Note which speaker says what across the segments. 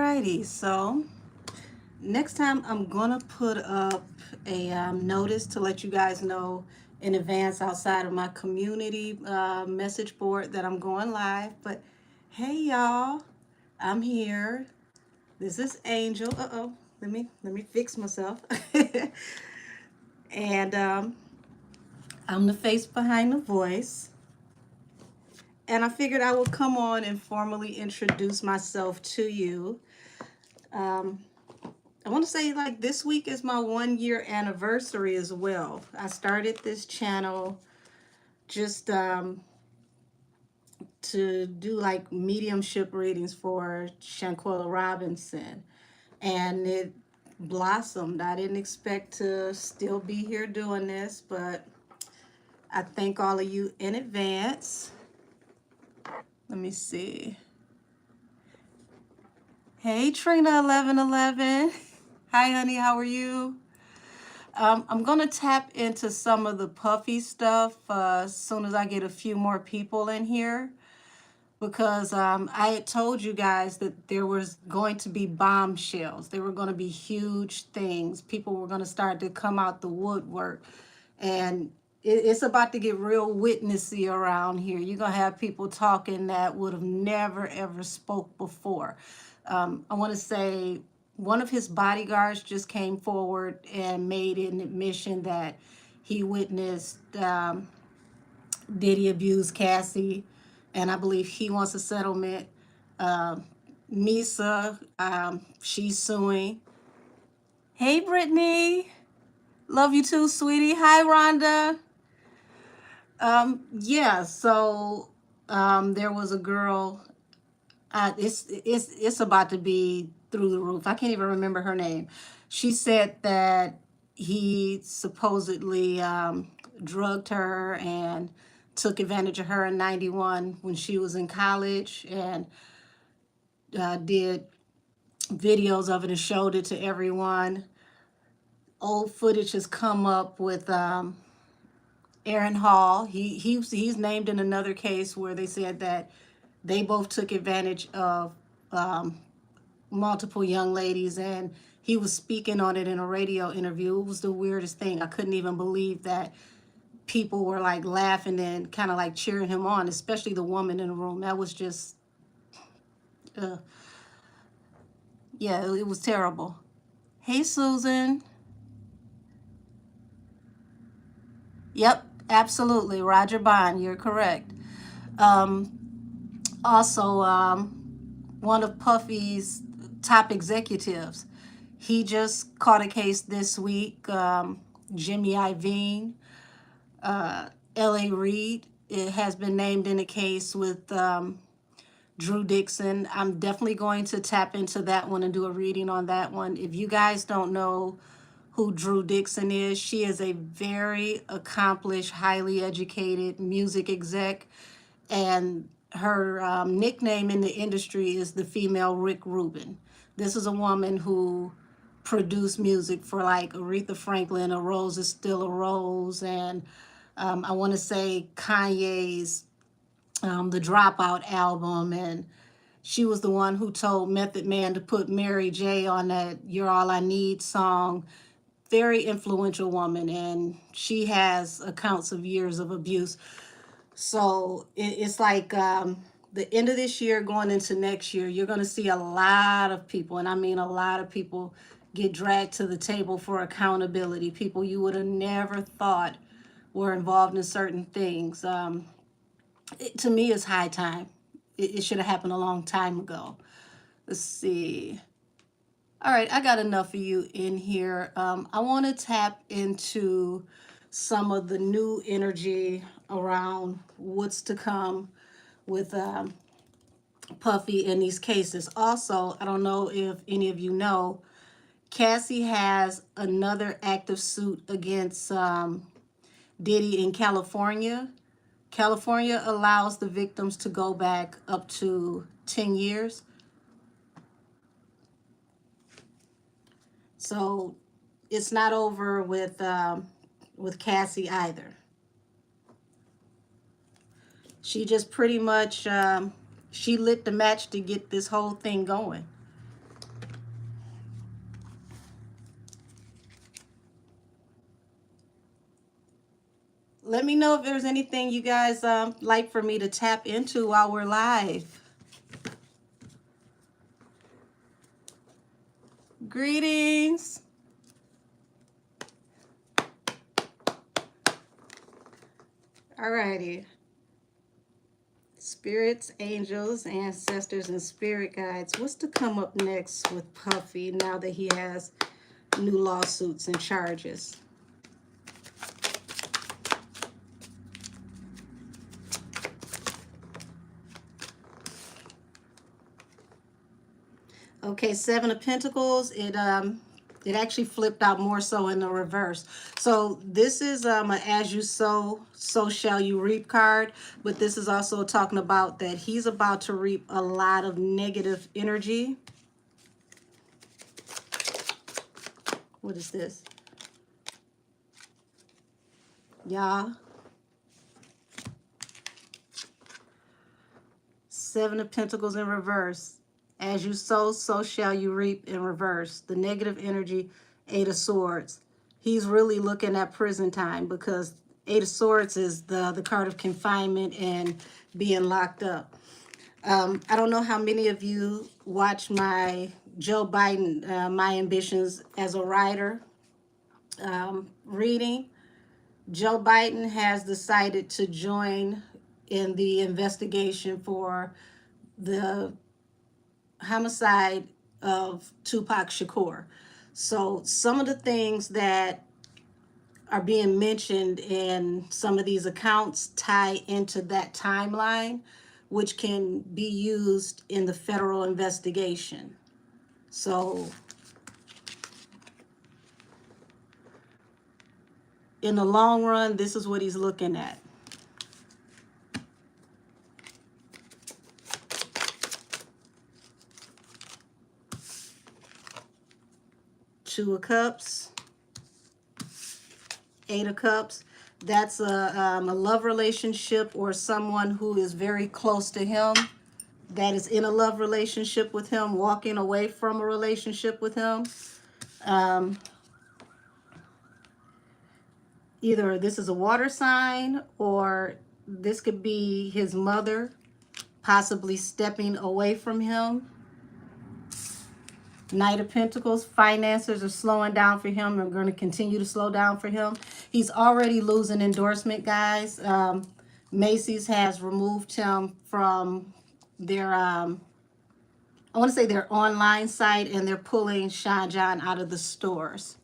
Speaker 1: Alrighty, so next time I'm gonna put up a notice to let you guys know in advance outside of my community message board that I'm going live. But hey, y'all, I'm here. This is Angel. Uh-oh, let me fix myself. And I'm the face behind the voice. And I figured I would come on and formally introduce myself to you. Um, I want to say like this week is my 1 year anniversary as well. I started this channel just to do like mediumship readings for Shanquella Robinson, and it blossomed. I didn't expect to still be here doing this, but I thank all of you in advance. Let me see. Hey Trina 1111. Hi honey, how are you? I'm gonna tap into some of the puffy stuff as soon as I get a few more people in here, because I had told you guys that there was going to be bombshells. There were going to be huge things. People were going to start to come out the woodwork, and it's about to get real witnessy around here. You're going to have people talking that would have never ever spoke before. I want to say one of his bodyguards just came forward and made an admission that he witnessed Diddy abuse Cassie, and I believe he wants a settlement. Um, Misa, she's suing. Hey, Brittany. Love you too, sweetie. Hi, Rhonda. Yeah, so there was a girl. It's about to be through the roof. I can't even remember her name. She said that he supposedly drugged her and took advantage of her in 91 when she was in college, and did videos of it and showed it to everyone. Old footage has come up with Aaron Hall. He's named in another case where they said that they both took advantage of um, multiple young ladies, and he was speaking on it in a radio interview. It was the weirdest thing. I couldn't even believe that people were like laughing and kind of like cheering him on, especially the woman in the room. That was just, uh, yeah, it was terrible. Hey, Susan. Yep, absolutely. Roger Bond, you're correct. Um, Also, one of Puffy's top executives, he just caught a case this week. Jimmy Iovine, L.A. Reid, it has been named in a case with Drew Dixon. I'm definitely going to tap into that one and do a reading on that one. If you guys don't know who Drew Dixon is, she is a very accomplished, highly educated music exec, and her nickname in the industry is the female Rick Rubin. This is a woman who produced music for like Aretha Franklin, A Rose is Still a Rose, and I want to say Kanye's the Dropout album, and she was the one who told Method Man to put Mary J on that You're All I Need song. Very influential woman, and she has accounts of years of abuse. So it's like the end of this year going into next year, you're going to see a lot of people, and I mean a lot of people, get dragged to the table for accountability. People you would have never thought were involved in certain things. To me, it's high time. It should have happened a long time ago. Let's see. All right, I got enough of you in here. I want to tap into some of the new energy around what's to come with Puffy in these cases. Also, I don't know if any of you know, Cassie has another active suit against Diddy in California. California allows the victims to go back up to 10 years. So it's not over with Cassie either. She just pretty much she lit the match to get this whole thing going. know if there's anything you guys like for me to tap into while we're live. Greetings. Alrighty. Spirits, angels, ancestors, and spirit guides. What's to come up next with Puffy now that he has new lawsuits and charges? Okay, Seven of Pentacles. It actually flipped out more so in the reverse. So this is a as you sow, so shall you reap card. But this is also talking about that he's about to reap a lot of negative energy. What is this? Yeah. Seven of Pentacles in reverse. As you sow, so shall you reap in reverse. The negative energy, Eight of Swords. He's really looking at prison time because Eight of Swords is the card of confinement and being locked up. I don't know how many of you watch my Joe Biden, My Ambitions as a Writer reading. Joe Biden has decided to join in the investigation for the homicide of Tupac Shakur. So some of the things that are being mentioned in some of these accounts tie into that timeline, which can be used in the federal investigation. So in the long run, this is what he's looking at. Two of Cups, Eight of Cups. That's a love relationship or someone who is very close to him that is in a love relationship with him, walking away from a relationship with him. Either this is a water sign or this could be his mother possibly stepping away from him. Knight of Pentacles, finances are slowing down for him and going to continue to slow down for him. He's already losing endorsement, guys. Macy's has removed him from their, I want to say their online site, and they're pulling Sean John out of the stores.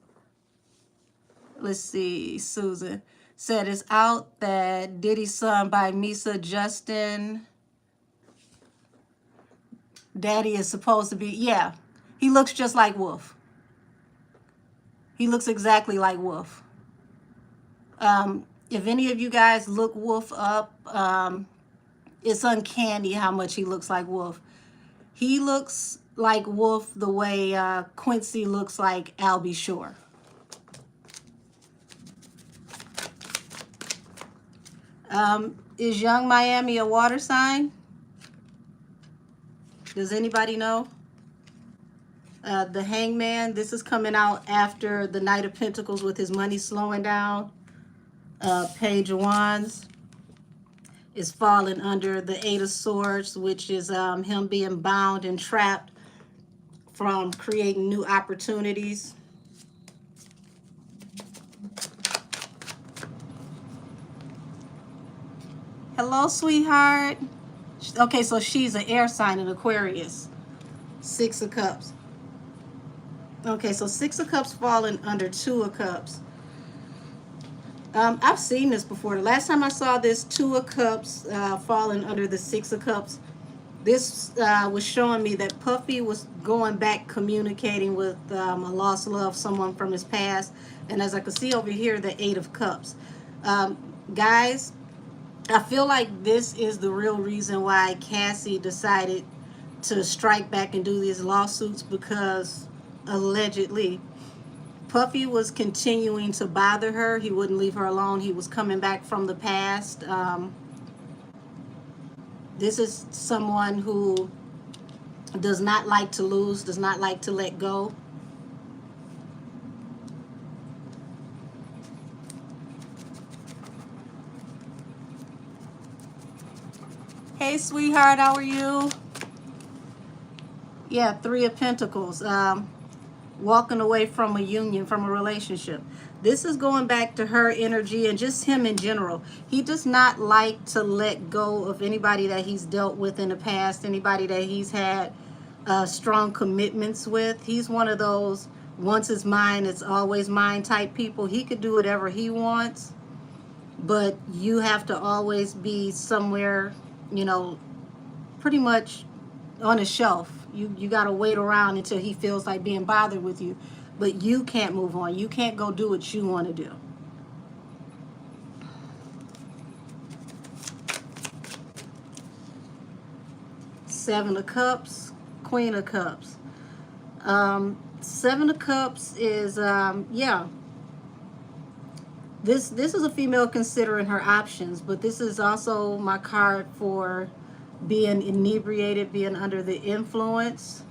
Speaker 1: Let's see, Susan said it's out that Diddy's son by Misa Justin. Daddy is supposed to be, yeah. He looks just like Wolf. He looks exactly like Wolf. If any of you guys look Wolf up, it's uncanny how much he looks like Wolf. He looks like Wolf the way Quincy looks like Albie Shore. Is Young Miami a water sign? Does anybody know? The Hangman, this is coming out after the Knight of Pentacles with his money slowing down. Page of Wands is falling under the Eight of Swords, which is him being bound and trapped from creating new opportunities. Hello, sweetheart. Okay, so she's an air sign in Aquarius. Six of Cups. Okay, so Six of Cups falling under Two of Cups. I've seen this before. The last time I saw this, Two of Cups falling under the Six of Cups, this was showing me that Puffy was going back communicating with a lost love, someone from his past. And as I can see over here, the Eight of Cups. Guys, I feel like this is the real reason why Cassie decided to strike back and do these lawsuits, because allegedly Puffy was continuing to bother her. He wouldn't leave her alone. He was coming back from the past. This is someone who does not like to lose, does not like to let go. Hey, sweetheart, how are you? Yeah, Three of Pentacles. Walking away from a union, from a relationship. This is going back to her energy and just him in general. He does not like to let go of anybody that he's dealt with in the past, anybody that he's had strong commitments with. He's one of those once it's mine, it's always mine type people. He could do whatever he wants, but you have to always be somewhere, you know, pretty much on a shelf. You got to wait around until he feels like being bothered with you, but you can't move on. You can't go do what you want to do. Seven of Cups, Queen of Cups. Seven of Cups is yeah, this is a female considering her options, but this is also my card for being inebriated, being under the influence.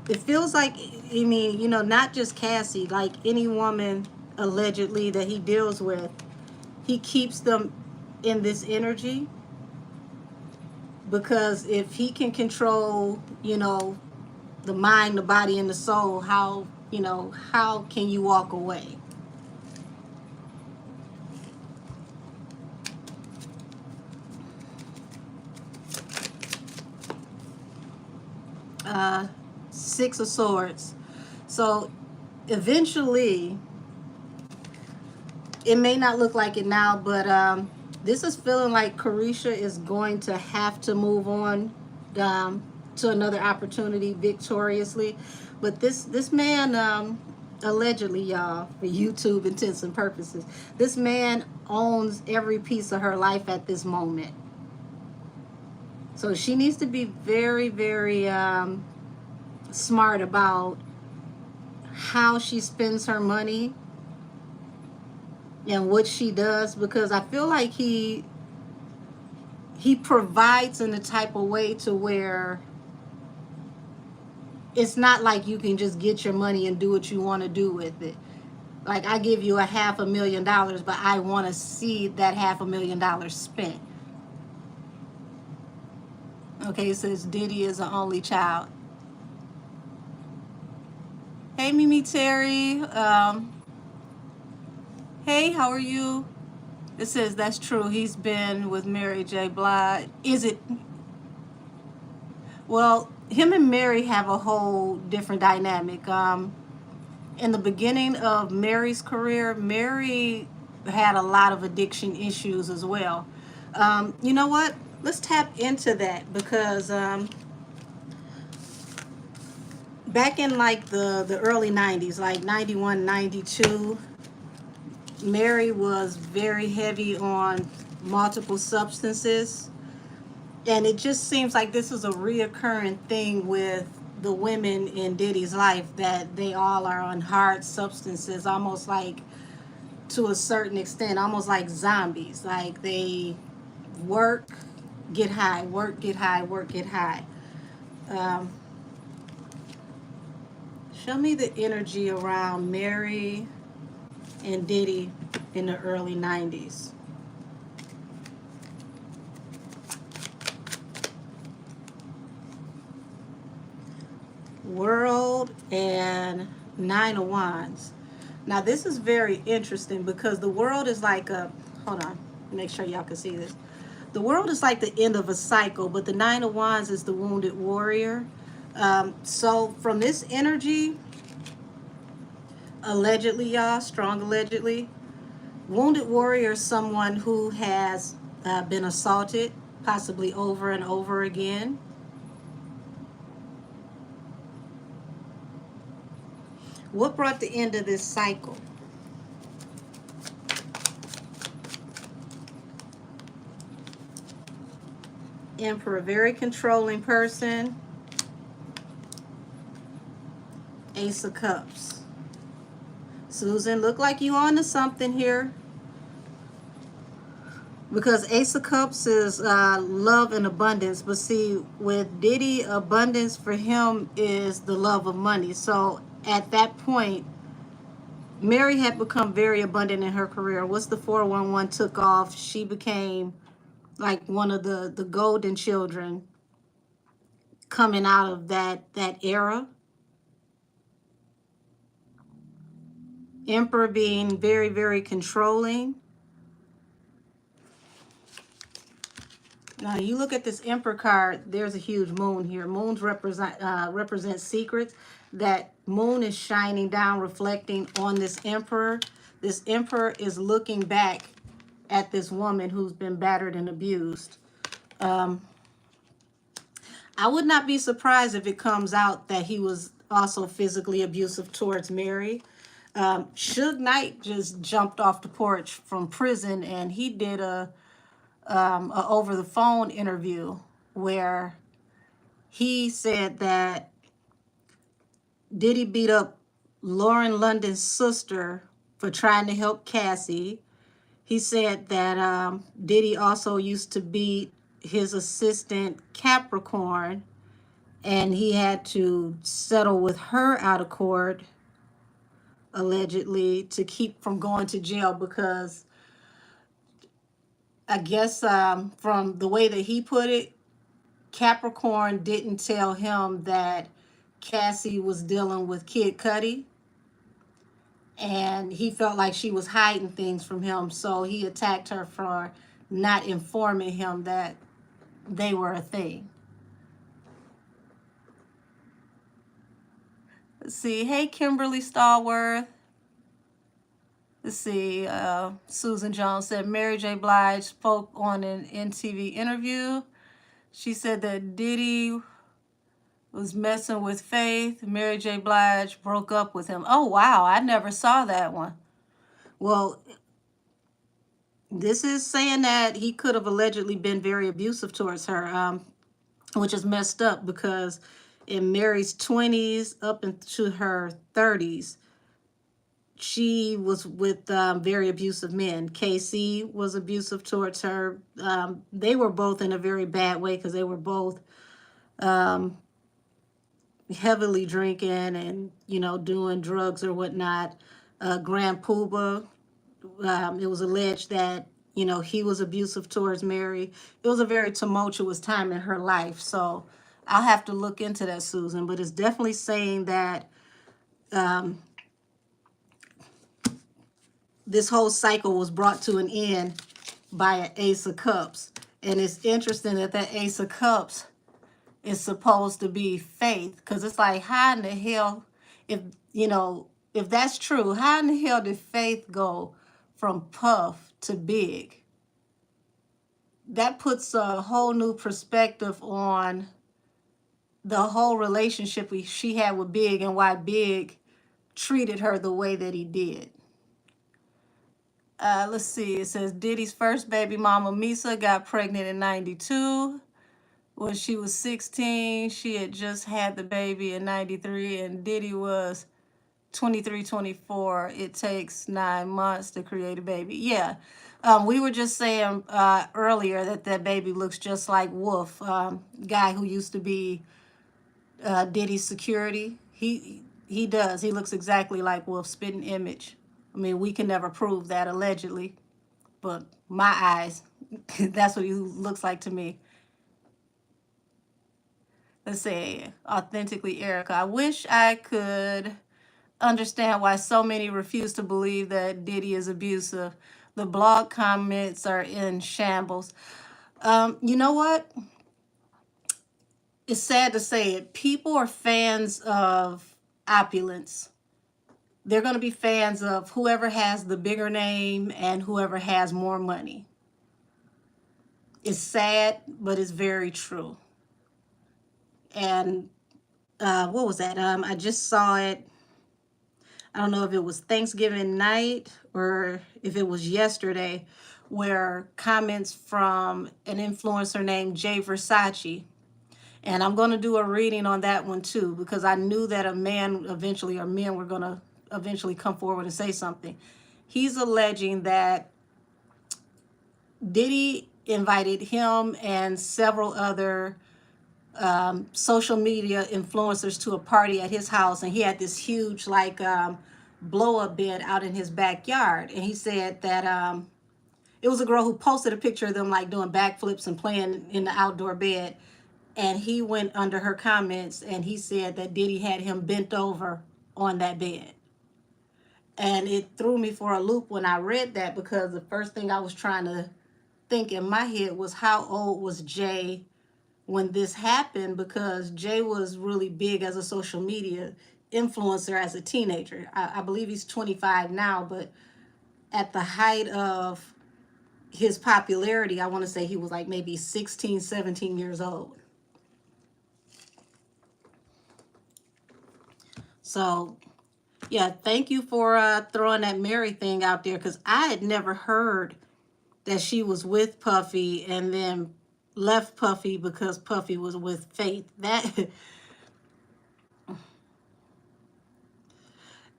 Speaker 1: It feels like, I mean, you know, not just Cassie, like any woman allegedly that he deals with, he keeps them in this energy, because if he can control, you know, the mind, the body, and the soul, how, you know, how can you walk away? Six of Swords. So eventually, it may not look like it now, but this is feeling like Carisha is going to have to move on to another opportunity victoriously. But this man, allegedly, y'all, for YouTube intents and purposes, this man owns every piece of her life at this moment. So she needs to be very, very smart about how she spends her money and what she does, because I feel like he provides in a type of way to where it's not like you can just get your money and do what you want to do with it. Like, I give you a $500,000, but I want to see that $500,000 spent. Okay, it says Diddy is an only child. Hey, Mimi Terry. Hey, how are you? It says that's true. He's been with Mary J. Blige. Is it? Well, him and Mary have a whole different dynamic. In the beginning of Mary's career, Mary had a lot of addiction issues as well. You know what? Let's tap into that, because back in like the early 90s, like 91, 92, Mary was very heavy on multiple substances. And it just seems like this is a reoccurring thing with the women in Diddy's life, that they all are on hard substances, almost like, to a certain extent, almost like zombies. Like, they work, get high, work, get high, work, get high. Show me the energy around Mary and Diddy in the early 90s. World and Nine of Wands. Now this is very interesting, because the World is like a, hold on, make sure y'all can see this. The World is like the end of a cycle, but the Nine of Wands is the wounded warrior. So from this energy, allegedly, y'all, strong allegedly, wounded warrior is someone who has been assaulted, possibly over and over again. What brought the end of this cycle? Emperor, very controlling person. Ace of Cups. Susan, look like you on to something here, because Ace of Cups is love and abundance. But see, with Diddy, abundance for him is the love of money. So at that point, Mary had become very abundant in her career. Once the 411 took off, she became like one of the golden children coming out of that era. Emperor being very, very controlling. Now you look at this Emperor card, there's a huge moon here. Moons represent secrets. That moon is shining down, reflecting on this Emperor. This Emperor is looking back at this woman who's been battered and abused. I would not be surprised if it comes out that he was also physically abusive towards Mary. Suge Knight just jumped off the porch from prison, and he did a over the phone interview where he said that Diddy beat up Lauren London's sister for trying to help Cassie. He said that Diddy also used to beat his assistant Capricorn, and he had to settle with her out of court, allegedly, to keep from going to jail because I guess from the way that he put it, Capricorn didn't tell him that Cassie was dealing with Kid Cudi, and he felt like she was hiding things from him, so he attacked her for not informing him that they were a thing. Let's see. Hey, Kimberly Stallworth. Let's see. Susan Jones said Mary J. Blige spoke on an NTV interview. She said that Diddy was messing with Faith. Mary J. Blige broke up with him. Oh, wow. I never saw that one. Well, this is saying that he could have allegedly been very abusive towards her, which is messed up because in Mary's 20s up into her 30s, she was with very abusive men. KC was abusive towards her. They were both in a very bad way because they were both heavily drinking and, doing drugs or whatnot. Grand Puba, it was alleged that, he was abusive towards Mary. It was a very tumultuous time in her life. So I'll have to look into that, Susan. But it's definitely saying that this whole cycle was brought to an end by an Ace of Cups. And it's interesting that that Ace of Cups is supposed to be Faith, because it's like, how in the hell, if that's true, how in the hell did Faith go from Puff to Big? That puts a whole new perspective on the whole relationship she had with Big and why Big treated her the way that he did. Let's see. It says Diddy's first baby mama, Misa, got pregnant in 92. When she was 16, she had just had the baby in 93, and Diddy was 23, 24. It takes 9 months to create a baby. Yeah. We were just saying earlier that baby looks just like Wolf, guy who used to be Diddy's security. He does. He looks exactly like Wolf, spitting image. I mean, we can never prove that, allegedly, but my eyes, that's what he looks like to me. Let's say, authentically Erica. I wish I could understand why so many refuse to believe that Diddy is abusive. The blog comments are in shambles. You know what? It's sad to say it. People are fans of opulence. They're going to be fans of whoever has the bigger name and whoever has more money. It's sad, but it's very true. And what was that? I just saw it. I don't know if it was Thanksgiving night or if it was yesterday, where comments from an influencer named Jay Versace. And I'm going to do a reading on that one too, because I knew that a man eventually, or men were going to eventually come forward and say something. He's alleging that Diddy invited him and several other social media influencers to a party at his house, and he had this huge blow up bed out in his backyard. And he said that it was a girl who posted a picture of them like doing backflips and playing in the outdoor bed. And he went under her comments and he said that Diddy had him bent over on that bed. And it threw me for a loop when I read that, because the first thing I was trying to think in my head was, how old was Jay when this happened? Because Jay was really big as a social media influencer as a teenager. I believe he's 25 now, but at the height of his popularity, I want to say he was like maybe 16, 17 years old. So yeah, thank you for throwing that Mary thing out there, because I had never heard that she was with Puffy and then left Puffy because Puffy was with Faith.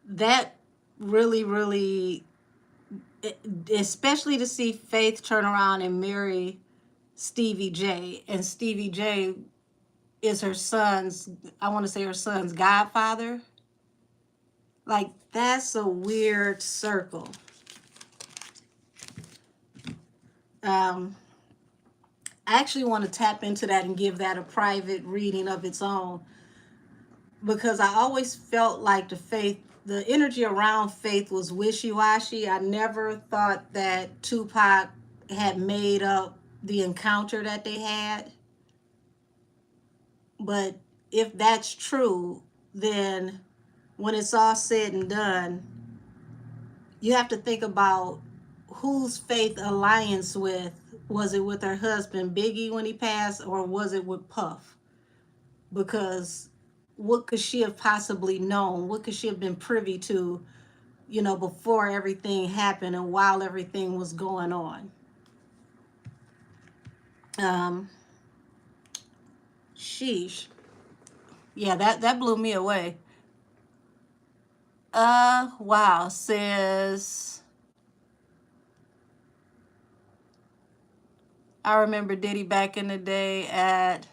Speaker 1: That really, really, especially to see Faith turn around and marry Stevie J, and Stevie J is her son's, I want to say her son's godfather. Like, that's a weird circle. I actually want to tap into that and give that a private reading of its own, because I always felt like the energy around Faith was wishy-washy. I never thought that Tupac had made up the encounter that they had. But if that's true, then when it's all said and done, you have to think about whose Faith alliance with. Was it with her husband Biggie when he passed, or was it with Puff? Because what could she have possibly known? What could she have been privy to, before everything happened and while everything was going on? Sheesh. Yeah, that blew me away. Wow, says, I remember Diddy back in the day at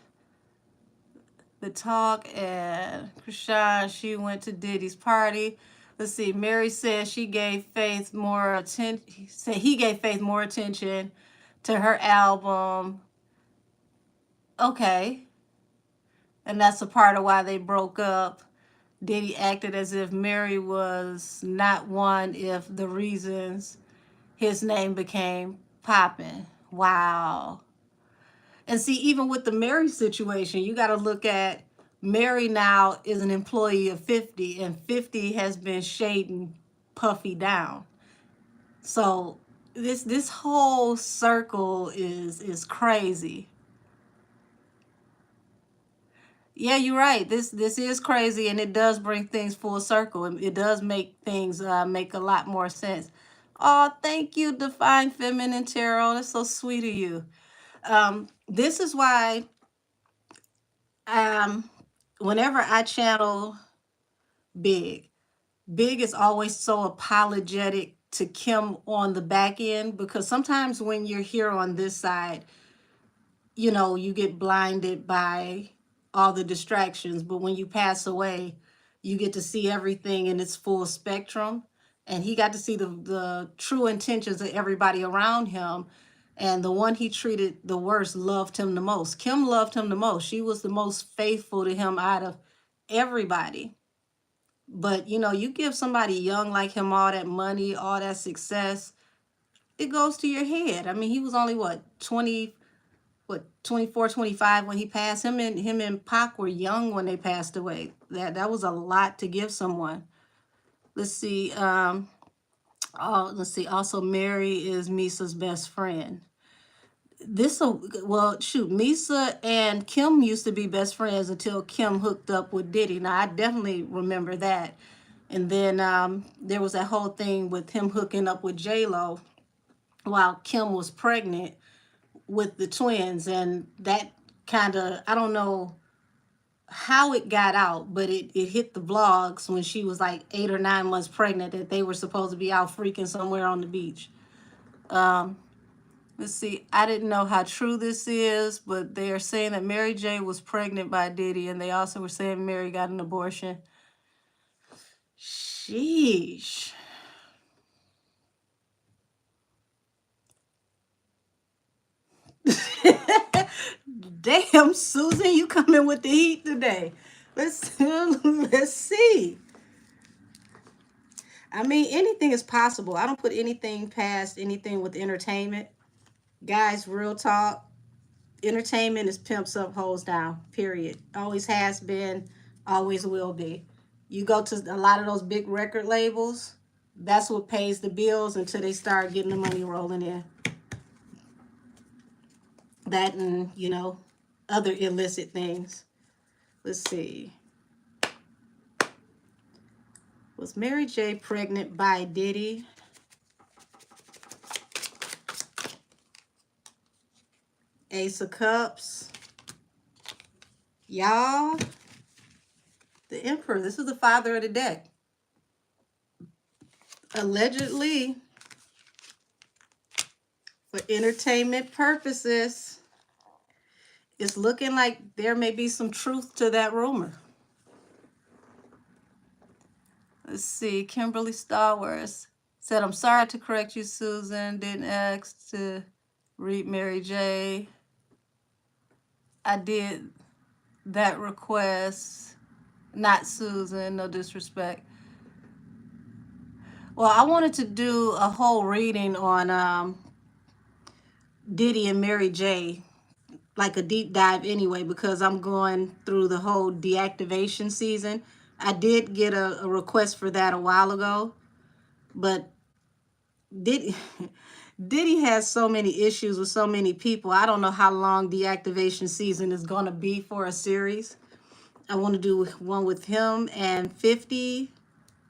Speaker 1: the talk, and Krishan, she went to Diddy's party. Let's see, Mary said she gave Faith more attention. He gave Faith more attention to her album. Okay. And that's a part of why they broke up. Diddy acted as if Mary was not one of the reasons his name became popping. Wow. And see, even with the Mary situation, you got to look at Mary now is an employee of 50, and 50 has been shading Puffy down. So this whole circle is crazy. Yeah, you're right. This is crazy, and it does bring things full circle. It does make things make a lot more sense. Oh, thank you, Divine Feminine Tarot. That's so sweet of you. This is why whenever I channel Big, Big is always so apologetic to Kim on the back end, because sometimes when you're here on this side, you get blinded by all the distractions. But when you pass away, you get to see everything in its full spectrum. And he got to see the true intentions of everybody around him. And the one he treated the worst loved him the most. Kim loved him the most. She was the most faithful to him out of everybody. But, you give somebody young like him all that money, all that success, it goes to your head. I mean, he was only, 24, 25 when he passed. Him and Pac were young when they passed away. That was a lot to give someone. Let's see. Let's see. Also, Mary is Misa's best friend. Misa and Kim used to be best friends until Kim hooked up with Diddy. Now, I definitely remember that. And then there was that whole thing with him hooking up with J-Lo while Kim was pregnant with the twins. And that kind of, I don't know how it got out, but it hit the blogs when she was like 8 or 9 months pregnant, that they were supposed to be out freaking somewhere on the beach. Let's see, I didn't know how true this is, but they are saying that Mary J was pregnant by Diddy, and they also were saying Mary got an abortion. Sheesh. Damn, Susan, you coming with the heat today. Let's see. I mean, anything is possible. I don't put anything past anything with entertainment. Guys, real talk. Entertainment is pimps up, hoes down. Period. Always has been, always will be. You go to a lot of those big record labels, that's what pays the bills until they start getting the money rolling in. That and, other illicit things. Let's see. Was Mary J. pregnant by Diddy? Ace of Cups. Y'all, the Emperor. This is the father of the deck. Allegedly, for entertainment purposes, it's looking like there may be some truth to that rumor. Let's see. Kimberly Stowers said, I'm sorry to correct you, Susan. Didn't ask to read Mary J. I did that request. Not Susan, no disrespect. Well, I wanted to do a whole reading on Diddy and Mary J, like a deep dive anyway, because I'm going through the whole deactivation season. I did get a request for that a while ago, but Diddy has so many issues with so many people. I don't know how long deactivation season is going to be for a series. I want to do one with him and 50,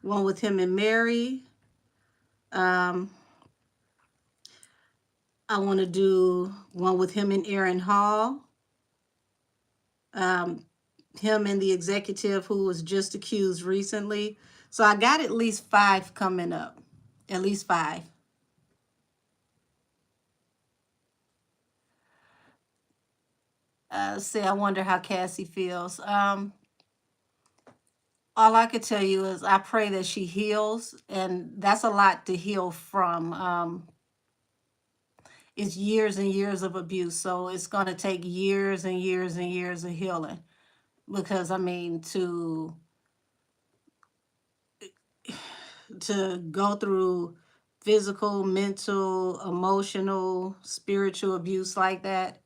Speaker 1: one with him and Mary. I want to do one with him and Aaron Hall. Him and the executive who was just accused recently. So I got at least 5 coming up. At least 5. See, I wonder how Cassie feels. All I could tell you is I pray that she heals, and that's a lot to heal from. It's years and years of abuse, so it's going to take years and years and years of healing. Because, I mean, to go through physical, mental, emotional, spiritual abuse like that,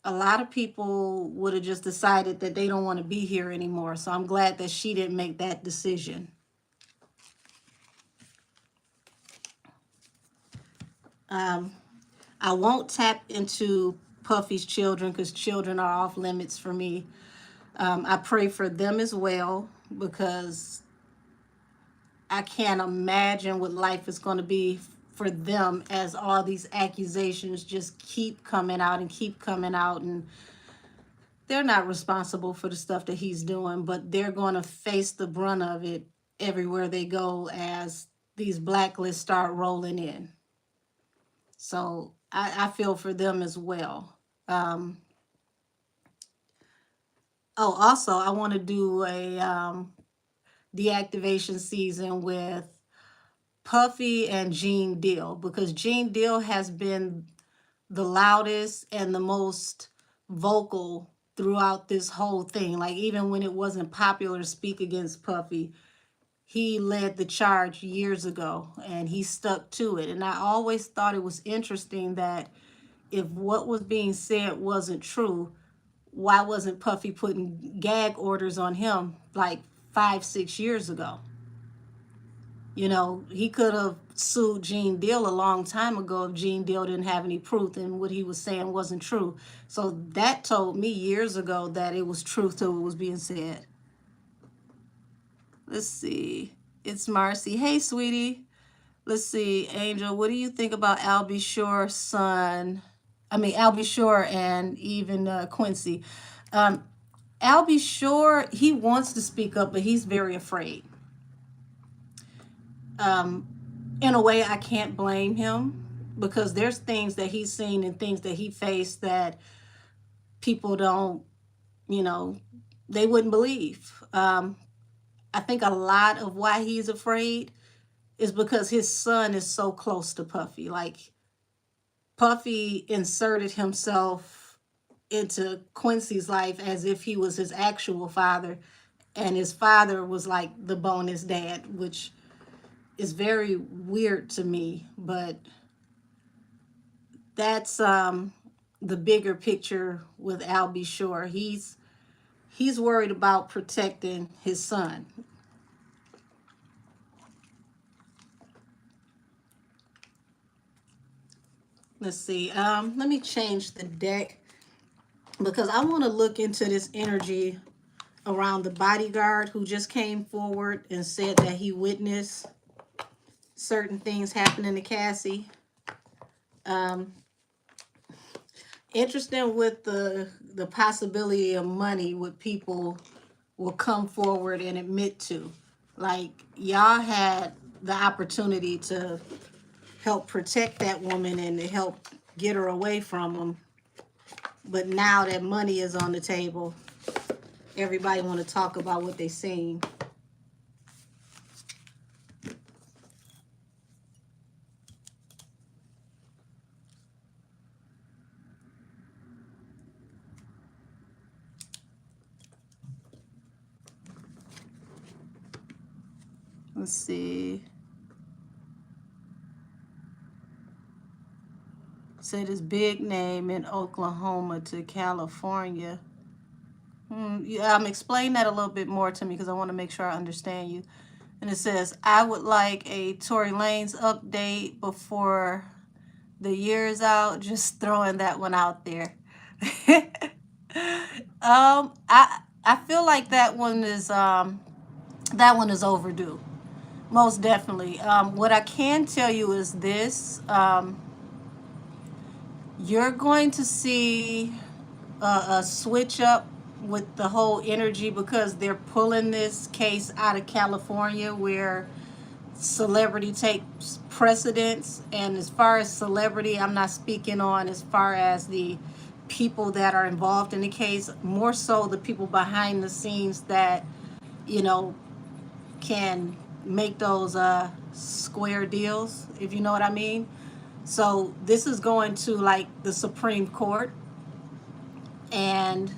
Speaker 1: a lot of people would have just decided that they don't want to be here anymore. So I'm glad that she didn't make that decision. I won't tap into Puffy's children because children are off limits for me. I pray for them as well because I can't imagine what life is going to be for them as all these accusations just keep coming out and keep coming out. And they're not responsible for the stuff that he's doing, but they're going to face the brunt of it everywhere they go as these blacklists start rolling in. So I feel for them as well. Also, I want to do a deactivation season with Puffy and Gene Deal because Gene Deal has been the loudest and the most vocal throughout this whole thing. Like even when it wasn't popular to speak against Puffy, he led the charge years ago and he stuck to it. And I always thought it was interesting that if what was being said wasn't true, why wasn't Puffy putting gag orders on him like 5-6 years ago? He could have sued Gene Deal a long time ago if Gene Deal didn't have any proof and what he was saying wasn't true. So that told me years ago that it was truth to what was being said. Let's see. It's Marcy. Hey, sweetie. Let's see. Angel, what do you think about Albie Shore's son? Albie Shore and even Quincy. Albie Shore, he wants to speak up, but he's very afraid. In a way, I can't blame him because there's things that he's seen and things that he faced that people don't, they wouldn't believe. I I think a lot of why he's afraid is because his son is so close to Puffy. Like, Puffy inserted himself into Quincy's life as if he was his actual father, and his father was like the bonus dad, which is very weird to me, but that's the bigger picture with Albie Shore. He's worried about protecting his son. Let's see. Let me change the deck because I want to look into this energy around the bodyguard who just came forward and said that he witnessed certain things happening to Cassie. Interesting with the possibility of money, what people will come forward and admit to. Like, y'all had the opportunity to help protect that woman and to help get her away from him. But now that money is on the table, everybody want to talk about what they seen. Let's see. Said his big name in Oklahoma to California. Explain that a little bit more to me because I want to make sure I understand you. And it says, I would like a Tory Lanez update before the year is out. Just throwing that one out there. I feel like that one is overdue. Most definitely. What I can tell you is this. You're going to see a switch up with the whole energy because they're pulling this case out of California where celebrity takes precedence. And as far as celebrity, I'm not speaking on as far as the people that are involved in the case, more so the people behind the scenes that, you know, can make those square deals, if you know what I mean. So this is going to like the Supreme Court, and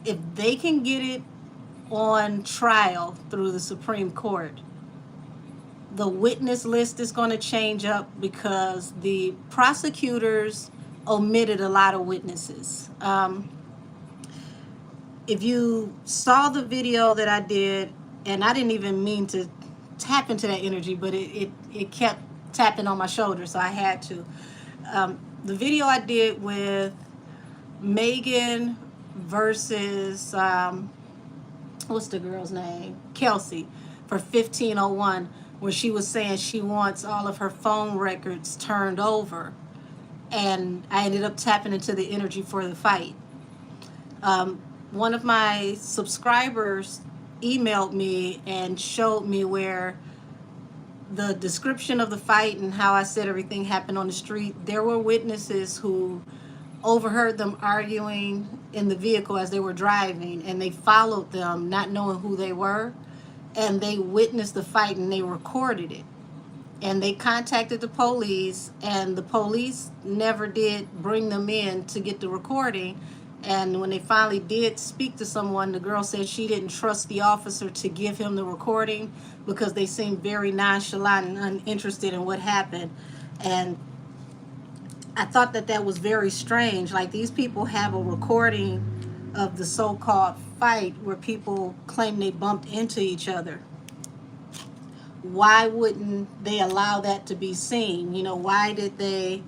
Speaker 1: if they can get it on trial through the Supreme Court, the witness list is going to change up because the prosecutors omitted a lot of witnesses. If you saw the video that I did, and I didn't even mean to tap into that energy, but it kept tapping on my shoulder, so I had to. The video I did with Megan versus what's the girl's name? Kelsey, for 1501, where she was saying she wants all of her phone records turned over. And I ended up tapping into the energy for the fight. One of my subscribers emailed me and showed me where the description of the fight and how I said everything happened on the street. There were witnesses who overheard them arguing in the vehicle as they were driving, and they followed them not knowing who they were, and they witnessed the fight and they recorded it. And they contacted the police, and the police never did bring them in to get the recording. And when they finally did speak to someone, the girl said she didn't trust the officer to give him the recording because they seemed very nonchalant and uninterested in what happened. And I thought that that was very strange. Like, these people have a recording of the so-called fight where people claim they bumped into each other. Why wouldn't they allow that to be seen? You know, why did they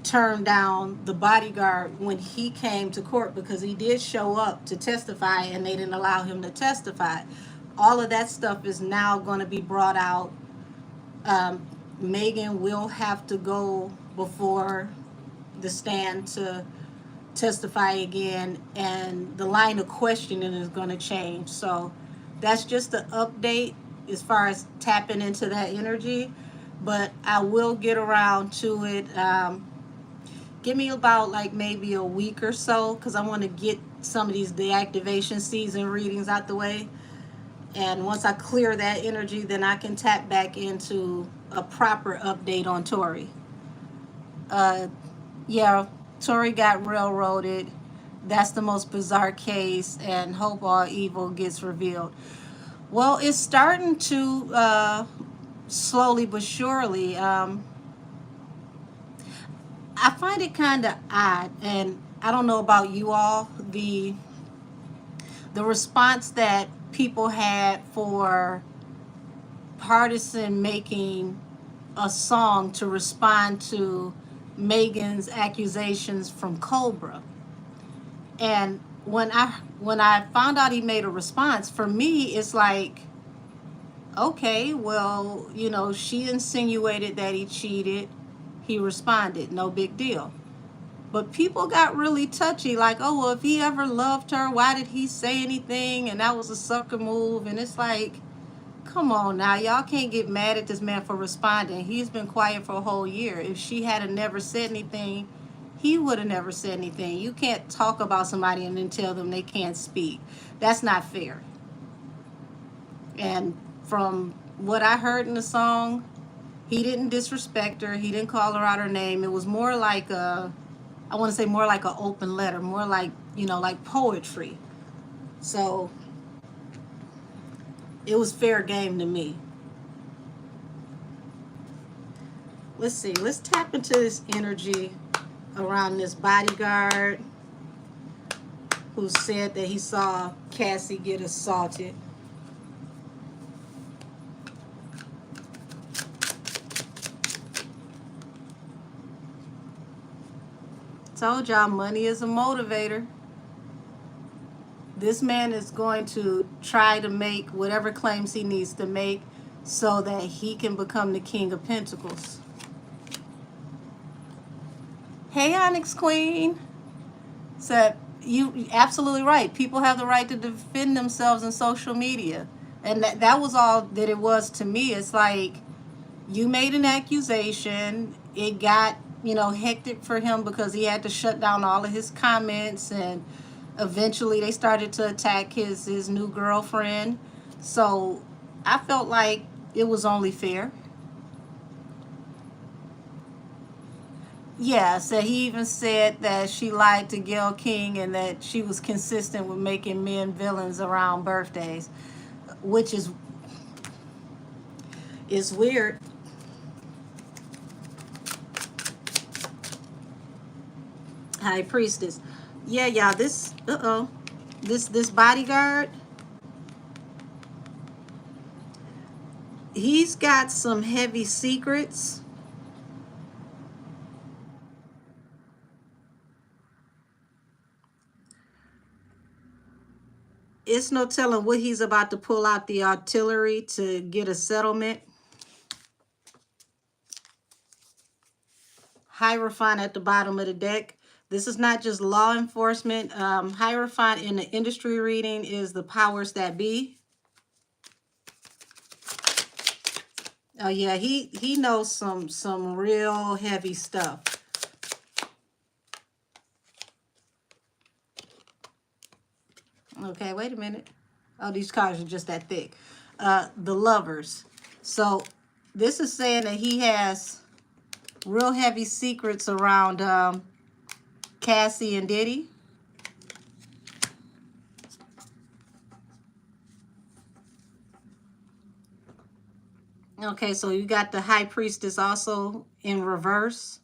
Speaker 1: turn down the bodyguard when he came to court? Because he did show up to testify and they didn't allow him to testify. All of that stuff is now going to be brought out. Megan will have to go before the stand to testify again, and the line of questioning is going to change. So that's just the update as far as tapping into that energy, but I will get around to it. Give me about like maybe a week or so because I want to get some of these deactivation season readings out the way. And once I clear that energy, then I can tap back into a proper update on Tori. Uh, yeah, Tori got railroaded. That's the most bizarre case, and hope all evil gets revealed. Well, it's starting to slowly but surely. I find it kind of odd, and I don't know about you all. The response that people had for Partisan making a song to respond to Megan's accusations from Cobra. And when I found out he made a response, for me it's like, okay, well, she insinuated that he cheated. He responded, no big deal. But people got really touchy, like, oh, well, if he ever loved her, why did he say anything? And that was a sucker move. And it's like, come on now, y'all can't get mad at this man for responding. He's been quiet for a whole year. If she had never said anything, he would have never said anything. You can't talk about somebody and then tell them they can't speak. That's not fair. And from what I heard in the song, he didn't disrespect her. He didn't call her out her name. It was more like I want to say more like an open letter, more like, like poetry. So it was fair game to me. Let's see. Let's tap into this energy around this bodyguard who said that he saw Cassie get assaulted. Told y'all, money is a motivator. This man is going to try to make whatever claims he needs to make so that he can become the King of Pentacles. Hey, Onyx Queen. So you absolutely right. People have the right to defend themselves in social media. And that was all that it was to me. It's like, you made an accusation. It got, hectic for him because he had to shut down all of his comments, and eventually they started to attack his new girlfriend. So I felt like it was only fair. Yeah, so he even said that she lied to Gayle King and that she was consistent with making men villains around birthdays, which is weird. High Priestess. Yeah, y'all, this bodyguard, he's got some heavy secrets. It's no telling what he's about to pull out the artillery to get a settlement. Hierophant at the bottom of the deck. This is not just law enforcement. Hierophant in the industry reading is the powers that be. Oh yeah, he knows some real heavy stuff. Okay, wait a minute. Oh, these cards are just that thick. The Lovers. So this is saying that he has real heavy secrets around Cassie and Diddy. Okay, so you got the High Priestess also in reverse.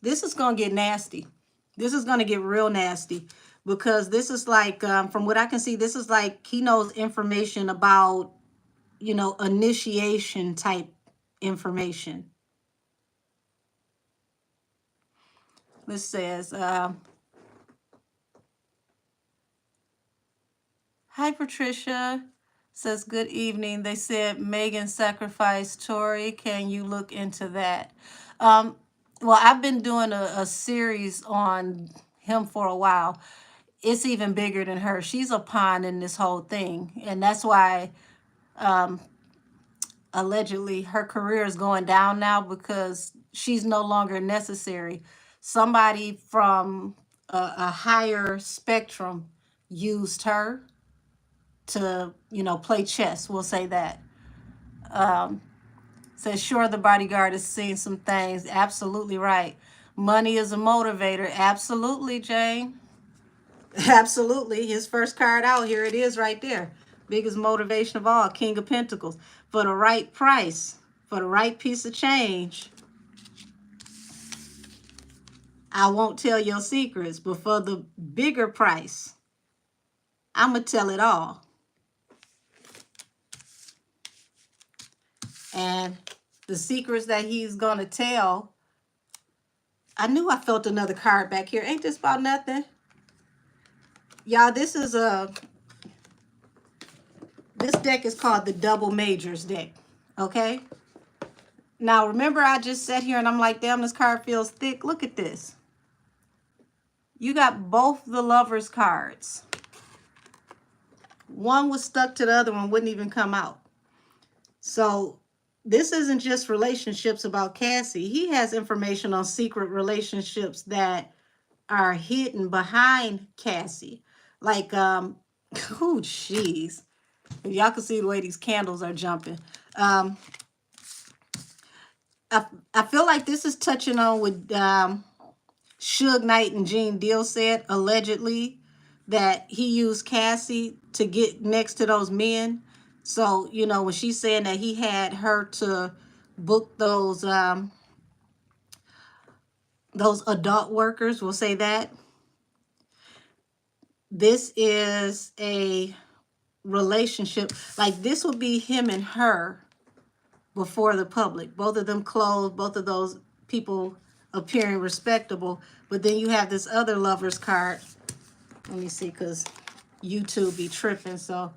Speaker 1: This is going to get nasty. This is going to get real nasty because this is like, from what I can see, this is like he knows information about, initiation type information. This says, hi, Patricia. Says, good evening. They said Megan sacrificed Tori. Can you look into that? Well, I've been doing a series on him for a while. It's even bigger than her. She's a pawn in this whole thing. And that's why allegedly her career is going down now, because she's no longer necessary. Somebody from a higher spectrum used her to, play chess. We'll say that. Um, Says, sure, the bodyguard has seen some things. Absolutely right. Money is a motivator. Absolutely, Jane. Absolutely. His first card out, here it is right there. Biggest motivation of all, King of Pentacles. For the right price, for the right piece of change, I won't tell your secrets, but for the bigger price, I'm going to tell it all. And the secrets that he's going to tell, I knew I felt another card back here. Ain't this about nothing? Y'all, this deck is called the Double Majors deck, okay? Now, remember I just sat here and I'm like, damn, this card feels thick. Look at this. You got both the Lovers cards. One was stuck to the other one, wouldn't even come out. So this isn't just relationships about Cassie. He has information on secret relationships that are hidden behind Cassie. Like, oh, jeez. If y'all can see the way these candles are jumping. I feel like this is touching on what Suge Knight and Gene Deal said, allegedly, that he used Cassie to get next to those men. So, when she's saying that he had her to book those adult workers, we'll say that. This is a relationship. Like, this would be him and her before the public. Both of them clothed, both of those people appearing respectable. But then you have this other Lovers card. Let me see, because YouTube be tripping. So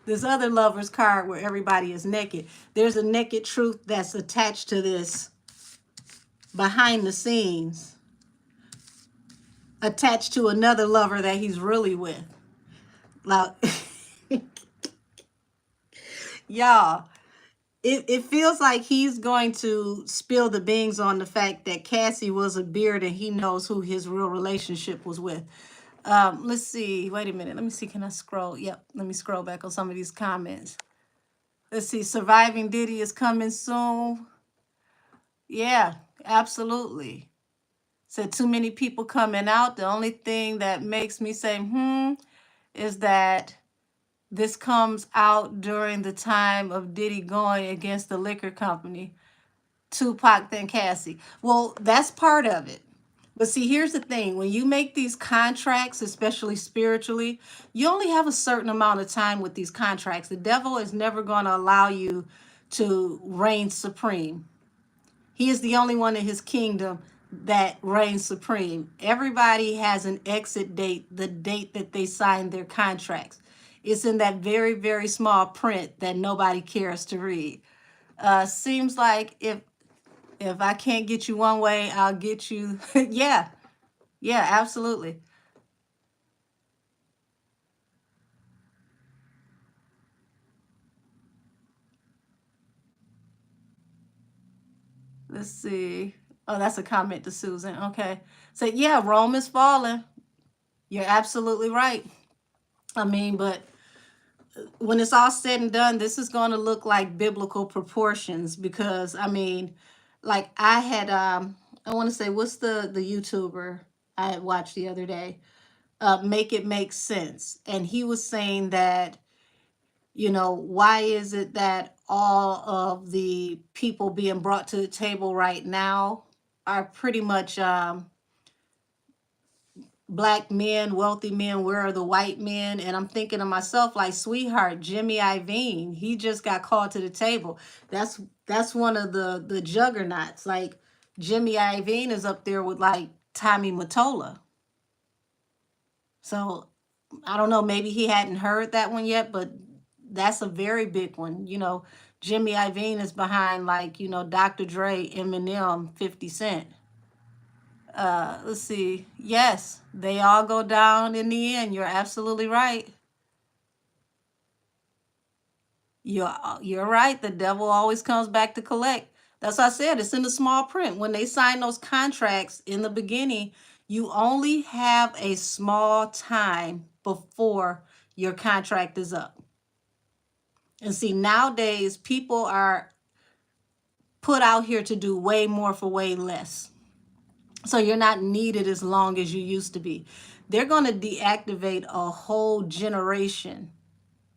Speaker 1: this other Lovers card where everybody is naked. There's a naked truth that's attached to this behind the scenes, attached to another lover that he's really with. Like, y'all, it feels like he's going to spill the beans on the fact that Cassie was a beard and he knows who his real relationship was with. Let's see. Wait a minute. Let me see. Can I scroll? Yep. Let me scroll back on some of these comments. Let's see. Surviving Diddy is coming soon. Yeah, absolutely. Said too many people coming out. The only thing that makes me say, is that this comes out during the time of Diddy going against the liquor company, Tupac then Cassie. Well, that's part of it. But see, here's the thing. When you make these contracts, especially spiritually, you only have a certain amount of time with these contracts. The devil is never going to allow you to reign supreme. He is the only one in his kingdom that reigns supreme. Everybody has an exit date, the date that they signed their contracts. It's in that very, very small print that nobody cares to read. Seems like if I can't get you one way, I'll get you. Yeah, absolutely. Let's see. Oh, that's a comment to Susan. Okay. So, yeah, Rome is falling. You're absolutely right. I mean, but when it's all said and done, this is going to look like biblical proportions because, I mean, like I had, I want to say, what's the YouTuber I had watched the other day? Make It Make Sense. And he was saying that, why is it that all of the people being brought to the table right now are pretty much black men, wealthy men? Where are the white men? And I'm thinking to myself, like, sweetheart, Jimmy Iovine, he just got called to the table. That's one of the juggernauts. Like, Jimmy Iovine is up there with like Tommy Mottola. So I don't know, maybe he hadn't heard that one yet, but that's a very big one. Jimmy Iovine is behind like, Dr. Dre, Eminem, 50 Cent. Let's see. Yes, they all go down in the end. You're absolutely right. You're right. The devil always comes back to collect. That's what I said. It's in the small print. When they sign those contracts in the beginning, you only have a small time before your contract is up. And see, nowadays, people are put out here to do way more for way less. So you're not needed as long as you used to be. They're going to deactivate a whole generation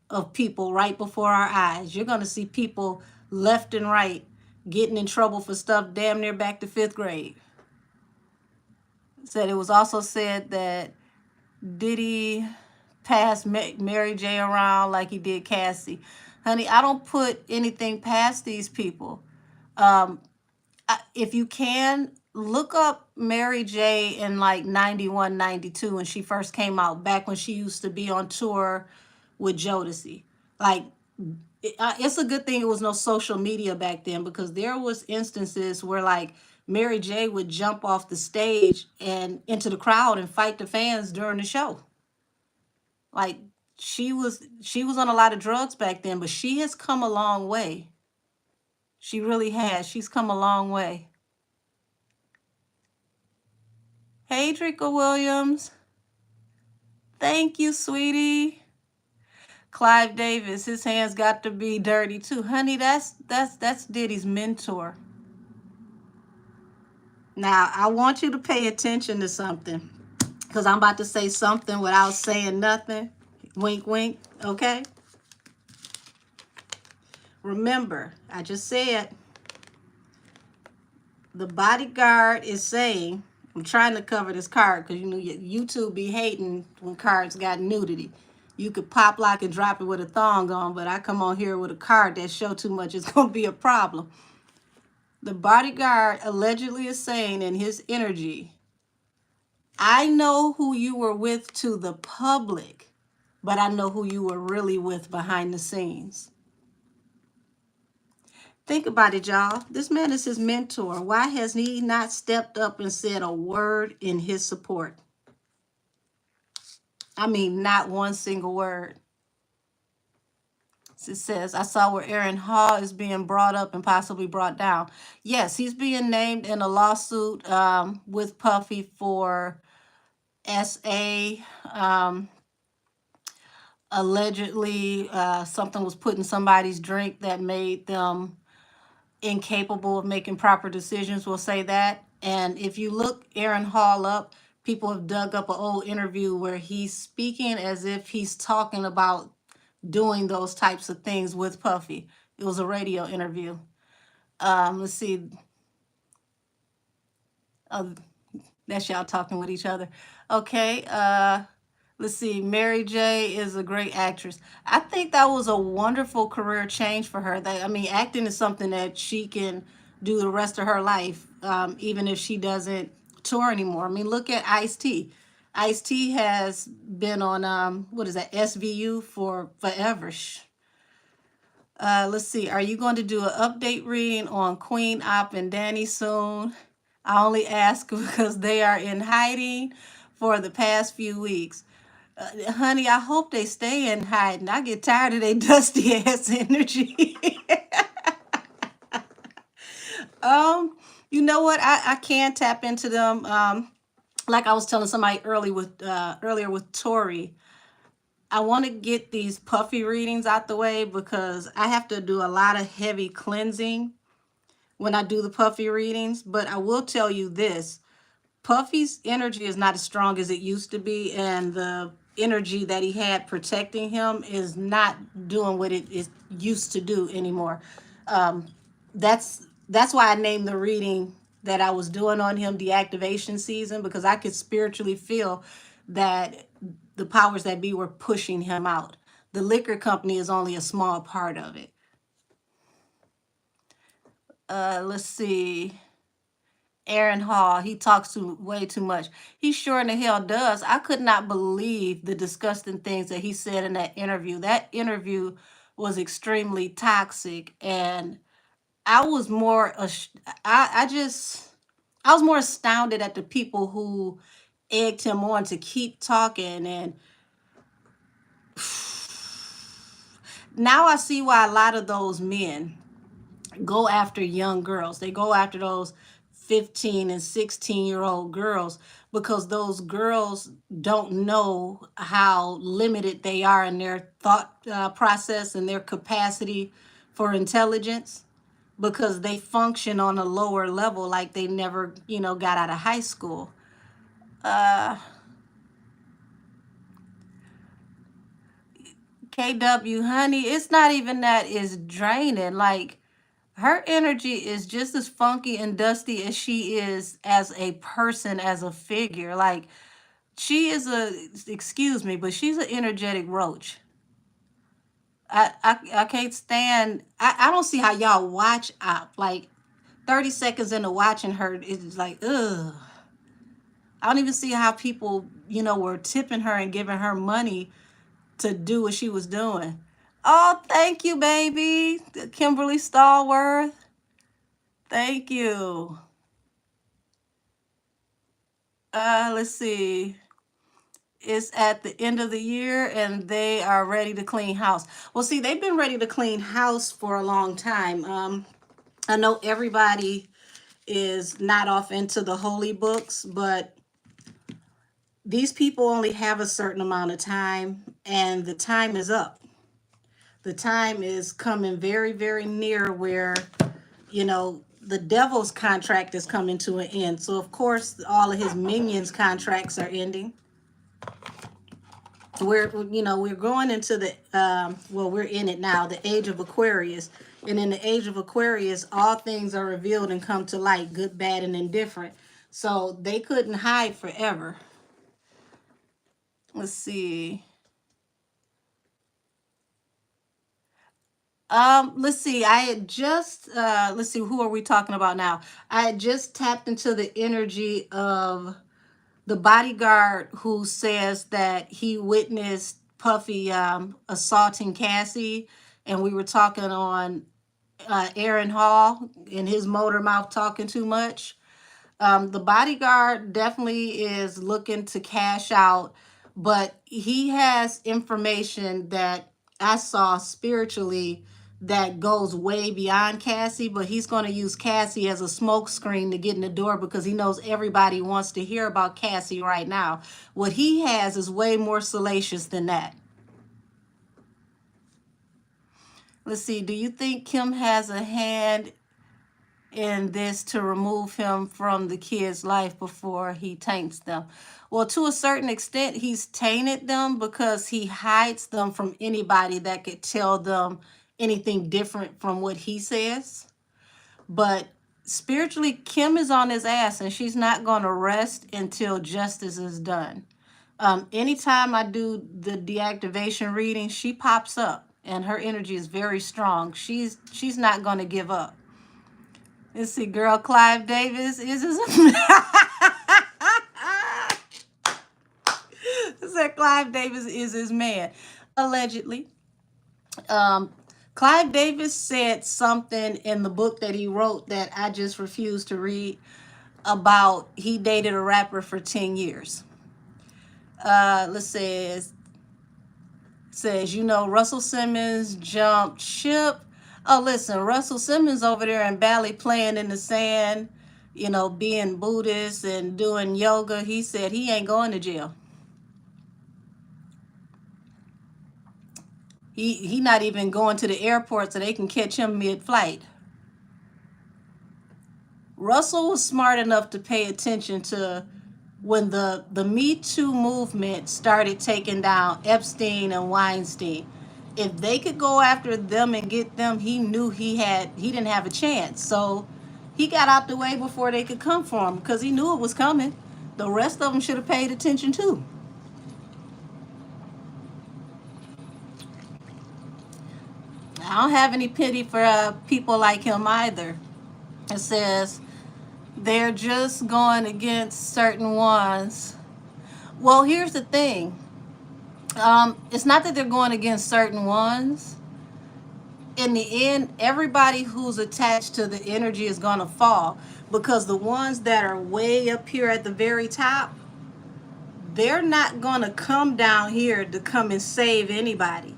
Speaker 1: of people right before our eyes. You're going to see people left and right getting in trouble for stuff damn near back to fifth grade. Said it was also said that Diddy passed Mary J around like he did Cassie. Honey, I don't put anything past these people. If you can, look up Mary J in like 91, 92 when she first came out, back when she used to be on tour with Jodeci. Like, it's a good thing it was no social media back then, because there was instances where like Mary J would jump off the stage and into the crowd and fight the fans during the show. Like, she was on a lot of drugs back then, but she has come a long way. She really has. She's come a long way. Hey, Drika Williams. Thank you, sweetie. Clive Davis, his hands got to be dirty too. Honey, that's Diddy's mentor. Now, I want you to pay attention to something, because I'm about to say something without saying nothing. Wink, wink, okay? Remember, I just said the bodyguard is saying, I'm trying to cover this card because you know YouTube be hating when cards got nudity. You could pop, lock, and drop it with a thong on, but I come on here with a card that show too much, it's going to be a problem. The bodyguard allegedly is saying in his energy, I know who you were with to the public, but I know who you were really with behind the scenes. Think about it, y'all. This man is his mentor. Why has he not stepped up and said a word in his support? I mean, not one single word. It says, I saw where Aaron Hall is being brought up and possibly brought down. Yes, he's being named in a lawsuit with Puffy for SA. Allegedly, something was put in somebody's drink that made them incapable of making proper decisions, we'll say that. And if you look Aaron Hall up, people have dug up an old interview where he's speaking as if he's talking about doing those types of things with Puffy. It was a radio interview. Let's see. That's y'all talking with each other. Okay. Let's see. Mary J is a great actress. I think that was a wonderful career change for her. I mean, acting is something that she can do the rest of her life, even if she doesn't tour anymore. I mean, look at Ice-T. Ice-T has been on, what is that, SVU for forever. Let's see. Are you going to do an update reading on Queen Op and Danny soon? I only ask because they are in hiding for the past few weeks. Honey, I hope they stay in hiding. I get tired of their dusty ass energy. You know what? I can tap into them. Like I was telling somebody earlier with Tori, I want to get these Puffy readings out the way because I have to do a lot of heavy cleansing when I do the Puffy readings. But I will tell you this, Puffy's energy is not as strong as it used to be, and the energy that he had protecting him is not doing what it is used to do anymore. That's why I named the reading that I was doing on him Deactivation Season, because I could spiritually feel that the powers that be were pushing him out. The liquor company is only a small part of it. Let's see. Aaron Hall, he talks way too much. He sure in the hell does. I could not believe the disgusting things that he said in that interview. That interview was extremely toxic, and I was more, I was more astounded at the people who egged him on to keep talking. And now I see why a lot of those men go after young girls. They go after those 15 and 16-year-old girls because those girls don't know how limited they are in their thought process and their capacity for intelligence, because they function on a lower level, like they never, got out of high school. uh KW, honey, it's not even that it's draining. Like, her energy is just as funky and dusty as she is as a person, as a figure. Like, she is excuse me, but she's an energetic roach. I can't stand, I don't see how y'all watch out. Like, 30 seconds into watching her, it's like, ugh. I don't even see how people, were tipping her and giving her money to do what she was doing. Oh, thank you, baby. Kimberly Stallworth. Thank you. Let's see. It's at the end of the year and they are ready to clean house. Well, see, they've been ready to clean house for a long time. I know everybody is not off into the holy books, but these people only have a certain amount of time, and the time is up. The time is coming very, very near where, the devil's contract is coming to an end. So, of course, all of his minions' contracts are ending. We're going into the we're in it now, the age of Aquarius. And in the age of Aquarius, all things are revealed and come to light, good, bad, and indifferent. So they couldn't hide forever. Let's see. Let's see. I had just let's see, who are we talking about now? I had just tapped into the energy of the bodyguard who says that he witnessed Puffy assaulting Cassie, and we were talking on Aaron Hall in his motor mouth talking too much. The bodyguard definitely is looking to cash out, but he has information that I saw spiritually that goes way beyond Cassie, but he's going to use Cassie as a smokescreen to get in the door because he knows everybody wants to hear about Cassie right now. What he has is way more salacious than that. Let's see. Do you think Kim has a hand in this to remove him from the kids' life before he taints them? Well, to a certain extent, he's tainted them because he hides them from anybody that could tell them anything different from what he says. But spiritually, Kim is on his ass, and she's not going to rest until justice is done. Anytime I do the deactivation reading, she pops up, and her energy is very strong. She's not going to give up. Let's see, girl, Clive Davis is his said Clive Davis is his man, allegedly. Clive Davis said something in the book that he wrote that I just refused to read about he dated a rapper for 10 years. Let's say it says, Russell Simmons jumped ship. Oh, listen, Russell Simmons over there in Bali playing in the sand, being Buddhist and doing yoga. He said he ain't going to jail. He not even going to the airport so they can catch him mid-flight. Russell was smart enough to pay attention to when the Me Too movement started taking down Epstein and Weinstein. If they could go after them and get them, he knew he didn't have a chance. So he got out the way before they could come for him because he knew it was coming. The rest of them should have paid attention too. I don't have any pity for people like him either. It says they're just going against certain ones. Well, here's the thing. It's not that they're going against certain ones. In the end, everybody who's attached to the energy is going to fall, because the ones that are way up here at the very top, they're not going to come down here to come and save anybody.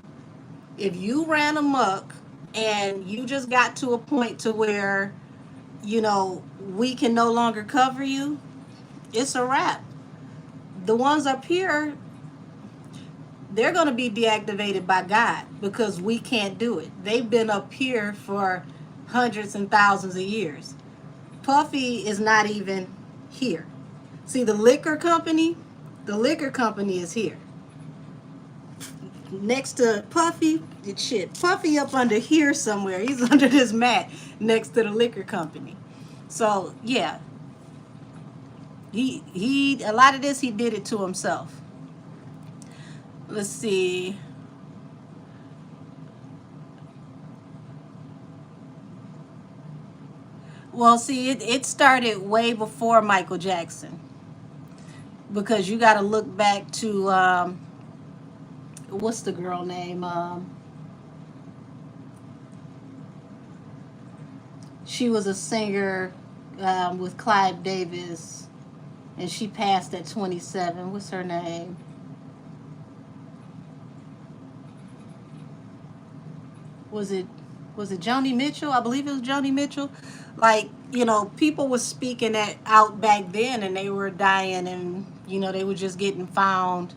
Speaker 1: If you ran amok and you just got to a point to where, you know, we can no longer cover you, it's a wrap. The ones up here, they're going to be deactivated by God because we can't do it. They've been up here for hundreds and thousands of years. Puffy is not even here. See, the liquor company is here. Next to Puffy, shit, Puffy up under here somewhere. He's under this mat next to the liquor company. So yeah, he a lot of this he did it to himself. Let's see. Well, see, it started way before Michael Jackson because you got to look back to what's the girl name? She was a singer with Clive Davis, and she passed at 27. What's her name? Was it was it Joni Mitchell? I believe it was Joni Mitchell. Like, you know, people were speaking that out back then, and they were dying, and you know they were just getting found,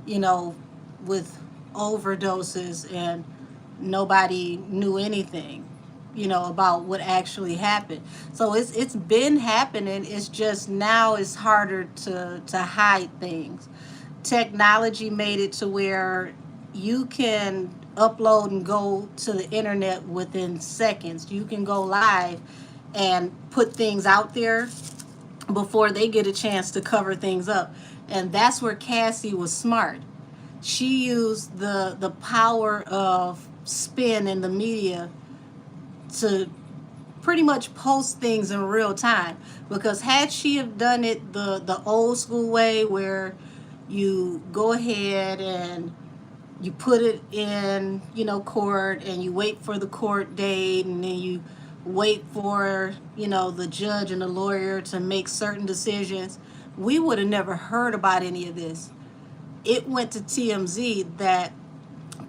Speaker 1: you know, with overdoses, and nobody knew anything, you know, about what actually happened. So it's been happening. It's just now it's harder to hide things. Technology made it to where you can upload and go to the internet within seconds. You can go live and put things out there before they get a chance to cover things up. And that's where Cassie was smart. She used the power of spin in the media to pretty much post things in real time, because had she have done it the old school way where you go ahead and you put it in, you know, court, and you wait for the court date, and then you wait for, you know, the judge and the lawyer to make certain decisions, we would have never heard about any of this. It went to TMZ that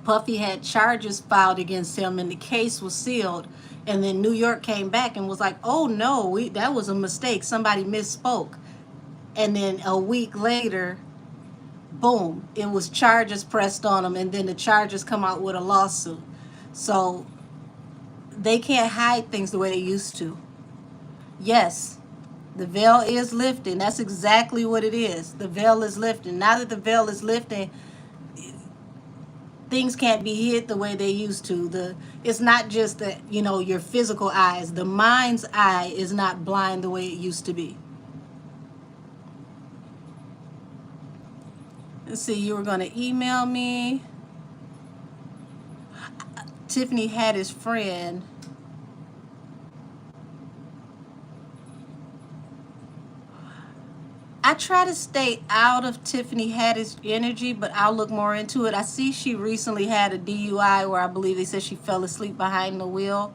Speaker 1: Puffy had charges filed against him and the case was sealed. And then New York came back and was like, oh no, that was a mistake. Somebody misspoke. And then a week later, boom, it was charges pressed on him. And then the charges come out with a lawsuit. So they can't hide things the way they used to. Yes, the veil is lifting. That's exactly what it is. The veil is lifting. Now that the veil is lifting, things can't be hid the way they used to. It's not just that, you know, your physical eyes. The mind's eye is not blind the way it used to be. Let's see, you were going to email me. Tiffany had his friend. I try to stay out of Tiffany Haddish energy, but I'll look more into it. I see she recently had a DUI where I believe they said she fell asleep behind the wheel.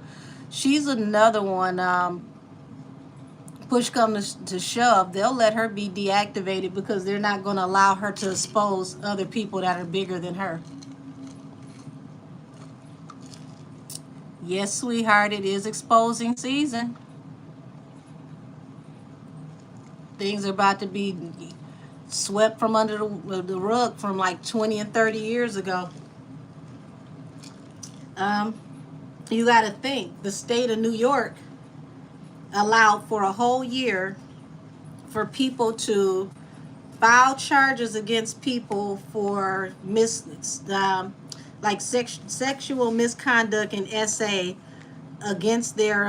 Speaker 1: She's another one. Push come to shove, they'll let her be deactivated because they're not going to allow her to expose other people that are bigger than her. Yes, sweetheart, it is exposing season. Things are about to be swept from under the rug from like 20 and 30 years ago. You got to think, the state of New York allowed for a whole year for people to file charges against people for sexual misconduct and SA against their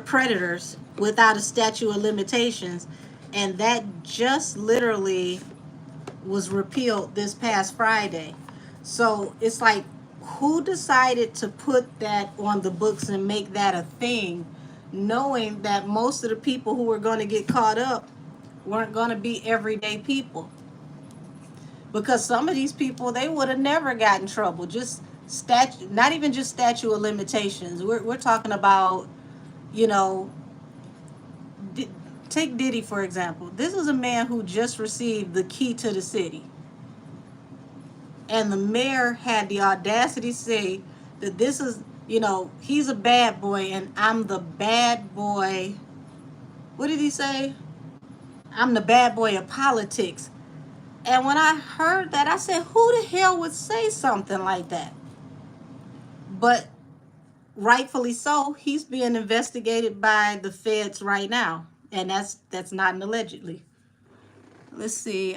Speaker 1: predators without a statute of limitations, and that just literally was repealed this past Friday. So it's like, who decided to put that on the books and make that a thing, knowing that most of the people who were going to get caught up weren't going to be everyday people? Because some of these people, they would have never gotten in trouble. Just not even just statute of limitations. We're talking about, you know, take Diddy for example. This is a man who just received the key to the city, And the mayor had the audacity to say that this is, he's a bad boy and I'm the bad boy. What did he say? I'm the bad boy of politics. And when I heard that, I said, who the hell would say something like that? But rightfully so, he's being investigated by the feds right now. And that's not an allegedly. Let's see.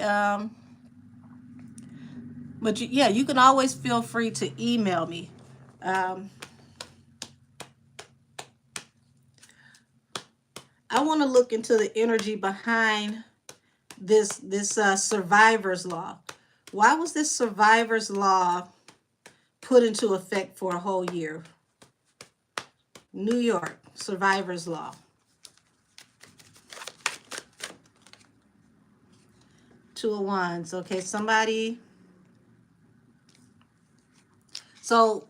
Speaker 1: But you can always feel free to email me. I want to look into the energy behind this survivor's law. Why was this survivor's law put into effect for a whole year? New York survivor's law. Two of Wands. Okay, somebody. So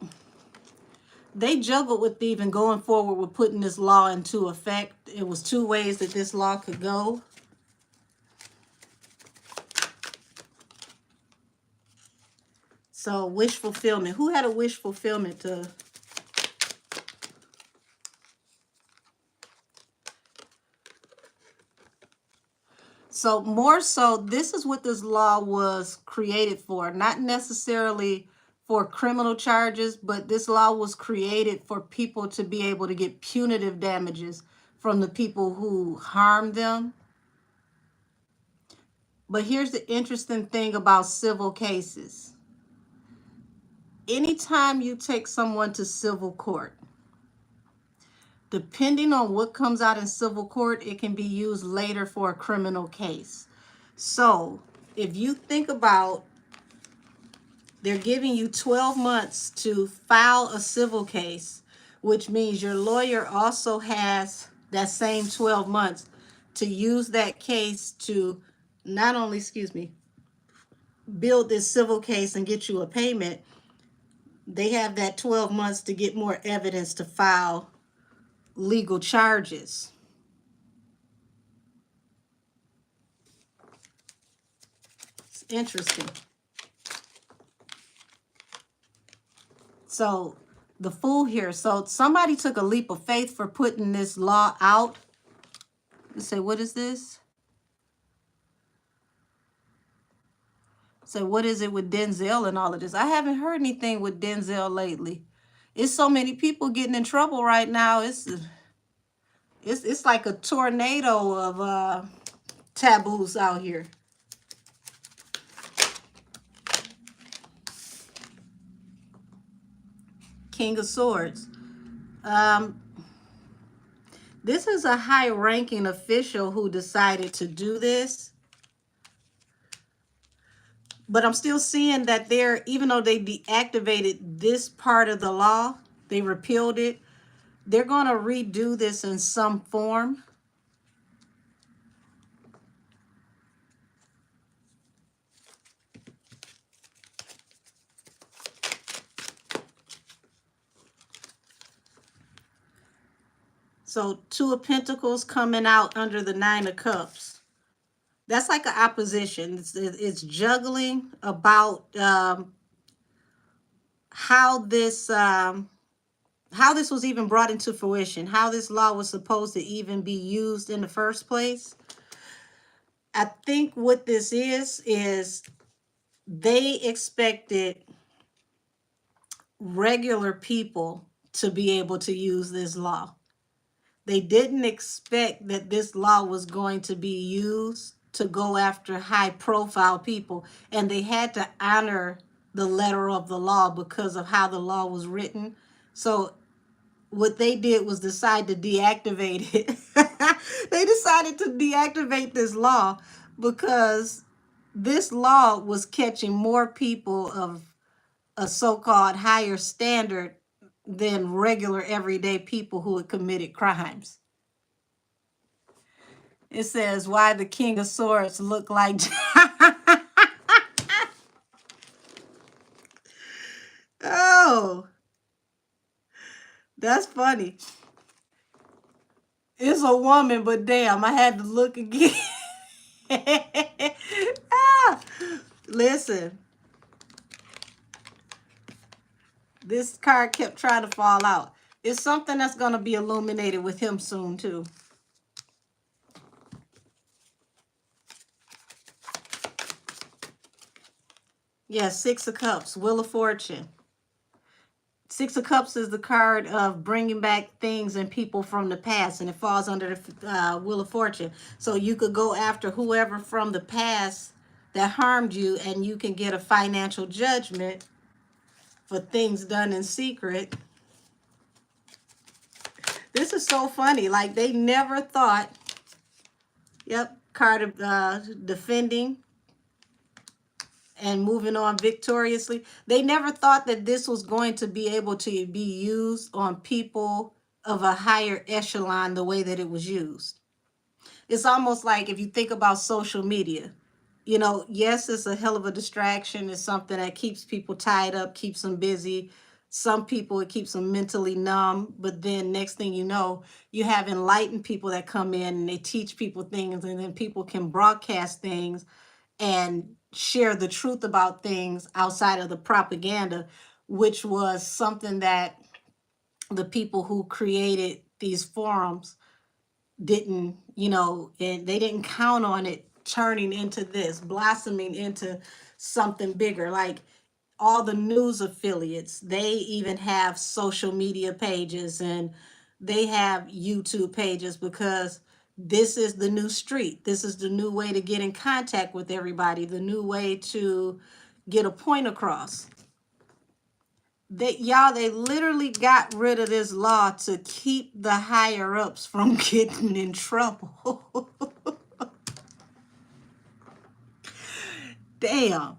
Speaker 1: they juggled with even going forward with putting this law into effect. It was two ways that this law could go. So wish fulfillment. Who had a wish fulfillment to? So more so, this is what this law was created for. Not necessarily for criminal charges, but this law was created for people to be able to get punitive damages from the people who harmed them. But here's the interesting thing about civil cases. Anytime you take someone to civil court, depending on what comes out in civil court, it can be used later for a criminal case. So if you think about, they're giving you 12 months to file a civil case, which means your lawyer also has that same 12 months to use that case to not only, build this civil case and get you a payment. They have that 12 months to get more evidence to file legal charges. It's interesting. So the Fool here. So somebody took a leap of faith for putting this law out. Let's say, what is this? So what is it with Denzel and all of this? I haven't heard anything with Denzel lately. It's so many people getting in trouble right now. It's like a tornado of taboos out here. King of Swords. This is a high-ranking official who decided to do this. But I'm still seeing that even though they deactivated this part of the law, they repealed it, they're going to redo this in some form. So Two of Pentacles coming out under the Nine of Cups. That's like an opposition. It's juggling about how this was even brought into fruition, how this law was supposed to even be used in the first place. I think what this is they expected regular people to be able to use this law. They didn't expect that this law was going to be used to go after high-profile people, and they had to honor the letter of the law because of how the law was written. So what they did was decide to deactivate it. They decided to deactivate this law because this law was catching more people of a so-called higher standard than regular everyday people who had committed crimes. It says, why the King of Swords look like... Oh, that's funny. It's a woman, but damn, I had to look again. Listen, This card kept trying to fall out. It's something that's going to be illuminated with him soon, too. Yes, Six of Cups, Wheel of Fortune. Six of Cups is the card of bringing back things and people from the past, and it falls under the Wheel of Fortune. So you could go after whoever from the past that harmed you, and you can get a financial judgment for things done in secret. This is so funny. Like, they never thought, yep, card of defending and moving on victoriously. They never thought that this was going to be able to be used on people of a higher echelon the way that it was used. It's almost like if you think about social media, you know, yes, it's a hell of a distraction. It's something that keeps people tied up, keeps them busy. Some people, it keeps them mentally numb. But then next thing you know, you have enlightened people that come in and they teach people things, and then people can broadcast things and share the truth about things outside of the propaganda, which was something that the people who created these forums didn't, you know, and they didn't count on it turning into this, blossoming into something bigger. Like all the news affiliates, they even have social media pages and they have YouTube pages, because this is the new street. This is the new way to get in contact with everybody, the new way to get a point across. They literally got rid of this law to keep the higher ups from getting in trouble. Damn.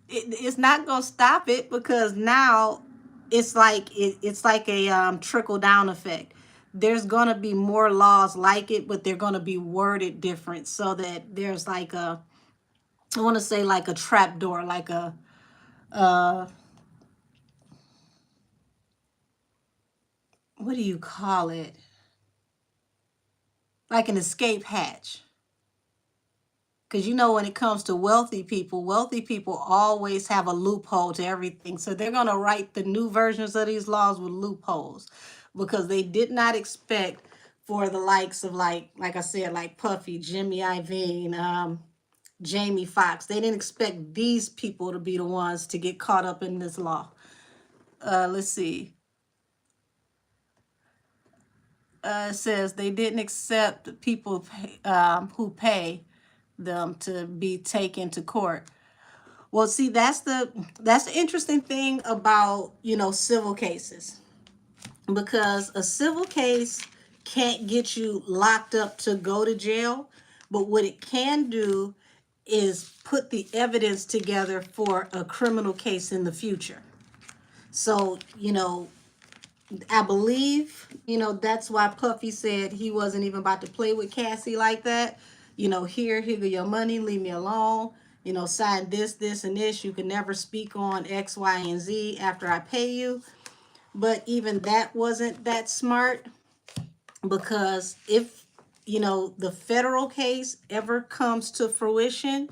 Speaker 1: It's not gonna stop it, because now it's like it's like a trickle down effect. There's gonna be more laws like it, but they're gonna be worded different, so that there's like a, I want to say like a trap door, like a what do you call it? Like an escape hatch. Because you know, when it comes to wealthy people always have a loophole to everything. So they're going to write the new versions of these laws with loopholes, because they did not expect for the likes of, like I said, like Puffy, Jimmy Iovine, Jamie Foxx. They didn't expect these people to be the ones to get caught up in this law. Let's see. It says they didn't accept people who pay them to be taken to court. Well, see, that's the interesting thing about, you know, civil cases, because a civil case can't get you locked up to go to jail, but what it can do is put the evidence together for a criminal case in the future. So, you know, I believe, you know, that's why Puffy said he wasn't even about to play with Cassie like that. You know, here go your money, leave me alone. You know, sign this, and this. You can never speak on X, Y, and Z after I pay you. But even that wasn't that smart, because if, you know, the federal case ever comes to fruition,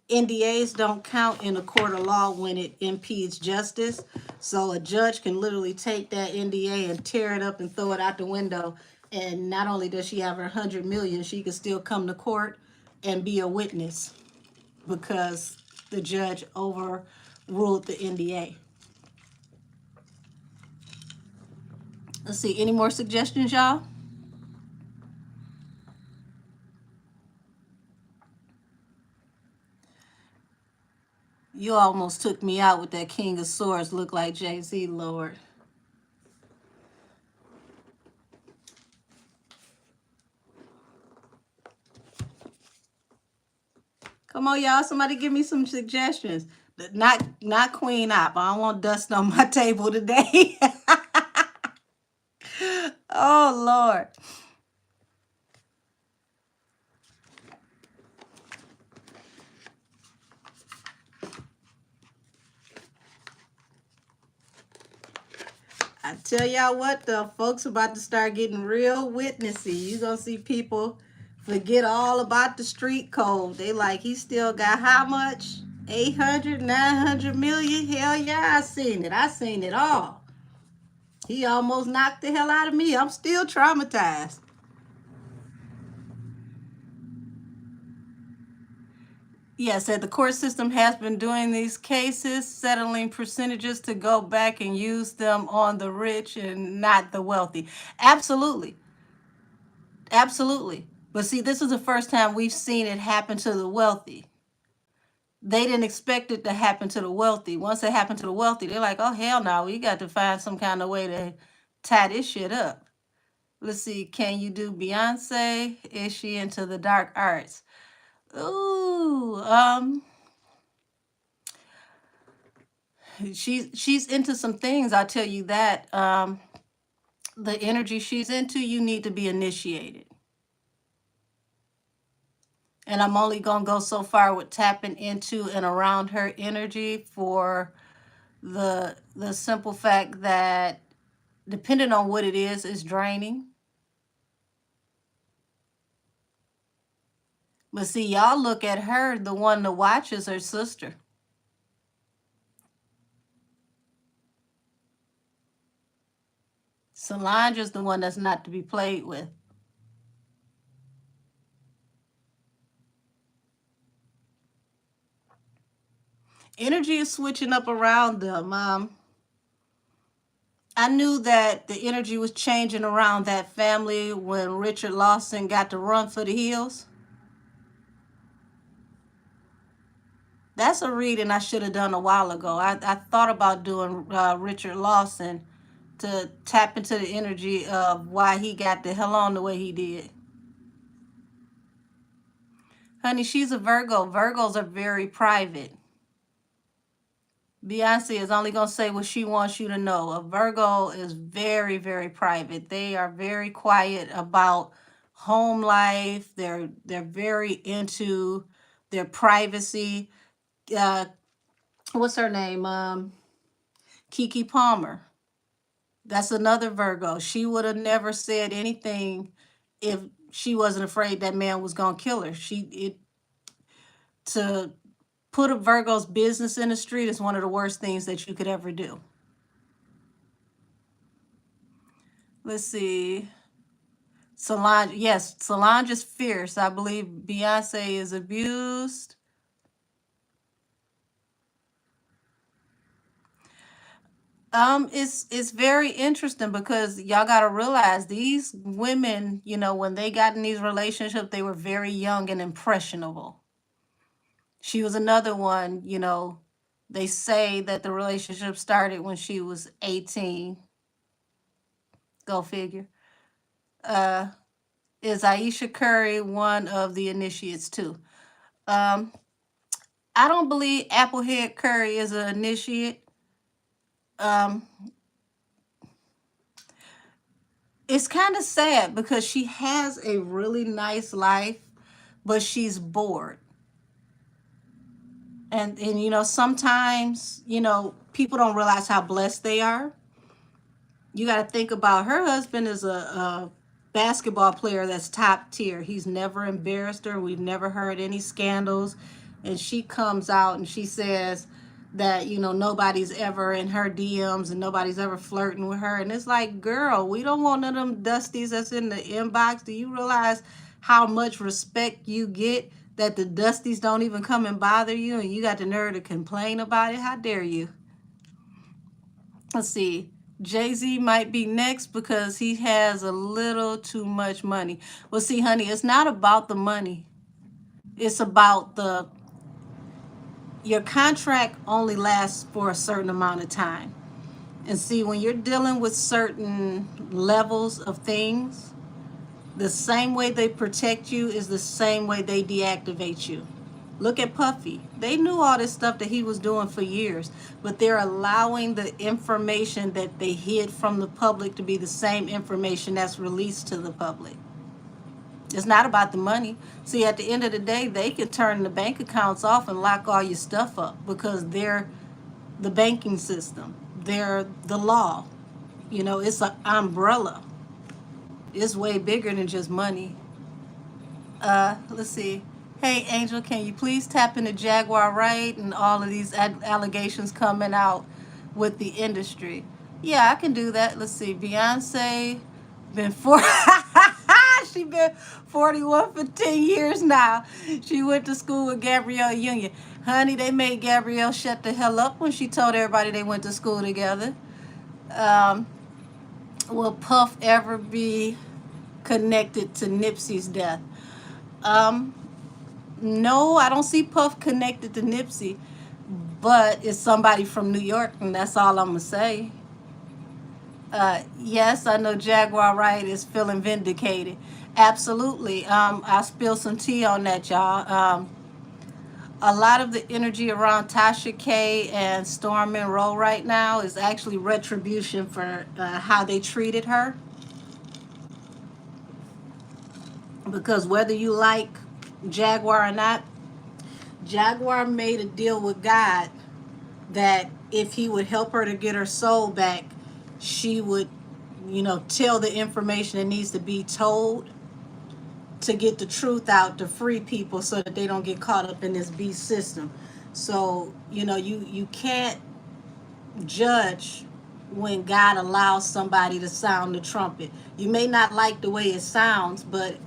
Speaker 1: NDAs don't count in a court of law when it impedes justice. So a judge can literally take that NDA and tear it up and throw it out the window. And not only does she have her 100 million, she can still come to court and be a witness, because the judge overruled the NDA. Let's see, any more suggestions, y'all? You almost took me out with that King of Swords, look like Jay-Z, Lord. Come on, y'all. Somebody give me some suggestions. Not Queen Op. I don't want dust on my table today. Oh, Lord. I tell y'all what, the folks about to start getting real witnessy. You gonna see people forget all about the street code. They like, he still got how much? 800, 900 million. Hell yeah, I seen it. I seen it all. He almost knocked the hell out of me. I'm still traumatized. Yes, that the court system has been doing these cases, settling percentages to go back and use them on the rich and not the wealthy. Absolutely. Absolutely. But see, this is the first time we've seen it happen to the wealthy. They didn't expect it to happen to the wealthy. Once it happened to the wealthy, they're like, oh, hell no, we got to find some kind of way to tie this shit up. Let's see, can you do Beyonce? Is she into the dark arts? Ooh, she's into some things, I'll tell you that. The energy she's into, you need to be initiated. And I'm only gonna go so far with tapping into and around her energy for the simple fact that depending on what it is draining. But see, y'all look at her, the one to watch is her sister. Solange is the one that's not to be played with. Energy is switching up around them. I knew that the energy was changing around that family when Richard Lawson got to run for the hills. That's a reading I should have done a while ago. I thought about doing Richard Lawson to tap into the energy of why he got the hell on the way he did. Honey, she's a Virgo. Virgos are very private. Beyonce is only going to say what she wants you to know. A Virgo is very, very private. They are very quiet about home life. They're very into their privacy. Uh, what's her name? Keke Palmer. That's another Virgo. She would have never said anything if she wasn't afraid that man was going to kill her. To put a Virgo's business in the street is one of the worst things that you could ever do. Let's see. Solange, yes, Solange is fierce. I believe Beyonce is abused. It's very interesting because y'all gotta realize these women, when they got in these relationships, they were very young and impressionable. She was another one, they say that the relationship started when she was 18. Go figure. Uh, is Aisha Curry one of the initiates too? Um, I don't believe Applehead Curry is an initiate. Um, it's kind of sad because she has a really nice life, but she's bored. And sometimes, people don't realize how blessed they are. You got to think about her husband is a basketball player that's top tier. He's never embarrassed her. We've never heard any scandals. And she comes out and she says that, nobody's ever in her DMs and nobody's ever flirting with her. And it's like, girl, we don't want none of them dusties that's in the inbox. Do you realize how much respect you get that the dusties don't even come and bother you and you got the nerve to complain about it? How dare you? Let's see. Jay-Z might be next because he has a little too much money. Well, see, honey, it's not about the money. It's about your contract only lasts for a certain amount of time. And see, when you're dealing with certain levels of things, the same way they protect you is the same way they deactivate you. Look at Puffy. They knew all this stuff that he was doing for years, but they're allowing the information that they hid from the public to be the same information that's released to the public. It's not about the money. See, at the end of the day, they could turn the bank accounts off and lock all your stuff up because they're the banking system. They're the law. It's an umbrella. It's way bigger than just money. Let's see. Hey, Angel, can you please tap into Jaguar Wright and all of these allegations coming out with the industry? Yeah, I can do that. Let's see. Beyonce been she been 41 for 10 years now. She went to school with Gabrielle Union. Honey, they made Gabrielle shut the hell up when she told everybody they went to school together. Um, will Puff ever be connected to Nipsey's death? No, I don't see Puff connected to Nipsey, but it's somebody from New York, and that's all I'm gonna say. Yes, I know Jaguar Wright is feeling vindicated. Absolutely. I'll spill some tea on that, y'all. A lot of the energy around Tasha K and Storm Monroe right now is actually retribution for how they treated her. Because whether you like Jaguar or not, Jaguar made a deal with God that if he would help her to get her soul back, she would, tell the information that needs to be told to get the truth out to free people so that they don't get caught up in this beast system. So, you can't judge when God allows somebody to sound the trumpet. You may not like the way it sounds, but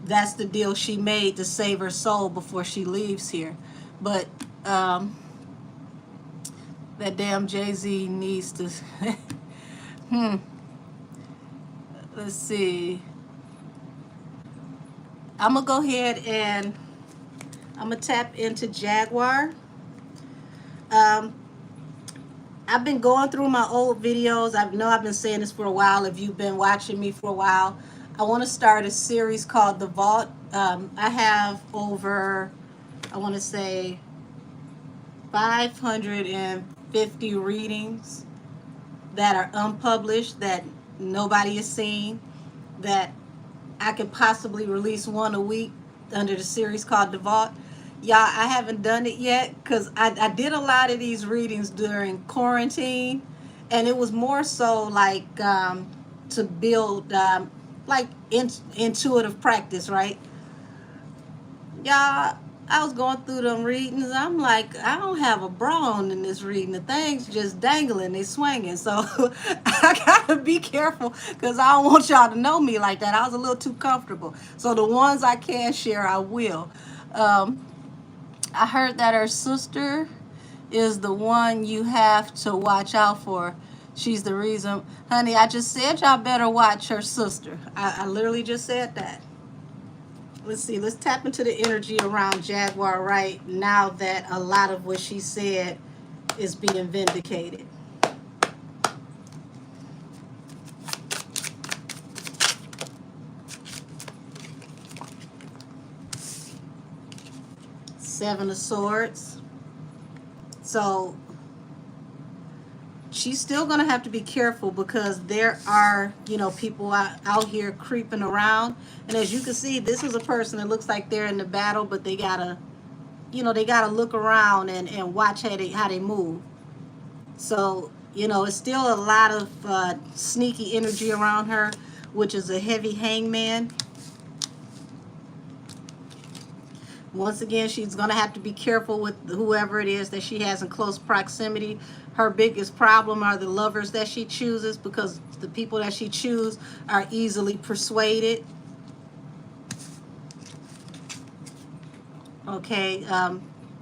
Speaker 1: that's the deal she made to save her soul before she leaves here. But that damn Jay-Z needs to let's see. I'm gonna go ahead and I'm gonna tap into Jaguar. I've been going through my old videos. I know I've been saying this for a while. If you've been watching me for a while, I want to start a series called The Vault. I have over, I want to say, 550 readings that are unpublished, that nobody has seen, that I could possibly release one a week under the series called The Vault. Y'all, I haven't done it yet because I did a lot of these readings during quarantine, and it was more so like to build like intuitive practice, right? Y'all, I was going through them readings. I'm like, I don't have a bra on in this reading. The thing's just dangling, they swinging. So I gotta be careful because I don't want y'all to know me like that. I was a little too comfortable. So the ones I can share, I will. I heard that her sister is the one you have to watch out for. She's the reason. Honey, I just said y'all better watch her sister. I literally just said that. Let's see. Let's tap into the energy around Jaguar Wright now that a lot of what she said is being vindicated. Seven of Swords. So she's still going to have to be careful because there are, people out here creeping around. And as you can see, this is a person that looks like they're in the battle, but they got to, they got to look around and watch how they move. So, it's still a lot of sneaky energy around her, which is a heavy hangman. Once again, she's going to have to be careful with whoever it is that she has in close proximity. Her biggest problem are the lovers that she chooses because the people that she chooses are easily persuaded. Okay,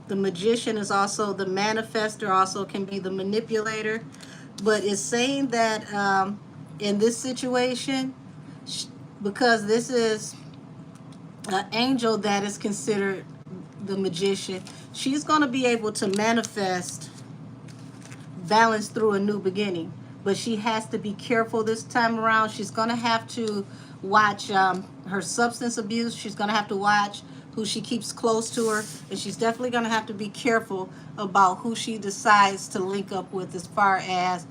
Speaker 1: the magician is also the manifester, also can be the manipulator. But it's saying that in this situation, because this is an angel that is considered the magician, she's going to be able to manifest balance through a new beginning. But she has to be careful this time around. She's going to have to watch her substance abuse. She's going to have to watch who she keeps close to her. And she's definitely going to have to be careful about who she decides to link up with as far as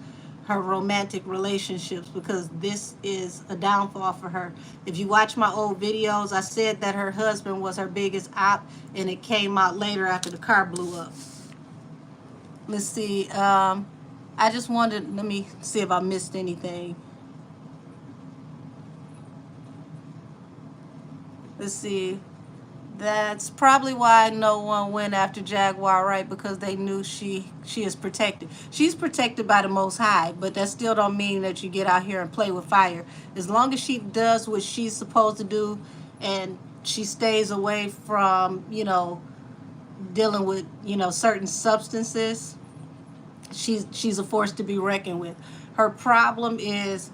Speaker 1: her romantic relationships, because this is a downfall for her. If you watch my old videos, I said that her husband was her biggest op, and it came out later after the car blew up. Let's see. I just wanted, let me see if I missed anything. Let's see. That's probably why no one went after Jaguar, right? Because they knew she is protected. She's protected by the Most High, but that still don't mean that you get out here and play with fire. As long as she does what she's supposed to do, and she stays away from dealing with certain substances, she's a force to be reckoned with. Her problem is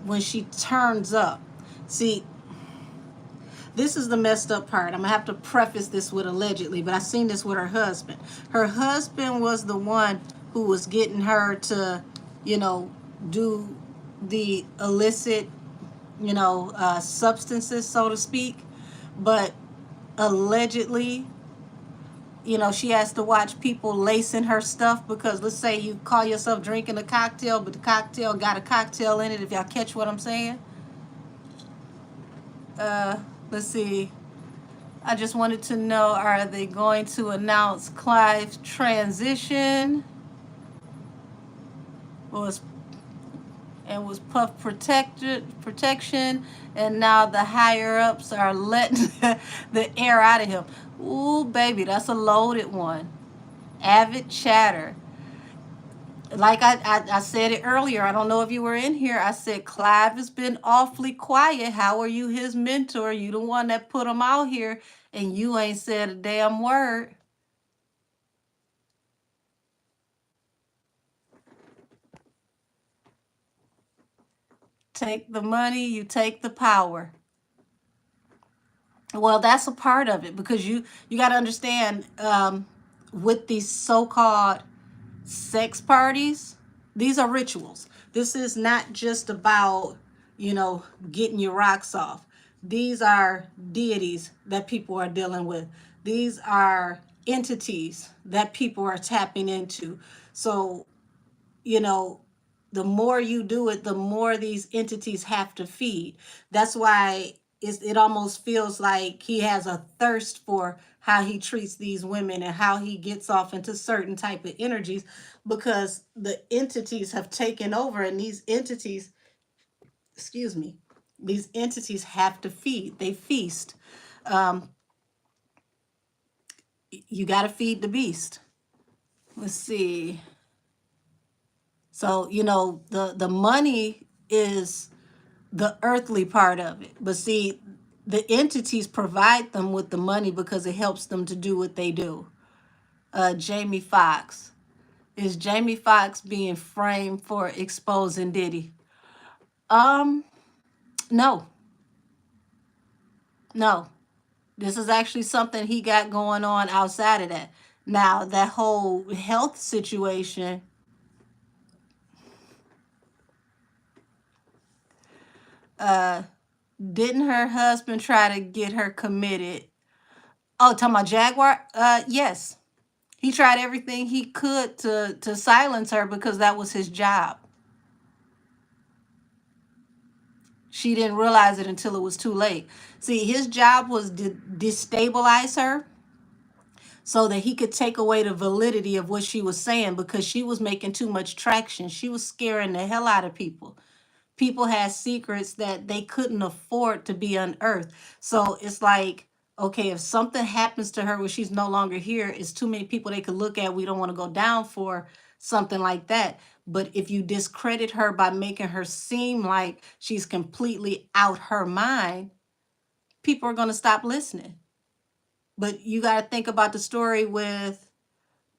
Speaker 1: when she turns up. See, this is the messed up part. I'm gonna have to preface this with allegedly, but I seen this with her husband. Her husband was the one who was getting her to, do the illicit, substances, so to speak. But allegedly, she has to watch people lacing her stuff because let's say you call yourself drinking a cocktail, but the cocktail got a cocktail in it, if y'all catch what I'm saying. Let's see. I just wanted to know, are they going to announce Clive's transition? Was Puff protection, and now the higher ups are letting the air out of him. Ooh, baby, that's a loaded one. Avid chatter. Like I said it earlier, I don't know if you were in here. I said Clive has been awfully quiet. How are you his mentor? You the one that put him out here, and you ain't said a damn word. Take the money, you take the power. Well, that's a part of it because you got to understand, with these so-called sex parties, these are rituals. This is not just about, getting your rocks off. These are deities that people are dealing with. These are entities that people are tapping into. So, you know, the more you do it, the more these entities have to feed. That's why it almost feels like he has a thirst for how he treats these women and how he gets off into certain type of energies because the entities have taken over, and these entities, excuse me, these entities have to feed. They feast. Um, you got to feed the beast. Let's see. So, the money is the earthly part of it. But see, the entities provide them with the money because it helps them to do what they do. Jamie Foxx. Is Jamie Foxx being framed for exposing Diddy? Um, no, no. This is actually something he got going on outside of that. Now, that whole health situation, uh, didn't her husband try to get her committed? Oh, talking about Jaguar? Yes. He tried everything he could to silence her because that was his job. She didn't realize it until it was too late. See, his job was to destabilize her so that he could take away the validity of what she was saying because she was making too much traction. She was scaring the hell out of people. People had secrets that they couldn't afford to be unearthed. So it's like, okay, if something happens to her where she's no longer here, it's too many people they could look at. We don't want to go down for something like that. But if you discredit her by making her seem like she's completely out her mind, people are going to stop listening. But you got to think about the story with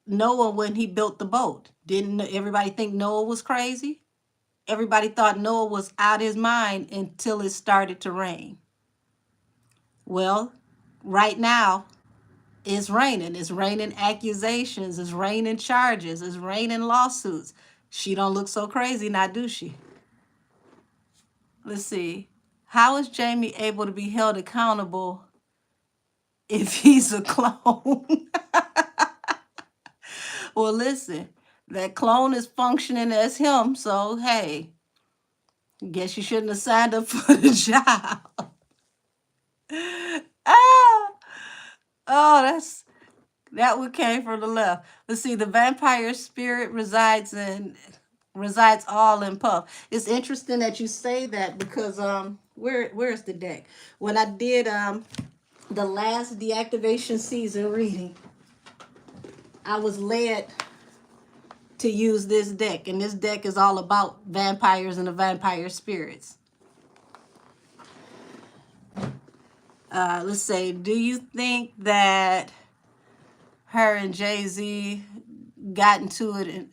Speaker 1: Noah when he built the boat. Didn't everybody think Noah was crazy? Everybody thought Noah was out his mind until it started to rain. Well, right now it's raining. It's raining accusations. It's raining charges. It's raining lawsuits. She don't look so crazy now, do she? Let's see. How is Jamie able to be held accountable if he's a clone? Well, listen, that clone is functioning as him, so hey, guess you shouldn't have signed up for the job. Ah, oh, that one came from the left. Let's see, the vampire spirit resides all in Puff. It's interesting that you say that because where's the deck? When I did the last deactivation season reading, I was led to use this deck, and this deck is all about vampires and the vampire spirits. Let's say, do you think that her and Jay-Z got into it?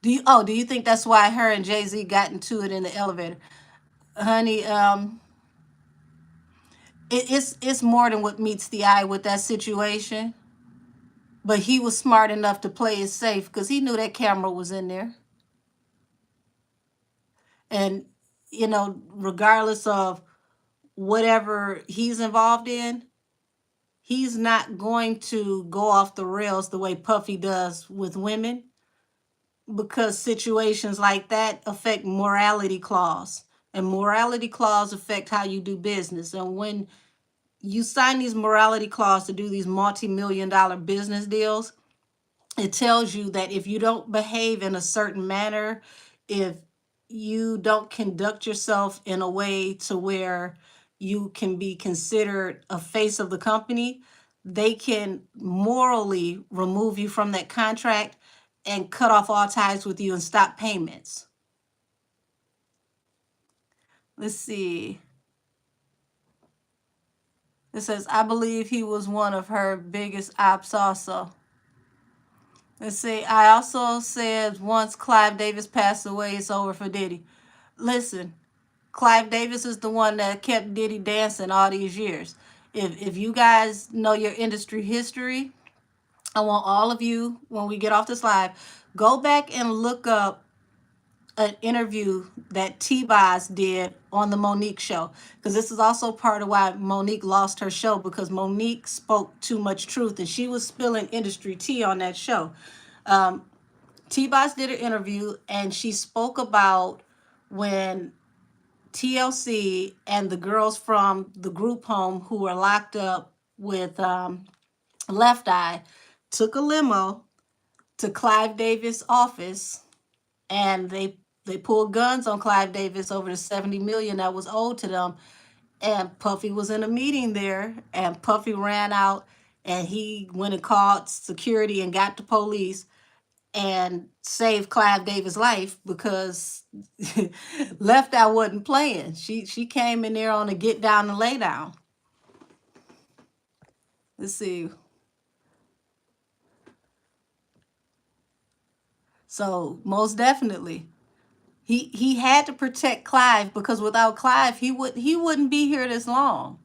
Speaker 1: Do you think that's why her and Jay-Z got into it in the elevator? Honey, it's more than what meets the eye with that situation. But he was smart enough to play it safe because he knew that camera was in there. And, regardless of whatever he's involved in, he's not going to go off the rails the way Puffy does with women, because situations like that affect morality clause. And morality clause affect how you do business. And when you sign these morality clause to do these multi-million-dollar business deals, it tells you that if you don't behave in a certain manner, if you don't conduct yourself in a way to where you can be considered a face of the company, they can morally remove you from that contract and cut off all ties with you and stop payments. Let's see. It says, I believe he was one of her biggest ops also. Let's see. I also said once Clive Davis passed away, it's over for Diddy. Listen, Clive Davis is the one that kept Diddy dancing all these years. If you guys know your industry history, I want all of you, when we get off this live, go back and look up an interview that T-Boz did on the Monique show, because this is also part of why Monique lost her show, because Monique spoke too much truth and she was spilling industry tea on that show. T-Boz did an interview and she spoke about when TLC and the girls from the group home who were locked up with Left Eye took a limo to Clive Davis' office, and they pulled guns on Clive Davis over the $70 million that was owed to them. And Puffy was in a meeting there, and Puffy ran out, and he went and called security and got the police and saved Clive Davis' life, because Left Eye wasn't playing. She came in there on a get down and lay down. Let's see. So most definitely, he had to protect Clive, because without Clive, he wouldn't be here this long.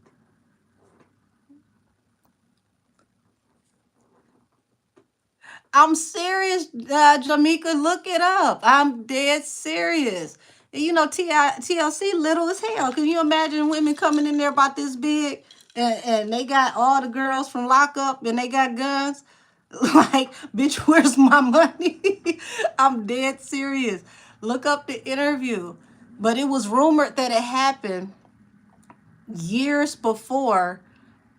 Speaker 1: I'm serious, Jamaica. Look it up. I'm dead serious. TLC little as hell. Can you imagine women coming in there about this big, and they got all the girls from lockup and they got guns? Like, bitch, where's my money? I'm dead serious. Look up the interview. But it was rumored that it happened years before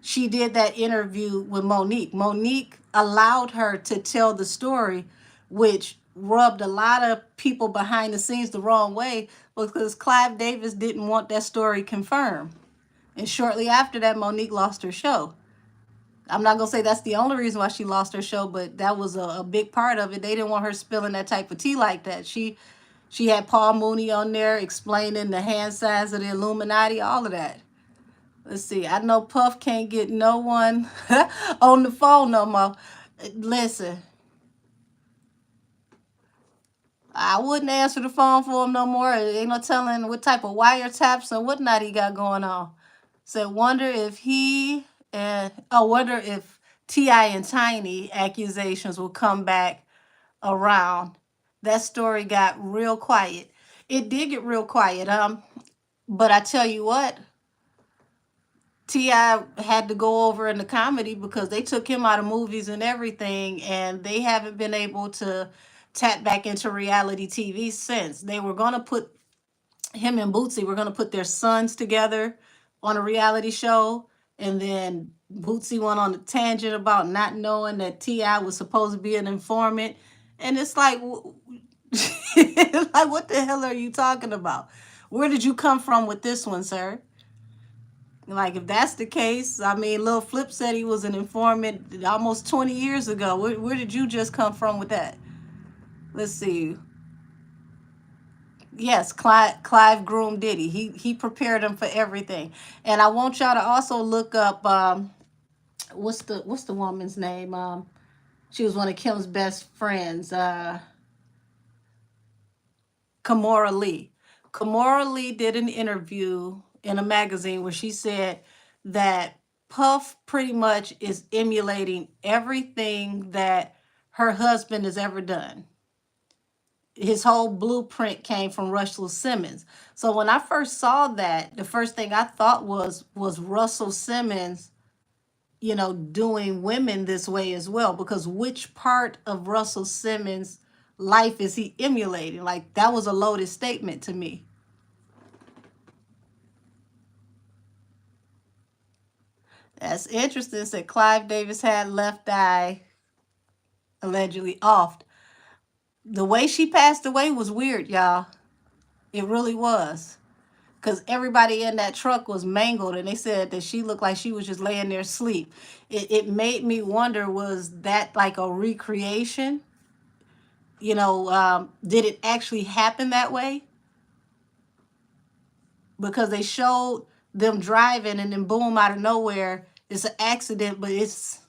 Speaker 1: she did that interview with Monique. Monique allowed her to tell the story, which rubbed a lot of people behind the scenes the wrong way, because Clive Davis didn't want that story confirmed. And shortly after that, Monique lost her show. I'm not going to say that's the only reason why she lost her show, but that was a big part of it. They didn't want her spilling that type of tea like that. She had Paul Mooney on there explaining the hand signs of the Illuminati, all of that. Let's see. I know Puff can't get no one on the phone no more. Listen, I wouldn't answer the phone for him no more. Ain't no telling what type of wiretaps and whatnot he got going on. So wonder if T.I. and Tiny accusations will come back around. That story got real quiet. It did get real quiet. But I tell you what, T.I. had to go over in the comedy, because they took him out of movies and everything, and they haven't been able to tap back into reality TV since. They were going to put him and Bootsy were going to put their sons together on a reality show, and then Bootsy went on a tangent about not knowing that T.I. was supposed to be an informant. And it's like, like, what the hell are you talking about? Where did you come from with this one, sir? Like, if that's the case, I mean, Lil Flip said he was an informant almost 20 years ago. Where did you just come from with that? Let's see. Yes, Clive groomed Diddy. He prepared him for everything. And I want y'all to also look up what's the woman's name? She was one of Kim's best friends. Kamora Lee. Kamora Lee did an interview in a magazine where she said that Puff pretty much is emulating everything that her husband has ever done. His whole blueprint came from Russell Simmons. So when I first saw that, the first thing I thought was Russell Simmons, doing women this way as well. Because which part of Russell Simmons' life is he emulating? Like, that was a loaded statement to me. That's interesting. Said Clive Davis had left eye allegedly off. The way she passed away was weird, y'all. It really was. Because everybody in that truck was mangled, and they said that she looked like she was just laying there asleep. It made me wonder, was that like a recreation? Did it actually happen that way? Because they showed them driving, and then boom, out of nowhere, it's an accident, but it's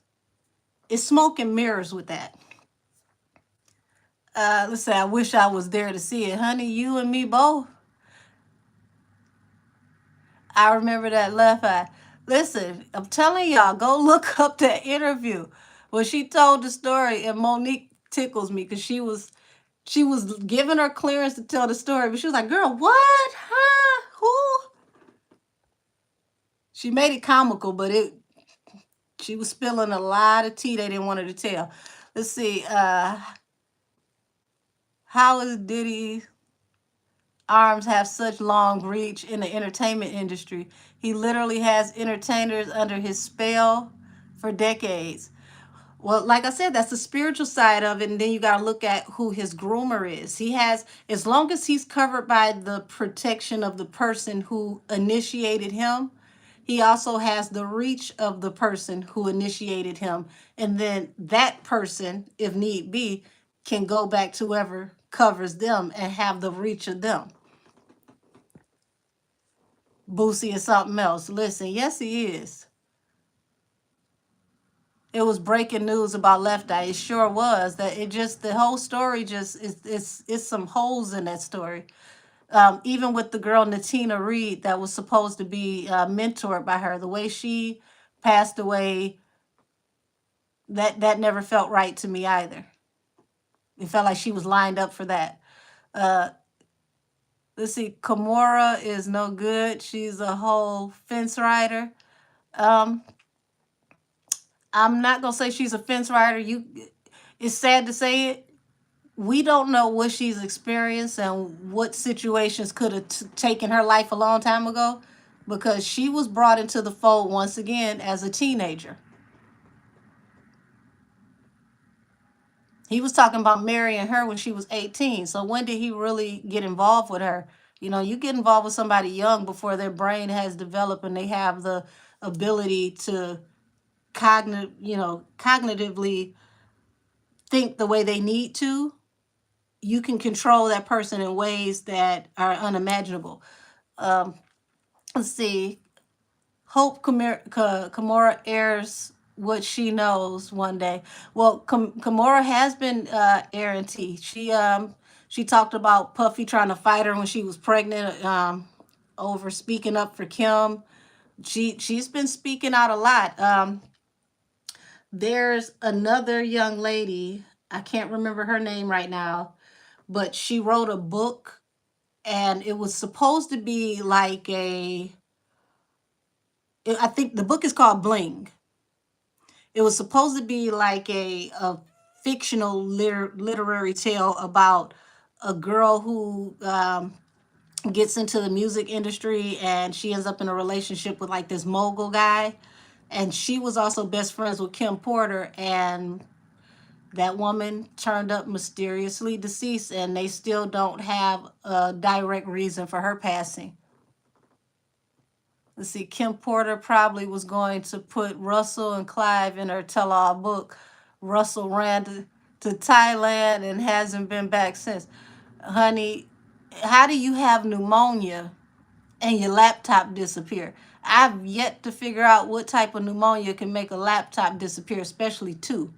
Speaker 1: smoke and mirrors with that. Let's say I wish I was there to see it. Honey, you and me both. I remember that left eye. Listen, I'm telling y'all, go look up that interview when she told the story, and Monique tickles me because she was giving her clearance to tell the story, but she was like, "Girl, what? Huh? Who?" She made it comical, but she was spilling a lot of tea they didn't want her to tell. Let's see. How is Diddy arms have such long reach in the entertainment industry? He literally has entertainers under his spell for decades. Well, like I said, that's the spiritual side of it. And then you got to look at who his groomer is. He has, as long as he's covered by the protection of the person who initiated him, he also has the reach of the person who initiated him. And then that person, if need be, can go back to whoever covers them and have the reach of them. Boosie is something else. Listen, yes, he is. It was breaking news about Left Eye. It sure was. That it just, the whole story just is, it's some holes in that story. Even with the girl Natina Reed that was supposed to be mentored by her, the way she passed away, that never felt right to me either. It felt like she was lined up for that. Uh, let's see, Kimora is no good. She's a whole fence rider. Um, I'm not gonna say she's a fence rider. It's sad to say it. We don't know what she's experienced and what situations could have taken her life a long time ago, because she was brought into the fold once again as a teenager. He was talking about marrying her when she was 18. So when did he really get involved with her? You get involved with somebody young before their brain has developed and they have the ability to cognitively think the way they need to. You can control that person in ways that are unimaginable. Um, let's see. Hope Kimora airs what she knows one day. Well, Kimora has been airing tea. She talked about Puffy trying to fight her when she was pregnant, over speaking up for Kim. She's been speaking out a lot. There's another young lady, I can't remember her name right now, but she wrote a book, and it was supposed to be like I think the book is called Bling. It was supposed to be like a fictional literary tale about a girl who gets into the music industry, and she ends up in a relationship with like this mogul guy. And she was also best friends with Kim Porter, and that woman turned up mysteriously deceased, and they still don't have a direct reason for her passing. Let's see, Kim Porter probably was going to put Russell and Clive in her tell-all book. Russell ran to Thailand and hasn't been back since. Honey, how do you have pneumonia and your laptop disappear? I've yet to figure out what type of pneumonia can make a laptop disappear, especially two.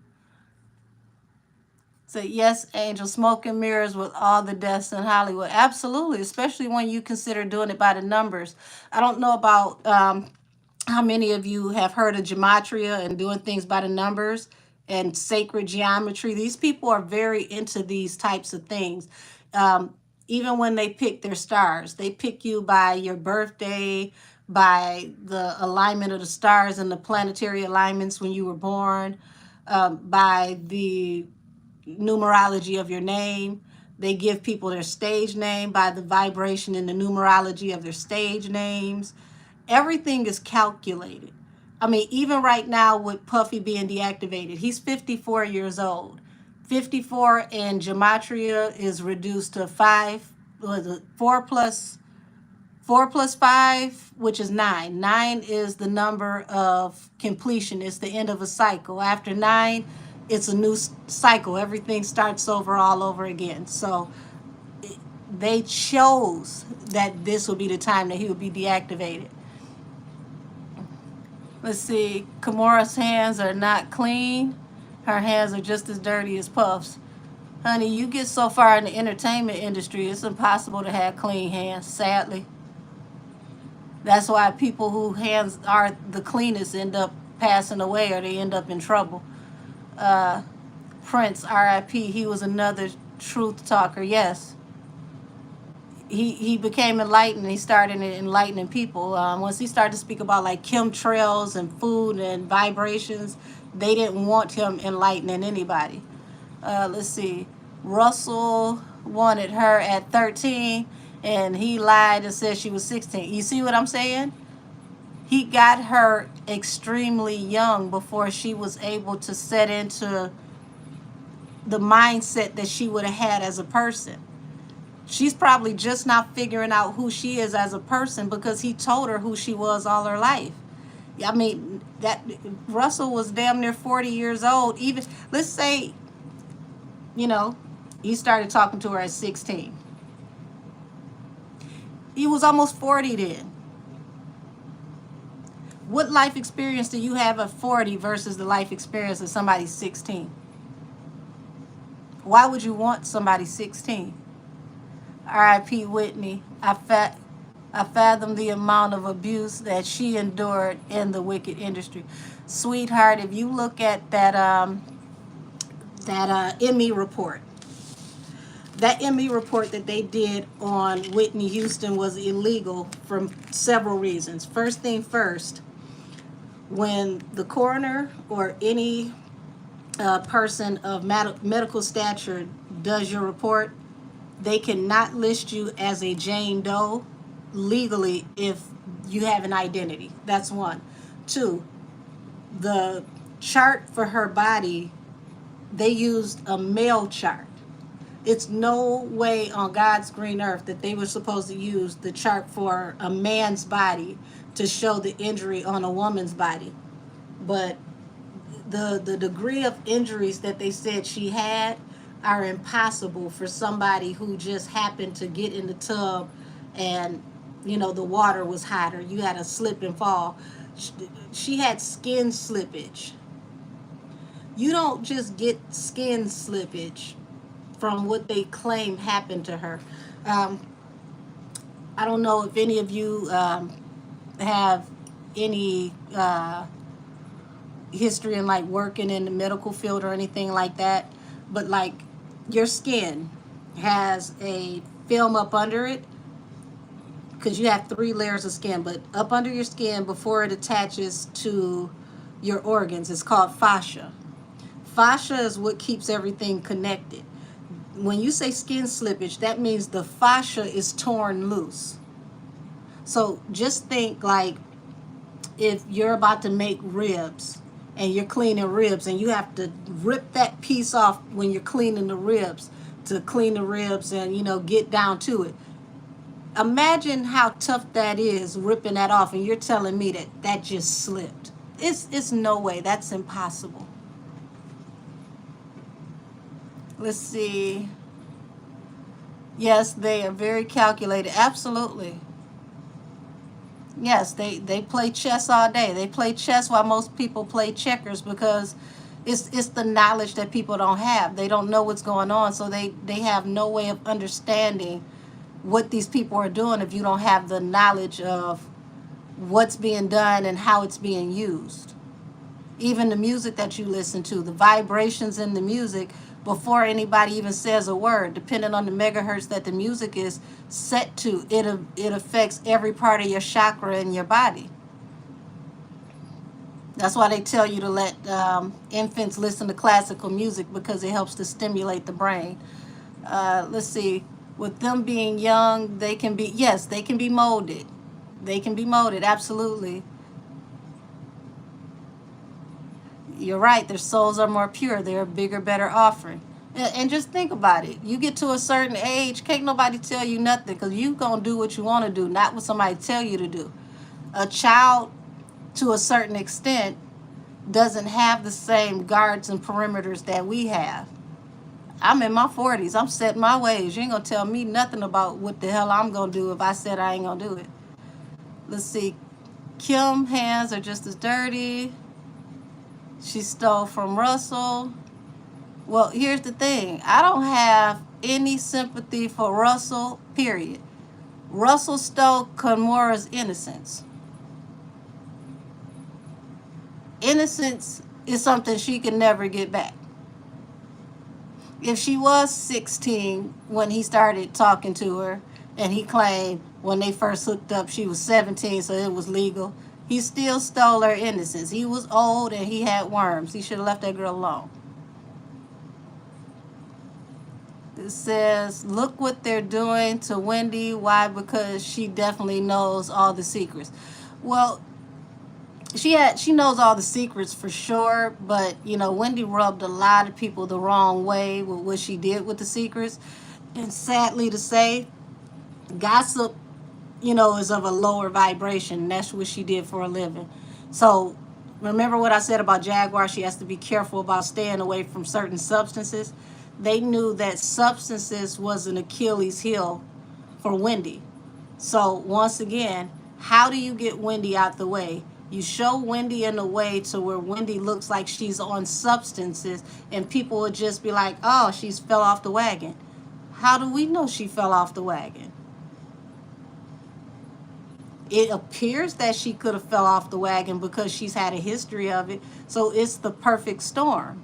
Speaker 1: So yes, Angel, smoke and mirrors with all the deaths in Hollywood. Absolutely, especially when you consider doing it by the numbers. I don't know about how many of you have heard of gematria and doing things by the numbers and sacred geometry. These people are very into these types of things. Even when they pick their stars, they pick you by your birthday, by the alignment of the stars and the planetary alignments when you were born, by the numerology of your name. They give people their stage name by the vibration and the numerology of their stage names. Everything is calculated. I mean, even right now with Puffy being deactivated, he's 54 years old. 54 in gematria is reduced to 5, was it 4 plus 5, which is 9. 9 is the number of completion. It's the end of a cycle. After 9, it's a new cycle. Everything starts over all over again. So they chose that this would be the time that he would be deactivated. Let's see. Kimura's hands are not clean. Her hands are just as dirty as Puff's. Honey, you get so far in the entertainment industry, it's impossible to have clean hands, sadly. That's why people whose hands are the cleanest end up passing away or they end up in trouble. Prince, R.I.P., he was another truth talker, yes. He became enlightened. He started enlightening people. Once he started to speak about like chemtrails and food and vibrations, they didn't want him enlightening anybody. Let's see. Russell wanted her at 13, and he lied and said she was 16. You see what I'm saying? He got her extremely young before she was able to set into the mindset that she would have had as a person. She's probably just not figuring out who she is as a person because he told her who she was all her life. I mean, that Russell was damn near 40 years old. Even, let's say, he started talking to her at 16. He was almost 40 then. What life experience do you have at 40 versus the life experience of somebody 16? Why would you want somebody 16? R.I.P. Whitney. I fathom the amount of abuse that she endured in the wicked industry. Sweetheart, if you look at that Emmy report, that Emmy report that they did on Whitney Houston was illegal for several reasons. First thing first, when the coroner or any person of medical stature does your report, they cannot list you as a Jane Doe legally if you have an identity. That's one. Two, the chart for her body, they used a male chart. It's no way on God's green earth that they were supposed to use the chart for a man's body to show the injury on a woman's body. But the degree of injuries that they said she had are impossible for somebody who just happened to get in the tub and the water was hot or you had a slip and fall. She had skin slippage. You don't just get skin slippage from what they claim happened to her. I don't know if any of you have any history in like working in the medical field or anything like that, but like your skin has a film up under it because you have 3 layers of skin, but up under your skin before it attaches to your organs, it's called fascia. Fascia is what keeps everything connected. When you say skin slippage, that means the fascia is torn loose. So just think like if you're about to make ribs and you're cleaning ribs and you have to rip that piece off when you're cleaning the ribs to clean the ribs and get down to it. Imagine how tough that is, ripping that off, and you're telling me that that just slipped. It's no way. That's impossible. Let's see. Yes, they are very calculated. Absolutely. Yes, they play chess all day. They play chess while most people play checkers because it's the knowledge that people don't have. They don't know what's going on, so they have no way of understanding what these people are doing if you don't have the knowledge of what's being done and how it's being used. Even the music that you listen to, the vibrations in the music before anybody even says a word, depending on the megahertz that the music is set to, it affects every part of your chakra in your body. That's why they tell you to let infants listen to classical music because it helps to stimulate the brain. Let's see. With them being young, they can be, yes, they can be molded. They can be molded, absolutely. You're right, their souls are more pure. They're a bigger, better offering. And just think about it. You get to a certain age, can't nobody tell you nothing because you going to do what you want to do, not what somebody tell you to do. A child, to a certain extent, doesn't have the same guards and perimeters that we have. I'm in my 40s. I'm set my ways. You ain't going to tell me nothing about what the hell I'm going to do if I said I ain't going to do it. Let's see. Kim hands are just as dirty. She stole from Russell. Well, here's the thing. I don't have any sympathy for Russell, period. Russell stole Kamora's innocence. Innocence is something she can never get back. If she was 16 when he started talking to her, and he claimed when they first hooked up she was 17, so it was legal, he still stole her innocence. He was old and he had worms. He should have left that girl alone. It says, look what they're doing to Wendy. Why? Because she definitely knows all the secrets. Well, she knows all the secrets for sure, but Wendy rubbed a lot of people the wrong way with what she did with the secrets. And sadly to say, gossip, is of a lower vibration. That's what she did for a living. So remember what I said about Jaguar? She has to be careful about staying away from certain substances. They knew that substances was an Achilles heel for Wendy. So once again, how do you get Wendy out the way? You show Wendy in a way to where Wendy looks like she's on substances, and people would just be like, oh, she's fell off the wagon. How do we know she fell off the wagon? It appears that she could have fell off the wagon because she's had a history of it. So it's the perfect storm.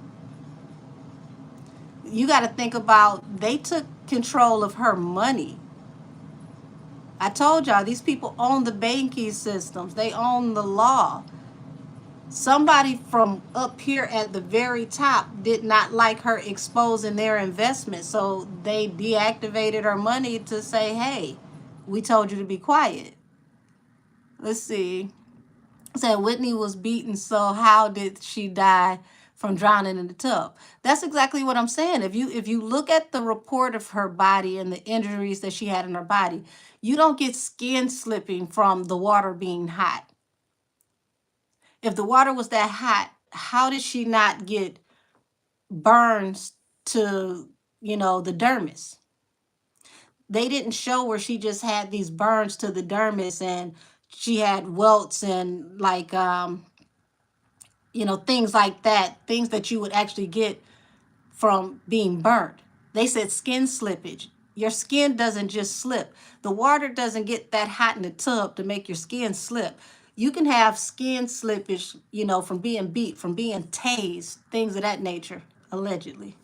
Speaker 1: You got to think about, they took control of her money. I told y'all, these people own the banking systems. They own the law. Somebody from up here at the very top did not like her exposing their investment. So they deactivated her money to say, hey, we told you to be quiet. Let's see. Said Whitney was beaten, so how did she die from drowning in the tub? That's exactly what I'm saying. If you look at the report of her body and the injuries that she had in her body, you don't get skin slipping from the water being hot. If the water was that hot, how did she not get burns to, the dermis? They didn't show where she just had these burns to the dermis and she had welts and like things like that, things that you would actually get from being burnt. They said skin slippage. Your skin doesn't just slip. The water doesn't get that hot in the tub to make your skin slip. You can have skin slippage, from being beat, from being tased, things of that nature, allegedly.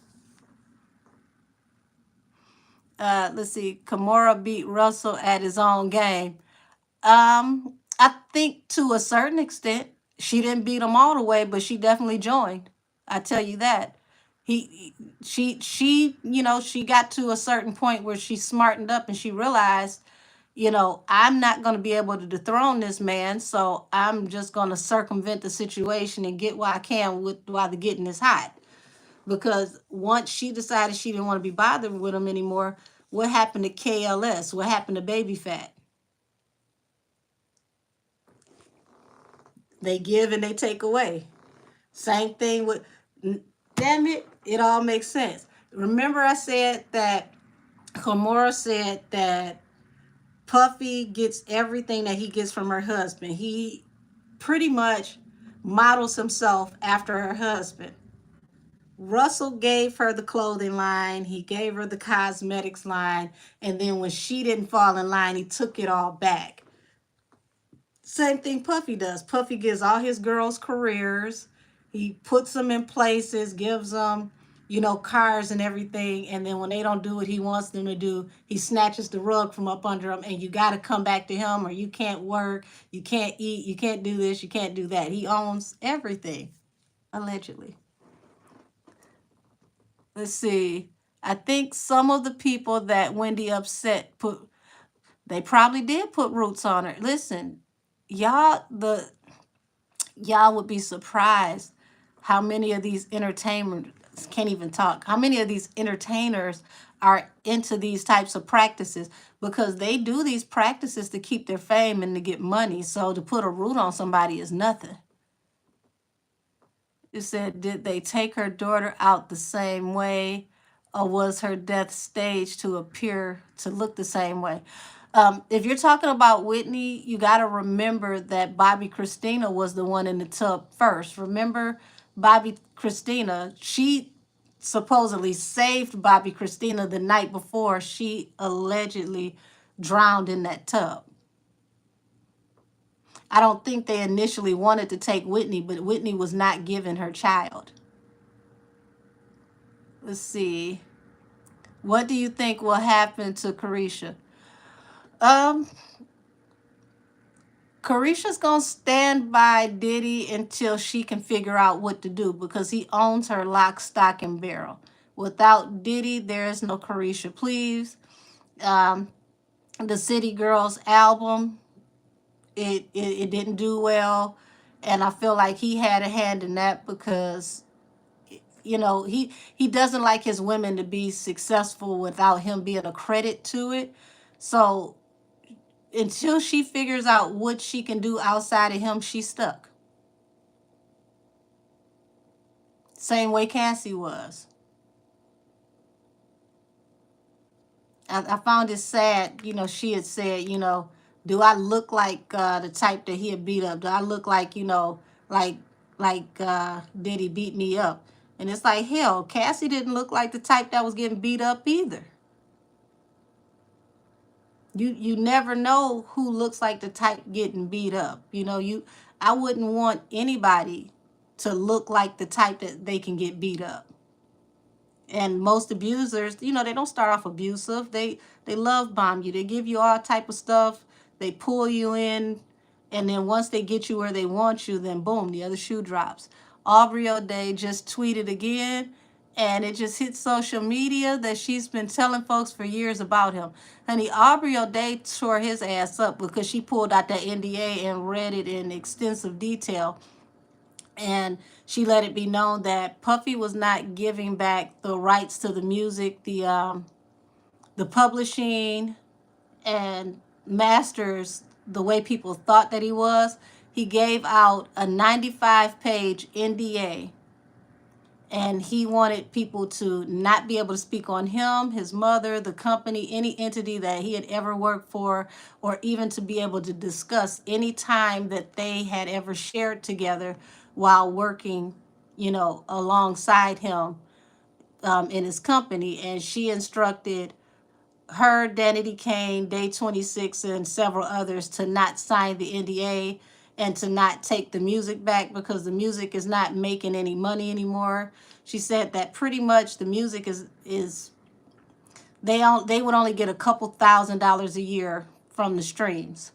Speaker 1: Let's see. Kimura beat Russell at his own game. I think to a certain extent, she didn't beat him all the way, but she definitely joined. I tell you that. She got to a certain point where she smartened up and she realized, I'm not going to be able to dethrone this man, so I'm just going to circumvent the situation and get what I can with while the getting is hot. Because once she decided she didn't want to be bothered with him anymore, What happened to KLS? What happened to Baby Fat? They give and they take away. Same thing with, damn it, it all makes sense. Remember I said that Kimora said that Puffy gets everything that he gets from her husband. He pretty much models himself after her husband. Russell gave her the clothing line, he gave her the cosmetics line, and then when she didn't fall in line, he took it all back. Same thing Puffy does. Puffy gives all his girls careers. He puts them in places, gives them, cars and everything. And then when they don't do what he wants them to do, he snatches the rug from up under them. And you got to come back to him, or you can't work, you can't eat, you can't do this, you can't do that. He owns everything, allegedly. Let's see. I think some of the people that Wendy upset they probably did put roots on her. Listen, y'all, y'all would be surprised how many of these entertainers can't even talk. How many of these entertainers are into these types of practices, because they do these practices to keep their fame and to get money. So to put a root on somebody is nothing. It said, did they take her daughter out the same way, or was her death staged to appear to look the same way? If you're talking about Whitney, you got to remember that Bobby Christina was the one in the tub first. Remember Bobby Christina? She supposedly saved Bobby Christina the night before she allegedly drowned in that tub. I don't think they initially wanted to take Whitney, but Whitney was not given her child. Let's see. What do you think will happen to Carisha? Carisha's gonna stand by Diddy until she can figure out what to do, because he owns her lock, stock, and barrel. Without Diddy, there is no Carisha. Please. The City Girls album, it didn't do well, and I feel like he had a hand in that, because he doesn't like his women to be successful without him being a credit to it. So until she figures out what she can do outside of him, she's stuck. Same way Cassie was. I found it sad, she had said, do I look like the type that he had beat up? Do I look like, did he beat me up? And it's like, hell, Cassie didn't look like the type that was getting beat up either. You never know who looks like the type getting beat up. I wouldn't want anybody to look like the type that they can get beat up. And most abusers, they don't start off abusive. They love bomb you. They give you all type of stuff. They pull you in, and then once they get you where they want you, then boom, the other shoe drops. Aubrey O'Day just tweeted again, and it just hit social media that she's been telling folks for years about him. Honey, Aubrey O'Day tore his ass up because she pulled out that NDA and read it in extensive detail. And she let it be known that Puffy was not giving back the rights to the music, the publishing and masters the way people thought that he was. He gave out a 95-page NDA, and he wanted people to not be able to speak on him, his mother, the company, any entity that he had ever worked for, or even to be able to discuss any time that they had ever shared together while working, alongside him in his company. And she instructed her, Danity Kane, Day 26, and several others to not sign the NDA and to not take the music back, because the music is not making any money anymore. She said that pretty much the music is they would only get a couple $1,000s a year from the streams.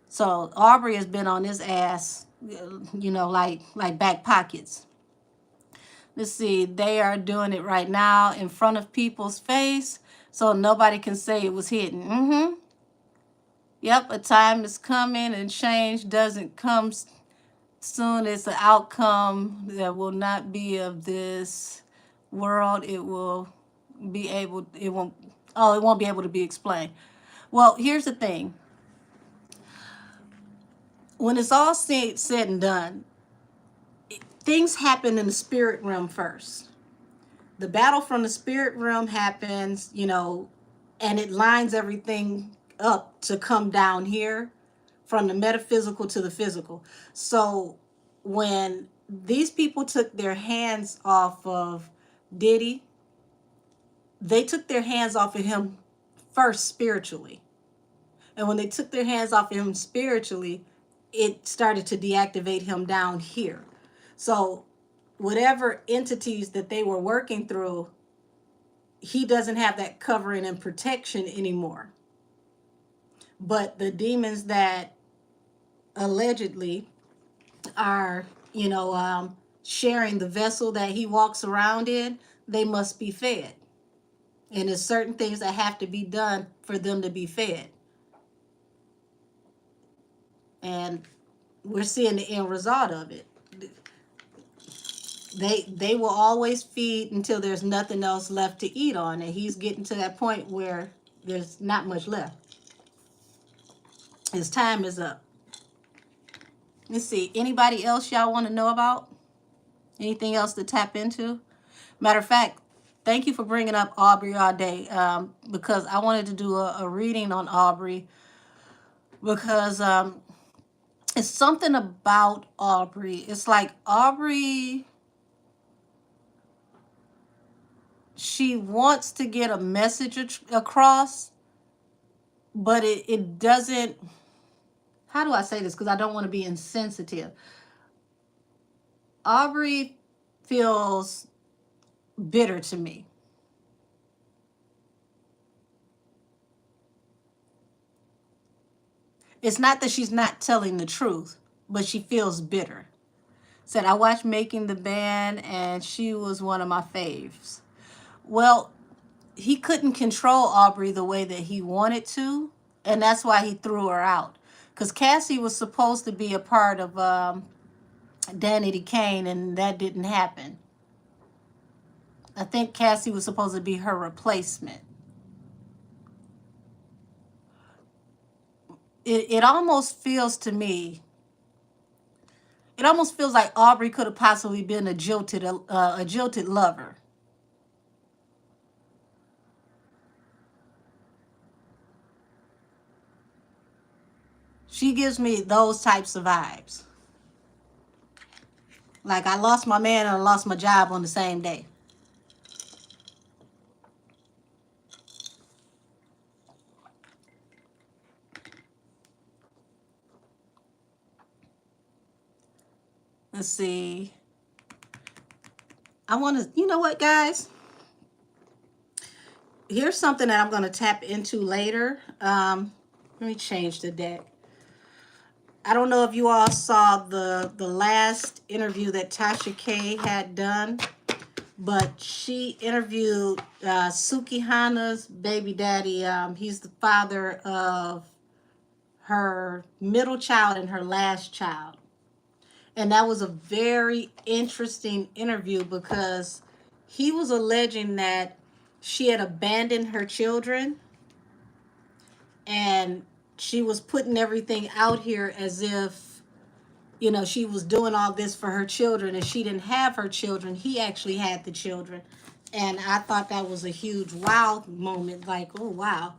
Speaker 1: So Aubrey has been on his ass, like back pockets. Let's see, they are doing it right now in front of people's face, so nobody can say it was hidden. Yep, a time is coming, and change doesn't come soon. It's an outcome that will not be of this world. It won't Oh, it won't be able to be explained. Well, here's the thing. When it's all said and done, things happen in the spirit realm first. The battle from the spirit realm happens, and it lines everything up to come down here from the metaphysical to the physical. So when these people took their hands off of Diddy, they took their hands off of him first spiritually. And when they took their hands off of him spiritually, it started to deactivate him down here. So whatever entities that they were working through, he doesn't have that covering and protection anymore. But the demons that allegedly are, sharing the vessel that he walks around in, they must be fed. And there's certain things that have to be done for them to be fed. And we're seeing the end result of it. They will always feed until there's nothing else left to eat on, and he's getting to that point where there's not much left. His time is up. Let's see. Anybody else y'all want to know about? Anything else to tap into? Matter of fact, thank you for bringing up Aubrey all day, because I wanted to do a reading on Aubrey, because it's something about Aubrey. It's like Aubrey, she wants to get a message across, but it doesn't. How do I say this? Because I don't want to be insensitive. Aubrey feels bitter to me. It's not that she's not telling the truth, but she feels bitter. Said, I watched Making the Band and she was one of my faves. Well, he couldn't control Aubrey the way that he wanted to, and that's why he threw her out. Because Cassie was supposed to be a part of Danity Kane, and that didn't happen. I think Cassie was supposed to be her replacement. It almost feels to me, it almost feels like Aubrey could have possibly been a jilted lover. She gives me those types of vibes. Like I lost my man and I lost my job on the same day. Let's see. I want to, you know what, guys? Here's something that I'm going to tap into later. Let me change the deck. I don't know if you all saw the last interview that Tasha K had done, but she interviewed Suki Hana's baby daddy. He's the father of her middle child and her last child. And that was a very interesting interview because he was alleging that she had abandoned her children and she was putting everything out here as if, she was doing all this for her children and she didn't have her children. He actually had the children. And I thought that was a huge wow moment. Like, oh, wow.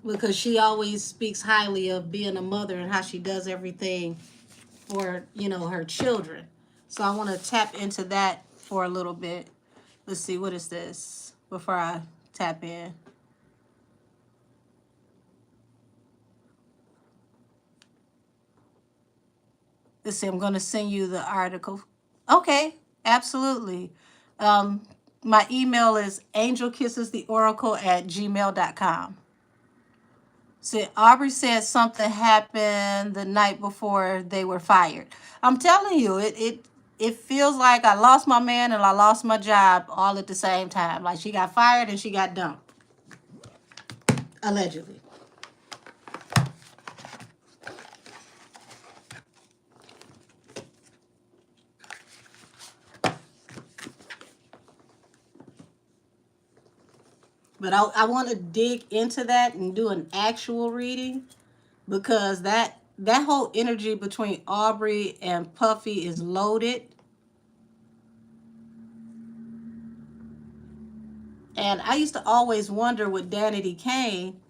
Speaker 1: Because she always speaks highly of being a mother and how she does everything for, her children. So I want to tap into that for a little bit. Let's see, what is this before I tap in? Let's see, I'm going to send you the article. Okay, absolutely. My email is angelkissestheoracle@gmail.com. See, Aubrey said something happened the night before they were fired. I'm telling you, it feels like I lost my man and I lost my job all at the same time. Like she got fired and she got dumped. Allegedly. But I want to dig into that and do an actual reading, because that whole energy between Aubrey and Puffy is loaded. And I used to always wonder with Danity Kane,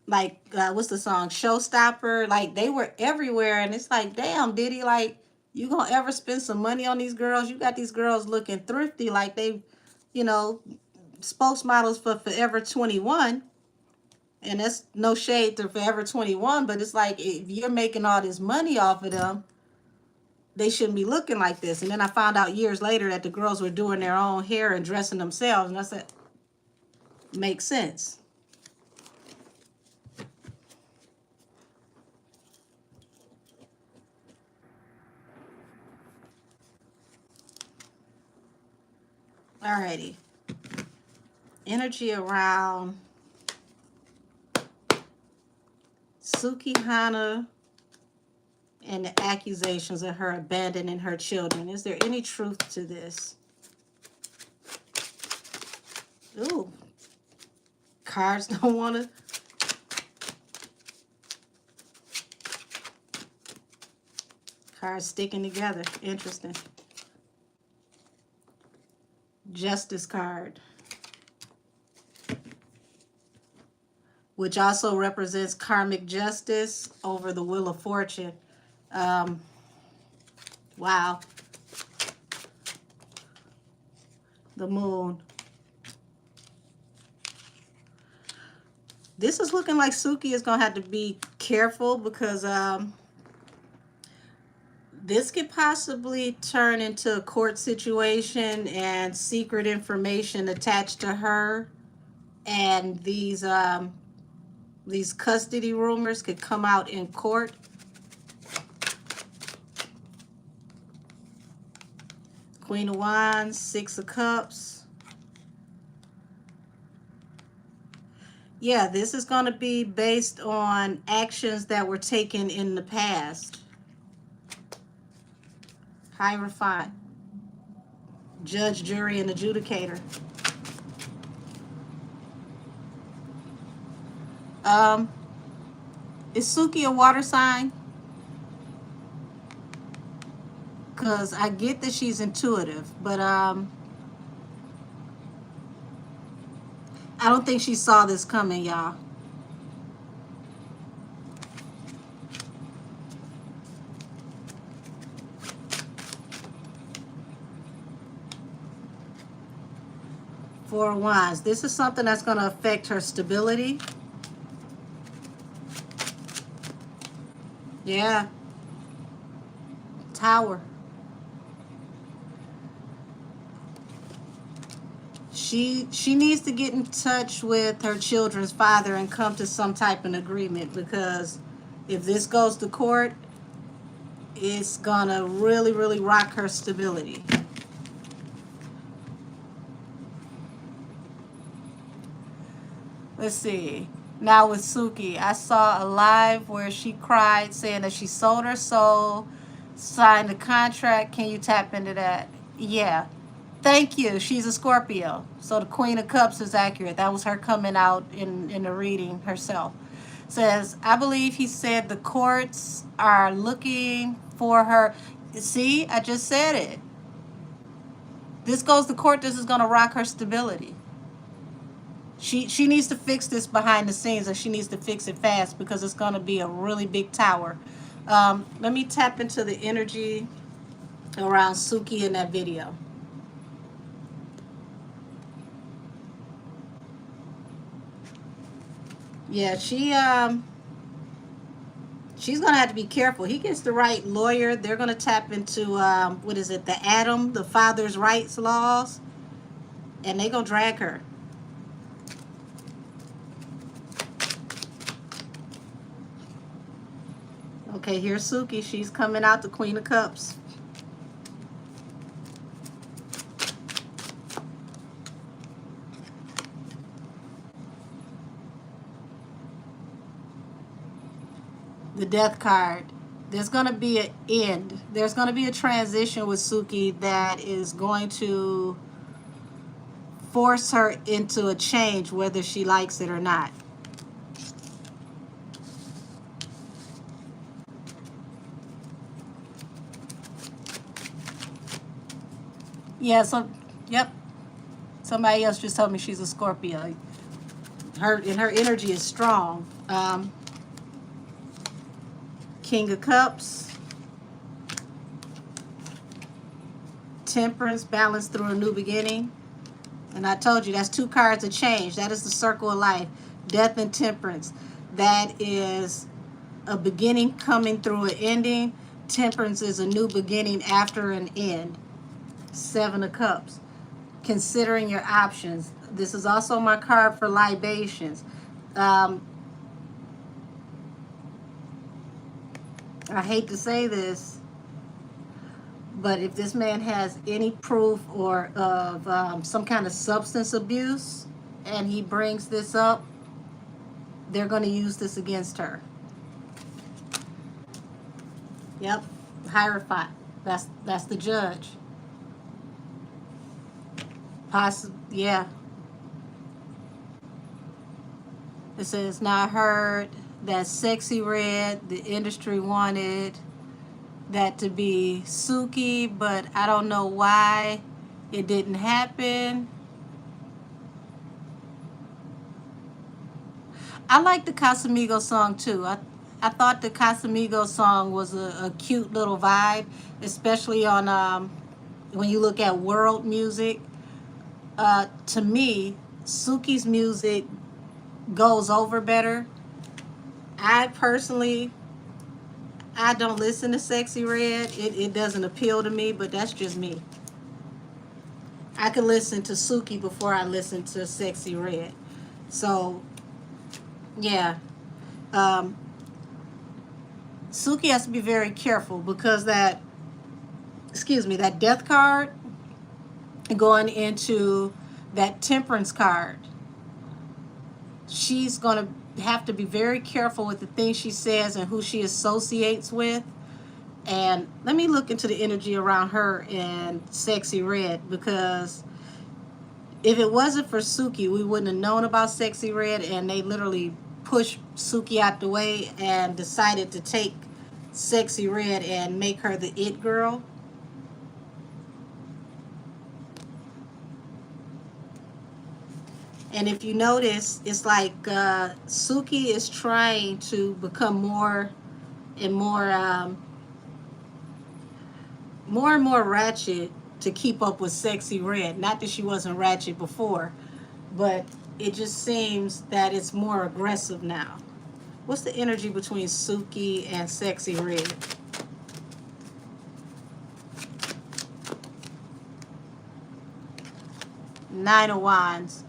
Speaker 1: like, what's the song, Showstopper, like they were everywhere, and it's like, damn, Diddy, like, you gonna ever spend some money on these girls? You got these girls looking thrifty, like they, you know, spokesmodels for Forever 21. And that's no shade to Forever 21, but it's like, if you're making all this money off of them, they shouldn't be looking like this. And then I found out years later that the girls were doing their own hair and dressing themselves, and I said, makes sense. Alrighty. Energy around Sukihana and the accusations of her abandoning her children. Is there any truth to this? Ooh. Cards don't want to. Cards sticking together. Interesting. Justice card, which also represents karmic justice over the Wheel of Fortune. Wow. The Moon. This is looking like Suki is going to have to be careful, because this could possibly turn into a court situation and secret information attached to her. And these custody rumors could come out in court. Queen of Wands, Six of Cups. Yeah, this is going to be based on actions that were taken in the past. Hierophant, judge, jury, and adjudicator. Is Suki a water sign? Because I get that she's intuitive, but I don't think she saw this coming, y'all. Four of Wands. This is something that's going to affect her stability. Yeah. Tower. She needs to get in touch with her children's father and come to some type of agreement, because if this goes to court, it's gonna really, really rock her stability. Let's see. Now with Suki, I saw a live where she cried saying that she sold her soul, signed a contract. Can you tap into that? Yeah. Thank you. She's a Scorpio. So the Queen of Cups is accurate. That was her coming out in the reading herself. Says, I believe he said the courts are looking for her. See, I just said it. This goes to court. This is going to rock her stability. She needs to fix this behind the scenes, and she needs to fix it fast, because it's going to be a really big tower. Let me tap into the energy around Suki in that video. Yeah, she's going to have to be careful. He gets the right lawyer. They're going to tap into, what is it, the Adam, the father's rights laws, and they're going to drag her. Okay, here's Suki. She's coming out, the Queen of Cups. The Death card. There's going to be an end. There's going to be a transition with Suki that is going to force her into a change whether she likes it or not. Yeah, so yep. Somebody else just told me she's a Scorpio. Her energy is strong. King of Cups, Temperance, balance through a new beginning. And I told you that's two cards of change. That is the circle of life. Death and Temperance. That is a beginning coming through an ending. Temperance is a new beginning after an end. Seven of Cups. Considering your options. This is also my card for libations. I hate to say this, but if this man has any proof or of some kind of substance abuse and he brings this up, they're going to use this against her. Yep, Hierophant. That's the judge. Yeah. It says, now I heard that Sexy Red, the industry wanted that to be Suki, but I don't know why it didn't happen. I like the Casamigos song too. I thought the Casamigos song was a cute little vibe, especially on when you look at world music. To me, Suki's music goes over better. I personally, I don't listen to Sexy Red. It doesn't appeal to me, but that's just me. I can listen to Suki before I listen to Sexy Red. So, yeah. Um, Suki has to be very careful because that death card going into that temperance card, she's going to have to be very careful with the things she says and who she associates with. And let me look into the energy around her and Sexy Red, because if it wasn't for Suki, we wouldn't have known about Sexy Red, and they literally pushed Suki out the way and decided to take Sexy Red and make her the it girl. And if you notice, it's like Suki is trying to become more and more ratchet to keep up with Sexy Red. Not that she wasn't ratchet before, but it just seems that it's more aggressive now. What's the energy between Suki and Sexy Red? Nine of Wands.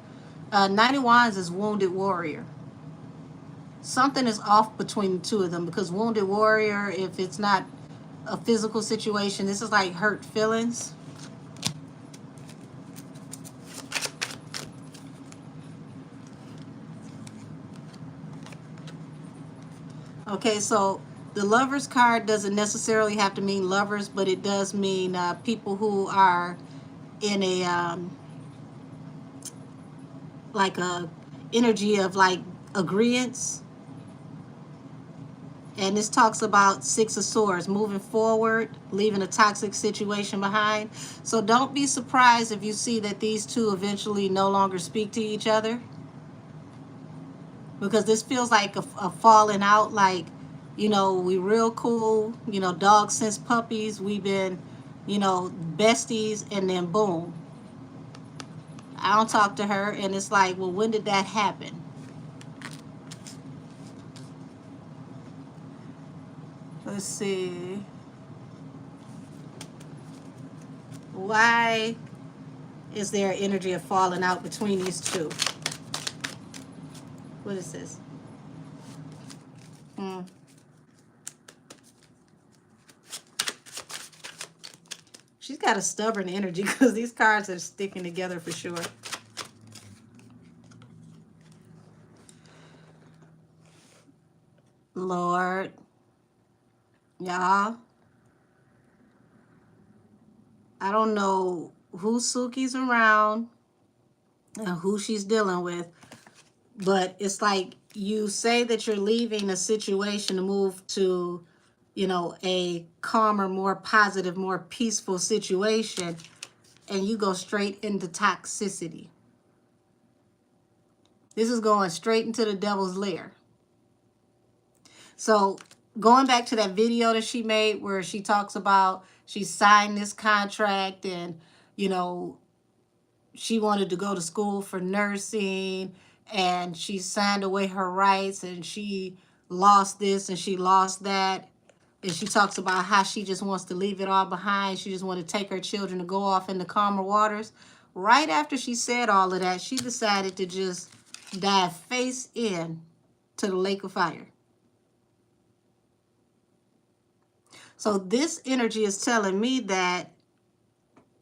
Speaker 1: Nine of Wands is Wounded Warrior. Something is off between the two of them, because Wounded Warrior, if it's not a physical situation, this is like hurt feelings. Okay, so the Lovers card doesn't necessarily have to mean lovers, but it does mean people who are in a like a energy of like agreeance. And this talks about Six of Swords, moving forward, leaving a toxic situation behind. So don't be surprised if you see that these two eventually no longer speak to each other, because this feels like a falling out. Like, we real cool, dogs since puppies, we've been, besties, and then boom, I don't talk to her. And it's like, well, when did that happen? Let's see. Why is there energy of falling out between these two? What is this? She's got a stubborn energy, because these cards are sticking together for sure. Lord, y'all, I don't know who Suki's around, and who she's dealing with. But it's like you say that you're leaving a situation to move to, you know, a calmer, more positive, more peaceful situation, and you go straight into toxicity. This is going straight into the devil's lair. So going back to that video that she made where she talks about she signed this contract and, you know, she wanted to go to school for nursing and she signed away her rights and she lost this and she lost that. And she talks about how she just wants to leave it all behind. She just wanted to take her children to go off into calmer waters. Right after she said all of that, she decided to just dive face in to the lake of fire. So this energy is telling me that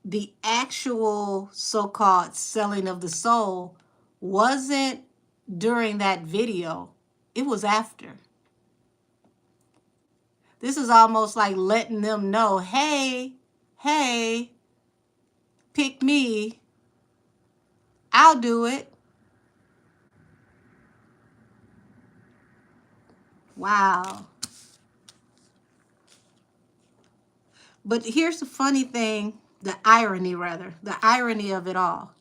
Speaker 1: the actual so-called selling of the soul wasn't during that video. It was after. This is almost like letting them know, hey, pick me. I'll do it. Wow. But here's the funny thing, the irony of it all.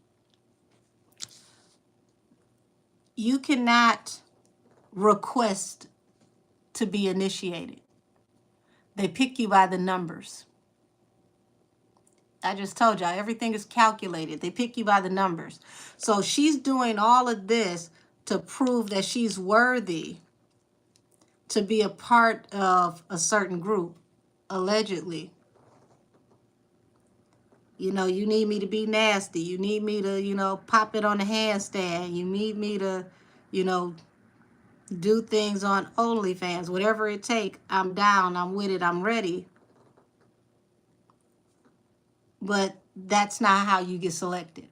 Speaker 1: You cannot request to be initiated. They pick you by the numbers. I just told y'all, everything is calculated. They pick you by the numbers. So she's doing all of this to prove that she's worthy to be a part of a certain group, allegedly. You know, you need me to be nasty. You need me to, you know, pop it on the handstand. You need me to, you know, do things on OnlyFans. Whatever it takes, I'm down, I'm with it, I'm ready. But that's not how you get selected.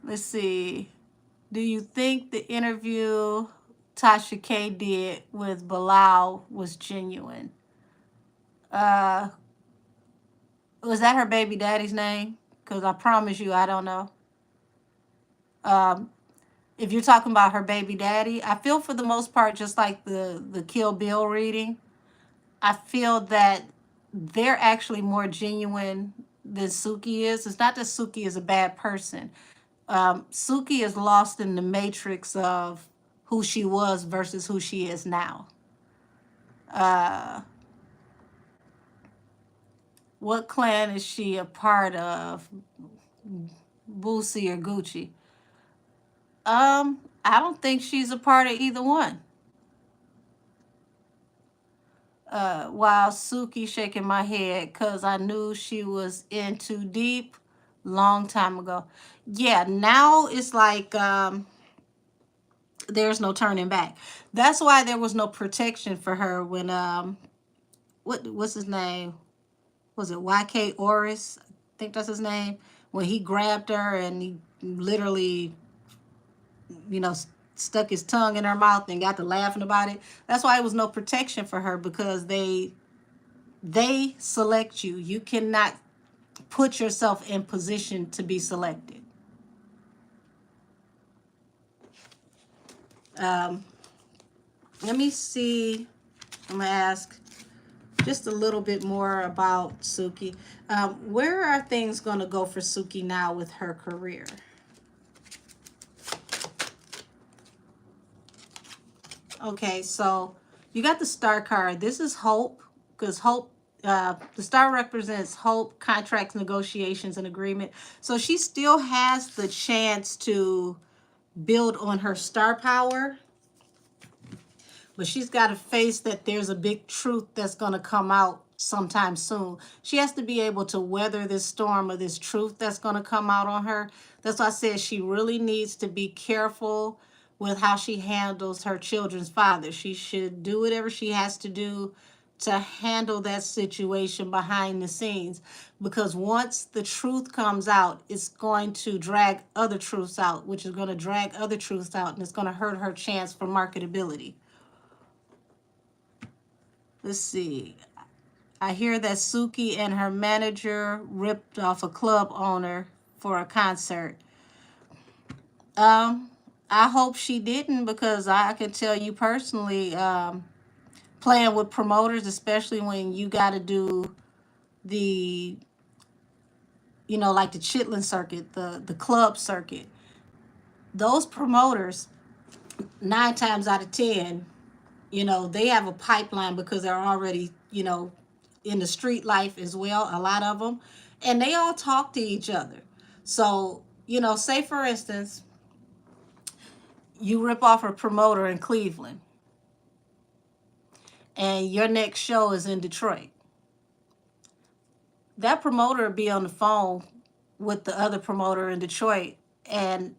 Speaker 1: Let's see. Do you think the interview Tasha K did with Bilal was genuine? Was that her baby daddy's name? Because I promise you, I don't know. If you're talking about her baby daddy, I feel for the most part, just like the Kill Bill reading, I feel that they're actually more genuine than Suki is. It's not that Suki is a bad person. Suki is lost in the matrix of who she was versus who she is now. What clan is she a part of? Boosie or Gucci? I don't think she's a part of either one. While Suki shaking my head because I knew she was in too deep long time ago. Yeah, now it's like there's no turning back. That's why there was no protection for her when what's his name? Was it YK Oris? I think that's his name. When he grabbed her and he literally, you know, stuck his tongue in her mouth and got to laughing about it. That's why it was no protection for her, because they select you. You cannot put yourself in position to be selected. Let me see. I'm gonna ask just a little bit more about Suki. Where are things gonna go for Suki now with her career? Okay, so you got the star card. This is hope, because hope, the star represents hope, contracts, negotiations, and agreement. So she still has the chance to build on her star power, but she's got to face that there's a big truth that's going to come out sometime soon. She has to be able to weather this storm of this truth that's going to come out on her. That's why I said she really needs to be careful with how she handles her children's father. She should do whatever she has to do to handle that situation behind the scenes, because once the truth comes out, it's going to drag other truths out, which is going to drag other truths out, and it's going to hurt her chance for marketability. Let's see. I hear that Suki and her manager ripped off a club owner for a concert. Um, I hope she didn't, because I can tell you personally, playing with promoters, especially when you got to do the, like the Chitlin circuit, the club circuit, those promoters, 9 times out of 10, they have a pipeline because they're already, in the street life as well, a lot of them, and they all talk to each other. So, say for instance, you rip off a promoter in Cleveland and your next show is in Detroit. That promoter will be on the phone with the other promoter in Detroit, and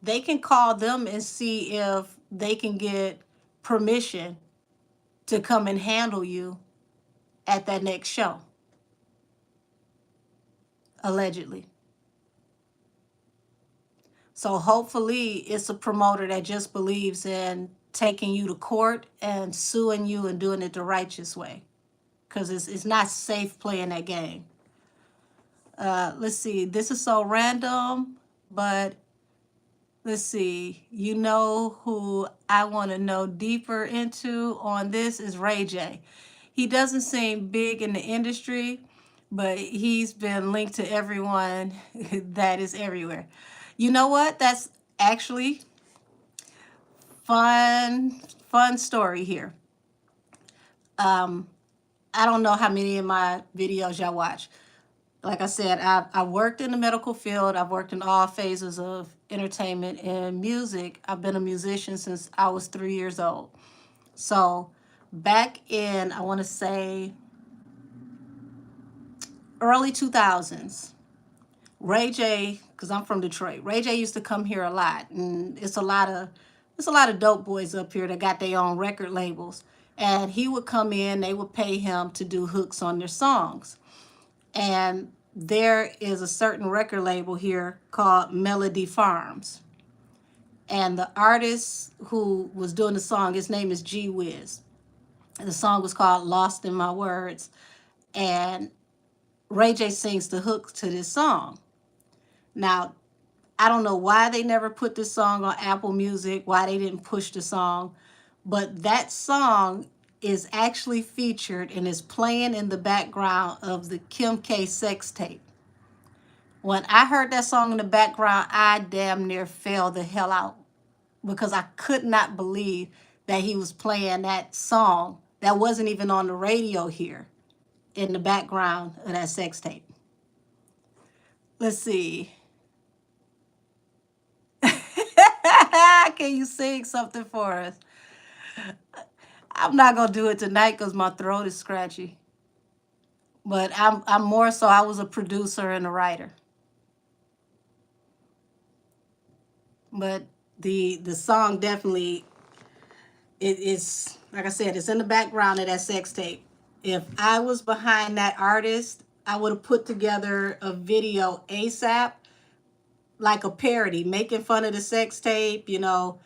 Speaker 1: they can call them and see if they can get permission to come and handle you at that next show, allegedly. So hopefully it's a promoter that just believes in taking you to court and suing you and doing it the righteous way, because it's not safe playing that game. Let's see. This is so random, but let's see. Who I want to know deeper into on this is Ray J. He doesn't seem big in the industry, but he's been linked to everyone that is everywhere. You know what? That's actually fun story here. I don't know how many of my videos y'all watch. Like I said, I worked in the medical field. I've worked in all phases of entertainment and music. I've been a musician since I was 3 years old. So back in, I want to say, early 2000s, Ray J, because I'm from Detroit, Ray J used to come here a lot, and it's a lot of dope boys up here that got their own record labels. And he would come in, they would pay him to do hooks on their songs. And there is a certain record label here called Melody Farms. And the artist who was doing the song, his name is G Wiz. The song was called Lost in My Words. And Ray J sings the hook to this song. Now, I don't know why they never put this song on Apple Music, why they didn't push the song, but that song is actually featured and is playing in the background of the Kim K sex tape. When I heard that song in the background, I damn near fell the hell out, because I could not believe that he was playing that song that wasn't even on the radio here in the background of that sex tape. Let's see. Can you sing something for us? I'm not gonna do it tonight because my throat is scratchy. But I'm more so, I was a producer and a writer. But the song definitely, it is, like I said, it's in the background of that sex tape. If I was behind that artist, I would have put together a video ASAP, like a parody, making fun of the sex tape, all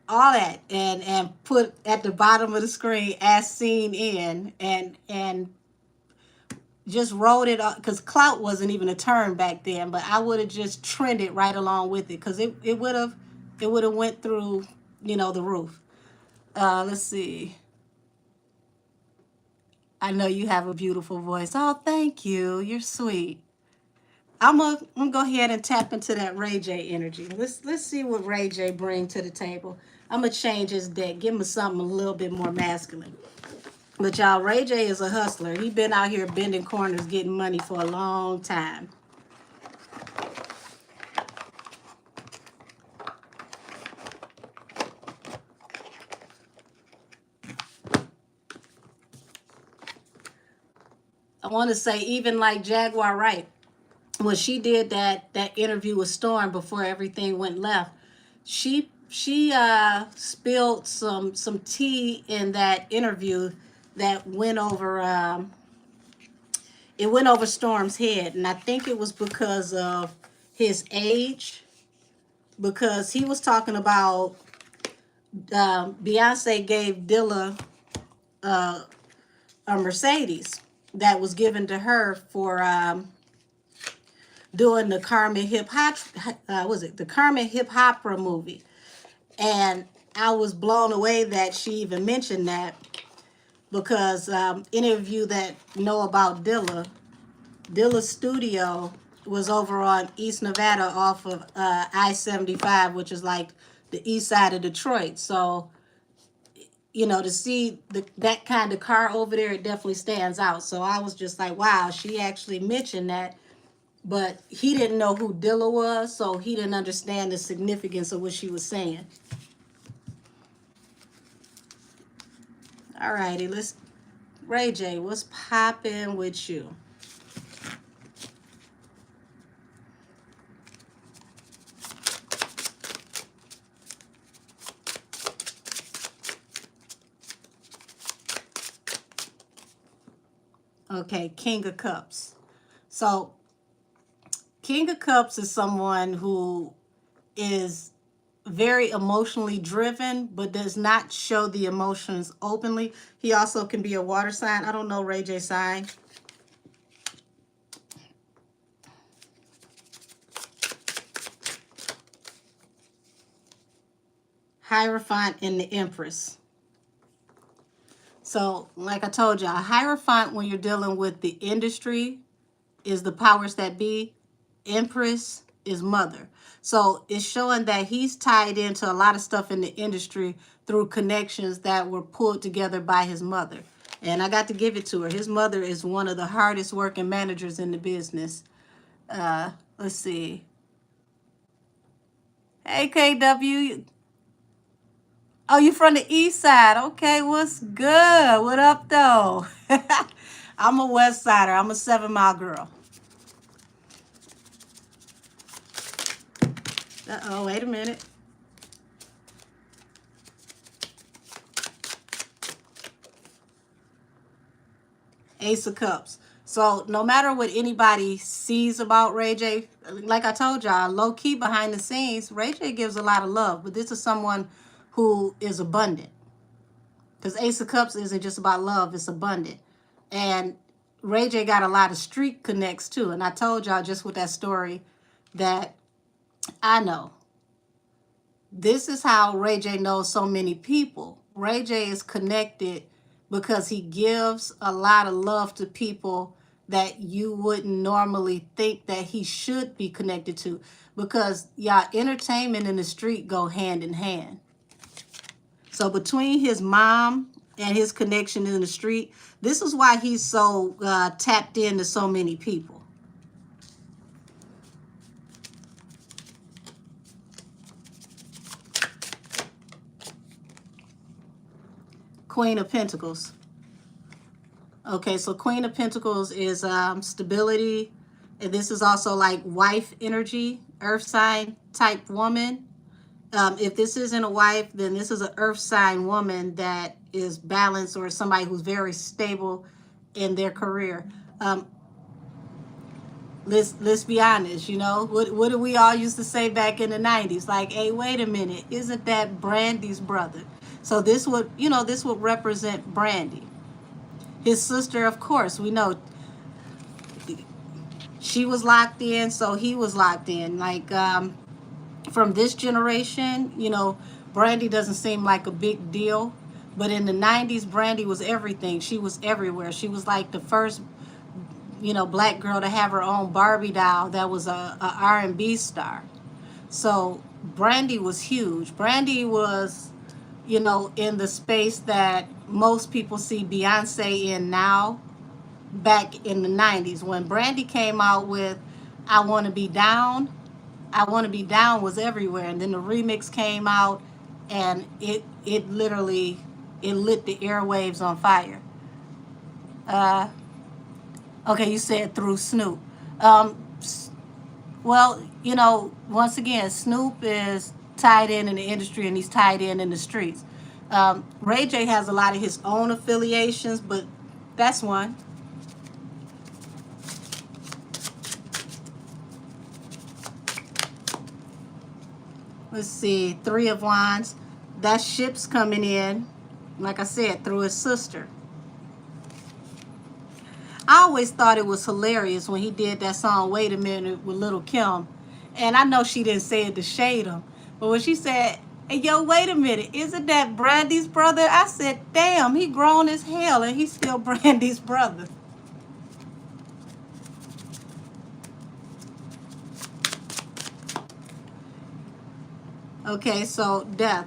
Speaker 1: that, and put at the bottom of the screen as seen in, and just wrote it up, because clout wasn't even a term back then, but I would have just trended right along with it, because it would have went through, the roof. Let's see. I know you have a beautiful voice. Oh, thank you. You're sweet. I'm gonna go ahead and tap into that Ray J energy. Let's see what Ray J bring to the table. I'm gonna change his deck, give him something a little bit more masculine. But y'all, Ray J is a hustler. He been out here bending corners, getting money for a long time. I want to say, even like Jaguar Wright, when she did that interview with Storm before everything went left, she spilled some tea in that interview that went over it went over Storm's head, and I think it was because of his age, because he was talking about Beyonce gave Dilla a Mercedes that was given to her for doing the Carmen Hip Hop, was it the Carmen Hip Opera movie? And I was blown away that she even mentioned that, because any of you that know about Dilla's studio was over on East Nevada off of I-75, which is like the east side of Detroit. So, you know, to see that kind of car over there, it definitely stands out. So I was just like, wow, she actually mentioned that. But he didn't know who Dilla was, so he didn't understand the significance of what she was saying. All righty, let's, Ray J, what's popping with you? Okay, King of Cups. So King of Cups is someone who is very emotionally driven, but does not show the emotions openly. He also can be a water sign. I don't know Ray J sign. Hierophant and the Empress. So, like I told y'all, Hierophant, when you're dealing with the industry, is the powers that be. Empress is mother. So it's showing that he's tied into a lot of stuff in the industry through connections that were pulled together by his mother. And I got to give it to her. His mother is one of the hardest working managers in the business. Let's see. Hey, KW. Oh, you from the east side. Okay, what's good? What up, though? I'm a west sider. I'm a 7 Mile girl. Uh-oh, wait a minute. Ace of Cups. So no matter what anybody sees about Ray J, like I told y'all, low key behind the scenes, Ray J gives a lot of love, but this is someone who is abundant. Because Ace of Cups isn't just about love, it's abundant. And Ray J got a lot of street connects too. And I told y'all just with that story that I know. This is how Ray J knows so many people. Ray J is connected because he gives a lot of love to people that you wouldn't normally think that he should be connected to, because y'all, entertainment and the street go hand in hand. So between his mom and his connection in the street, this is why he's so tapped into so many people. Queen of Pentacles. Okay, so Queen of Pentacles is stability. And this is also like wife energy, earth sign type woman. If this isn't a wife, then this is an earth sign woman that is balanced, or somebody who's very stable in their career. Let's be honest, you know, what did we all used to say back in the 90s? Like, hey, wait a minute, isn't that Brandy's brother? So this would, you know, this would represent Brandy. His sister, of course, we know she was locked in, so he was locked in. Like, from this generation, you know, Brandy doesn't seem like a big deal. But in the 90s, Brandy was everything. She was everywhere. She was like the first, you know, black girl to have her own Barbie doll that was a R&B star. So Brandy was huge. Brandy was, you know, in the space that most people see Beyonce in now, back in the 90s. When Brandy came out with I Want to Be Down, I Want to Be Down was everywhere. And then the remix came out, and it literally, it lit the airwaves on fire. Okay, you said through Snoop. Well, you know, once again, Snoop is tied in the industry, and he's tied in the streets. Ray J has a lot of his own affiliations, but that's one. Let's see, 3 of Wands. That ship's coming in, like I said, through his sister. I always thought it was hilarious when he did that song "Wait a Minute" with Little Kim, and I know she didn't say it to shade him, but when she said, "Hey, yo, wait a minute, isn't that Brandy's brother?" I said, "Damn, he grown as hell, and he's still Brandy's brother." Okay, so death.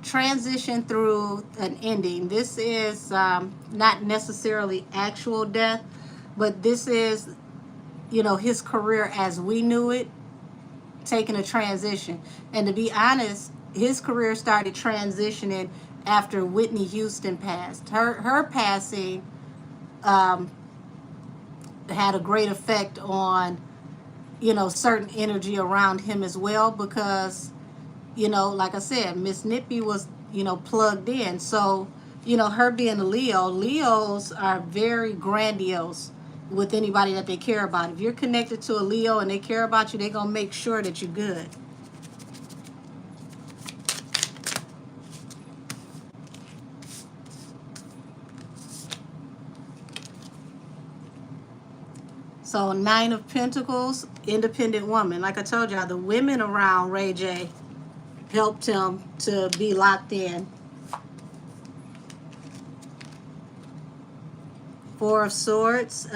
Speaker 1: Transition through an ending. This is not necessarily actual death, but this is, his career as we knew it, taking a transition. And to be honest, his career started transitioning after Whitney Houston passed. Her passing um, had a great effect on, certain energy around him as well, because like I said, Miss Nippy was, plugged in. So, her being a Leo, Leos are very grandiose with anybody that they care about. If you're connected to a Leo and they care about you, they're going to make sure that you're good. So, Nine of Pentacles, independent woman. Like I told y'all, the women around Ray J helped him to be locked in. Four of Swords.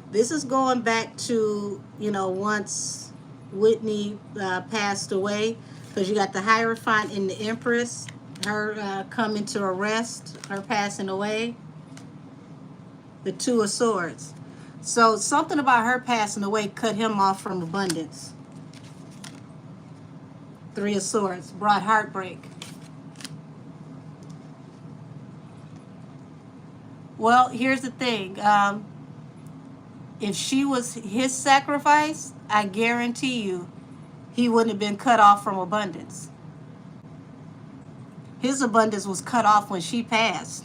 Speaker 1: This is going back to, once Whitney passed away, because you got the Hierophant and the Empress, her coming to arrest, her passing away. The Two of Swords. So something about her passing away cut him off from abundance. Three of Swords brought heartbreak. Well, here's the thing. If she was his sacrifice, I guarantee you he wouldn't have been cut off from abundance. His abundance was cut off when she passed.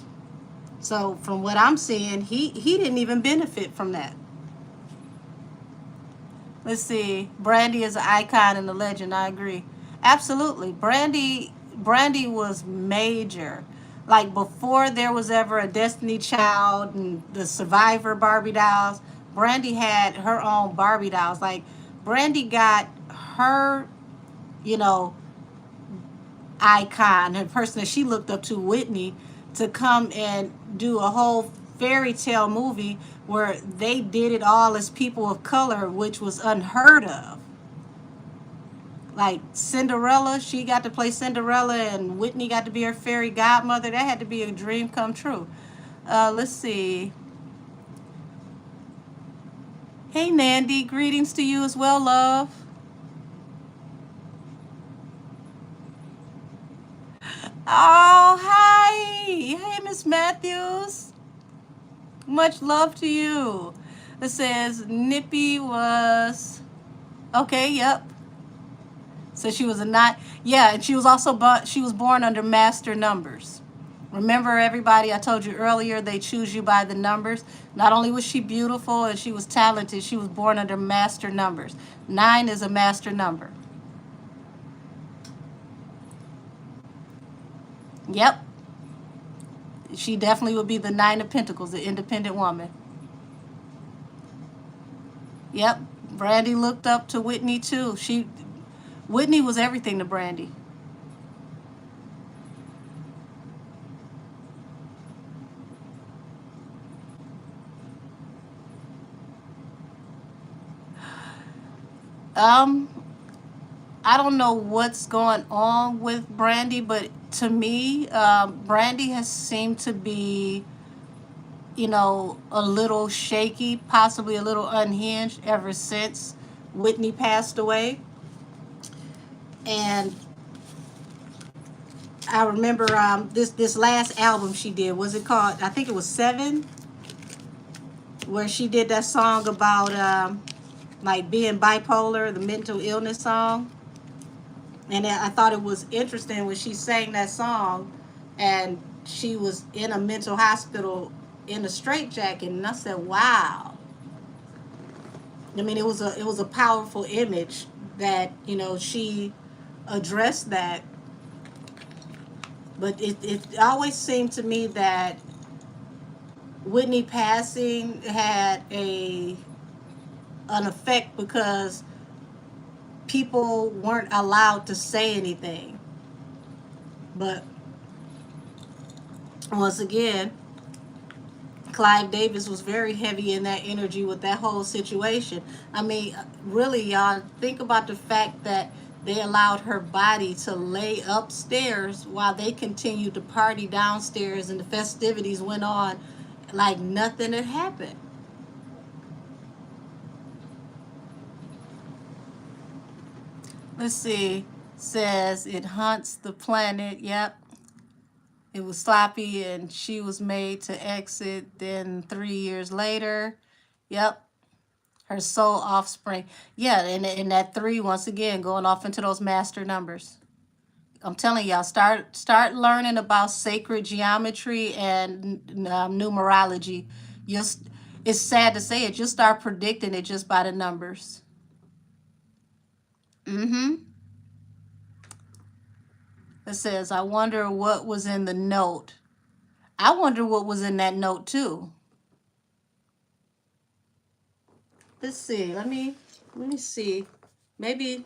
Speaker 1: So from what I'm seeing, he didn't even benefit from that. Let's see. Brandy is an icon and a legend. I agree. Absolutely. Brandy was major. Like before there was ever a Destiny Child and the Survivor Barbie dolls, Brandy had her own Barbie dolls. Like Brandy got her, icon, her person that she looked up to, Whitney, to come and do a whole fairy tale movie where they did it all as people of color, which was unheard of. Like Cinderella, she got to play Cinderella and Whitney got to be her fairy godmother. That had to be a dream come true. Let's see. Hey, Nandy, greetings to you as well, love. Oh, hi. Hey, Miss Matthews. Much love to you. It says Nippy was... Okay, yep. So she was a not... Yeah, and she was also... She was born under master numbers. Remember, everybody, I told you earlier, they choose you by the numbers. Not only was she beautiful and she was talented, she was born under master numbers. 9 is a master number. Yep. She definitely would be the 9 of Pentacles, the independent woman. Yep. Brandy looked up to Whitney, too. Whitney was everything to Brandy. I don't know what's going on with Brandy, but to me, Brandy has seemed to be, a little shaky, possibly a little unhinged ever since Whitney passed away. And I remember this last album she did, was it called, I think it was 7, where she did that song about like being bipolar, the mental illness song. And I thought it was interesting when she sang that song and she was in a mental hospital in a straitjacket, and I said, wow. I mean, it was a powerful image that, she addressed that. But it always seemed to me that Whitney passing had an effect because people weren't allowed to say anything. But once again, Clive Davis was very heavy in that energy with that whole situation. I mean, really, y'all, think about the fact that they allowed her body to lay upstairs while they continued to party downstairs and the festivities went on like nothing had happened. Let's see. Says it hunts the planet. Yep. It was sloppy and she was made to exit. Then 3 years later, yep, her sole offspring. Yeah, and that three, once again, going off into those master numbers. I'm telling y'all, start learning about sacred geometry and numerology. Just, it's sad to say it, just start predicting it just by the numbers. Mm-hmm. It says, I wonder what was in the note. I wonder what was in that note too. Let's see. Let me see. Maybe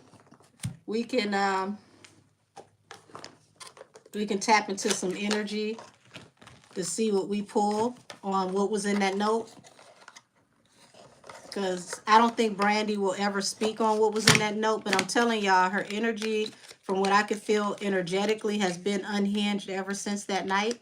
Speaker 1: we can tap into some energy to see what we pull on what was in that note. Because I don't think Brandy will ever speak on what was in that note, but I'm telling y'all, her energy, from what I could feel energetically, has been unhinged ever since that night.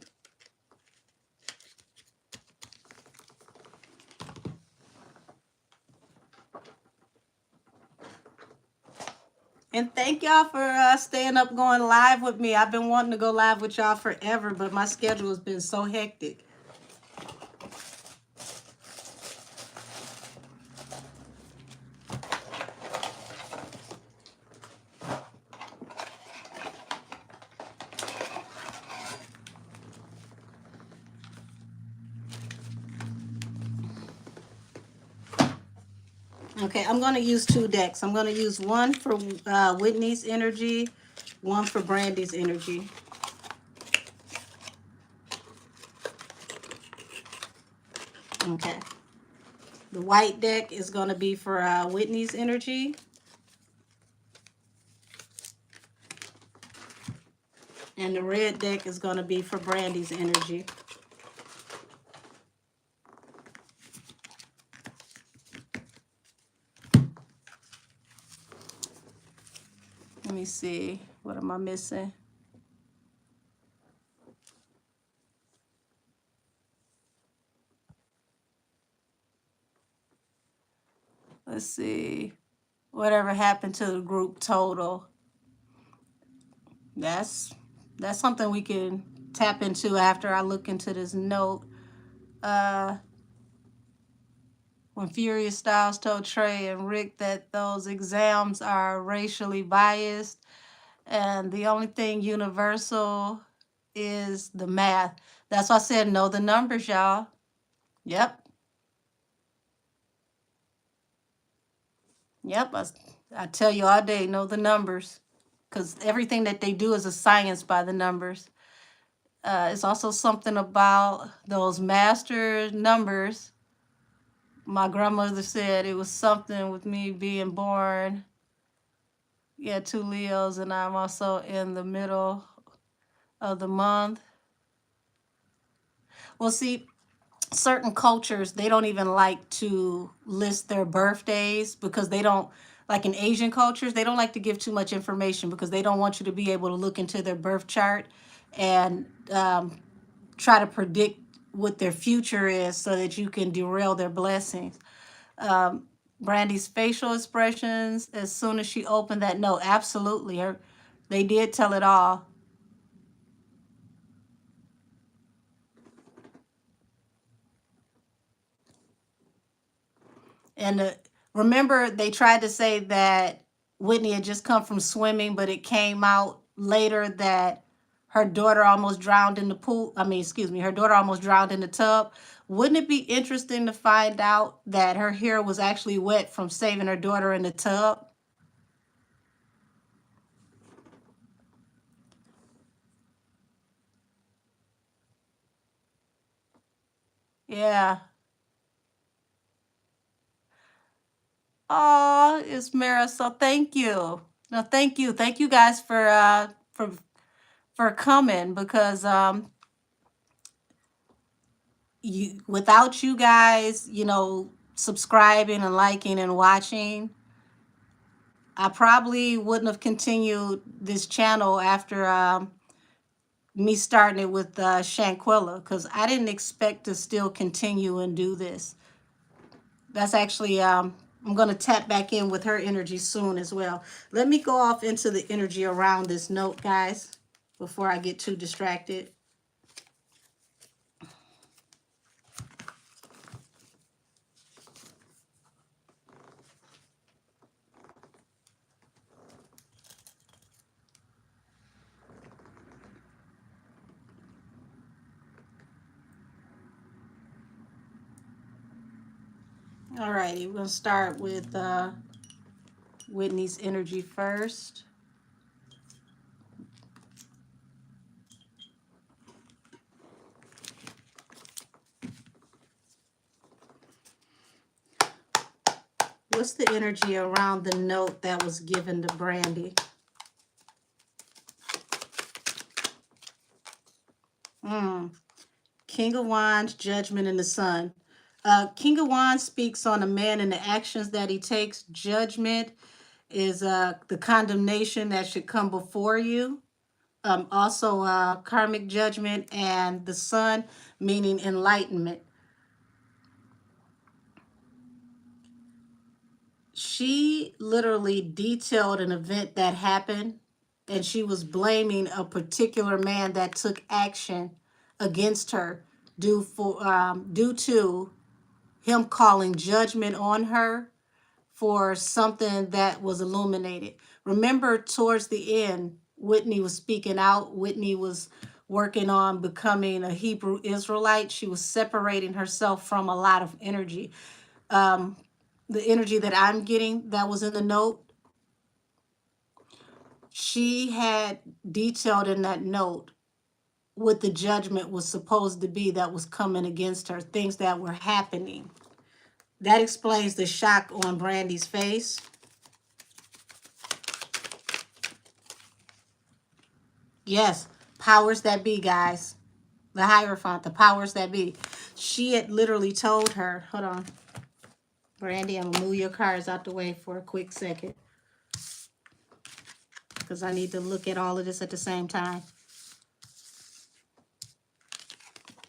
Speaker 1: And thank y'all for staying up going live with me. I've been wanting to go live with y'all forever, but my schedule has been so hectic. Okay, I'm going to use two decks. I'm going to use one for Whitney's energy, one for Brandy's energy. Okay. The white deck is going to be for Whitney's energy. And the red deck is going to be for Brandy's energy. Let me see. What am I missing? Let's see. Whatever happened to the group total? That's something we can tap into after I look into this note. When Furious Styles told Trey and Rick that those exams are racially biased and the only thing universal is the math. That's why I said know the numbers, y'all. Yep. Yep. I tell you all day, know the numbers. Because everything that they do is a science by the numbers. It's also something about those master numbers. My grandmother said it was something with me being born. Yeah, two Leos, and I'm also in the middle of the month. Well, see, certain cultures, they don't even like to list their birthdays because they don't, like in Asian cultures, they don't like to give too much information because they don't want you to be able to look into their birth chart and try to predict what their future is so that you can derail their blessings. Brandy's facial expressions, as soon as she opened that note, absolutely, they did tell it all. And remember, they tried to say that Whitney had just come from swimming, but it came out later that her daughter almost drowned in the pool. I mean, excuse me, her daughter almost drowned in the tub. Wouldn't it be interesting to find out that her hair was actually wet from saving her daughter in the tub? Yeah. Oh, it's Marisol. Thank you. No, thank you. Thank you guys for coming because you without you guys, subscribing and liking and watching, I probably wouldn't have continued this channel after me starting it with Shanquella because I didn't expect to still continue and do this. That's actually, I'm going to tap back in with her energy soon as well. Let me go off into the energy around this note, guys, before I get too distracted. All righty, we're going to start with Whitney's energy first. What's the energy around the note that was given to Brandy? King of Wands, Judgment, and the Sun. King of Wands speaks on a man and the actions that he takes. Judgment is the condemnation that should come before you. Also, karmic judgment, and the Sun meaning enlightenment. She literally detailed an event that happened, and she was blaming a particular man that took action against her due to him calling judgment on her for something that was illuminated. Remember, towards the end, Whitney was speaking out. Whitney was working on becoming a Hebrew Israelite. She was separating herself from a lot of energy. The energy that I'm getting that was in the note, she had detailed in that note what the judgment was supposed to be that was coming against her, things that were happening. That explains the shock on Brandy's face. Yes, powers that be, guys. The Hierophant, the powers that be. She had literally told her, hold on, Brandy, I'm gonna move your cards out the way for a quick second because I need to look at all of this at the same time.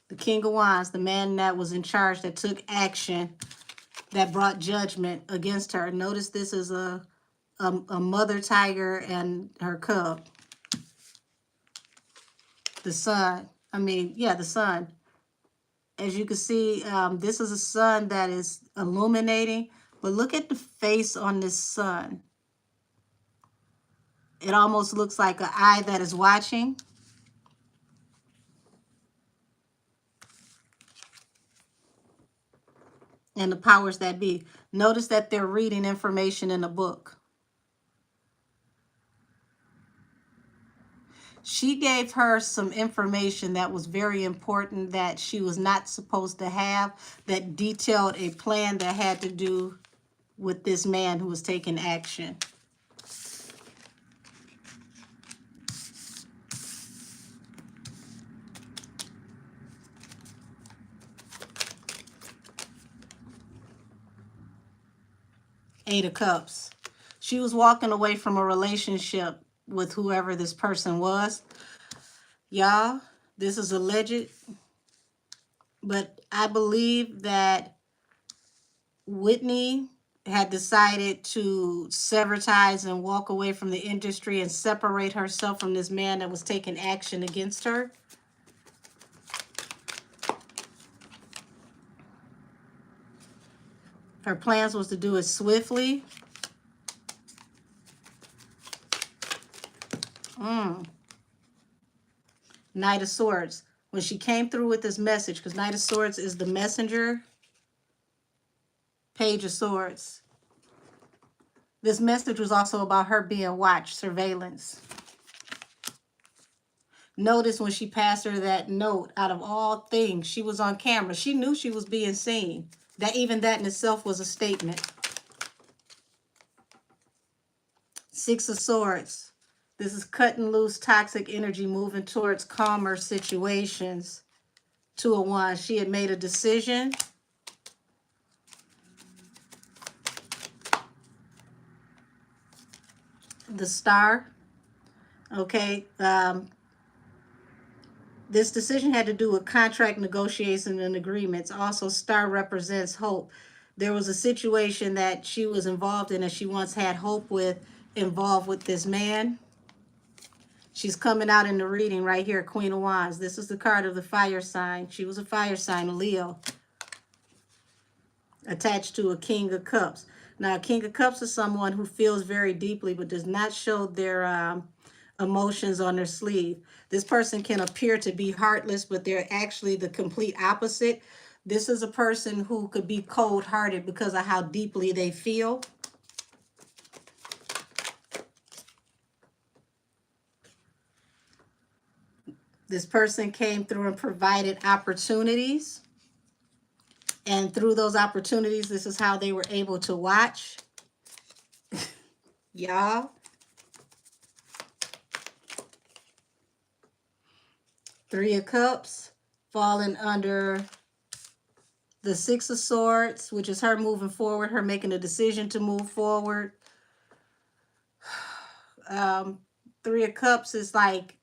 Speaker 1: The King of Wands, the man that was in charge, that took action, that brought judgment against her. Notice this is a mother tiger and her cub. The Sun. The Sun. As you can see, this is a sun that is illuminating, but look at the face on this sun. It almost looks like an eye that is watching. And the powers that be. Notice that they're reading information in a book. She gave her some information that was very important that she was not supposed to have, that detailed a plan that had to do with this man who was taking action. Eight of Cups. She was walking away from a relationship with whoever this person was. Y'all, this is alleged, but I believe that Whitney had decided to sever ties and walk away from the industry and separate herself from this man that was taking action against her. Her plans was to do it swiftly. Knight of Swords. When she came through with this message, because Knight of Swords is the messenger, Page of Swords. This message was also about her being watched, surveillance. Notice when she passed her that note, out of all things, she was on camera. She knew she was being seen. That even that in itself was a statement. Six of Swords. This is cutting loose toxic energy, moving towards calmer situations. Two of Wands. She had made a decision. The Star. Okay. This decision had to do with contract negotiations and agreements. Also, Star represents hope. There was a situation that she was involved in and she once had hope with, involved with this man. She's coming out in the reading right here, Queen of Wands. This is the card of the fire sign. She was a fire sign, a Leo, attached to a King of Cups. Now, a King of Cups is someone who feels very deeply but does not show their emotions on their sleeve. This person can appear to be heartless, but they're actually the complete opposite. This is a person who could be cold-hearted because of how deeply they feel. This person came through and provided opportunities. And through those opportunities, this is how they were able to watch. Y'all. Three of Cups falling under the Six of Swords, which is her moving forward, her making a decision to move forward. Three of Cups is like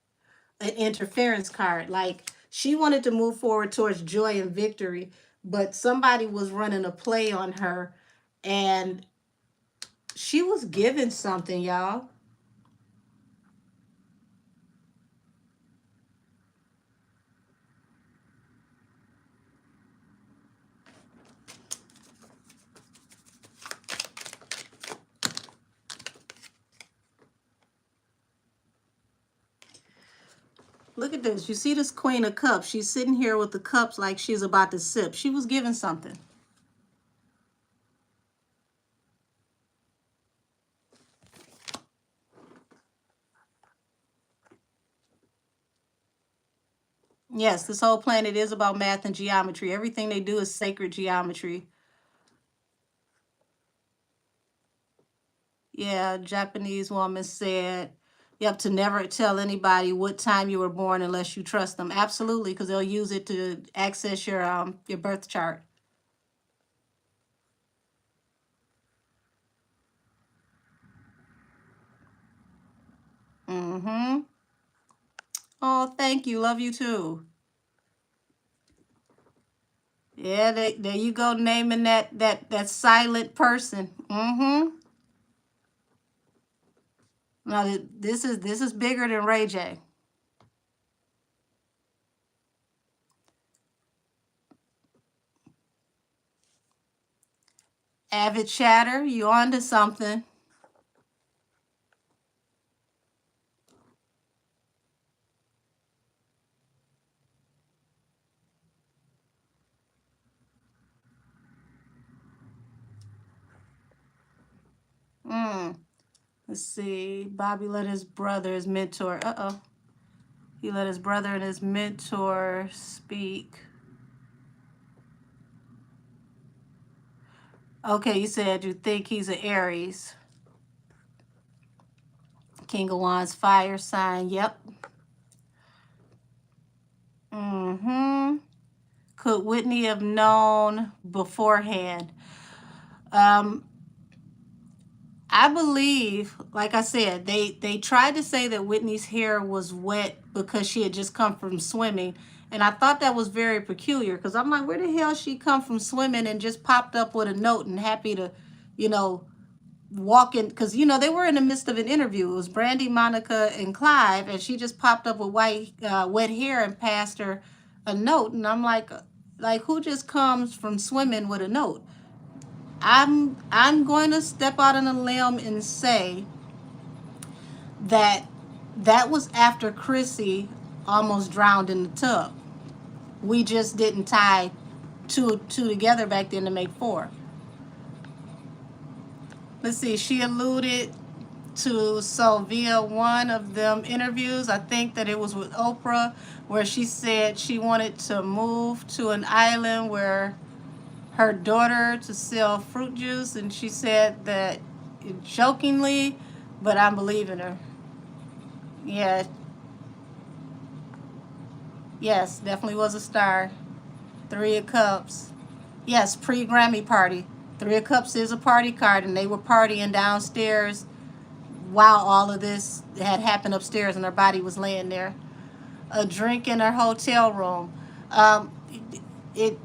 Speaker 1: an interference card. Like she wanted to move forward towards joy and victory, but somebody was running a play on her and she was given something, y'all. Look at this. You see this Queen of Cups. She's sitting here with the cups like she's about to sip. She was given something. Yes, this whole planet is about math and geometry. Everything they do is sacred geometry. Yeah, Japanese woman said, you have to never tell anybody what time you were born unless you trust them. Absolutely, because they'll use it to access your birth chart. Mm-hmm. Oh, thank you. Love you too. Yeah, there you go, naming that silent person. Mm-hmm. Now this is bigger than Ray J. Avid chatter, you onto something. Let's see. Bobby let his brother, his mentor. He let his brother and his mentor speak. Okay, you said you think he's an Aries. King of Wands, fire sign. Yep. Mm-hmm. Could Whitney have known beforehand? I believe, like I said, they tried to say that Whitney's hair was wet because she had just come from swimming. And I thought that was very peculiar because I'm like, where the hell she come from swimming and just popped up with a note and happy to, you know, walk in? Because, you know, they were in the midst of an interview. It was Brandy, Monica, and Clive. And she just popped up with wet hair and passed her a note. And I'm like who just comes from swimming with a note? I'm going to step out on a limb and say that that was after Chrissy almost drowned in the tub. We just didn't tie two together back then to make four. Let's see. She alluded so via one of them interviews, I think that it was with Oprah, where she said she wanted to move to an island where her daughter to sell fruit juice, and she said that jokingly, but I'm believing her. Yeah, yes, definitely was a star. Three of Cups. Yes, pre-Grammy party. Three of Cups is a party card, and they were partying downstairs while all of this had happened upstairs, and her body was laying there. A drink in her hotel room. Um, it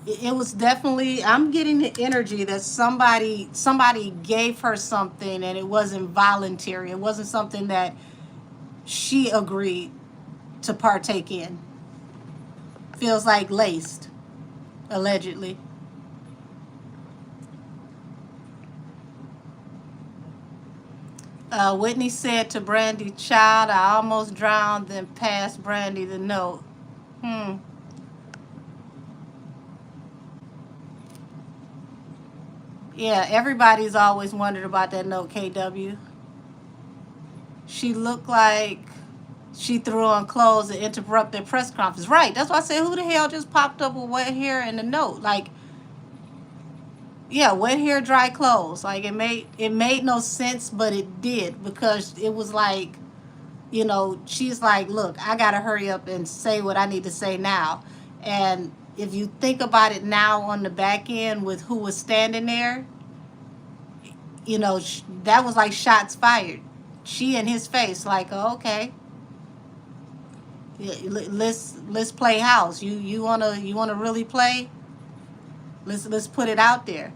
Speaker 1: it was definitely, I'm getting the energy that somebody gave her something, and it wasn't voluntary. It wasn't something that she agreed to partake in. Feels like laced, allegedly. Whitney said to Brandy, "Child, I almost drowned, then passed Brandy the note." Hmm. Yeah, everybody's always wondered about that note, KW. She looked like she threw on clothes and interrupted press conference. Right. That's why I said, who the hell just popped up with wet hair in the note? Like, yeah, wet hair, dry clothes. Like it made no sense, but it did, because it was like, she's like, look, I gotta hurry up and say what I need to say now. And if you think about it now on the back end with who was standing there, that was like shots fired. She in his face, like, oh, okay, yeah, let's play house. You wanna really play? Let's put it out there.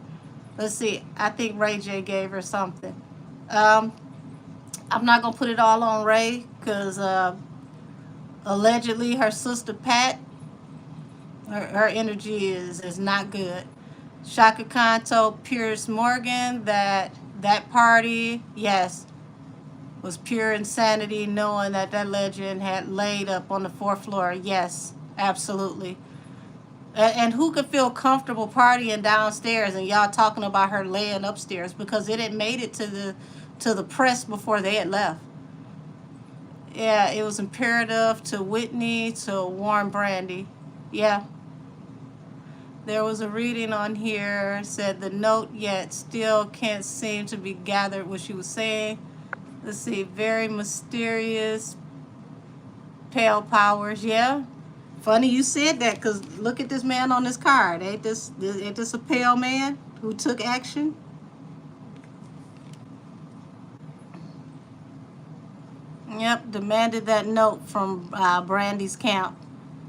Speaker 1: Let's see. I think Ray J gave her something. Um, I'm not gonna put it all on Ray, because allegedly her sister Pat, her energy is not good. Shaka Khan told Piers Morgan that party, yes, was pure insanity, knowing that legend had laid up on the fourth floor. Yes, absolutely. And who could feel comfortable partying downstairs and y'all talking about her laying upstairs, because it had made it to the press before they had left. Yeah, it was imperative to Whitney to warn Brandy. Yeah, there was a reading on here, said the note yet still can't seem to be gathered what she was saying. Let's see, very mysterious, pale powers. Yeah, funny you said that, because look at this man on this card. Ain't this a pale man who took action? Yep, demanded that note from Brandy's camp.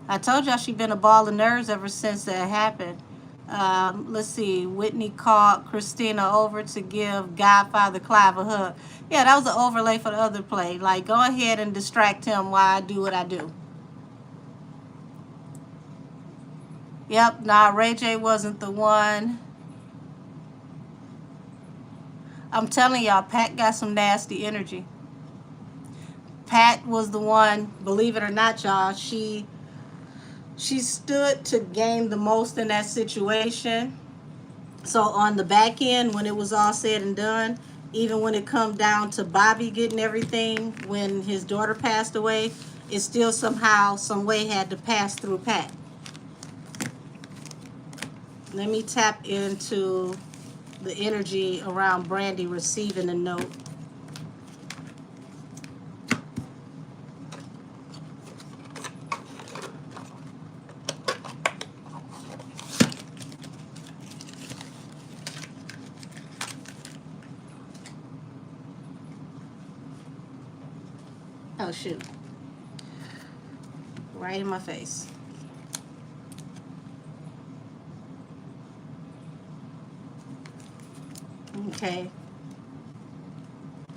Speaker 1: I told y'all she been a ball of nerves ever since that happened. Let's see. Whitney called Christina over to give Godfather Clive a hug. Yeah, that was an overlay for the other play. Like, go ahead and distract him while I do what I do. Yep, nah, Ray J wasn't the one. I'm telling y'all, Pat got some nasty energy. Pat was the one, believe it or not, y'all, she stood to gain the most in that situation. So on the back end, when it was all said and done, even when it come down to Bobby getting everything when his daughter passed away, it still somehow, some way had to pass through Pat. Let me tap into the energy around Brandy receiving the note. Oh, shoot. Right in my face. Okay.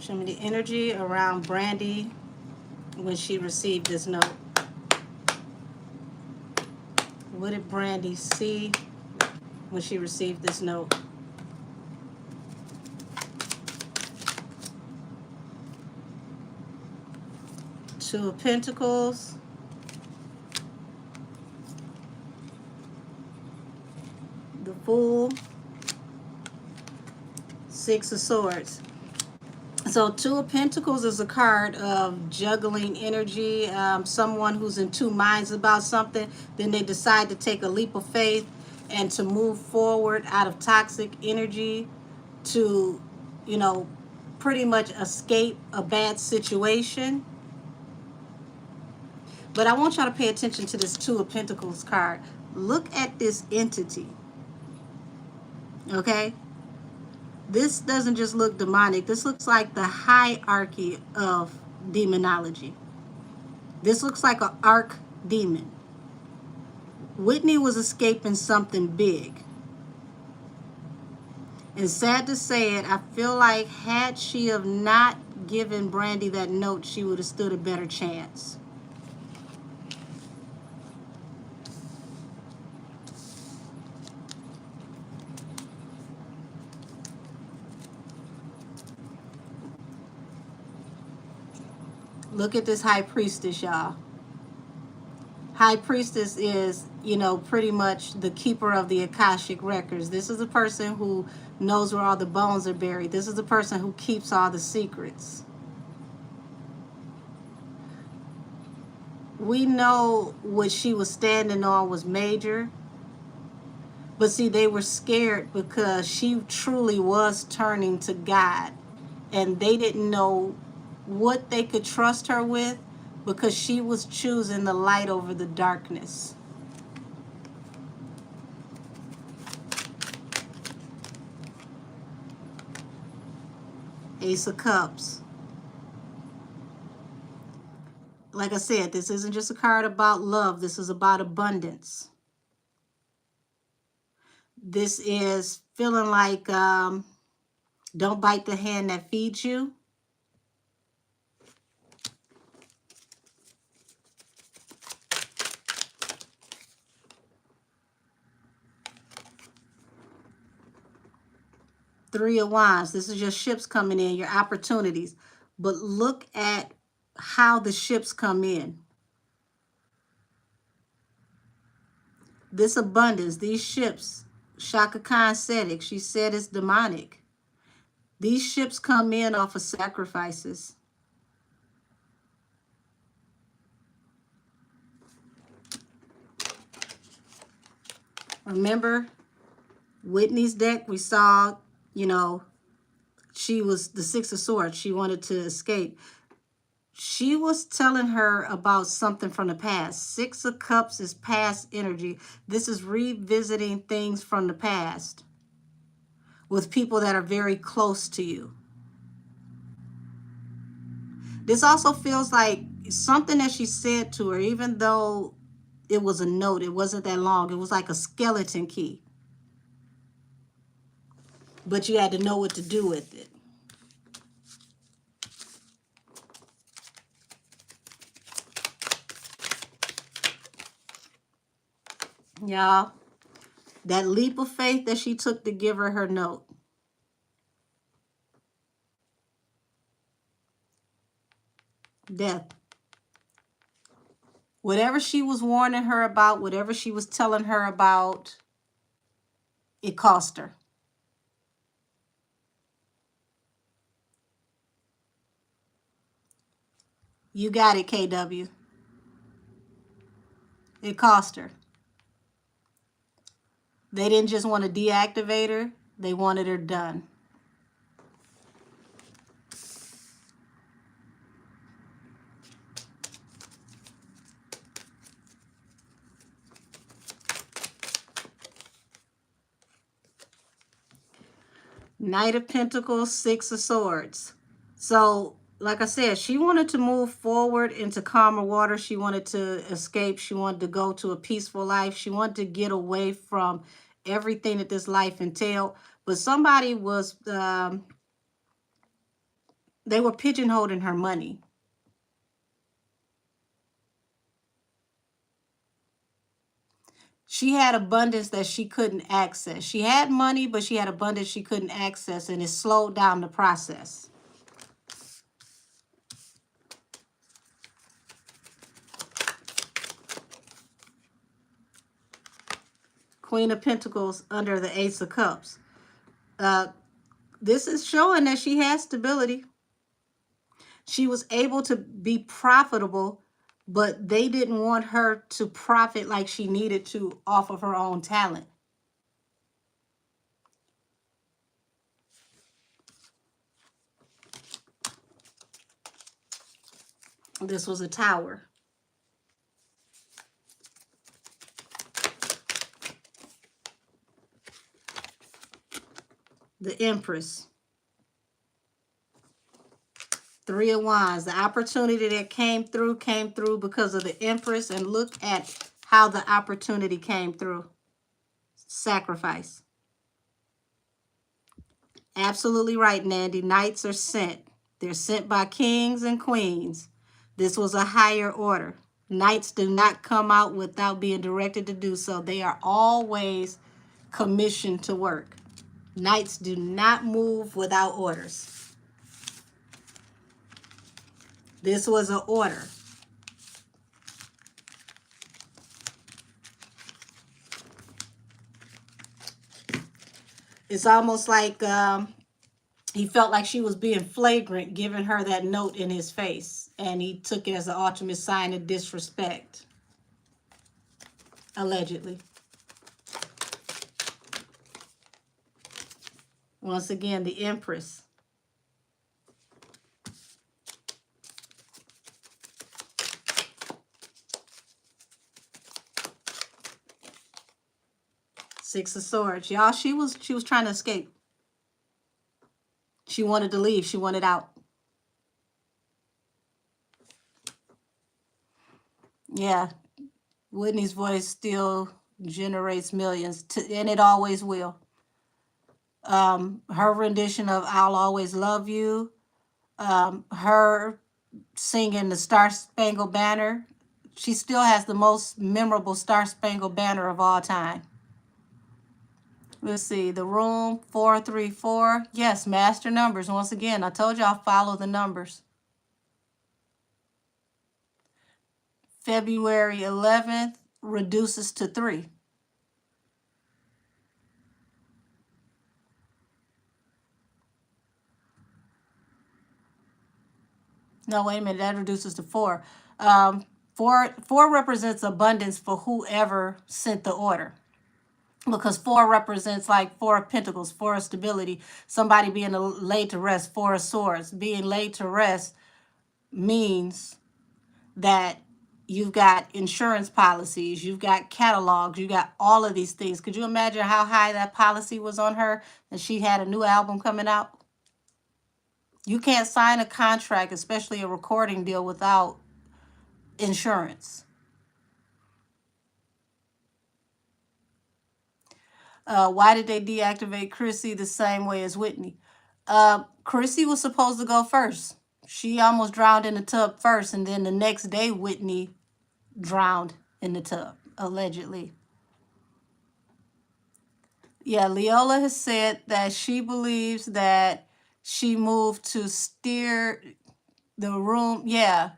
Speaker 1: Show me the energy around Brandy when she received this note. What did Brandy see when she received this note? Two of Pentacles. The Fool. Six of Swords. So Two of Pentacles is a card of juggling energy. Someone who's in two minds about something, then they decide to take a leap of faith and to move forward out of toxic energy to, you know, pretty much escape a bad situation. But I want y'all to pay attention to this Two of Pentacles card. Look at this entity, okay? This doesn't just look demonic. This looks like the hierarchy of demonology. This looks like an arc demon. Whitney was escaping something big. And sad to say it, I feel like had she have not given Brandy that note, she would have stood a better chance. Look at this High Priestess, y'all. High Priestess is, you know, pretty much the keeper of the Akashic records. This is the person who knows where all the bones are buried. This is the person who keeps all the secrets. We know what she was standing on was major. But see, they were scared because she truly was turning to God. And they didn't know what they could trust her with because she was choosing the light over the darkness. Ace of Cups. Like I said, this isn't just a card about love. This is about abundance. This is feeling like don't bite the hand that feeds you. Three of Wands. This is your ships coming in, your opportunities. But look at how the ships come in. This abundance, these ships, Shaka Khan said it. She said it's demonic. These ships come in off of sacrifices. Remember, Whitney's deck, we saw, you know, she was the Six of Swords. She wanted to escape. She was telling her about something from the past. Six of Cups is past energy. This is revisiting things from the past with people that are very close to you. This also feels like something that she said to her, even though it was a note, it wasn't that long. It was like a skeleton key. But you had to know what to do with it. Y'all, that leap of faith that she took to give her note. Death. Whatever she was warning her about, whatever she was telling her about, it cost her. You got it, KW. It cost her. They didn't just want to deactivate her. They wanted her done. Knight of Pentacles, Six of Swords. So, like I said, she wanted to move forward into calmer water. She wanted to escape. She wanted to go to a peaceful life. She wanted to get away from everything that this life entailed. But somebody was, they were pigeonholing her money. She had abundance that she couldn't access. She had money, but she had abundance she couldn't access, and it slowed down the process. Queen of Pentacles under the Ace of Cups. This is showing that she has stability. She was able to be profitable, but they didn't want her to profit like she needed to off of her own talent. This was a Tower. The Empress. Three of Wands. The opportunity that came through because of the Empress. And look at how the opportunity came through. Sacrifice. Absolutely right, Nandy. Knights are sent. They're sent by kings and queens. This was a higher order. Knights do not come out without being directed to do so. They are always commissioned to work. Knights do not move without orders. This was an order. It's almost like he felt like she was being flagrant, giving her that note in his face. And he took it as an ultimate sign of disrespect. Allegedly. Once again, the Empress. Six of Swords. Y'all, she was trying to escape. She wanted to leave. She wanted out. Yeah. Whitney's voice still generates millions, and it always will. Her rendition of I'll Always Love You, her singing the Star Spangled Banner, she still has the most memorable Star Spangled Banner of all time. Let's see, The Room, 434. Yes, master numbers. Once again, I told y'all follow the numbers. February 11th reduces to 3. No, wait a minute. That reduces to 4. 4 represents abundance for whoever sent the order. Because 4 represents like 4 of Pentacles, 4 of stability, somebody being laid to rest, 4 of Swords. Being laid to rest means that you've got insurance policies, you've got catalogs, you got all of these things. Could you imagine how high that policy was on her and she had a new album coming out? You can't sign a contract, especially a recording deal, without insurance. Why did they deactivate Chrissy the same way as Whitney? Chrissy was supposed to go first. She almost drowned in the tub first, and then the next day Whitney drowned in the tub, allegedly. Yeah, Leola has said that she believes that she moved to steer the room. Yeah.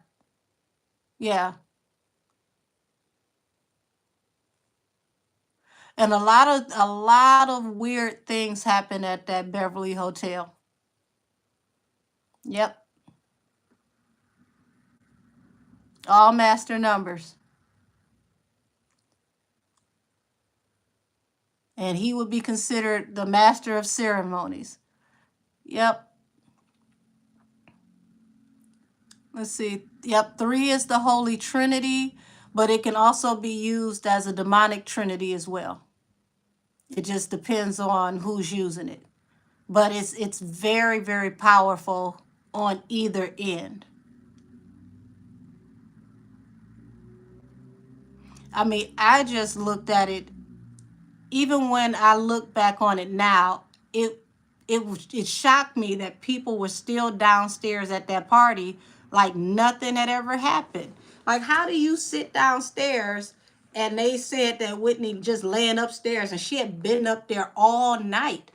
Speaker 1: Yeah. And a lot of weird things happened at that Beverly Hotel. Yep. All master numbers. And he would be considered the master of ceremonies. Yep. Let's see. Yep. 3 is the Holy Trinity, but it can also be used as a demonic trinity as well. It just depends on who's using it. But it's very, very powerful on either end. I mean, I just looked at it. Even when I look back on it now, it shocked me that people were still downstairs at that party like nothing had ever happened. Like, how do you sit downstairs and they said that Whitney just laying upstairs and she had been up there all night?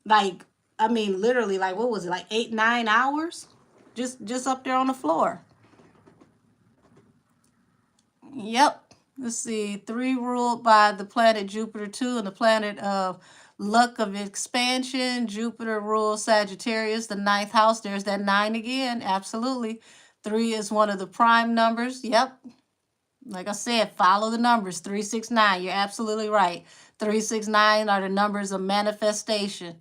Speaker 1: Like, I mean, literally, like, what was it, like 8, 9 hours? Just up there on the floor. Yep. Let's see. 3 ruled by the planet Jupiter, 2, and the planet of Luck of expansion, Jupiter rules Sagittarius, the ninth house. There's that nine again. Absolutely. Three is one of the prime numbers. Yep. Like I said, follow the numbers. 369. You're absolutely right. 369 are the numbers of manifestation.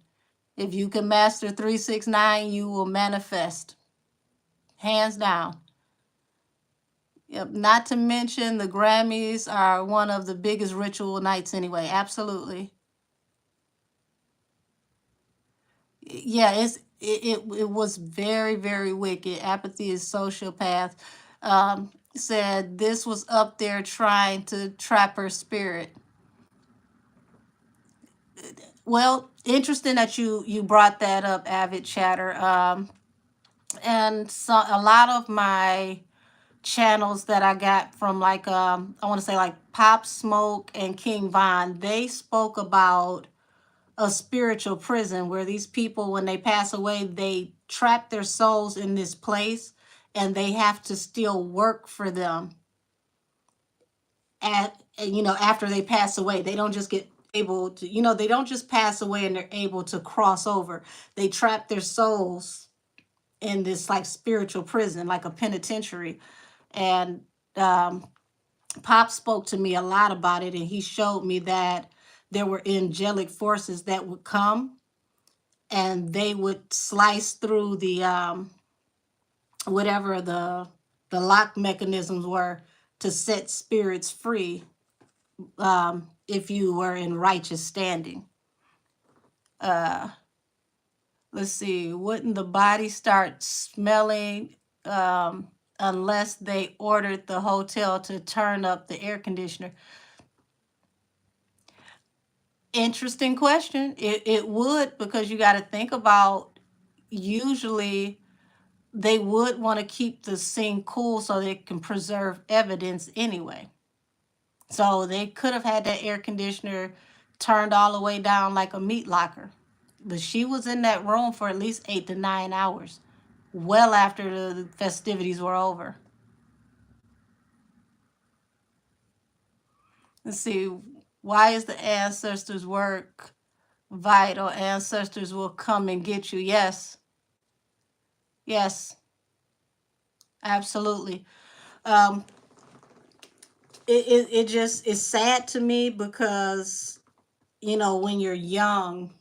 Speaker 1: If you can master 369, you will manifest. Hands down. Yep. Not to mention the Grammys are one of the biggest ritual nights anyway. Absolutely. Yeah, it was very, very wicked. Apathy is sociopath. Said this was up there trying to trap her spirit. Well, interesting that you brought that up, Avid Chatter. And so a lot of my channels that I got from like I want to say like Pop Smoke and King Von, they spoke about a spiritual prison where these people, when they pass away, they trap their souls in this place and they have to still work for them at after they pass away. They don't just get able to, they don't just pass away and they're able to cross over. They trap their souls in this like spiritual prison, like a penitentiary. And Pop spoke to me a lot about it, and he showed me that there were angelic forces that would come and they would slice through the whatever the lock mechanisms were to set spirits free, if you were in righteous standing. Let's see, wouldn't the body start smelling unless they ordered the hotel to turn up the air conditioner? Interesting question. It would, because you got to think about, usually they would want to keep the scene cool so they can preserve evidence anyway. So they could have had that air conditioner turned all the way down like a meat locker. But she was in that room for at least 8 to 9 hours, well after the festivities were over. Let's see. Why is the ancestors' work vital? Ancestors will come and get you. Yes. Yes. Absolutely. Um, it just is sad to me because, when you're young,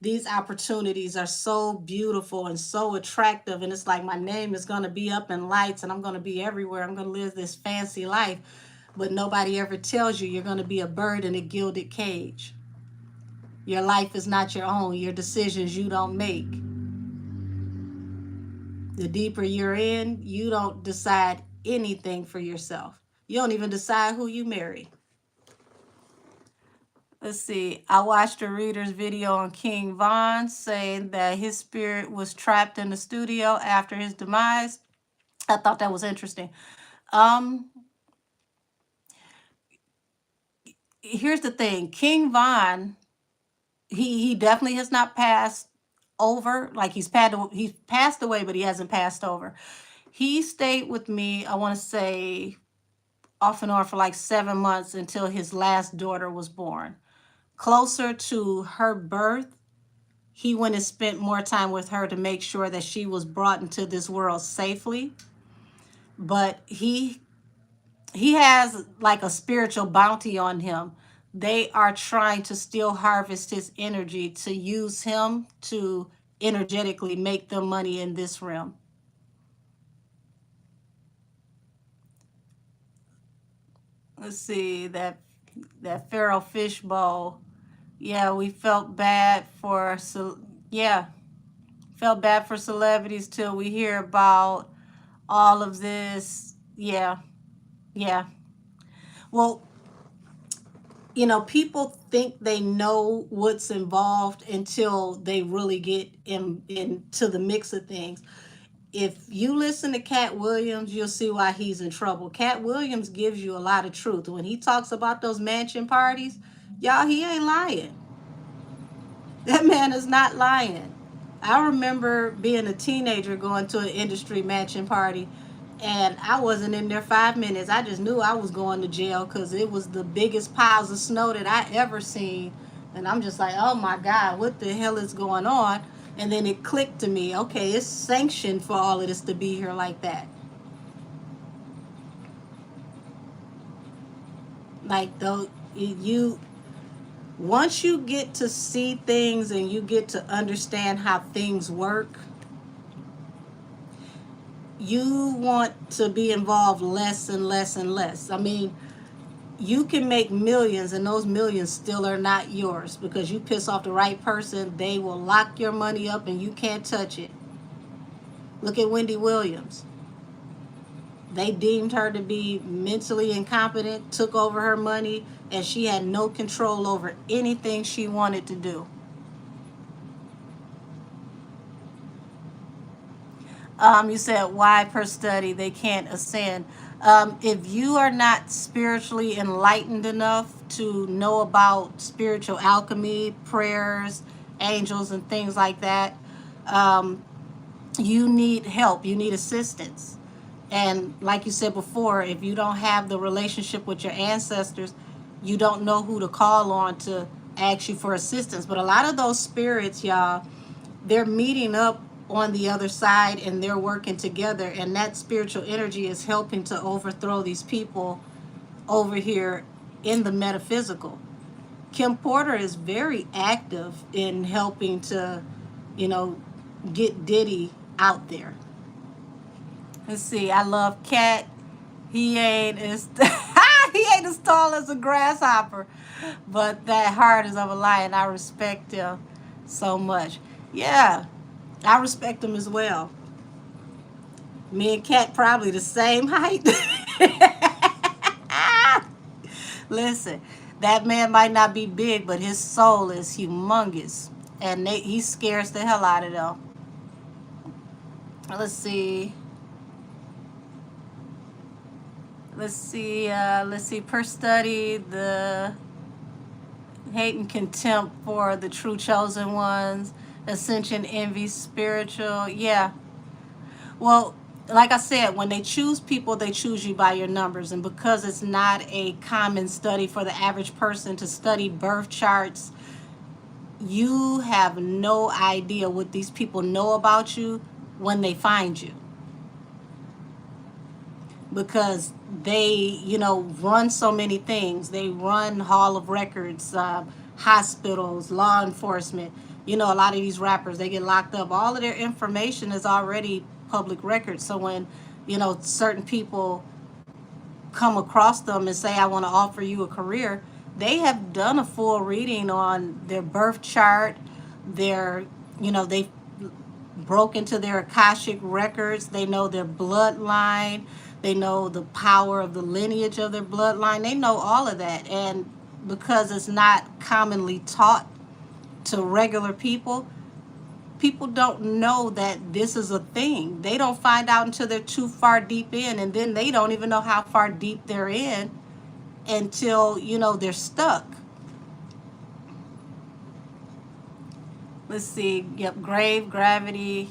Speaker 1: these opportunities are so beautiful and so attractive. And it's like my name is going to be up in lights and I'm going to be everywhere. I'm going to live this fancy life. But nobody ever tells you you're going to be a bird in a gilded cage. Your life is not your own. Your decisions you don't make. The deeper you're in, you don't decide anything for yourself. You don't even decide who you marry. Let's see. I watched a reader's video on King Von saying that his spirit was trapped in the studio after his demise. I thought that was interesting. Here's the thing. King Von, he definitely has not passed over. Like he's passed away, but he hasn't passed over. He stayed with me, I want to say, off and on for like 7 months until his last daughter was born. Closer to her birth, he went and spent more time with her to make sure that she was brought into this world safely. But he has like a spiritual bounty on him. They are trying to still harvest his energy to use him to energetically make them money in this realm. Let's see, that Pharaoh fishbowl. Yeah, we felt bad for felt bad for celebrities till we hear about all of this. Yeah. Well, people think they know what's involved until they really get into the mix of things. If you listen to Cat Williams, you'll see why he's in trouble. Cat Williams gives you a lot of truth. When he talks about those mansion parties, y'all, he ain't lying. That man is not lying. I remember being a teenager going to an industry mansion party, and I wasn't in there 5 minutes. I just knew I was going to jail because it was the biggest piles of snow that I ever seen. And I'm just like, oh my God, what the hell is going on? And then it clicked to me, okay, it's sanctioned for all of this to be here like that. Like, though, you, once you get to see things and you get to understand how things work, you want to be involved less and less and less. I mean, you can make millions and those millions still are not yours because you piss off the right person. They will lock your money up and you can't touch it. Look at Wendy Williams. They deemed her to be mentally incompetent, took over her money, and she had no control over anything she wanted to do. You said why per study they can't ascend. If you are not spiritually enlightened enough to know about spiritual alchemy, prayers, angels, and things like that, um, you need help. You need assistance. And like you said before, if you don't have the relationship with your ancestors, you don't know who to call on to ask you for assistance. But a lot of those spirits, y'all, they're meeting up on the other side and they're working together, and that spiritual energy is helping to overthrow these people over here in the metaphysical. Kim Porter is very active in helping to, you know, get Diddy out there. Let's see, I love Cat. He ain't as he ain't as tall as a grasshopper, but that heart is of a lion. I respect him so much. Yeah, I respect him as well. Me and Cat probably the same height. Listen, that man might not be big, but his soul is humongous, and he scares the hell out of them. Let's see. Let's see. Per study, the hate and contempt for the true chosen ones, ascension, envy, spiritual. Yeah. Well, like I said, when they choose people, they choose you by your numbers. And because it's not a common study for the average person to study birth charts, you have no idea what these people know about you when they find you. Because they, you know, run so many things. They run Hall of Records, hospitals, law enforcement. You know, a lot of these rappers, they get locked up. All of their information is already public record. So when, you know, certain people come across them and say, I want to offer you a career, they have done a full reading on their birth chart, their, you know, they broke into their Akashic records. They know their bloodline. They know the power of the lineage of their bloodline. They know all of that. And because it's not commonly taught to regular people, people don't know that this is a thing. They don't find out until they're too far deep in, and then they don't even know how far deep they're in until, you know, they're stuck. Let's see. Yep, grave, gravity.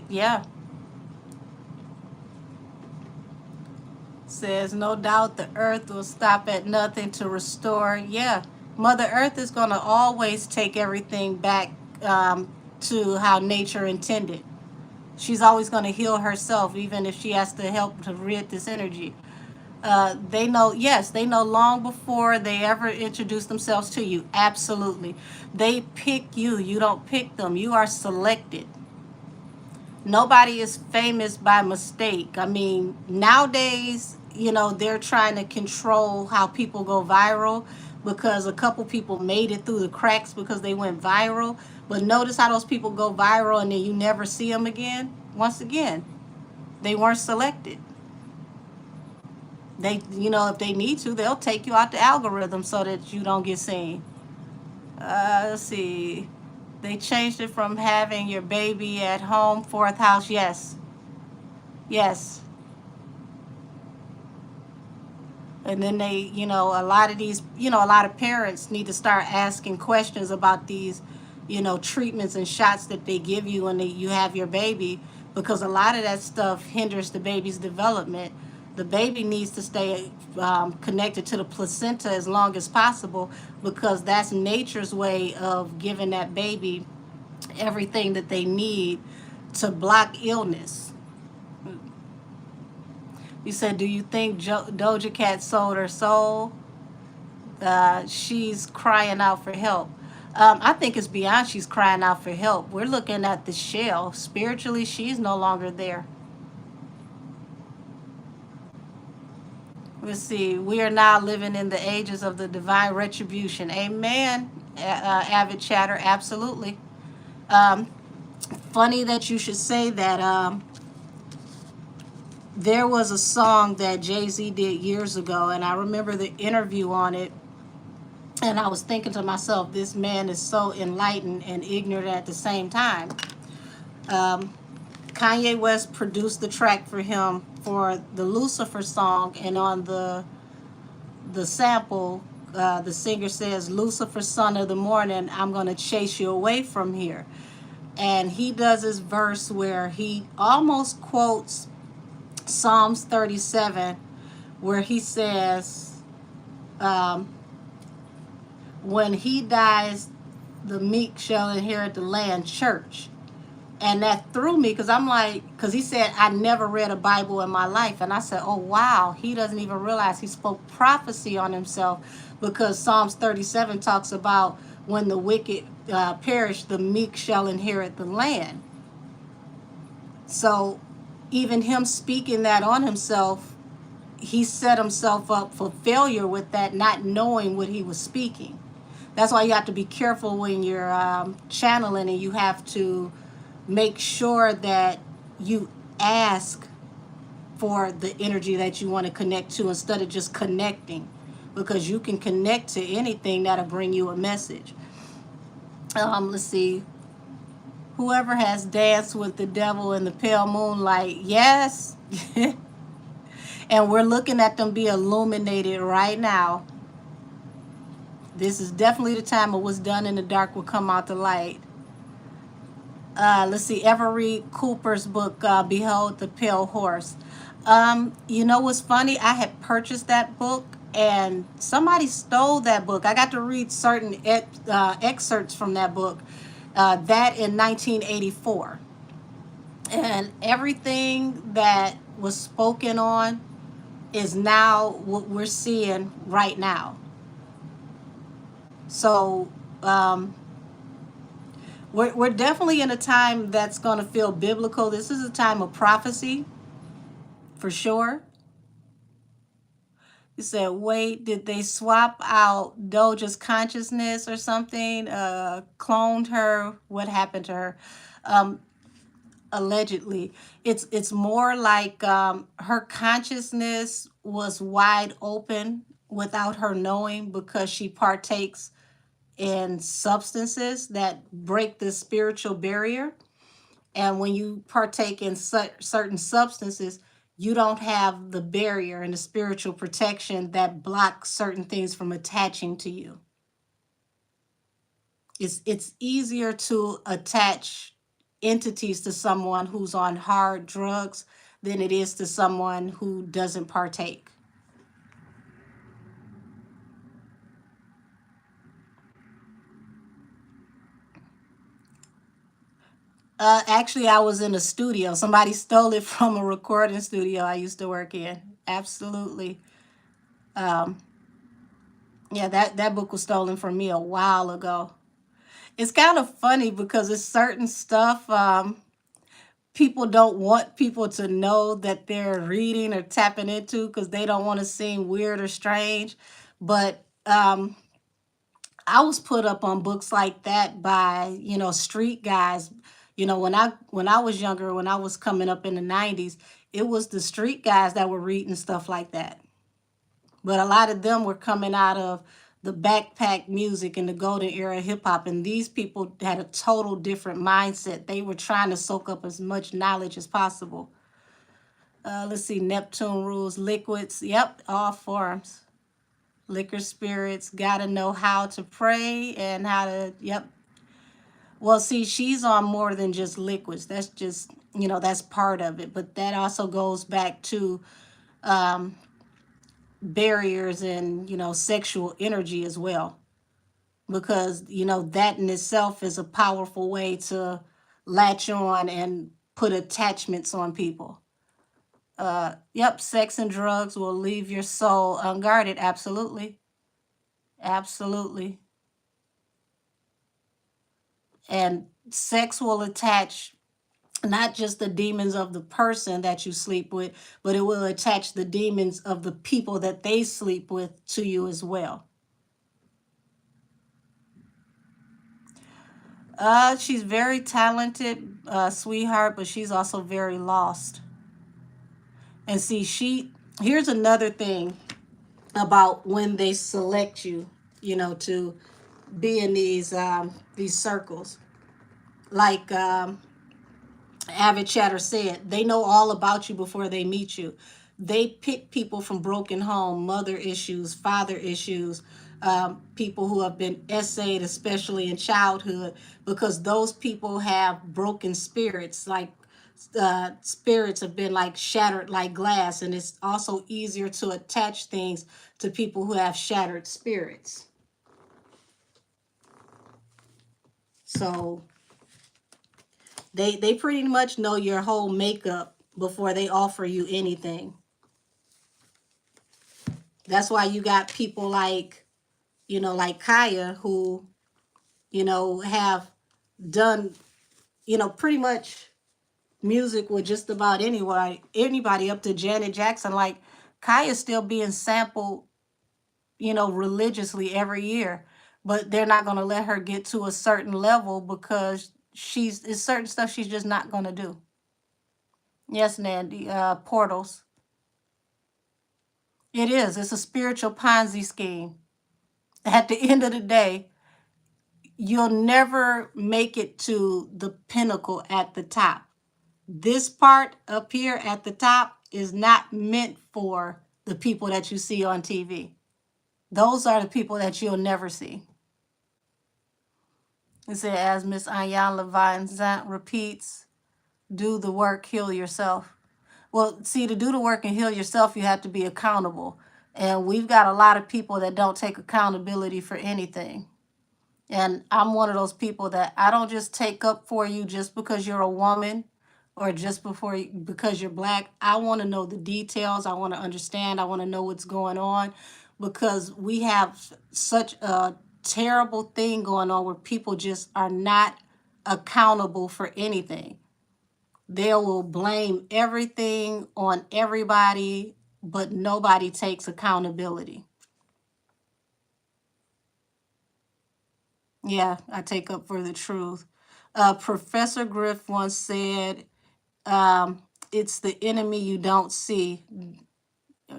Speaker 1: Yeah. Says, no doubt the earth will stop at nothing to restore. Yeah. Mother Earth is going to always take everything back to how nature intended. She's always going to heal herself, even if she has to help to rid this energy. They know, yes, they know long before they ever introduce themselves to you. Absolutely. They pick you. You don't pick them. You are selected. Nobody is famous by mistake. I mean, nowadays, you know, they're trying to control how people go viral because a couple people made it through the cracks because they went viral. But notice how those people go viral and then you never see them again. Once again, they weren't selected. They, you know, if they need to, they'll take you out the algorithm so that you don't get seen. Let's see. They changed it from having your baby at home, fourth house. Yes. Yes. And then they, you know, a lot of these, you know, a lot of parents need to start asking questions about these, you know, treatments and shots that they give you when you have your baby, because a lot of that stuff hinders the baby's development. The baby needs to stay connected to the placenta as long as possible, because that's nature's way of giving that baby everything that they need to block illness. You said, do you think Doja Cat sold her soul? She's crying out for help. I think it's beyond she's crying out for help. We're looking at the shell. Spiritually, she's no longer there. Let's see. We are now living in the ages of the divine retribution. Amen. Avid chatter. Absolutely. Um, Funny that you should say that. There was a song that Jay-Z did years ago, and I remember the interview on it. And I was thinking to myself, this man is so enlightened and ignorant at the same time. Um, Kanye West produced the track for him for the Lucifer song, and on the sample, the singer says, "Lucifer, son of the morning, I'm gonna chase you away from here." And he does his verse where he almost quotes Psalms 37, where he says, um, when he dies, the meek shall inherit the land, church. And that threw me, because I'm like, because he said, I never read a Bible in my life. And I said, oh, wow, he doesn't even realize he spoke prophecy on himself, because Psalms 37 talks about when the wicked perish, the meek shall inherit the land. So even him speaking that on himself, he set himself up for failure with that, not knowing what he was speaking. That's why you have to be careful when you're channeling, and you have to make sure that you ask for the energy that you want to connect to instead of just connecting, because you can connect to anything that'll bring you a message. Let's see. Whoever has danced with the devil in the pale moonlight, yes. And we're looking at them be illuminated right now. This is definitely the time of what's done in the dark will come out the light. Let's see, ever read Cooper's book, Behold the Pale Horse? You know what's funny? I had purchased that book, and somebody stole that book. I got to read certain excerpts from that book, that in 1984. And everything that was spoken on is now what we're seeing right now. So we're definitely in a time that's going to feel biblical. This is a time of prophecy, for sure. You said, wait, did they swap out Doja's consciousness or something? Cloned her? What happened to her? Um, Allegedly, it's more like her consciousness was wide open without her knowing, because she partakes in substances that break the spiritual barrier. And when you partake in certain substances, you don't have the barrier and the spiritual protection that blocks certain things from attaching to you. It's easier to attach entities to someone who's on hard drugs than it is to someone who doesn't partake. Actually, I was in a studio. Somebody stole it from a recording studio I used to work in. Absolutely. Um, yeah, that book was stolen from me a while ago. It's kind of funny because it's certain stuff people don't want people to know that they're reading or tapping into, because they don't want to seem weird or strange. But I was put up on books like that by, street guys. When I was younger, when I was coming up in the 90s, it was the street guys that were reading stuff like that. But a lot of them were coming out of the backpack music and the golden era hip hop, and these people had a total different mindset. They were trying to soak up as much knowledge as possible. Let's see, Neptune rules liquids. Yep, all forms. Liquor, spirits, gotta know how to pray and how to, yep. Well, see, she's on more than just liquids. That's just, that's part of it. But that also goes back to um, barriers and, sexual energy as well. Because, that in itself is a powerful way to latch on and put attachments on people. Yep, sex and drugs will leave your soul unguarded. Absolutely. Absolutely. And sex will attach not just the demons of the person that you sleep with, but it will attach the demons of the people that they sleep with to you as well. She's very talented, sweetheart, but she's also very lost. And see, here's another thing about when they select you, to be in these circles. Like Avid Chatter said, they know all about you before they meet you. They pick people from broken home, mother issues, father issues, people who have been essayed, especially in childhood, because those people have broken spirits, like spirits have been like shattered like glass, and it's also easier to attach things to people who have shattered spirits. So they pretty much know your whole makeup before they offer you anything. That's why you got people like, like Kaya, who, have done, pretty much music with just about anybody up to Janet Jackson. Like Kaya's still being sampled, religiously every year, but they're not going to let her get to a certain level because it's certain stuff she's just not going to do. Yes, Nandy, portals. It is. It's a spiritual Ponzi scheme. At the end of the day, you'll never make it to the pinnacle at the top. This part up here at the top is not meant for the people that you see on TV. Those are the people that you'll never see. It said, as Miss Ayan Levine Zant repeats, do the work, heal yourself. Well, see, to do the work and heal yourself, you have to be accountable. And we've got a lot of people that don't take accountability for anything. And I'm one of those people that I don't just take up for you just because you're a woman or just because you're black. I want to know the details. I want to understand. I want to know what's going on, because we have such a terrible thing going on where people just are not accountable for anything. They will blame everything on everybody, but nobody takes accountability. Yeah, I take up for the truth. Professor Griff once said, it's the enemy you don't see,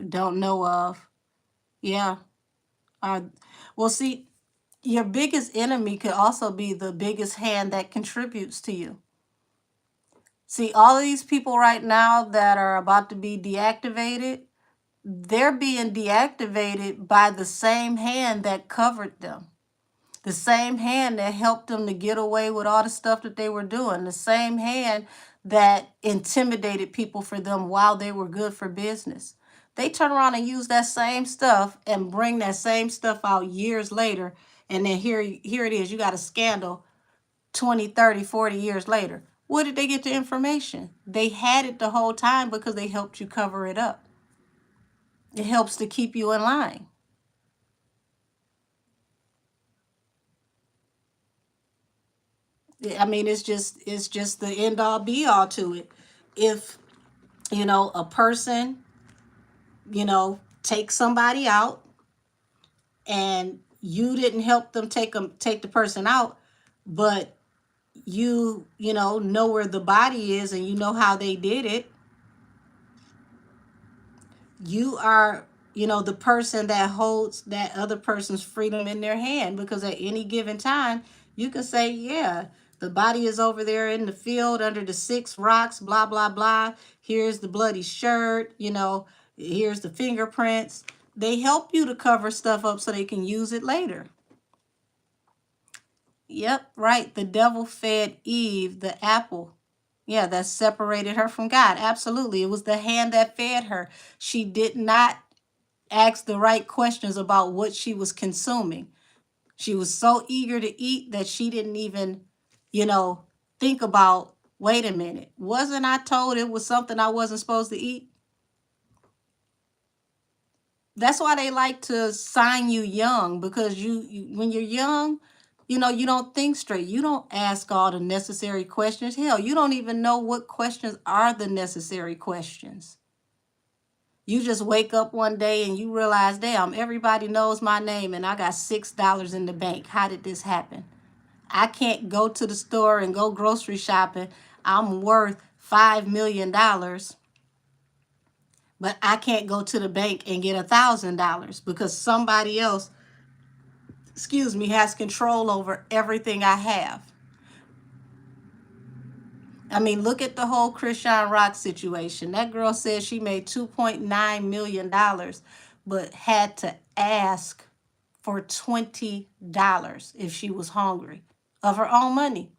Speaker 1: don't know of. Yeah. Well, see, your biggest enemy could also be the biggest hand that contributes to you. See, all of these people right now that are about to be deactivated, they're being deactivated by the same hand that covered them. The same hand that helped them to get away with all the stuff that they were doing. The same hand that intimidated people for them while they were good for business. They turn around and use that same stuff and bring that same stuff out years later. And then here it is. You got a scandal 20, 30, 40 years later. Where did they get the information? They had it the whole time because they helped you cover it up. It helps to keep you in line. I mean, it's just the end all be all to it. If, a person, takes somebody out and you didn't help them take the person out, but know where the body is and you know how they did it, you are, the person that holds that other person's freedom in their hand, because at any given time, you can say, yeah, the body is over there in the field under the 6 rocks, blah, blah, blah. Here's the bloody shirt, here's the fingerprints. They help you to cover stuff up so they can use it later. Yep, right. The devil fed Eve the apple. Yeah, that separated her from God. Absolutely. It was the hand that fed her. She did not ask the right questions about what she was consuming. She was so eager to eat that she didn't even, you know, think about, wait a minute, wasn't I told it was something I wasn't supposed to eat? That's why they like to sign you young, because when you're young, you don't think straight. You don't ask all the necessary questions. Hell, you don't even know what questions are the necessary questions. You just wake up one day and you realize, damn, everybody knows my name and I got $6 in the bank. How did this happen? I can't go to the store and go grocery shopping. I'm worth $5 million, but I can't go to the bank and get $1,000 because somebody else, has control over everything I have. I mean, look at the whole Chrisean Rock situation. That girl said she made $2.9 million, but had to ask for $20 if she was hungry of her own money.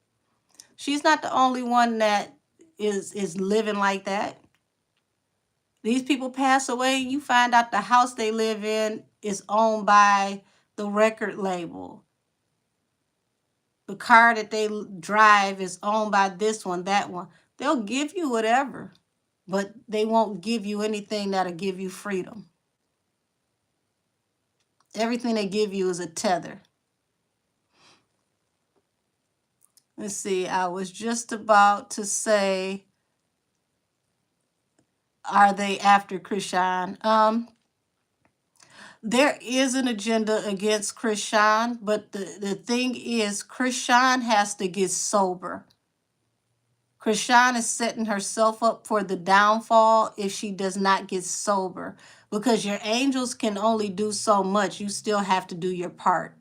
Speaker 1: She's not the only one that is living like that. These people pass away, you find out the house they live in is owned by the record label. The car that they drive is owned by this one, that one. They'll give you whatever, but they won't give you anything that'll give you freedom. Everything they give you is a tether. Let's see, I was just about to say, are they after Chrisean? There is an agenda against Chrisean, but the thing is, Chrisean has to get sober. Chrisean is setting herself up for the downfall if she does not get sober, because your angels can only do so much. You still have to do your part.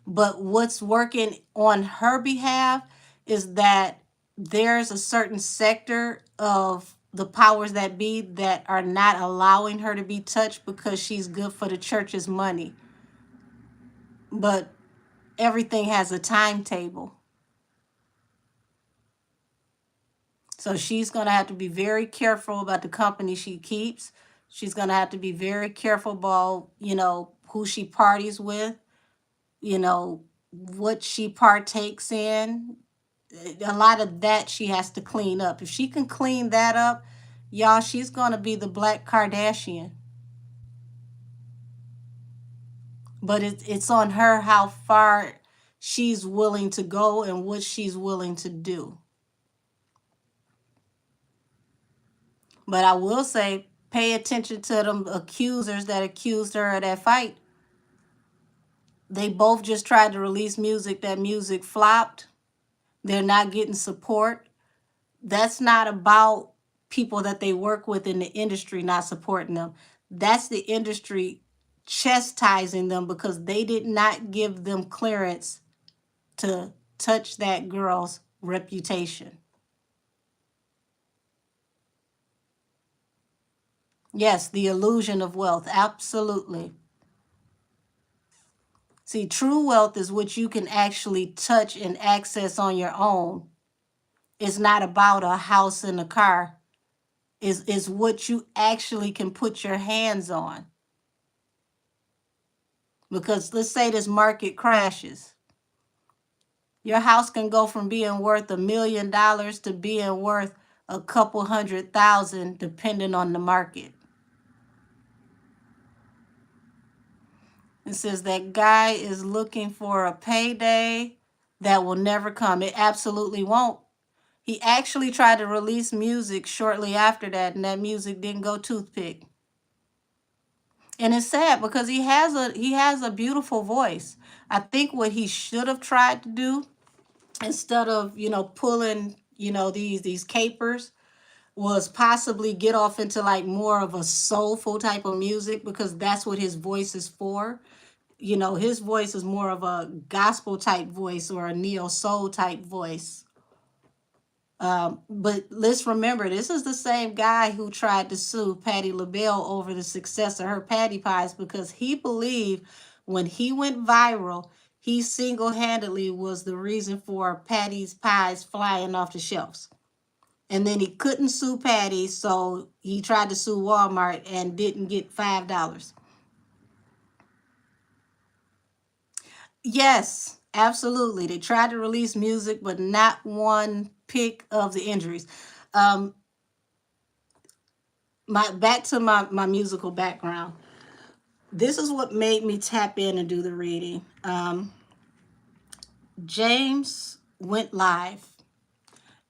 Speaker 1: But what's working on her behalf is that there's a certain sector of the powers that be that are not allowing her to be touched because she's good for the church's money. But everything has a timetable. So she's going to have to be very careful about the company she keeps. She's going to have to be very careful about, who she parties with, what she partakes in. A lot of that she has to clean up. If she can clean that up, y'all, she's going to be the Black Kardashian. But it's on her how far she's willing to go and what she's willing to do. But I will say, pay attention to them accusers that accused her of that fight. They both just tried to release music. That music flopped. They're not getting support. That's not about people that they work with in the industry not supporting them. That's the industry chastising them because they did not give them clearance to touch that girl's reputation. Yes, the illusion of wealth. Absolutely. See, true wealth is what you can actually touch and access on your own. It's not about a house and a car. Is what you actually can put your hands on. Because let's say this market crashes. Your house can go from being worth $1 million to being worth a couple $100,000 depending on the market. It says that guy is looking for a payday that will never come. It absolutely won't. He actually tried to release music shortly after that, and that music didn't go toothpick. And it's sad because he has a beautiful voice. I think what he should have tried to do, instead of pulling these capers, was possibly get off into like more of a soulful type of music, because that's what his voice is for. His voice is more of a gospel type voice or a neo soul type voice. But let's remember, this is the same guy who tried to sue Patti LaBelle over the success of her patty pies, because he believed when he went viral, he single-handedly was the reason for Patty's pies flying off the shelves. And then he couldn't sue Patty, so he tried to sue Walmart and didn't get $5. Yes, absolutely. They tried to release music, but not one pick of the injuries. Um, back to my musical background. This is what made me tap in and do the reading. James went live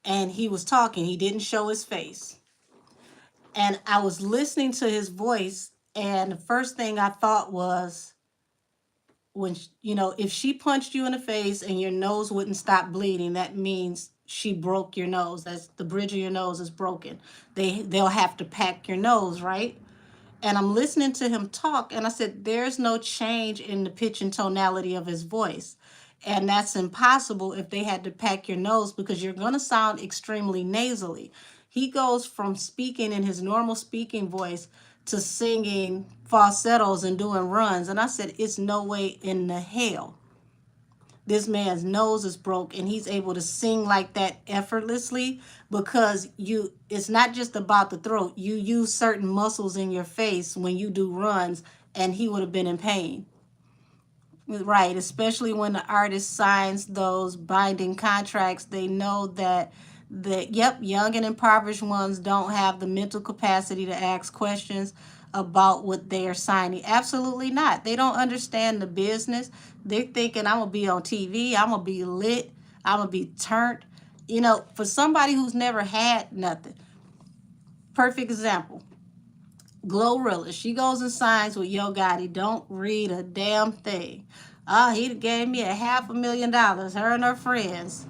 Speaker 1: and he was talking. He didn't show his face. And I was listening to his voice, and the first thing I thought was, when if she punched you in the face and your nose wouldn't stop bleeding, that means she broke your nose. That's the bridge of your nose is broken. They'll have to pack your nose, right? And I'm listening to him talk, and I said, there's no change in the pitch and tonality of his voice. And that's impossible if they had to pack your nose, because you're going to sound extremely nasally. He goes from speaking in his normal speaking voice to singing falsettos and doing runs. And I said, it's no way in the hell this man's nose is broke and he's able to sing like that effortlessly, because it's not just about the throat. You use certain muscles in your face when you do runs, and he would have been in pain. Right, especially when the artist signs those binding contracts. They know that young and impoverished ones don't have the mental capacity to ask questions about what they are signing. Absolutely not. They don't understand the business. They're thinking, I'm gonna be on TV, I'm gonna be lit, I'm gonna be turned. For somebody who's never had nothing. Perfect example. Glorilla. She goes and signs with Yo Gotti. Don't read a damn thing. He gave me $500,000, her and her friends.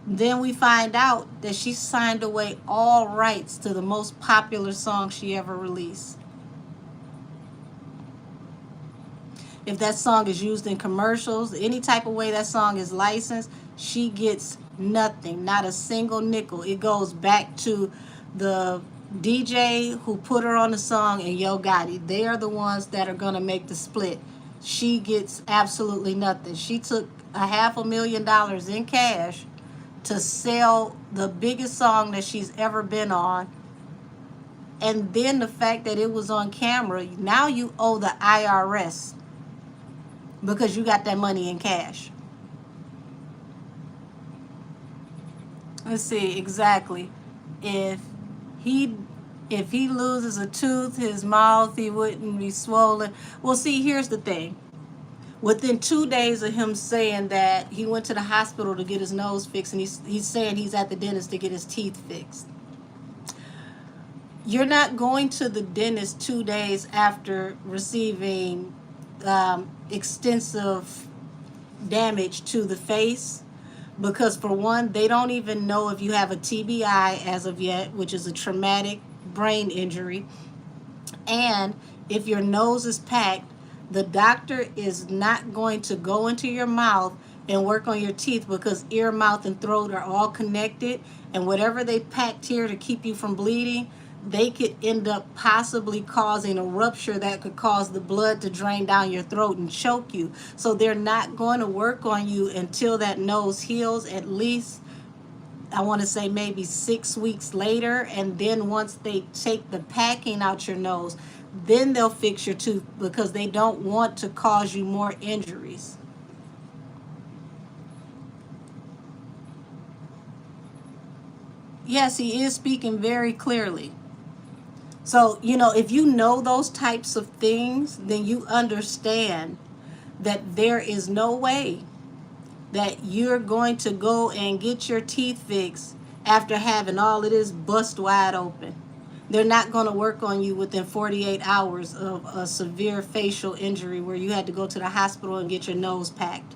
Speaker 1: Then we find out that she signed away all rights to the most popular song she ever released. If that song is used in commercials, any type of way that song is licensed, she gets nothing, not a single nickel. It goes back to the DJ who put her on the song and Yo Gotti. They are the ones that are going to make the split. She gets absolutely nothing. She took $500,000 in cash to sell the biggest song that she's ever been on. And then the fact that it was on camera, now you owe the IRS because you got that money in cash. Let's see exactly. If he loses a tooth, his mouth, he wouldn't be swollen. Well, see, here's the thing. Within 2 days of him saying that he went to the hospital to get his nose fixed, and he's saying he's at the dentist to get his teeth fixed. You're not going to the dentist 2 days after receiving extensive damage to the face, because for one, they don't even know if you have a TBI as of yet, which is a traumatic brain injury. And if your nose is packed, the doctor is not going to go into your mouth and work on your teeth, because ear, mouth, and throat are all connected. And whatever they packed here to keep you from bleeding, they could end up possibly causing a rupture that could cause the blood to drain down your throat and choke you. So they're not going to work on you until that nose heals, at least, I want to say maybe 6 weeks later. And then once they take the packing out your nose, then they'll fix your tooth, because they don't want to cause you more injuries. Yes, he is speaking very clearly. So, if you know those types of things, then you understand that there is no way that you're going to go and get your teeth fixed after having all of this bust wide open. They're not going to work on you within 48 hours of a severe facial injury where you had to go to the hospital and get your nose packed.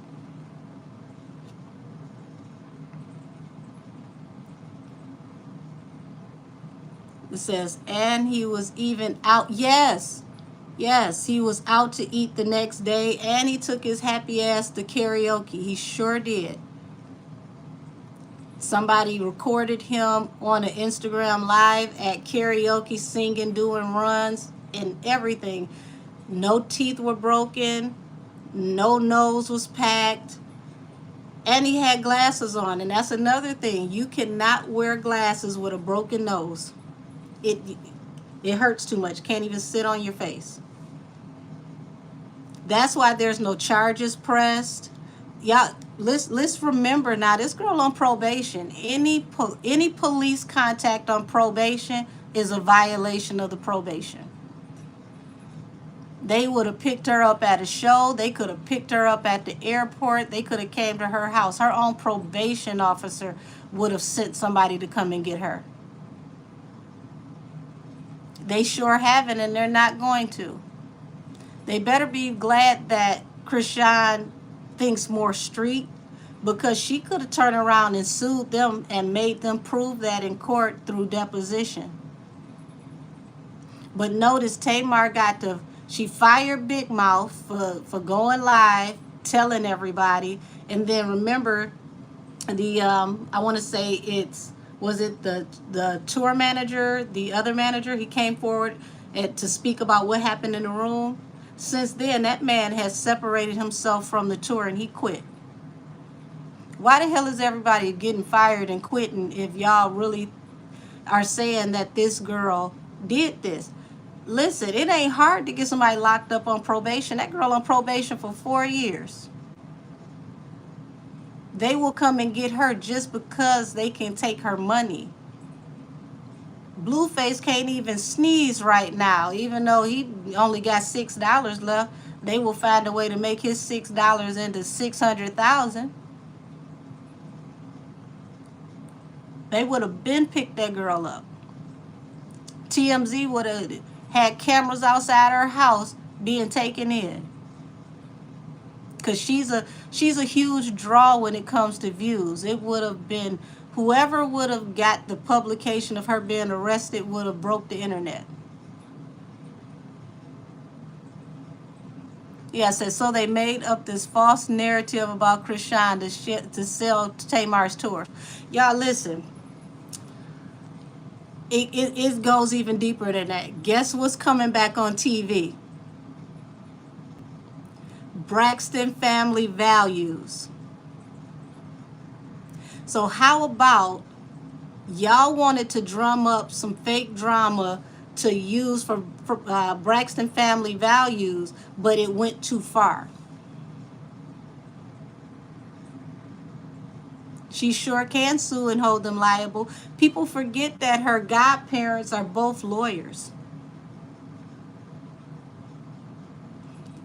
Speaker 1: It says, and he was even out. Yes, he was out to eat the next day, and he took his happy ass to karaoke. He sure did. Somebody recorded him on an Instagram live at karaoke, singing, doing runs, and everything. No teeth were broken. No nose was packed, and he had glasses on. And that's another thing. You cannot wear glasses with a broken nose. It it hurts too much. Can't even sit on your face. That's why there's no charges pressed. Y'all, let's remember now. This girl on probation. Any police contact on probation is a violation of the probation. They would have picked her up at a show. They could have picked her up at the airport. They could have came to her house. Her own probation officer would have sent somebody to come and get her. They sure haven't, and they're not going to. They better be glad that Chrisean thinks more street, because she could have turned around and sued them and made them prove that in court through deposition. But notice Tamar she fired Big Mouth for going live, telling everybody. And then remember I want to say was it the tour manager, the other manager, he came forward to speak about what happened in the room. Since then, that man has separated himself from the tour and he quit. Why the hell is everybody getting fired and quitting if y'all really are saying that this girl did this? Listen, it ain't hard to get somebody locked up on probation. That girl on probation for 4 years. They will come and get her just because they can take her money. Blueface can't even sneeze right now, even though he only got $6 left. They will find a way to make his $6 into $600,000. They would have been picked that girl up. TMZ would have had cameras outside her house being taken in, because she's a huge draw when it comes to views. It would have been whoever would have got the publication of her being arrested would have broke the internet. Yes, and so they made up this false narrative about Chrisean to sell Tamar's tour. Y'all listen. It goes even deeper than that. Guess what's coming back on TV? Braxton Family Values. So how about y'all wanted to drum up some fake drama to use for Braxton Family Values, but it went too far. She sure can sue and hold them liable. People forget that her godparents are both lawyers.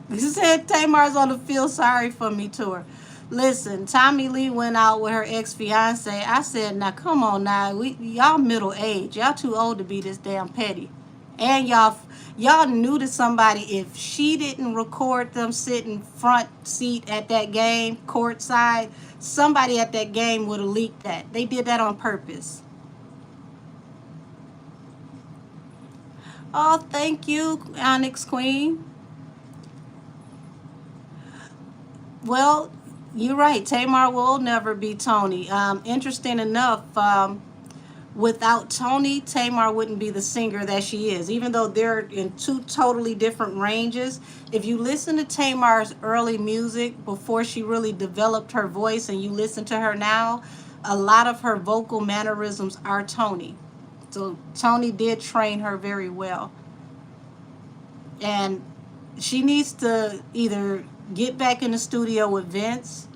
Speaker 1: This said Tamar's on the Feel Sorry For Me tour. Listen, Tommy Lee went out with her ex-fiance. I said, now come on now. Y'all middle age. Y'all too old to be this damn petty. And y'all knew to somebody, if she didn't record them sitting front seat at that game, courtside, somebody at that game would have leaked that. They did that on purpose. Oh, thank you, Onyx Queen. Well, you're right. Tamar will never be Toni. Interesting enough, without Toni, Tamar wouldn't be the singer that she is, even though they're in two totally different ranges. If you listen to Tamar's early music before she really developed her voice, and you listen to her now, a lot of her vocal mannerisms are Toni. So Toni did train her very well. And she needs to either get back in the studio with Vince,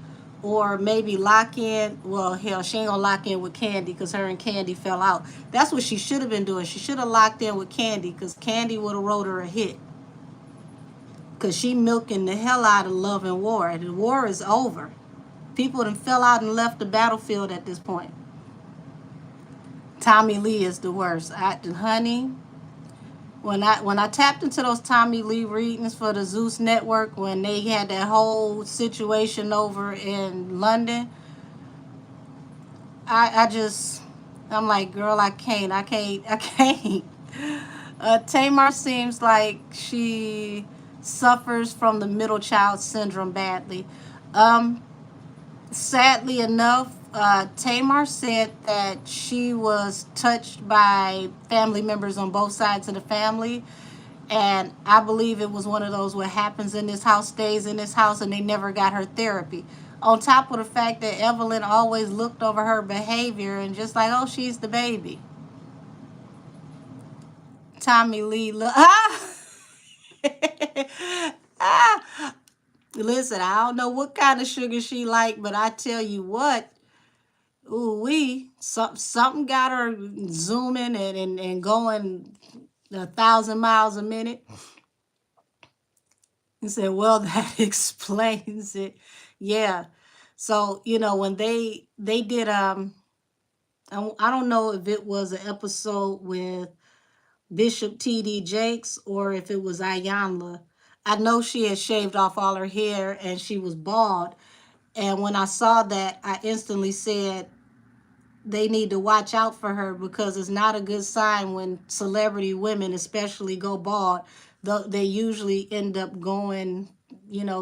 Speaker 1: or maybe lock in. Well, hell, she ain't gonna lock in with Candy, because her and Candy fell out. That's what she should have been doing. She should have locked in with Candy, because Candy would have wrote her a hit. Because she milking the hell out of Love and War. The war is over. People done fell out and left the battlefield at this point. Tommy Lee is the worst. Honey, when I tapped into those Tommy Lee readings for the Zeus Network, when they had that whole situation over in London, I'm like, girl, I can't. Tamar seems like she suffers from the middle child syndrome badly. Sadly enough, Tamar said that she was touched by family members on both sides of the family, And I believe it was one of those what happens in this house stays in this house, and they never got her therapy. On top of the fact that Evelyn always looked over her behavior and just like, oh, she's the baby. Tommy Lee, ah, listen, I don't know what kind of sugar she like, but I tell you what, ooh wee, something got her zooming and going 1,000 miles a minute. He said, well, that explains it. Yeah. So, when they did I don't know if it was an episode with Bishop T.D. Jakes or if it was Ayanla. I know she had shaved off all her hair and she was bald. And when I saw that, I instantly said they need to watch out for her because it's not a good sign when celebrity women, especially, go bald. They usually end up going,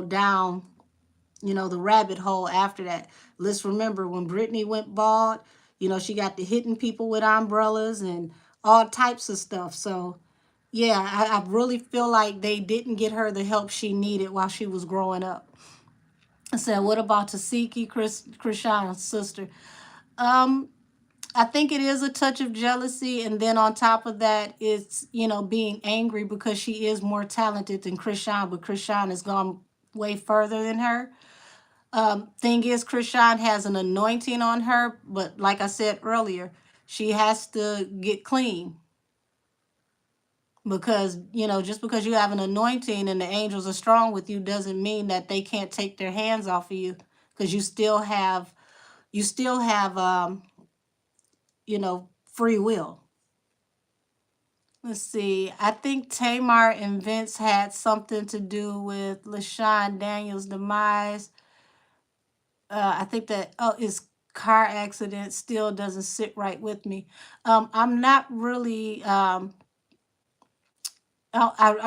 Speaker 1: down, the rabbit hole after that. Let's remember when Britney went bald, she got to hitting people with umbrellas and all types of stuff. So, yeah, I really feel like they didn't get her the help she needed while she was growing up. I said, what about Tasiki, Krishan's sister? Um, I think it is a touch of jealousy, and then on top of that, it's being angry because she is more talented than Krishan, but Krishan has gone way further than her. Thing is, Krishan has an anointing on her, but like I said earlier, she has to get clean because just because you have an anointing and the angels are strong with you doesn't mean that they can't take their hands off of you because you still have free will. Let's see. I think Tamar and Vince had something to do with LaShawn Daniels' demise. I think that his car accident still doesn't sit right with me. I'm not really. I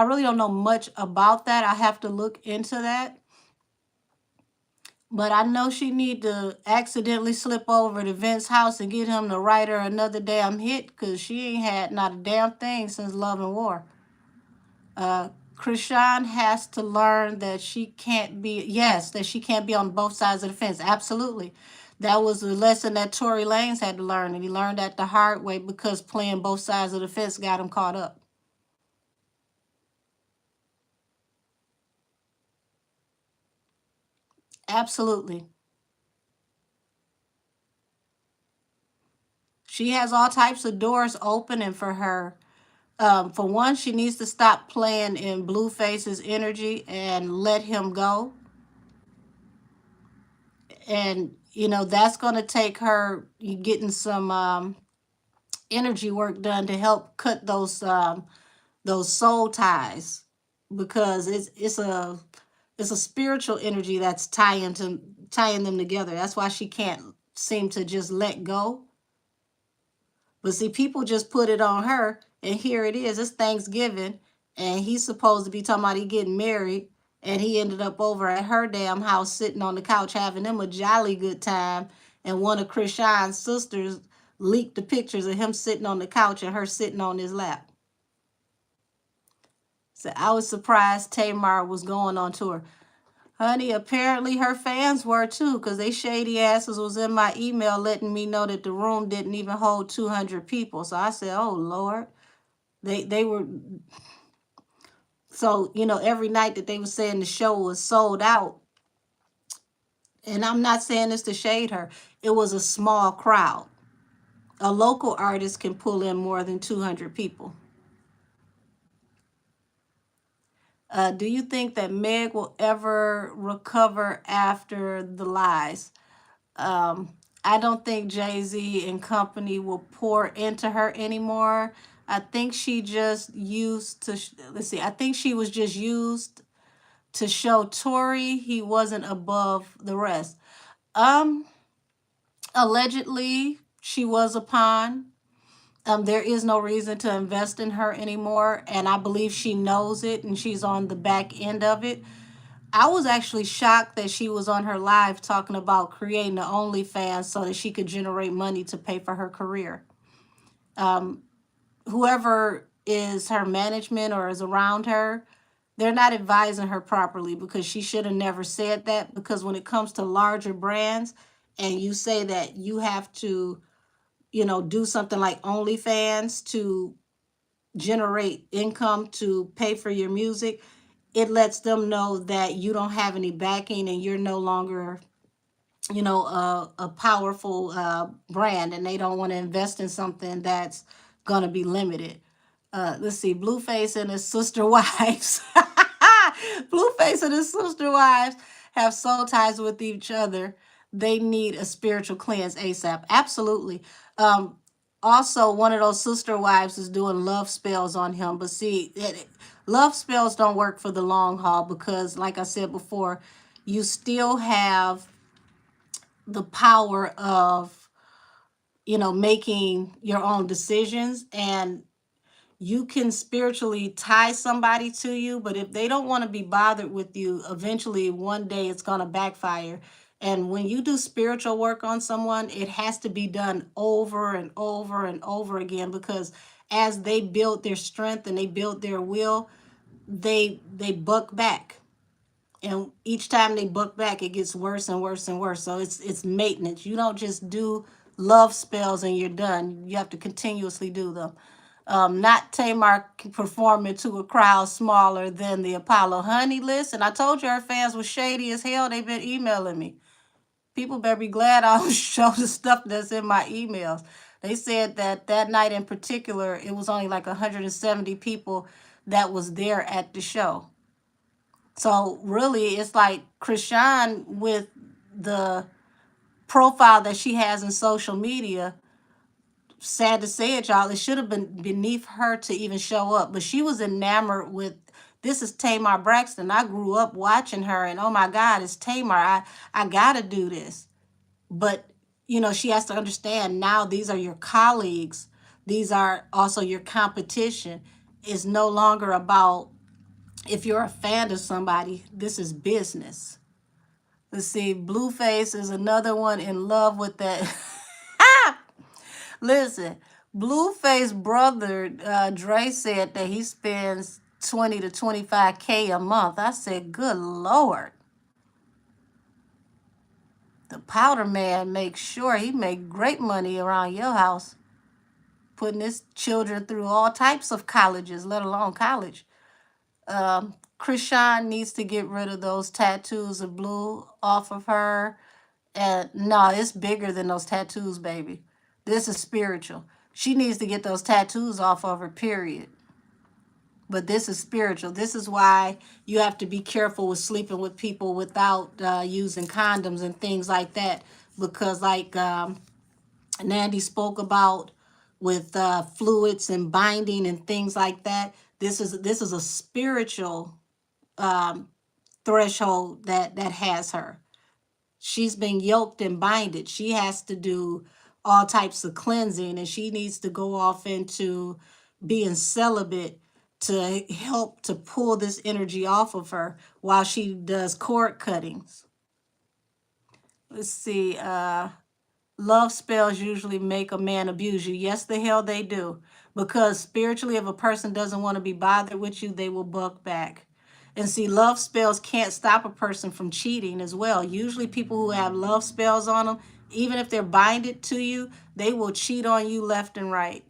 Speaker 1: really don't know much about that. I have to look into that. But I know she need to accidentally slip over to Vince's house and get him to write her another damn hit because she ain't had not a damn thing since Love and War. Krishan has to learn that she can't be, yes, that she can't be on both sides of the fence. Absolutely. That was a lesson that Tory Lanez had to learn, and he learned that the hard way because playing both sides of the fence got him caught up. Absolutely. She has all types of doors opening for her. For one, she needs to stop playing in Blueface's energy and let him go. And, that's going to take her getting some energy work done to help cut those soul ties because it's a spiritual energy that's tying them together. That's why she can't seem to just let go. But see, people just put it on her, and here it is. It's Thanksgiving, and he's supposed to be talking about he getting married, and he ended up over at her damn house sitting on the couch having them a jolly good time. And one of Krishan's sisters leaked the pictures of him sitting on the couch and her sitting on his lap. So I was surprised Tamar was going on tour. Honey, apparently her fans were too, because they shady asses was in my email letting me know that the room didn't even hold 200 people. So I said, oh, Lord. They were, so, every night that they were saying the show was sold out, and I'm not saying this to shade her, it was a small crowd. A local artist can pull in more than 200 people. Do you think that Meg will ever recover after the lies? I don't think Jay-Z and company will pour into her anymore. I think she just used to, let's see, I think she was just used to show Tory he wasn't above the rest. Um, Allegedly, she was a pawn. There is no reason to invest in her anymore, and I believe she knows it, and she's on the back end of it. I was actually shocked that she was on her live talking about creating the OnlyFans so that she could generate money to pay for her career. Whoever is her management or is around her, they're not advising her properly, because she should have never said that. Because when it comes to larger brands and you say that you have to, do something like OnlyFans to generate income to pay for your music, it lets them know that you don't have any backing and you're no longer, a powerful brand, and they don't want to invest in something that's going to be limited. Let's see, Blueface and his sister wives. Blueface and his sister wives have soul ties with each other. They need a spiritual cleanse ASAP. Absolutely. Um, Also, one of those sister wives is doing love spells on him. But see, love spells don't work for the long haul, because, like I said before, you still have the power of, making your own decisions, and you can spiritually tie somebody to you, but if they don't want to be bothered with you, eventually one day it's going to backfire. And when you do spiritual work on someone, it has to be done over and over and over again, because as they build their strength and they build their will, they buck back. And each time they buck back, it gets worse and worse and worse. So it's maintenance. You don't just do love spells and you're done. You have to continuously do them. Not Tamar performing to a crowd smaller than the Apollo Honey list. And I told you her fans were shady as hell. They've been emailing me. People better be glad I don't show the stuff that's in my emails. They said that night in particular, it was only like 170 people that was there at the show. So really, it's like Krishan, with the profile that she has in social media, sad to say it, y'all, it should have been beneath her to even show up. But she was enamored with, this is Tamar Braxton. I grew up watching her, and oh my God, it's Tamar. I gotta do this. But she has to understand now, these are your colleagues. These are also your competition. It's no longer about, if you're a fan of somebody, this is business. Let's see, Blueface is another one in love with that. Listen, Blueface brother Dre said that he spends 20 to 25K a month. I said, good Lord. The powder man makes sure he make great money around your house, putting his children through all types of colleges, let alone college. Krishan needs to get rid of those tattoos of blue off of her. And no, it's bigger than those tattoos, baby. This is spiritual. She needs to get those tattoos off of her, period. But this is spiritual. This is why you have to be careful with sleeping with people without using condoms and things like that. Because like Nandy spoke about with fluids and binding and things like that, this is a spiritual threshold that has her. She's been yoked and binded. She has to do all types of cleansing, and she needs to go off into being celibate to help to pull this energy off of her while she does cord cuttings. Let's see. Love spells usually make a man abuse you. Yes, the hell they do. Because spiritually, if a person doesn't want to be bothered with you, they will buck back. And see, love spells can't stop a person from cheating as well. Usually people who have love spells on them, even if they're binded to you, they will cheat on you left and right.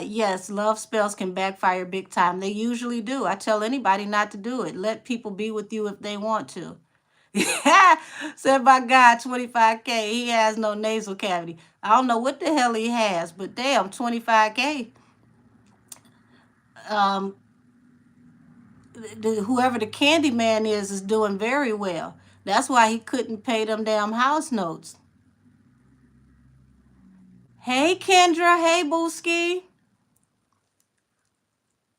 Speaker 1: Yes, love spells can backfire big time. They usually do. I tell anybody not to do it. Let people be with you if they want to. Said by God, 25K. He has no nasal cavity. I don't know what the hell he has, but damn, 25K. Whoever the candy man is doing very well. That's why he couldn't pay them damn house notes. Hey, Kendra. Hey, Booski.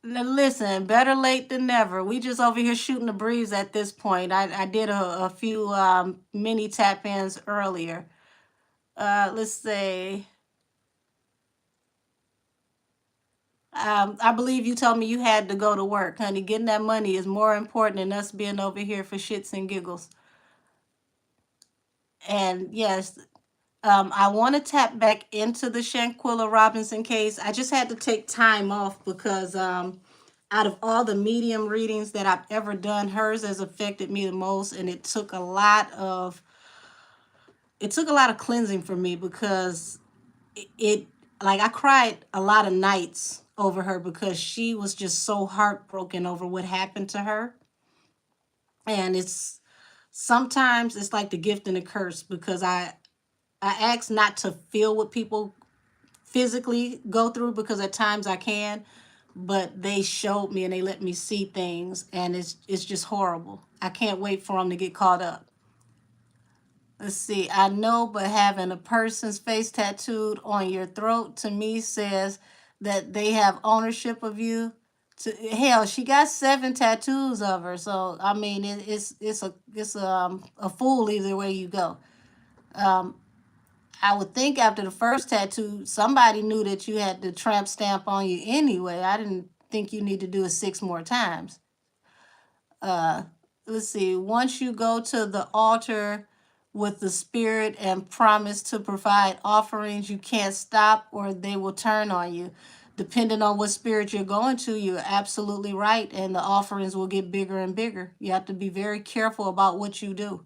Speaker 1: Now, listen, better late than never. We just over here shooting the breeze at this point. I did a few mini tap-ins earlier. Let's see. I believe you told me you had to go to work, honey. Getting that money is more important than us being over here for shits and giggles. And yes, I want to tap back into the Shanquilla Robinson case. I just had to take time off because out of all the medium readings that I've ever done, hers has affected me the most, and it took a lot of cleansing for me because it like I cried a lot of nights over her because she was just so heartbroken over what happened to her. And it's sometimes it's like the gift and the curse because I ask not to feel what people physically go through because at times I can, but they showed me and they let me see things, and it's just horrible. I can't wait for them to get caught up. Let's see. I know, but having a person's face tattooed on your throat to me says that they have ownership of you. To hell, she got 7 tattoos of her. So I mean, it's a fool either way you go. Um, I would think after the first tattoo, somebody knew that you had the tramp stamp on you anyway. I didn't think you need to do it 6 more times. Uh, let's see. Once you go to the altar with the spirit and promise to provide offerings, you can't stop or they will turn on you. Depending on what spirit you're going to, you're absolutely right, and the offerings will get bigger and bigger. You have to be very careful about what you do.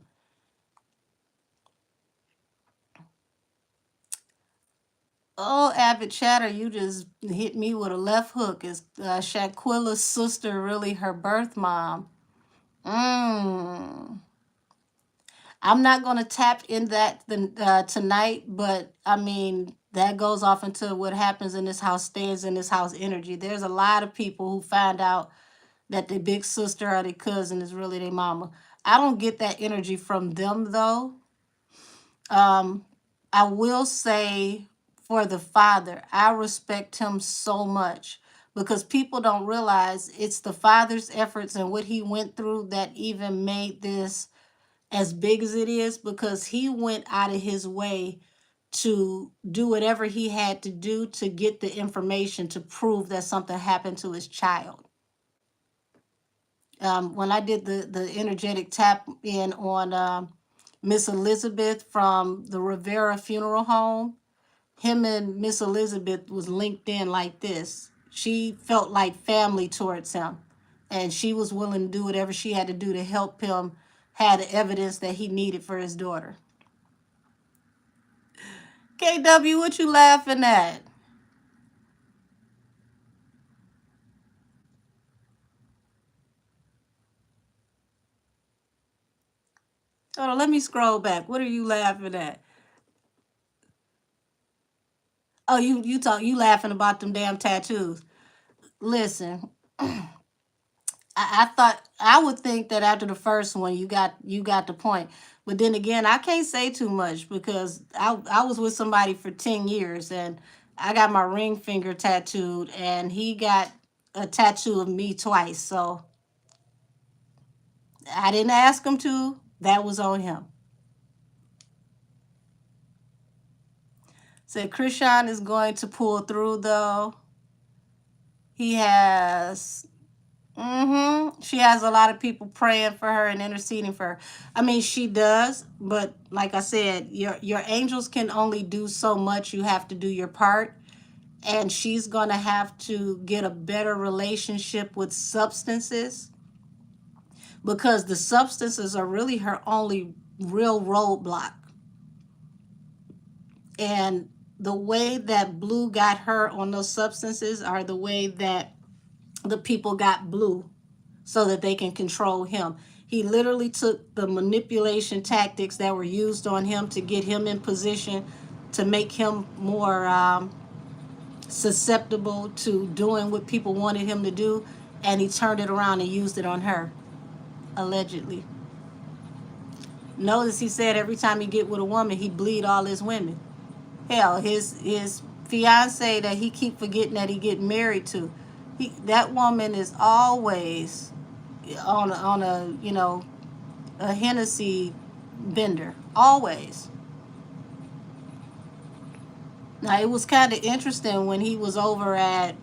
Speaker 1: Oh, Avid Chatter, you just hit me with a left hook. Is Shaquilla's sister really her birth mom? Mm. I'm not going to tap in that tonight, but I mean, that goes off into what happens in this house stays in this house energy. There's a lot of people who find out that their big sister or their cousin is really their mama. I don't get that energy from them though. Um, I will say for the father, I respect him so much because people don't realize it's the father's efforts and what he went through that even made this as big as it is because he went out of his way to do whatever he had to do to get the information to prove that something happened to his child. When I did the energetic tap in on Miss Elizabeth from the Rivera Funeral Home, him and Miss Elizabeth was linked in like this. She felt like family towards him, and she was willing to do whatever she had to do to help him have the evidence that he needed for his daughter. KW, what you laughing at? Hold on, let me scroll back. What are you laughing at? Oh, you laughing about them damn tattoos. Listen, I thought I would think that after the first one you got the point. But then again, I can't say too much because I was with somebody for 10 years and I got my ring finger tattooed and he got a tattoo of me twice. So I didn't ask him to. That was on him. Said Krishan is going to pull through though. He has She has a lot of people praying for her and interceding for her. I mean, she does, but like I said, your angels can only do so much. You have to do your part, and she's going to have to get a better relationship with substances because the substances are really her only real roadblock. And the way that Blue got her on those substances are the way that the people got Blue so that they can control him. He literally took the manipulation tactics that were used on him to get him in position to make him more susceptible to doing what people wanted him to do, and he turned it around and used it on her, allegedly. Notice he said every time he get with a woman, he bleed all his women. Hell, his fiance that he keep forgetting that he get married to, that woman is always on a a Hennessy bender, always. Now it was kind of interesting when he was over at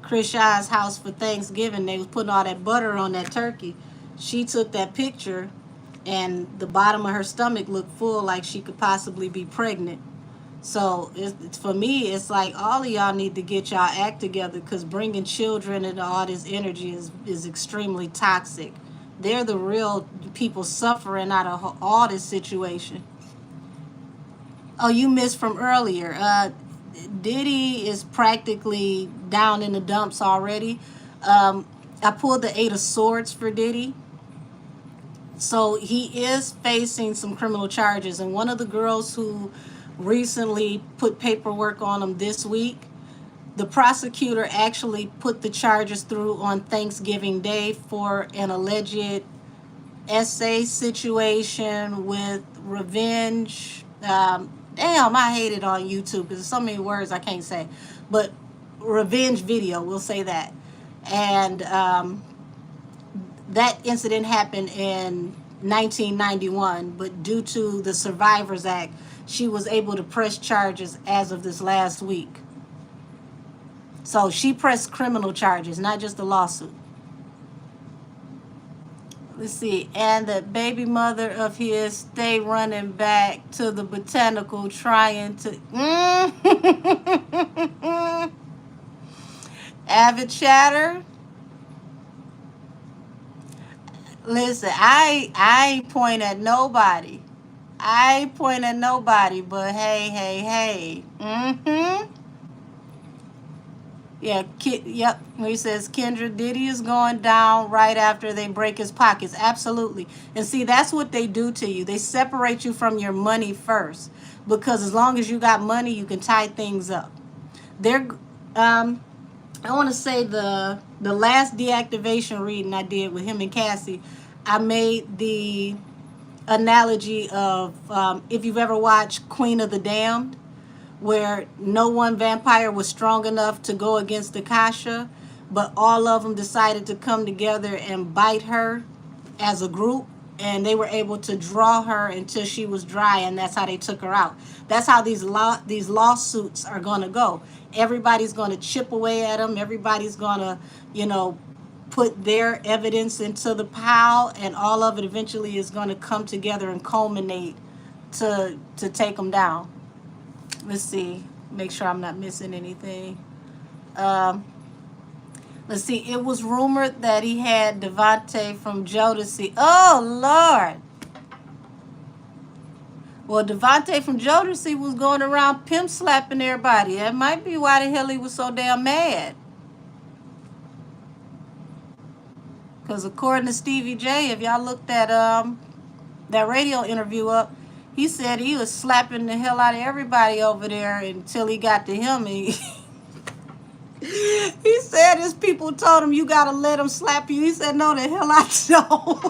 Speaker 1: Chris Shine's house for Thanksgiving. They was putting all that butter on that turkey. She took that picture, and the bottom of her stomach looked full, like she could possibly be pregnant. So for me, it's like all of y'all need to get y'all act together, because bringing children into all this energy is extremely toxic. They're the real people suffering out of all this situation. Oh, you missed from earlier. Diddy is practically down in the dumps already. Um, I pulled the Eight of Swords for Diddy. So he is facing some criminal charges. And one of the girls who recently put paperwork on him this week, the prosecutor actually put the charges through on Thanksgiving Day for an alleged essay situation with revenge. Damn, I hate it on YouTube because there's so many words I can't say. But revenge video, we'll say that. And that incident happened in 1991, but due to the Survivors Act, she was able to press charges as of this last week. So she pressed criminal charges, not just a lawsuit. Let's see. And the baby mother of his stay running back to the botanical trying to... Avid chatter. Listen, I ain't point at nobody. I ain't point at nobody, but hey. Yeah, yep. He says Kendra, Diddy is going down right after they break his pockets. Absolutely. And see, that's what they do to you. They separate you from your money first, because as long as you got money, you can tie things up. They're I want to say the last deactivation reading I did with him and Cassie, I made the analogy of if you've ever watched Queen of the Damned, where no one vampire was strong enough to go against Akasha, but all of them decided to come together and bite her as a group, and they were able to draw her until she was dry, and that's how they took her out. That's how these lawsuits are going to go. Everybody's going to chip away at them. Everybody's going to, put their evidence into the pile, and all of it eventually is going to come together and culminate to take them down. Let's see. Make sure I'm not missing anything. Let's see. It was rumored that he had Devontae from Jodeci. Oh, Lord. Well, Devontae from Jodeci was going around pimp slapping everybody. That might be why the hell he was so damn mad. Because according to Stevie J, if y'all looked at that radio interview up, he said he was slapping the hell out of everybody over there until he got to him. And he said his people told him, you got to let him slap you. He said, no, the hell I don't.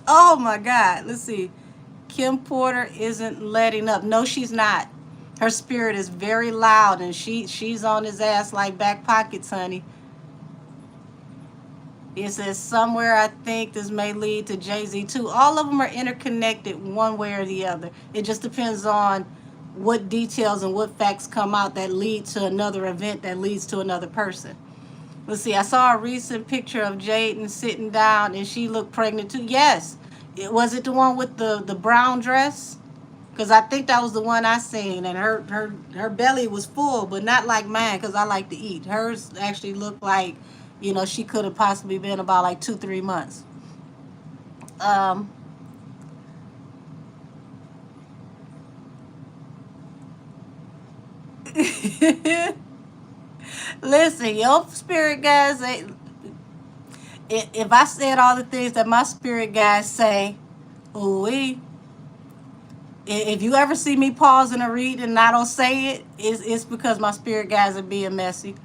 Speaker 1: Oh, my God. Let's see. Kim Porter isn't letting up. No, she's not. Her spirit is very loud, and she's on his ass like back pockets, honey. It says somewhere, I think this may lead to Jay-Z too. All of them are interconnected one way or the other. It just depends on what details and what facts come out that lead to another event that leads to another person. Let's see. I saw a recent picture of Jaden sitting down and she looked pregnant too. Yes. Was it the one with the brown dress? Because I think that was the one I seen, and her belly was full, but not like mine, because I like to eat. Hers actually looked like, she could have possibly been about like 2-3 months. Listen, your spirit guys, if I said all the things that my spirit guys say, ooh-wee. If you ever see me pausing a read and I don't say it, it's because my spirit guys are being messy.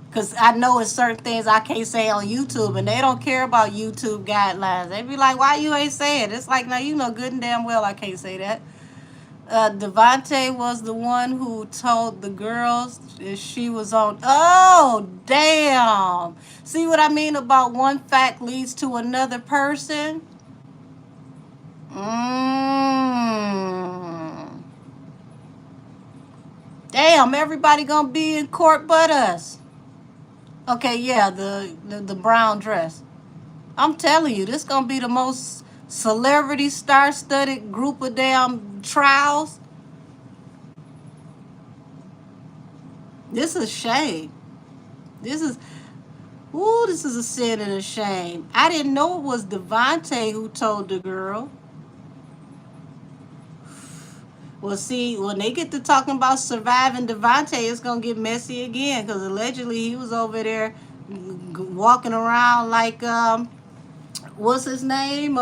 Speaker 1: Because I know it's certain things I can't say on YouTube, and they don't care about YouTube guidelines. They be like, why you ain't say it? It's like, now you know good and damn well I can't say that. Devontae was the one who told the girls she was on. Oh, damn. See what I mean about one fact leads to another person? Damn, everybody gonna be in court but us. Okay, yeah, the brown dress. I'm telling you, this gonna be the most celebrity star-studded group of damn trials. This is shame. This is, ooh, this is a sin and a shame. I didn't know it was Devontae who told the girl. Well, see, when they get to talking about surviving Devontae, it's gonna get messy again because allegedly he was over there walking around like what's his name?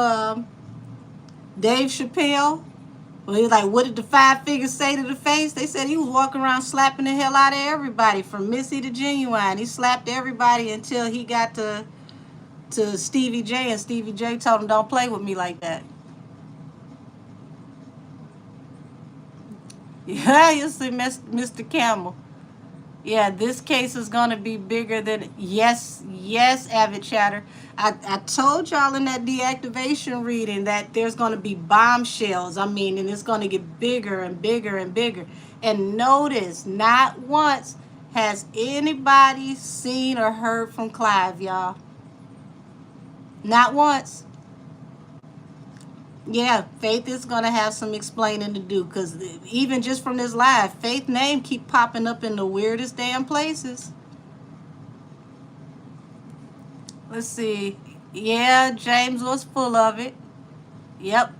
Speaker 1: Dave Chappelle. Well, he was like, what did the five figures say to the face? They said he was walking around slapping the hell out of everybody, from Missy to Genuine. He slapped everybody until he got to Stevie J, and Stevie J told him, don't play with me like that. Yeah, you see, Mr. Campbell. Yeah, this case is going to be bigger than, yes, Avid Chatter. I told y'all in that deactivation reading that there's going to be bombshells. I mean, and it's going to get bigger and bigger and bigger. And notice, not once has anybody seen or heard from Clive, y'all. Not once. Yeah, Faith is going to have some explaining to do because even just from this live, Faith name keep popping up in the weirdest damn places. Let's see. Yeah, James was full of it. Yep.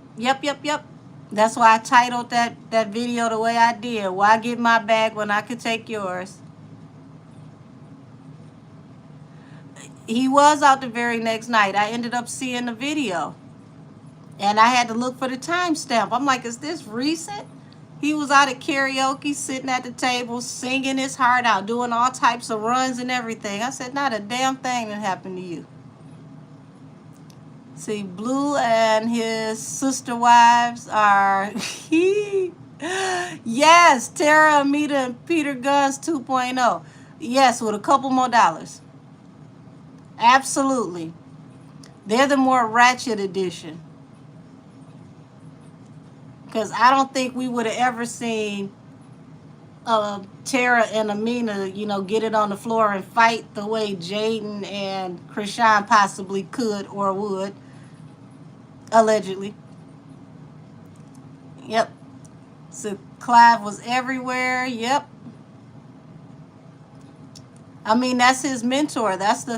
Speaker 1: That's why I titled that video the way I did. Why get my bag when I could take yours? He was out the very next night. I ended up seeing the video. And I had to look for the timestamp. I'm like, is this recent? He was out at karaoke, sitting at the table, singing his heart out, doing all types of runs and everything. I said, not a damn thing that happened to you. See, Blue and his sister wives are, yes, Tara, Amita, and Peter Guns 2.0. Yes, with a couple more dollars. Absolutely. They're the more ratchet edition. Because I don't think we would have ever seen Tara and Amina, get it on the floor and fight the way Jaden and Krishan possibly could or would, allegedly. Yep. So Clive was everywhere. Yep. I mean, that's his mentor. That's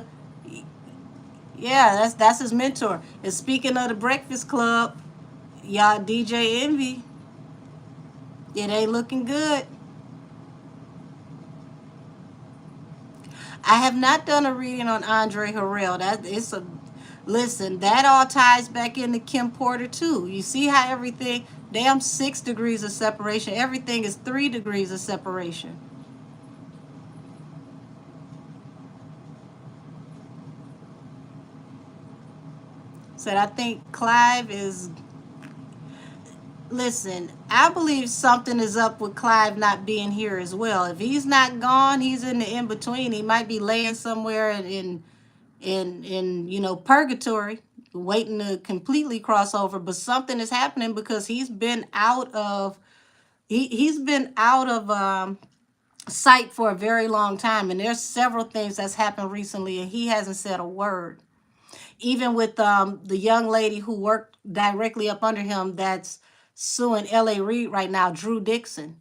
Speaker 1: his mentor. And speaking of the Breakfast Club, y'all, DJ Envy, it ain't looking good. I have not done a reading on Andre Harrell. Listen, that all ties back into Kim Porter too. You see how everything, damn 6 degrees of separation. Everything is 3 degrees of separation. Said, I think Clive is, listen, I believe something is up with Clive not being here as well. If he's not gone, he's in the in-between. He might be laying somewhere in purgatory, waiting to completely cross over. But something is happening because he's been out of sight for a very long time. And there's several things that's happened recently, and he hasn't said a word. Even with the young lady who worked directly up under him that's suing L.A. Reid right now, Drew Dixon.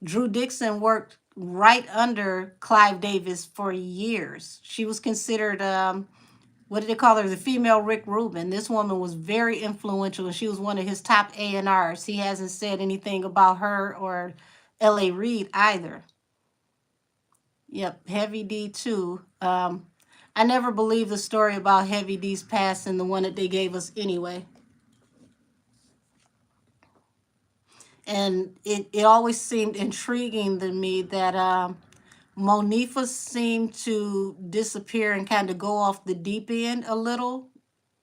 Speaker 1: Drew Dixon worked right under Clive Davis for years. She was considered, what did they call her? The female Rick Rubin. This woman was very influential, and she was one of his top A&Rs. He hasn't said anything about her or L.A. Reid either. Yep, Heavy D too. I never believed the story about Heavy D's past and the one that they gave us anyway. And it always seemed intriguing to me that Monifa seemed to disappear and kind of go off the deep end a little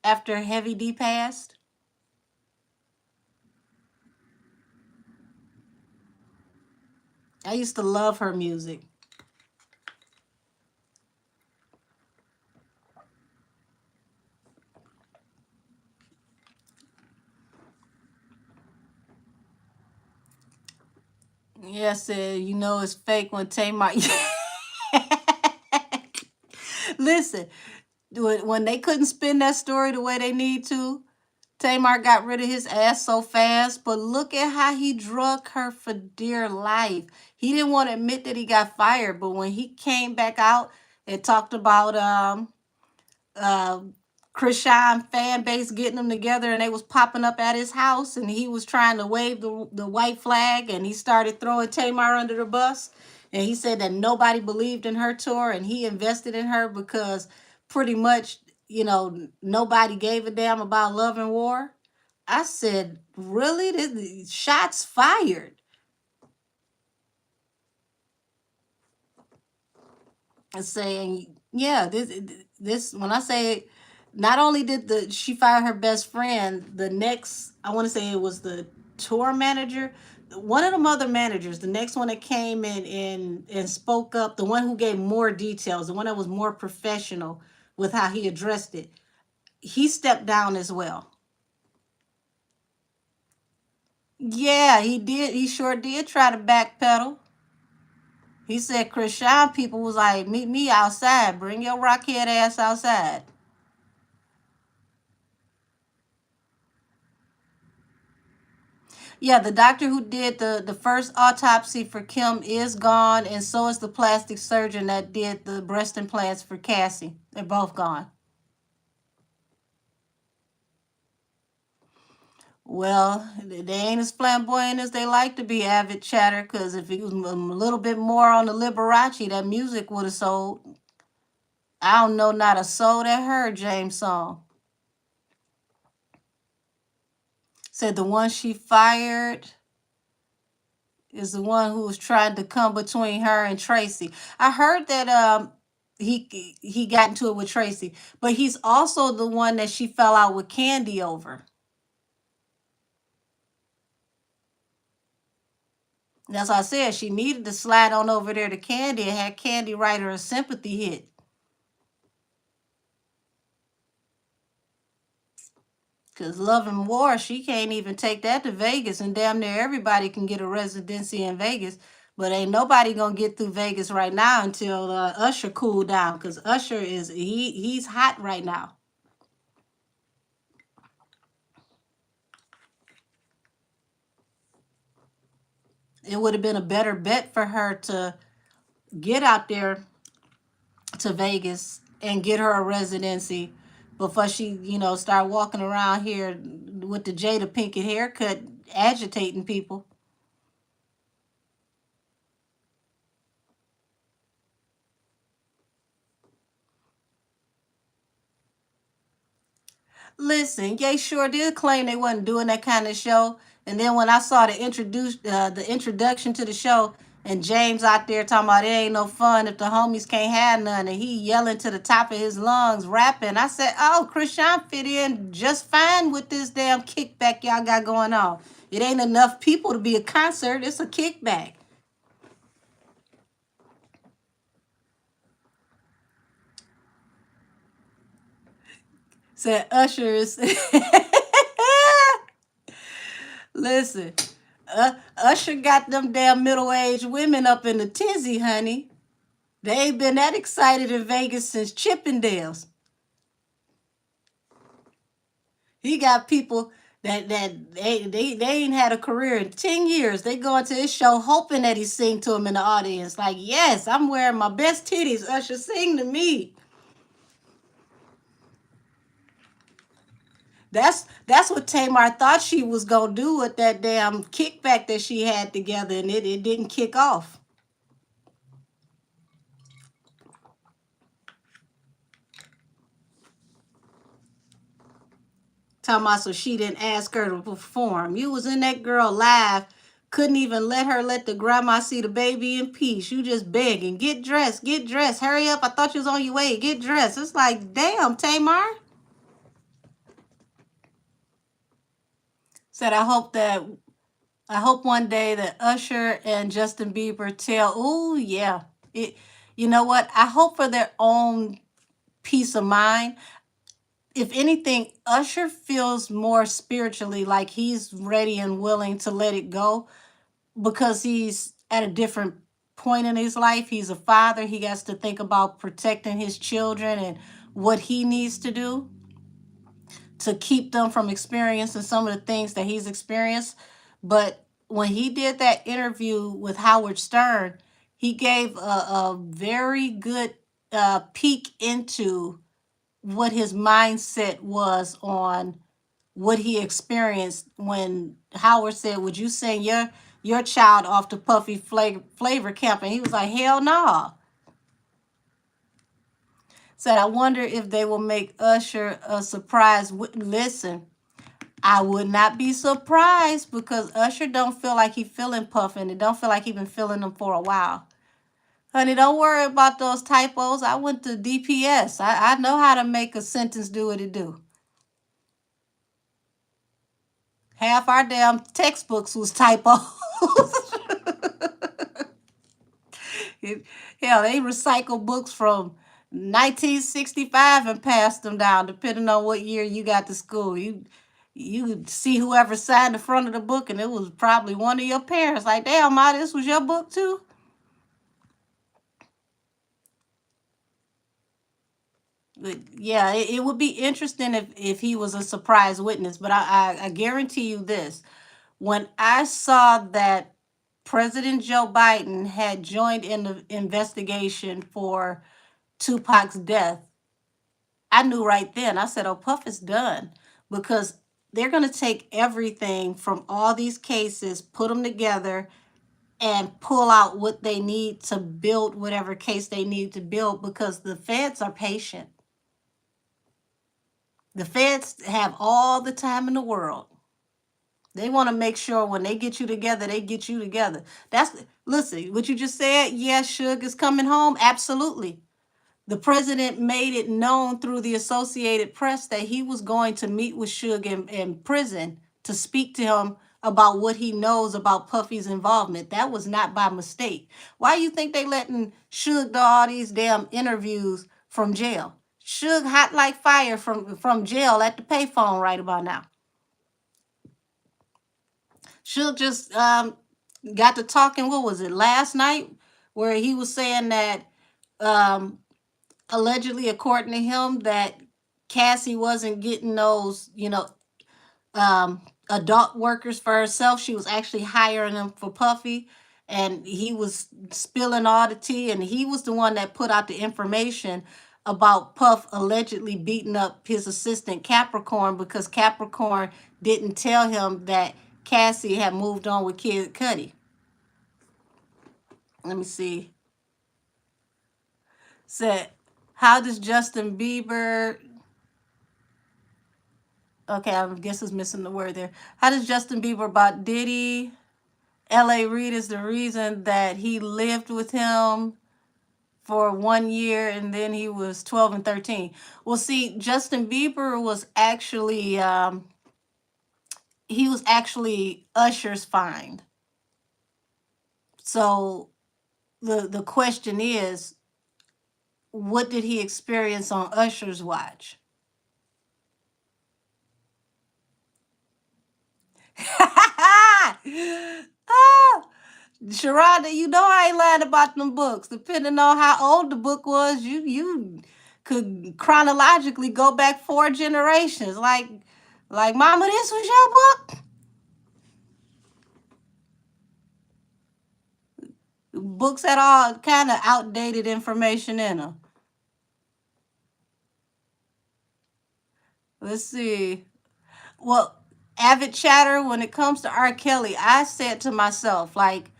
Speaker 1: after Heavy D passed. I used to love her music. Yes, it's fake when Tamar. Listen, when they couldn't spin that story the way they need to, Tamar got rid of his ass so fast, but look at how he drug her for dear life. He didn't want to admit that he got fired, but when he came back out and talked about uh Krishan fan base getting them together and they was popping up at his house and he was trying to wave the white flag and he started throwing Tamar under the bus. And he said that nobody believed in her tour and he invested in her because pretty much, nobody gave a damn about love and war. I said, really? This, shots fired. And saying, yeah, this when I say not only did the she fire her best friend, the next I want to say it was the tour manager, one of the other managers, the next one that came in and spoke up, the one who gave more details, the one that was more professional with how he addressed it, he stepped down as well. Yeah, he did. He sure did try to backpedal. He said Krishan people was like, meet me outside. Bring your rockhead ass outside. Yeah, the doctor who did the first autopsy for Kim is gone, and so is the plastic surgeon that did the breast implants for Cassie. They're both gone. Well, they ain't as flamboyant as they like to be, avid chatter, because if it was a little bit more on the Liberace, that music would have sold. I don't know not a soul that heard James' song. Said the one she fired is the one who was trying to come between her and Tracy. I heard that he got into it with Tracy, but he's also the one that she fell out with Candy over. That's why I said she needed to slide on over there to Candy and had Candy write her a sympathy hit. Cause Love and War, she can't even take that to Vegas, and damn near everybody can get a residency in Vegas. But ain't nobody gonna get through Vegas right now until Usher cool down. Cause Usher he's hot right now. It would have been a better bet for her to get out there to Vegas and get her a residency before she, start walking around here with the Jada Pinkett haircut agitating people. Listen, Ye sure did claim they wasn't doing that kind of show. And then when I saw the introduction to the show, and James out there talking about it ain't no fun if the homies can't have none, and he yelling to the top of his lungs, rapping, I said, "Oh, Krishan fit in just fine with this damn kickback y'all got going on. It ain't enough people to be a concert. It's a kickback." Said Usher is. Listen, Usher got them damn middle-aged women up in the tizzy, honey. They ain't been that excited in Vegas since Chippendales. He got people that they ain't had a career in 10 years. They going to his show hoping that he sing to them in the audience. Like, yes, I'm wearing my best titties. Usher, sing to me. That's what Tamar thought she was gonna do with that damn kickback that she had together, and it didn't kick off. Talking about so she didn't ask her to perform. You was in that girl live, couldn't even let the grandma see the baby in peace. You just begging, get dressed, hurry up. I thought you was on your way, get dressed. It's like, damn, Tamar. Said I hope one day that Usher and Justin Bieber tell, oh yeah. It you know what? I hope for their own peace of mind. If anything, Usher feels more spiritually like he's ready and willing to let it go because he's at a different point in his life. He's a father. He has to think about protecting his children and what he needs to do. to keep them from experiencing some of the things that he's experienced. But when he did that interview with Howard Stern, he gave a very good peek into what his mindset was on what he experienced when Howard said, "Would you send your child off to Puffy Flavor Camp?" And he was like, "Hell no." Said, "I wonder if they will make Usher a surprise." Listen, I would not be surprised because Usher don't feel like he feeling Puff, and it don't feel like he been feeling them for a while. Honey, don't worry about those typos. I went to DPS. I know how to make a sentence do what it do. Half our damn textbooks was typos. Hell, they recycle books from 1965 and pass them down, depending on what year you got to school. You could see whoever signed the front of the book, and it was probably one of your parents. Like, damn, Ma, this was your book too? But yeah, it would be interesting if he was a surprise witness. But I guarantee you this. When I saw that President Joe Biden had joined in the investigation for Tupac's death, I knew right then. I said, "Oh, Puff is done," because they're going to take everything from all these cases, put them together, and pull out what they need to build whatever case they need to build because the feds are patient. The feds have all the time in the world. They want to make sure when they get you together, they get you together. Listen, what you just said, yeah, Suge is coming home. Absolutely. The president made it known through the Associated Press that he was going to meet with Suge in prison to speak to him about what he knows about Puffy's involvement. That was not by mistake. Why you think they letting Suge do all these damn interviews from jail? Suge hot like fire from jail at the payphone right about now. Suge just got to talking, what was it, last night, where he was saying that um, allegedly, according to him, that Cassie wasn't getting those, adult workers for herself. She was actually hiring them for Puffy. And he was spilling all the tea, and he was the one that put out the information about Puff allegedly beating up his assistant Capricorn because Capricorn didn't tell him that Cassie had moved on with Kid Cudi. Let me see. Said, how does Justin Bieber? Okay, I guess it's missing the word there. How does Justin Bieber about Diddy? L.A. Reid is the reason that he lived with him for 1 year and then he was 12 and 13. Well, see, Justin Bieber was actually he was actually Usher's find. So the question is, what did he experience on Usher's watch? Ah, Sharonda, you know I ain't lying about them books. Depending on how old the book was, you could chronologically go back 4 generations. Like, Mama, this was your book. Books had all kind of outdated information in them. Let's see. Well, avid chatter, when it comes to R. Kelly, I said to myself, like,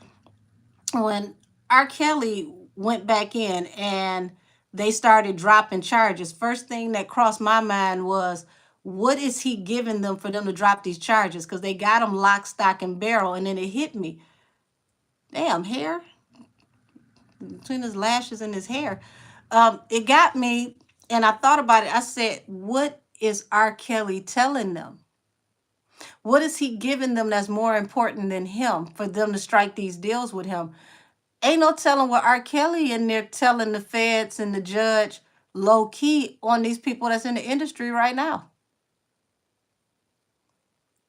Speaker 1: when R. Kelly went back in and they started dropping charges, first thing that crossed my mind was, what is he giving them for them to drop these charges? Because they got him lock, stock, and barrel. And then it hit me. Damn, hair between his lashes and his hair. It got me, and I thought about it. I said, what is R. Kelly telling them? What is he giving them that's more important than him for them to strike these deals with him? Ain't no telling what R. Kelly in there telling the feds and the judge low key on these people that's in the industry right now.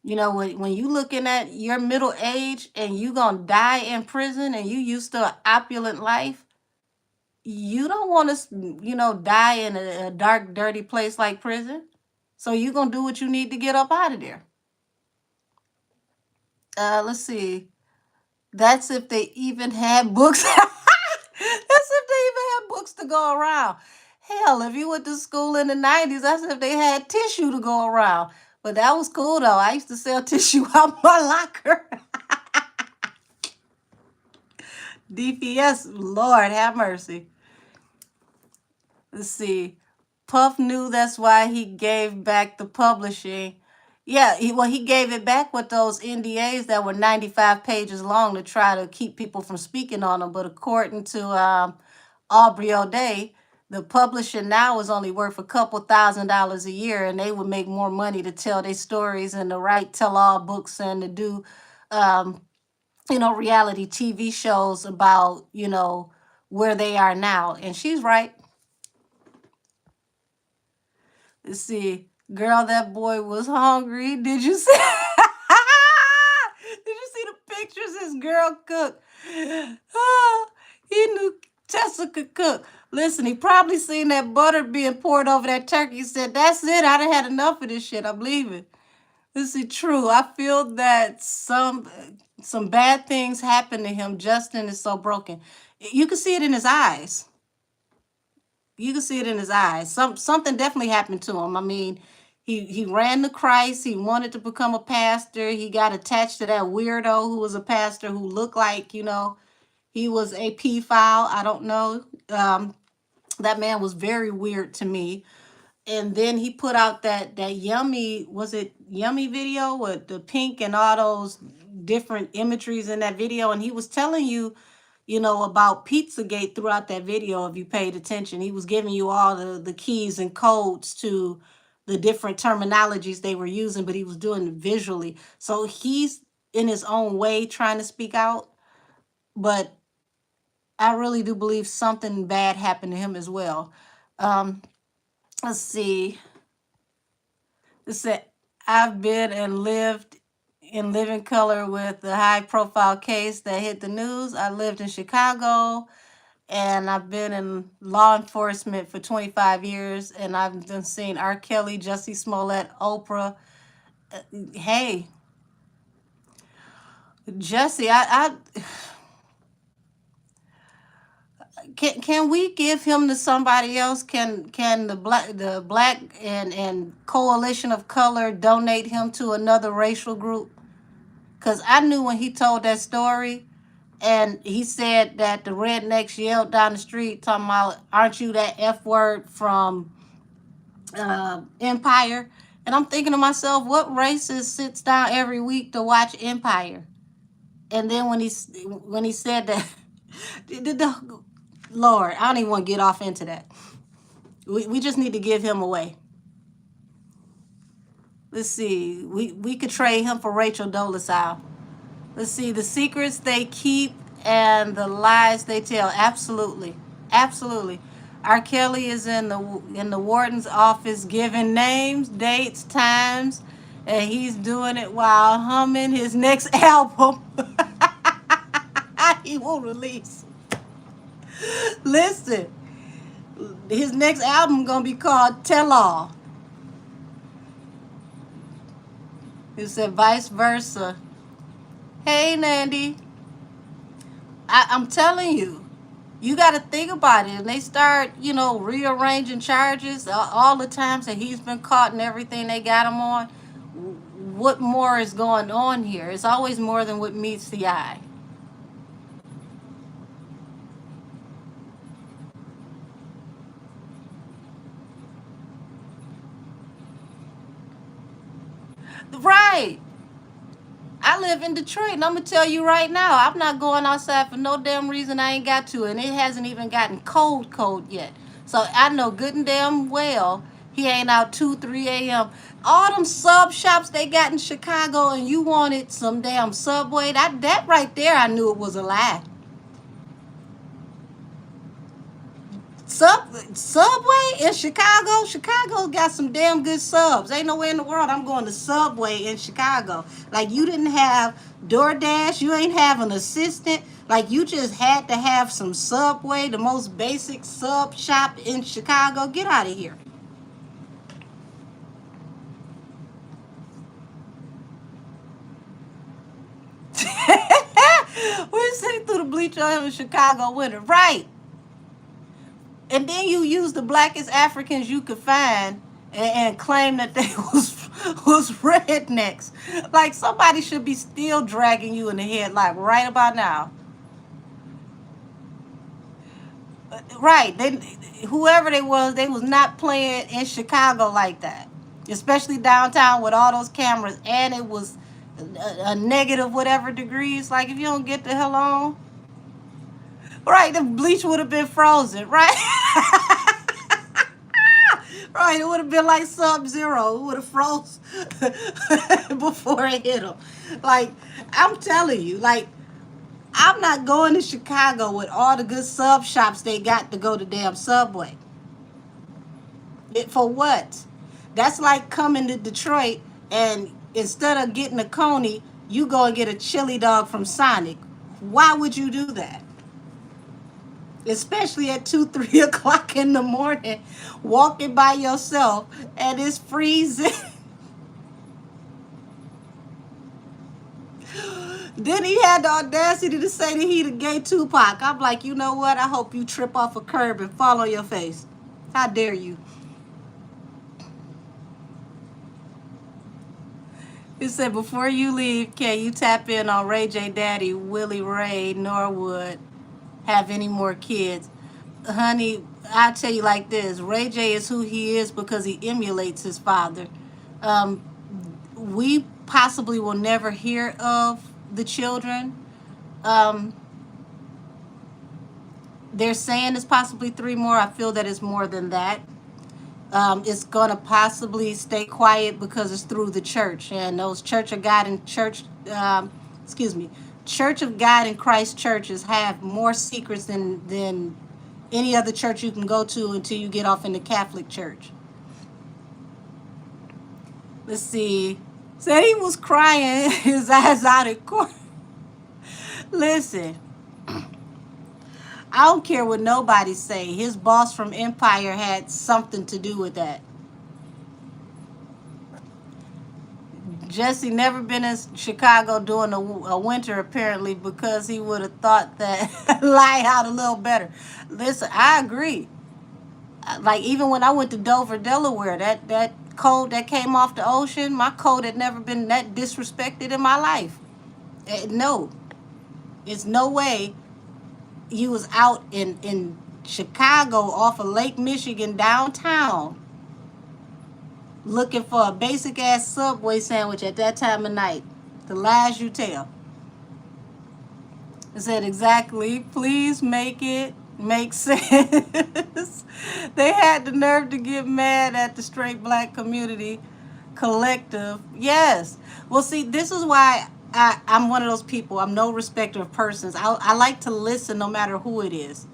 Speaker 1: When you looking at your middle age and you gonna die in prison and you used to an opulent life, you don't want to, die in a dark, dirty place like prison. So you're going to do what you need to get up out of there. Let's see. That's if they even had books. That's if they even had books to go around. Hell, if you went to school in the 90s, that's if they had tissue to go around. But that was cool though. I used to sell tissue out my locker. DPS, Lord have mercy. Let's see. Puff knew that's why he gave back the publishing. Yeah, he gave it back with those NDAs that were 95 pages long to try to keep people from speaking on them. But according to Aubrey O'Day, the publisher now is only worth a couple $1,000s a year, and they would make more money to tell their stories and to write tell-all books and to do, um, reality TV shows about, where they are now. And she's right. Let's see. Girl, that boy was hungry. Did you see? Did you see the pictures this girl cooked? Oh, he knew Tessa could cook. Listen, he probably seen that butter being poured over that turkey. He said, "That's it. I done had enough of this shit. I'm leaving." This is true. I feel that some bad things happen to him. Justin is so broken. You can see it in his eyes. You can see it in his eyes. Something definitely happened to him. I mean, he ran to Christ. He wanted to become a pastor. He got attached to that weirdo who was a pastor who looked like, he was a pedophile. I don't know. That man was very weird to me. And then he put out that yummy, was it yummy video with the pink and all those different imageries in that video? And he was telling you, about Pizzagate throughout that video. If you paid attention, he was giving you all the keys and codes to the different terminologies they were using, but he was doing it visually. So he's in his own way trying to speak out, but I really do believe something bad happened to him as well. Let's see. It said, I've been and lived in living color with the high profile case that hit the news. I lived in Chicago and I've been in law enforcement for 25 years, and I've been seeing R. Kelly, Jussie Smollett, Oprah. Hey, Jussie, I can we give him to somebody else? Can the black and coalition of color donate him to another racial group? Because I knew when he told that story, and he said that the rednecks yelled down the street talking about, "Aren't you that F word from Empire?" And I'm thinking to myself, what racist sits down every week to watch Empire? And then when he said that, Lord, I don't even want to get off into that. We just need to give him away. Let's see. We could trade him for Rachel Dolezal. Let's see. The secrets they keep and the lies they tell. Absolutely. Absolutely. R. Kelly is in the warden's office giving names, dates, times, and he's doing it while humming his next album. He won't release. Listen, his next album gonna be called Tell All. It said vice versa. Hey, Nandy, I'm telling you, you got to think about it. And they start, rearranging charges, all the times that he's been caught and everything they got him on. What more is going on here? It's always more than what meets the eye. Right. I live in Detroit, and I'm going to tell you right now, I'm not going outside for no damn reason I ain't got to, and it hasn't even gotten cold yet. So I know good and damn well he ain't out 2, 3 a.m. All them sub shops they got in Chicago, and you wanted some damn Subway, that right there, I knew it was a lie. Subway in Chicago? Chicago got some damn good subs. Ain't nowhere in the world I'm going to Subway in Chicago. Like, you didn't have DoorDash. You ain't have an assistant. Like, you just had to have some Subway, the most basic sub shop in Chicago. Get out of here. bleach on him in Chicago winter, right? And then you use the blackest Africans you could find and claim that they was rednecks. Like somebody should be still dragging you in the head, like right about now. Right? They, whoever they was not playing in Chicago like that, especially downtown with all those cameras, and it was a negative whatever degrees. Like if you don't get the hell on, right? The bleach would have been frozen, right? Right, it would have been like Sub-Zero. It would have froze before it hit them. Like, I'm telling you, like, I'm not going to Chicago with all the good sub shops they got to go to damn Subway. For what? That's like coming to Detroit and instead of getting a Coney, you go and get a chili dog from Sonic. Why would you do that? Especially at 2, 3 o'clock in the morning, walking by yourself and it's freezing. Then he had the audacity to say that he the gay Tupac. I'm like, you know what? I hope you trip off a curb and fall on your face. How dare you? He said, before you leave, can you tap in on Ray J Daddy, Willie Ray Norwood? Have any more kids? Honey, I tell you like this, Ray J is who he is because he emulates his father. We possibly will never hear of the children. They're saying it's possibly 3 more. I feel that it's more than that. It's going to possibly stay quiet because it's through the church, and those Church of God and Church of God and Christ churches have more secrets than any other church you can go to until you get off in the Catholic Church. Let's see. Said he was crying his eyes out in court. Listen, I don't care what nobody say. His boss from Empire had something to do with that. Jesse never been in Chicago during a winter apparently because he would have thought that lie out a little better. Listen, I agree. Like even when I went to Dover, Delaware, that cold that came off the ocean, my coat had never been that disrespected in my life. No, it's no way you was out in Chicago off of Lake Michigan downtown looking for a basic ass Subway sandwich at that time of night. The lies you tell. I said exactly, please make it make sense. They had the nerve to get mad at the straight black community collective. Yes. Well, see, this is why I'm one of those people. I'm no respecter of persons. I like to listen no matter who it is.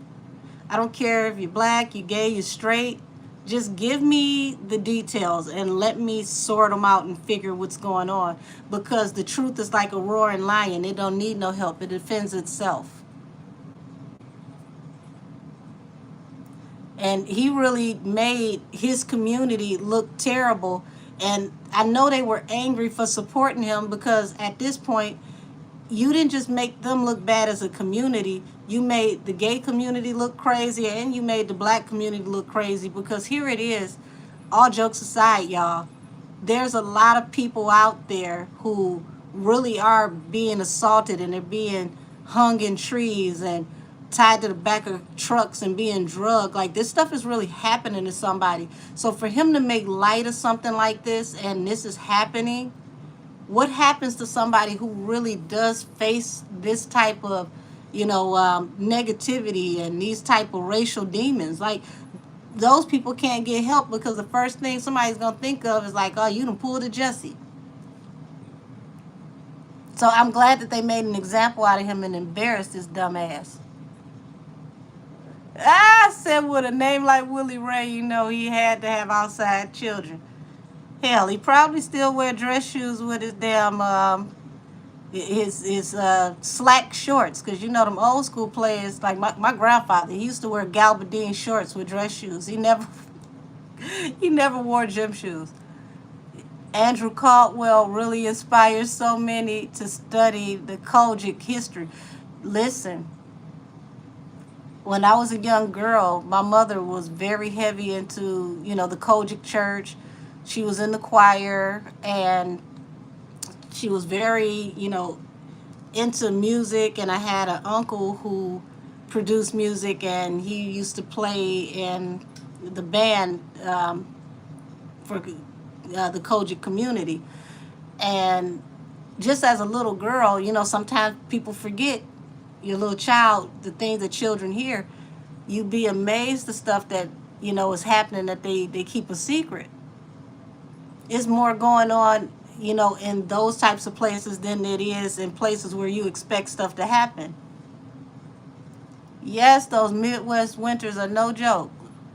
Speaker 1: I don't care if you're black, you're gay, you're straight. Just give me the details and let me sort them out and figure what's going on. Because the truth is like a roaring lion. It don't need no help. It defends itself. And he really made his community look terrible. And I know they were angry for supporting him because at this point, you didn't just make them look bad as a community. You made the gay community look crazy and you made the black community look crazy because here it is, all jokes aside, y'all, there's a lot of people out there who really are being assaulted and they're being hung in trees and tied to the back of trucks and being drugged. Like this stuff is really happening to somebody. So for him to make light of something like this and this is happening, what happens to somebody who really does face this type of, negativity and these type of racial demons? Like, those people can't get help because the first thing somebody's going to think of is like, oh, you done pulled a Jesse. So I'm glad that they made an example out of him and embarrassed this dumbass. I said with a name like Willie Ray, he had to have outside children. Hell, he probably still wear dress shoes with his damn his slack shorts, because them old school players like my grandfather. He used to wear gabardine shorts with dress shoes. He never wore gym shoes. Andrew Caldwell really inspires so many to study the Kojic history. Listen, When I was a young girl, my mother was very heavy into, the Kojic church. She was in the choir, and she was very, into music. And I had an uncle who produced music, and he used to play in the band for the Kojic community. And just as a little girl, sometimes people forget, your little child, the things that children hear. You'd be amazed the stuff that, is happening that they keep a secret. It's more going on, in those types of places than it is in places where you expect stuff to happen. Yes, those Midwest winters are no joke.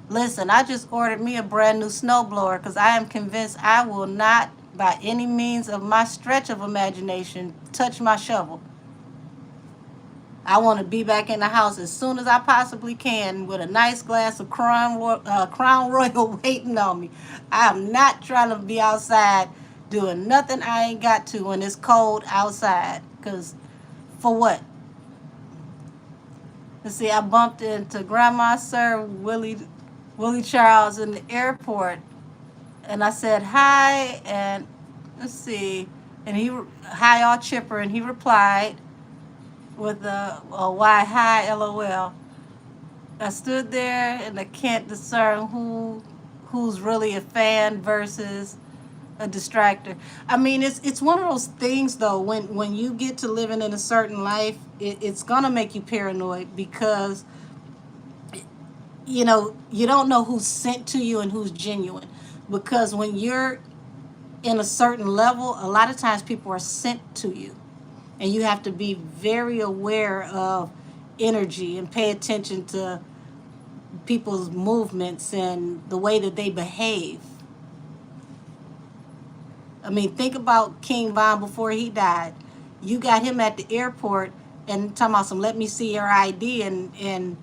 Speaker 1: Listen, I just ordered me a brand new snowblower because I am convinced I will not, by any means of my stretch of imagination, touch my shovel. I want to be back in the house as soon as I possibly can with a nice glass of Crown Royal waiting on me. I am not trying to be outside doing nothing I ain't got to when it's cold outside. Because for what? Let's see, I bumped into Grandma Sir Willie Charles in the airport, and I said hi, and let's see, and hi all chipper, and he replied with a why hi LOL. I stood there and I can't discern who's really a fan versus a distractor. I mean, it's one of those things though. When you get to living in a certain life, it's gonna make you paranoid because you don't know who's sent to you and who's genuine. Because when you're in a certain level, a lot of times people are sent to you, and you have to be very aware of energy and pay attention to people's movements and the way that they behave. I mean, think about King Von before he died. You got him at the airport and talking about some, let me see your ID, and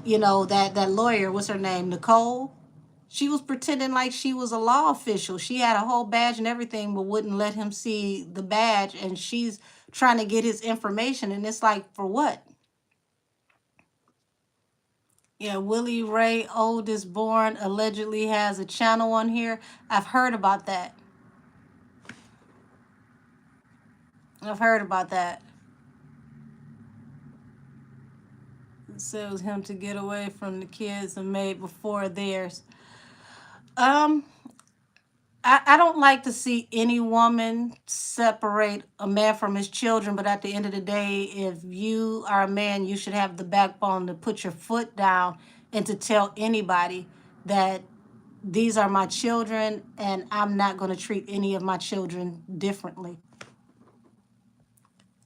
Speaker 1: that lawyer, what's her name, Nicole? She was pretending like she was a law official. She had a whole badge and everything, but wouldn't let him see the badge, and she's trying to get his information, and it's like, for what? Yeah, Willie Ray oldest born allegedly has a channel on here. I've heard about that. I've heard about that. So it was him to get away from the kids and made before theirs. Um, I don't like to see any woman separate a man from his children, but at the end of the day, if you are a man, you should have the backbone to put your foot down and to tell anybody that these are my children and I'm not going to treat any of my children differently.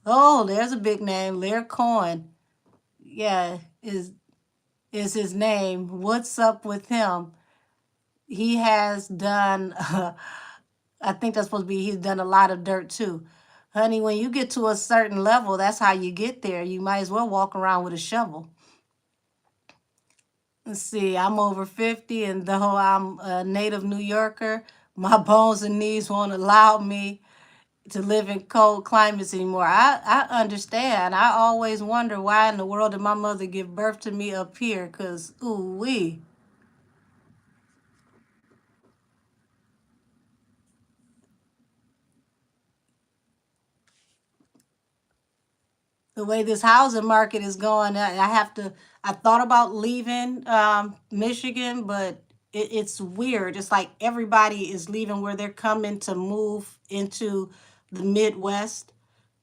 Speaker 1: Oh, there's a big name, Laird Cohen. Yeah, is his name. What's up with him? He has done, I think that's supposed to be, he's done a lot of dirt too. Honey, when you get to a certain level, that's how you get there. You might as well walk around with a shovel. Let's see, I'm over 50, and though I'm a native New Yorker, my bones and knees won't allow me to live in cold climates anymore. I understand. I always wonder why in the world did my mother give birth to me up here? Because, ooh wee. The way this housing market is going, I thought about leaving Michigan, but it's weird. It's like everybody is leaving where they're coming to move into the Midwest.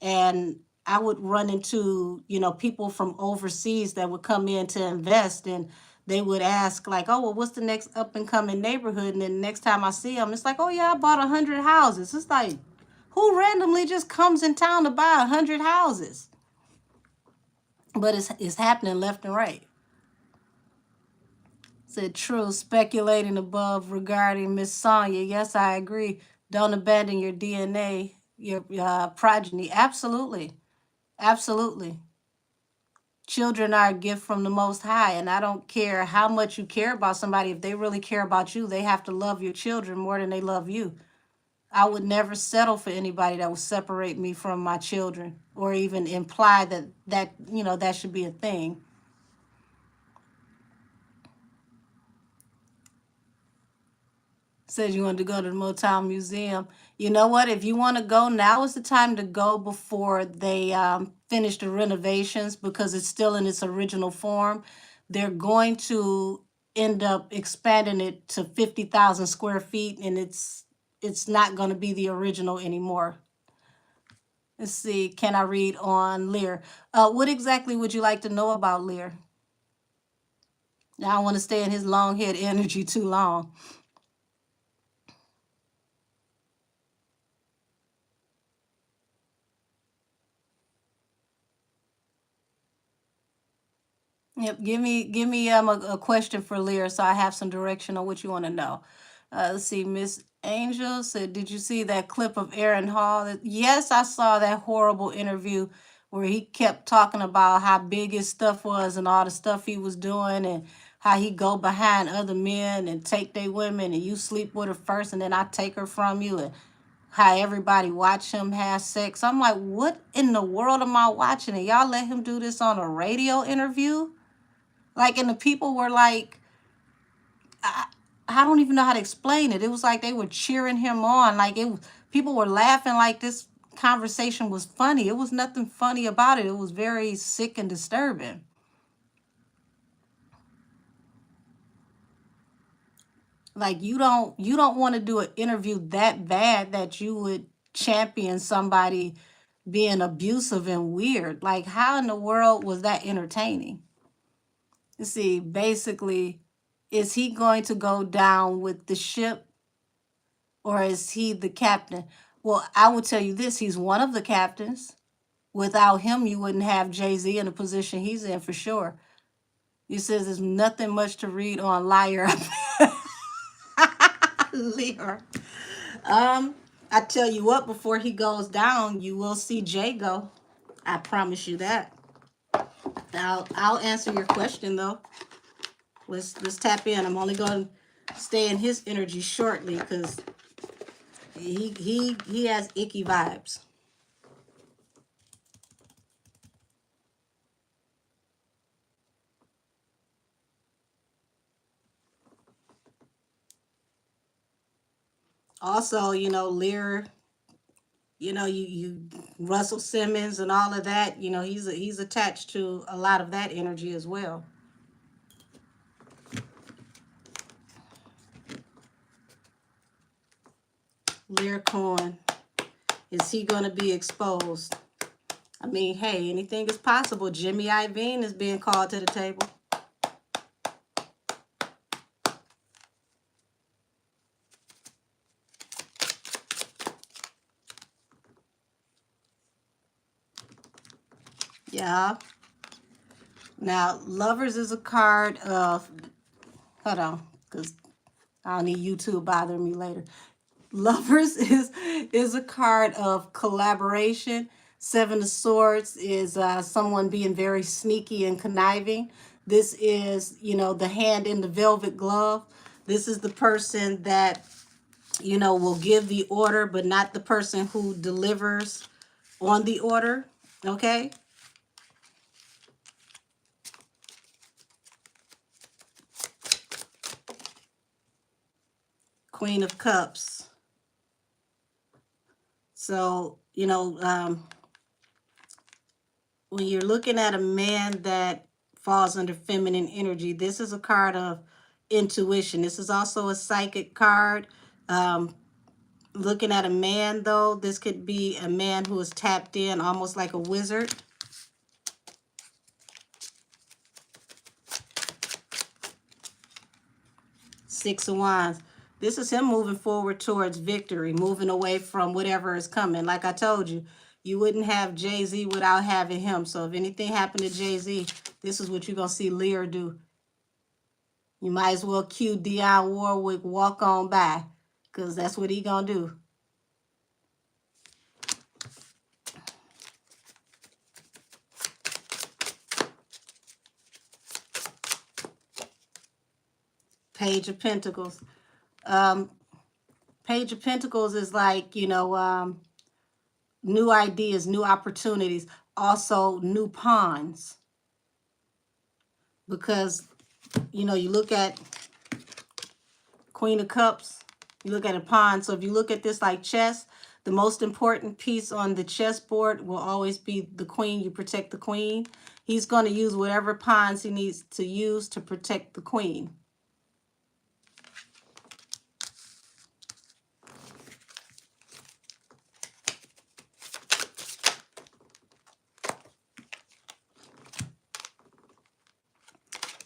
Speaker 1: And I would run into, people from overseas that would come in to invest, and they would ask like, oh, well, what's the next up and coming neighborhood? And then the next time I see them, it's like, oh yeah, I bought 100 houses. It's like, who randomly just comes in town to buy 100 houses? But it's happening left and right. Said true, speculating above regarding Miss Sonia. Yes, I agree. Don't abandon your DNA, your progeny. Absolutely, absolutely. Children are a gift from the Most High, and I don't care how much you care about somebody. If they really care about you, they have to love your children more than they love you. I would never settle for anybody that would separate me from my children or even imply that that should be a thing. Said you wanted to go to the Motown Museum. You know what? If you want to go, now is the time to go before they finish the renovations because it's still in its original form. They're going to end up expanding it to 50,000 square feet, and it's not going to be the original anymore. Let's see. Can I read on Lear? What exactly would you like to know about Lear? Now I don't want to stay in his long head energy too long. Yep, give me a question for Lear so I have some direction on what you want to know. Let's see, Miss Angel said, did you see that clip of Aaron Hall? Yes, I saw that horrible interview where he kept talking about how big his stuff was and all the stuff he was doing and how he go behind other men and take their women and you sleep with her first and then I take her from you and how everybody watch him have sex. I'm like, what in the world am I watching? And y'all let him do this on a radio interview? Like, and the people were like, I don't even know how to explain it. It was like they were cheering him on. Like people were laughing like this conversation was funny. It was nothing funny about it. It was very sick and disturbing. Like you don't want to do an interview that bad that you would champion somebody being abusive and weird. Like how in the world was that entertaining? You see, basically, is he going to go down with the ship or is he the captain? Well, I will tell you this, he's one of the captains. Without him, you wouldn't have Jay-Z in the position he's in for sure. He says there's nothing much to read on Liar. Lear. I tell you what, before he goes down, you will see Jay go. I promise you that. I'll answer your question though. Let's tap in. I'm only going to stay in his energy shortly because he has icky vibes. Also, Lear, you Russell Simmons and all of that, he's attached to a lot of that energy as well. Lear Cohen, is he going to be exposed? I mean, hey, anything is possible. Jimmy Iovine is being called to the table. Yeah. Now, Lovers is a card of, hold on, because I don't need YouTube bothering me later. Lovers is a card of collaboration. Seven of Swords is someone being very sneaky and conniving. This is, the hand in the velvet glove. This is the person that, will give the order, but not the person who delivers on the order. Okay? Queen of Cups. So, when you're looking at a man that falls under feminine energy, this is a card of intuition. This is also a psychic card. Looking at a man, though, this could be a man who is tapped in almost like a wizard. Six of Wands. This is him moving forward towards victory, moving away from whatever is coming. Like I told you, you wouldn't have Jay-Z without having him. So if anything happened to Jay-Z, this is what you're going to see Lear do. You might as well cue Dionne Warwick Walk On By, because that's what he going to do. Page of Pentacles. Page of Pentacles is like, new ideas, new opportunities, also new pawns. Because, you look at Queen of Cups, You look at a pawn. So if you look at this like chess, the most important piece on the chessboard will always be the queen. You protect the queen. He's going to use whatever pawns he needs to use to protect the queen.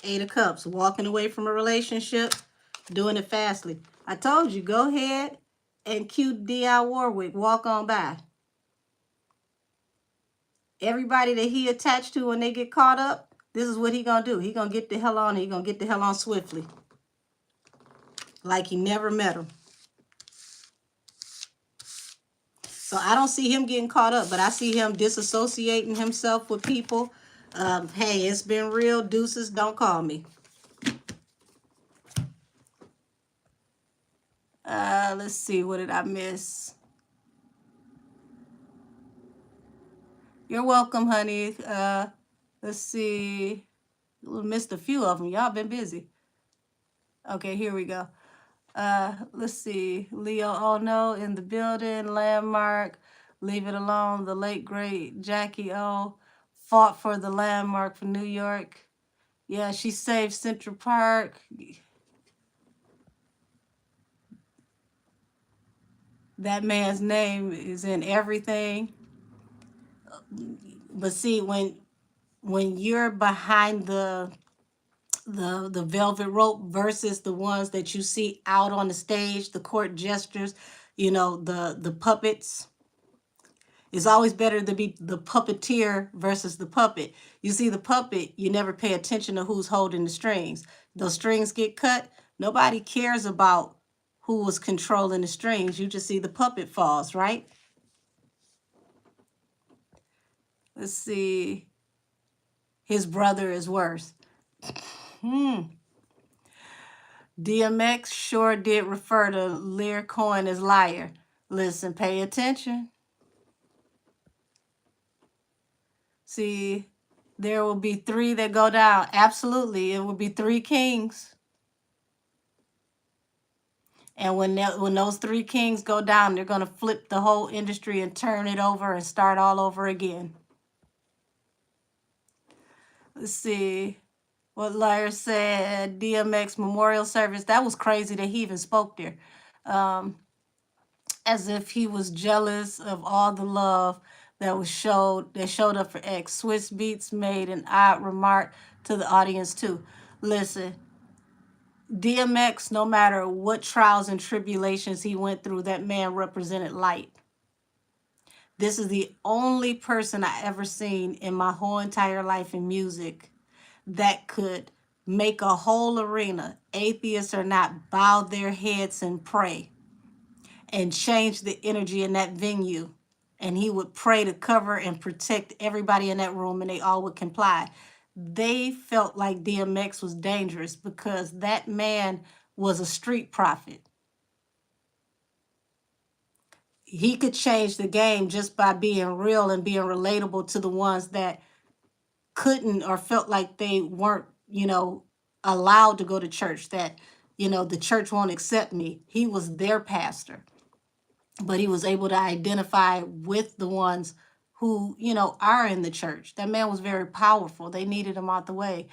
Speaker 1: Eight of Cups, walking away from a relationship, doing it fastly. I told you, go ahead and cue D.I. Warwick, walk on by. Everybody that he attached to when they get caught up, this is what he gonna do. He gonna get the hell on. He gonna get the hell on swiftly. Like he never met him. So I don't see him getting caught up, but I see him disassociating himself with people. Hey, it's been real. Deuces, don't call me. Let's see. What did I miss? You're welcome, honey. Let's see. We missed a few of them. Y'all been busy. Okay, here we go. Let's see. Leo Ono in the building. Landmark. Leave It Alone. The late great Jackie O fought for the Landmark for New York. Yeah, she saved Central Park. That man's name is in everything. But see, when you're behind the velvet rope versus the ones that you see out on the stage, the court gestures, the puppets. It's always better to be the puppeteer versus the puppet. You see the puppet, you never pay attention to who's holding the strings. Those strings get cut. Nobody cares about who was controlling the strings. You just see the puppet falls, right? Let's see. His brother is worse. DMX sure did refer to Lear Cohen as liar. Listen, pay attention. See, there will be 3 that go down. Absolutely, it will be 3 kings. And when those 3 kings go down, they're going to flip the whole industry and turn it over and start all over again. Let's see what Liar said. DMX memorial service. That was crazy that he even spoke there. As if he was jealous of all the love that showed up for X. Swiss Beats made an odd remark to the audience too. Listen, DMX, no matter what trials and tribulations he went through, that man represented light. This is the only person I ever seen in my whole entire life in music that could make a whole arena, atheists or not, bow their heads and pray and change the energy in that venue. And he would pray to cover and protect everybody in that room, and they all would comply. They felt like DMX was dangerous because that man was a street prophet. He could change the game just by being real and being relatable to the ones that couldn't or felt like they weren't, allowed to go to church, that, the church won't accept me. He was their pastor, but he was able to identify with the ones who, are in the church. That man was very powerful. They needed him out the way.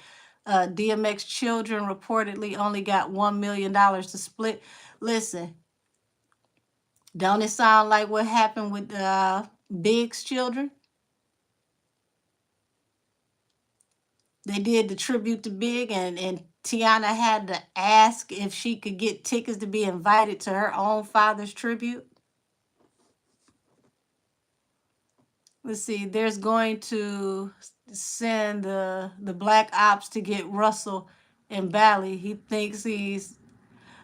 Speaker 1: DMX children reportedly only got $1 million to split. Listen, don't it sound like what happened with Big's children? They did the tribute to Big, and Tiana had to ask if she could get tickets to be invited to her own father's tribute. Let's see, there's going to send the black ops to get Russell and Bally. He thinks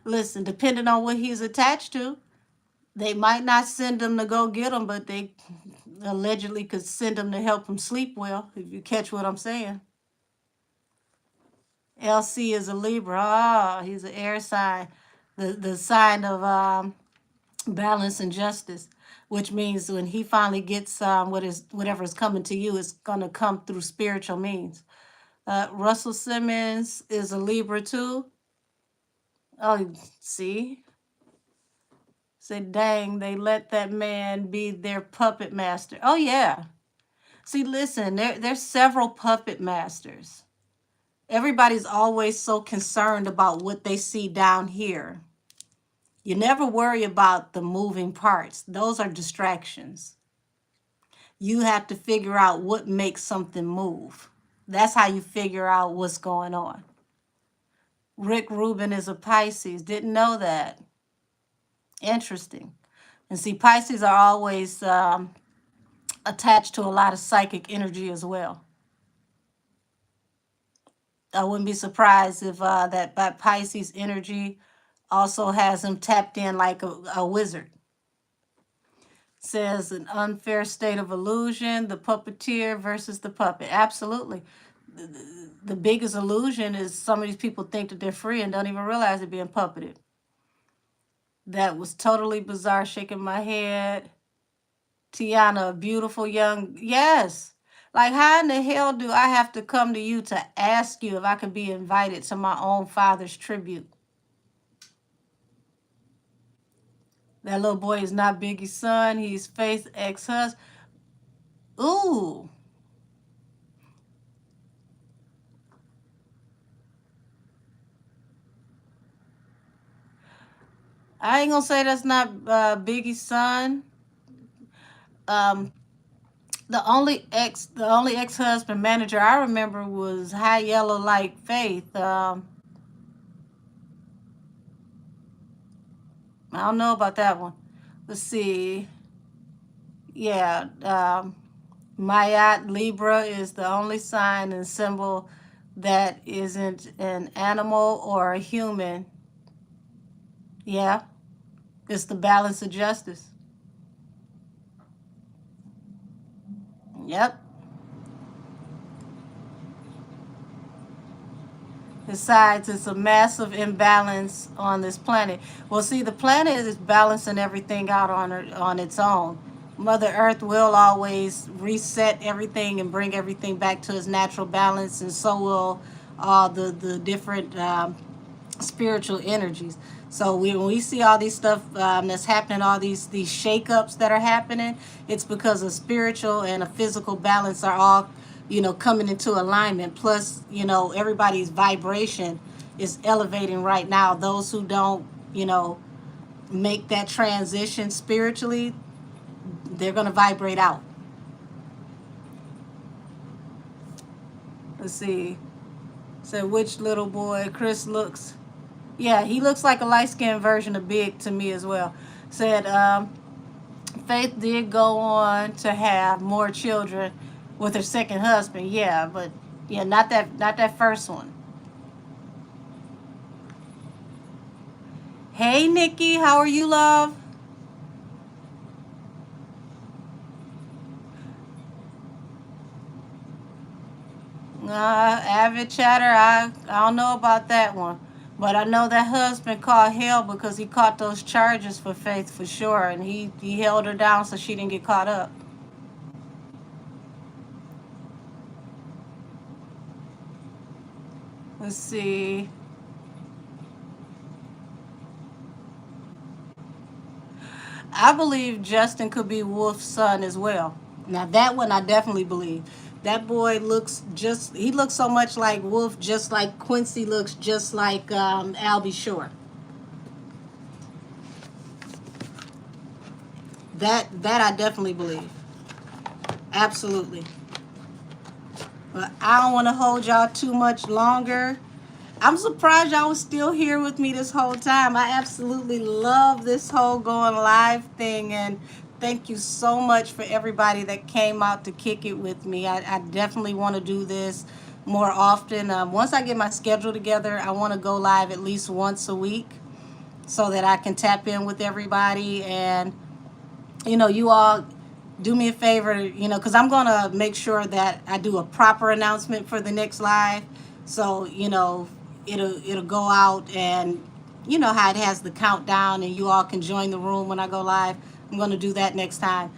Speaker 1: listen, depending on what he's attached to, they might not send him to go get him, but they allegedly could send him to help him sleep well, if you catch what I'm saying. LC is a Libra. Ah, he's an air sign. The sign of balance and justice, which means when he finally gets whatever is coming to you, it's going to come through spiritual means. Russell Simmons is a Libra too. Oh, see? Say, dang, they let that man be their puppet master. Oh, yeah. See, listen, there's several puppet masters. Everybody's always so concerned about what they see down here. You never worry about the moving parts. Those are distractions. You have to figure out what makes something move. That's how you figure out what's going on. Rick Rubin is a Pisces. Didn't know that. Interesting. And see, Pisces are always attached to a lot of psychic energy as well. I wouldn't be surprised if that Pisces energy also has him tapped in like a wizard. Says an unfair state of illusion, the puppeteer versus the puppet. Absolutely. The biggest illusion is some of these people think that they're free and don't even realize they're being puppeted. That was totally bizarre, shaking my head. Tiana, a beautiful young, yes. Like, how in the hell do I have to come to you to ask you if I could be invited to my own father's tribute? That little boy is not Biggie's son. He's Faith's ex-husband. Ooh. I ain't gonna say that's not Biggie's son. The only ex-husband manager I remember was High Yellow Like Faith. I don't know about that one. Let's see. Yeah, Mayat Libra is the only sign and symbol that isn't an animal or a human. Yeah, it's the balance of justice. Yep. Besides, it's a massive imbalance on this planet. Well, see, the planet is balancing everything out on its own. Mother Earth will always reset everything and bring everything back to its natural balance, and so will all the different spiritual energies. So when we see all these stuff that's happening, all these shakeups that are happening, it's because a spiritual and a physical balance are all, coming into alignment. Plus, everybody's vibration is elevating right now. Those who don't, make that transition spiritually, they're going to vibrate out. Let's see. So which little boy? Chris looks. Yeah, he looks like a light-skinned version of Big to me as well. Said Faith did go on to have more children with her second husband. Yeah, but yeah, not that first one. Hey, Nikki, how are you, love? Avid chatter, I don't know about that one. But I know that husband caught hell because he caught those charges for Faith for sure. And he held her down so she didn't get caught up. Let's see. I believe Justin could be Wolf's son as well. Now that one I definitely believe. That boy he looks so much like Wolf, just like Quincy looks just like Albie Shore. That I definitely believe. Absolutely. But I don't want to hold y'all too much longer. I'm surprised y'all was still here with me this whole time. I absolutely love this whole going live thing, and thank you so much for everybody that came out to kick it with me. I definitely want to do this more often. Once I get my schedule together, I want to go live at least once a week so that I can tap in with everybody. And you all do me a favor, because I'm going to make sure that I do a proper announcement for the next live. So, it'll go out, and you know how it has the countdown and you all can join the room when I go live. I'm going to do that next time.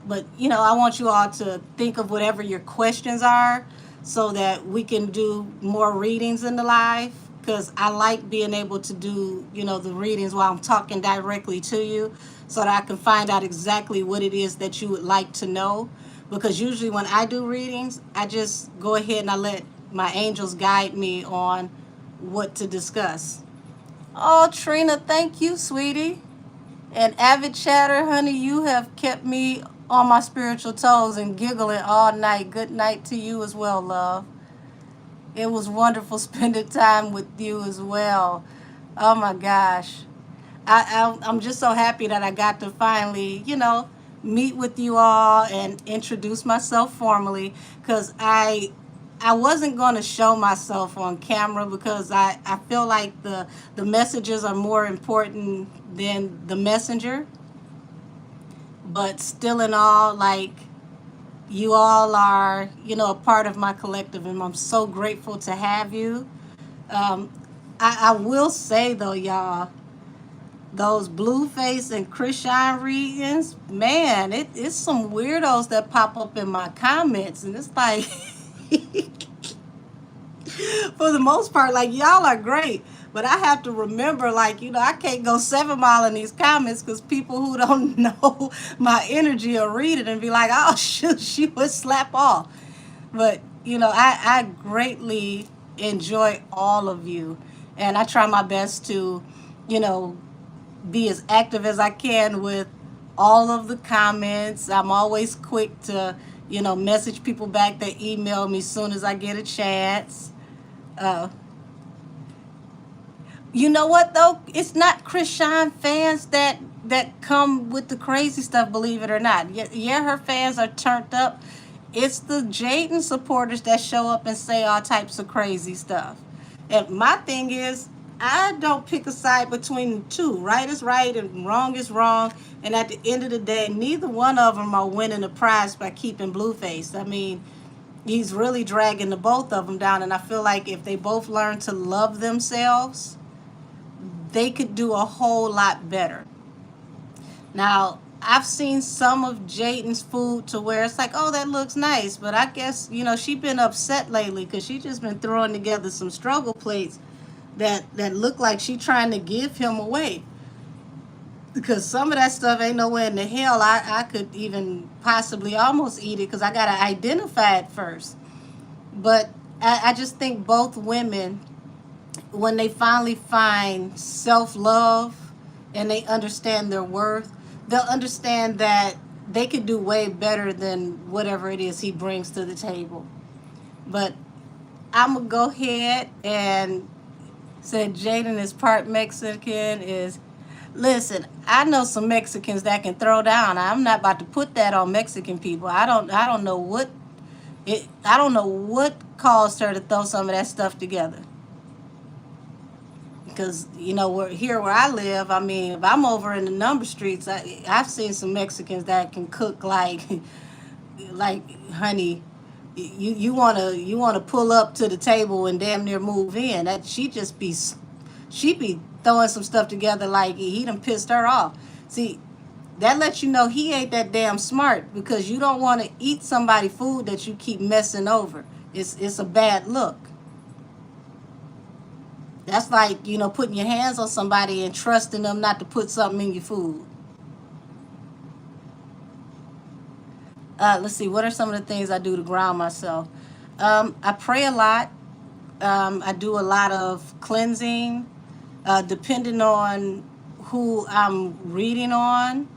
Speaker 1: But, I want you all to think of whatever your questions are so that we can do more readings in the live. because I like being able to do, the readings while I'm talking directly to you so that I can find out exactly what it is that you would like to know. Because usually when I do readings, I just go ahead and I let my angels guide me on what to discuss. Oh, Trina, thank you, sweetie. And Avid Chatter, honey, you have kept me on my spiritual toes and giggling all night. Good night to you as well, love. It was wonderful spending time with you as well. Oh my gosh. I'm just so happy that I got to finally, meet with you all and introduce myself formally, because I wasn't going to show myself on camera because I feel like the messages are more important than the messenger. But still in all, like, you all are, a part of my collective, and I'm so grateful to have you. Um, I will say though, y'all, those Blueface and Chris Shine readings, man, it's some weirdos that pop up in my comments, and it's like, for the most part, like, y'all are great. But I have to remember, like, I can't go 7 Mile in these comments because people who don't know my energy will read it and be like, oh, shoot, she would slap off. But, I greatly enjoy all of you. And I try my best to, you know, be as active as I can with all of the comments. I'm always quick to, message people back that email me as soon as I get a chance. Uh, you know what though? It's not Chris Shine fans that come with the crazy stuff, believe it or not. Yeah, her fans are turned up. It's the Jaden supporters that show up and say all types of crazy stuff. And my thing is, I don't pick a side between the two. Right is right and wrong is wrong. And at the end of the day, neither one of them are winning the prize by keeping Blueface. I mean, he's really dragging the both of them down. And I feel like if they both learn to love themselves, they could do a whole lot better. Now, I've seen some of Jaden's food to where it's like, oh, that looks nice. But I guess, she been upset lately because she just been throwing together some struggle plates that look like she trying to give him away. Because some of that stuff ain't nowhere in the hell I could even possibly almost eat it because I got to identify it first. But I just think both women, when they finally find self-love and they understand their worth, they'll understand that they could do way better than whatever it is he brings to the table. But I'm going to go ahead and say Jaden is part Mexican. Listen, I know some Mexicans that can throw down. I'm not about to put that on Mexican people. I don't know what caused her to throw some of that stuff together. Because where I live, I mean, if I'm over in the number streets, I've seen some Mexicans that can cook like like, honey, you wanna pull up to the table and damn near move in. That she be throwing some stuff together like he done pissed her off. See, that lets you know he ain't that damn smart, because you don't want to eat somebody food that you keep messing over. It's a bad look. That's like, putting your hands on somebody and trusting them not to put something in your food. Let's see, what are some of the things I do to ground myself? I pray a lot. I do a lot of cleansing, depending on who I'm reading on.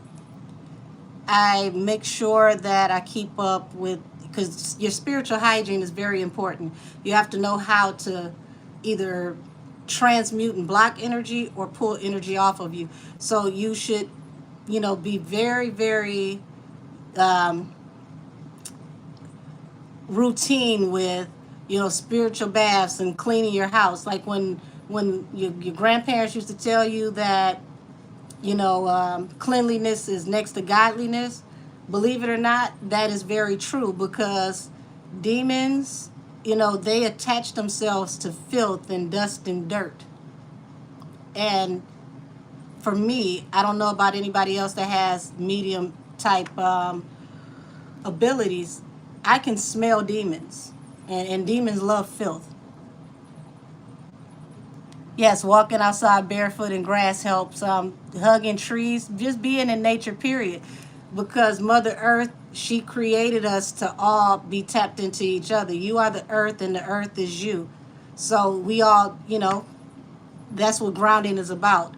Speaker 1: I make sure that I keep up with, because your spiritual hygiene is very important. You have to know how to either transmute and block energy or pull energy off of you. So you should, be very, very um, routine with, spiritual baths and cleaning your house. Like when your grandparents used to tell you that, cleanliness is next to godliness. Believe it or not, that is very true, because demons, they attach themselves to filth and dust and dirt. And for me, I don't know about anybody else that has medium type abilities. I can smell demons, and demons love filth. Yes, walking outside barefoot in grass helps. Hugging trees, just being in nature, period. Because Mother Earth, she created us to all be tapped into each other. You are the earth, and the earth is you. So we all, that's what grounding is about.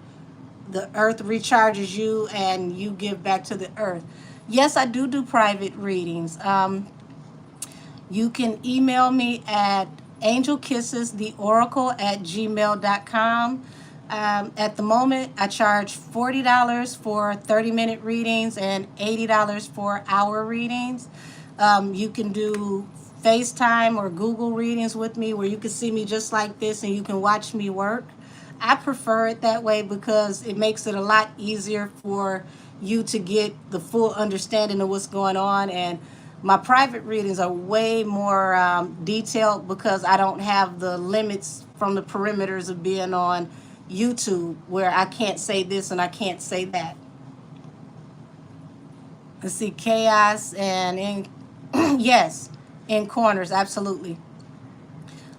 Speaker 1: The earth recharges you, and you give back to the earth. Yes, I do private readings. You can email me at angelkissestheoracle@gmail.com. At the moment, I charge $40 for 30-minute readings and $80 for hour readings. You can do FaceTime or Google readings with me where you can see me just like this and you can watch me work. I prefer it that way because it makes it a lot easier for you to get the full understanding of what's going on. And my private readings are way more detailed because I don't have the limits from the perimeters of being on YouTube where I can't say this and I can't say that. Let's see, chaos and in yes, in corners, absolutely.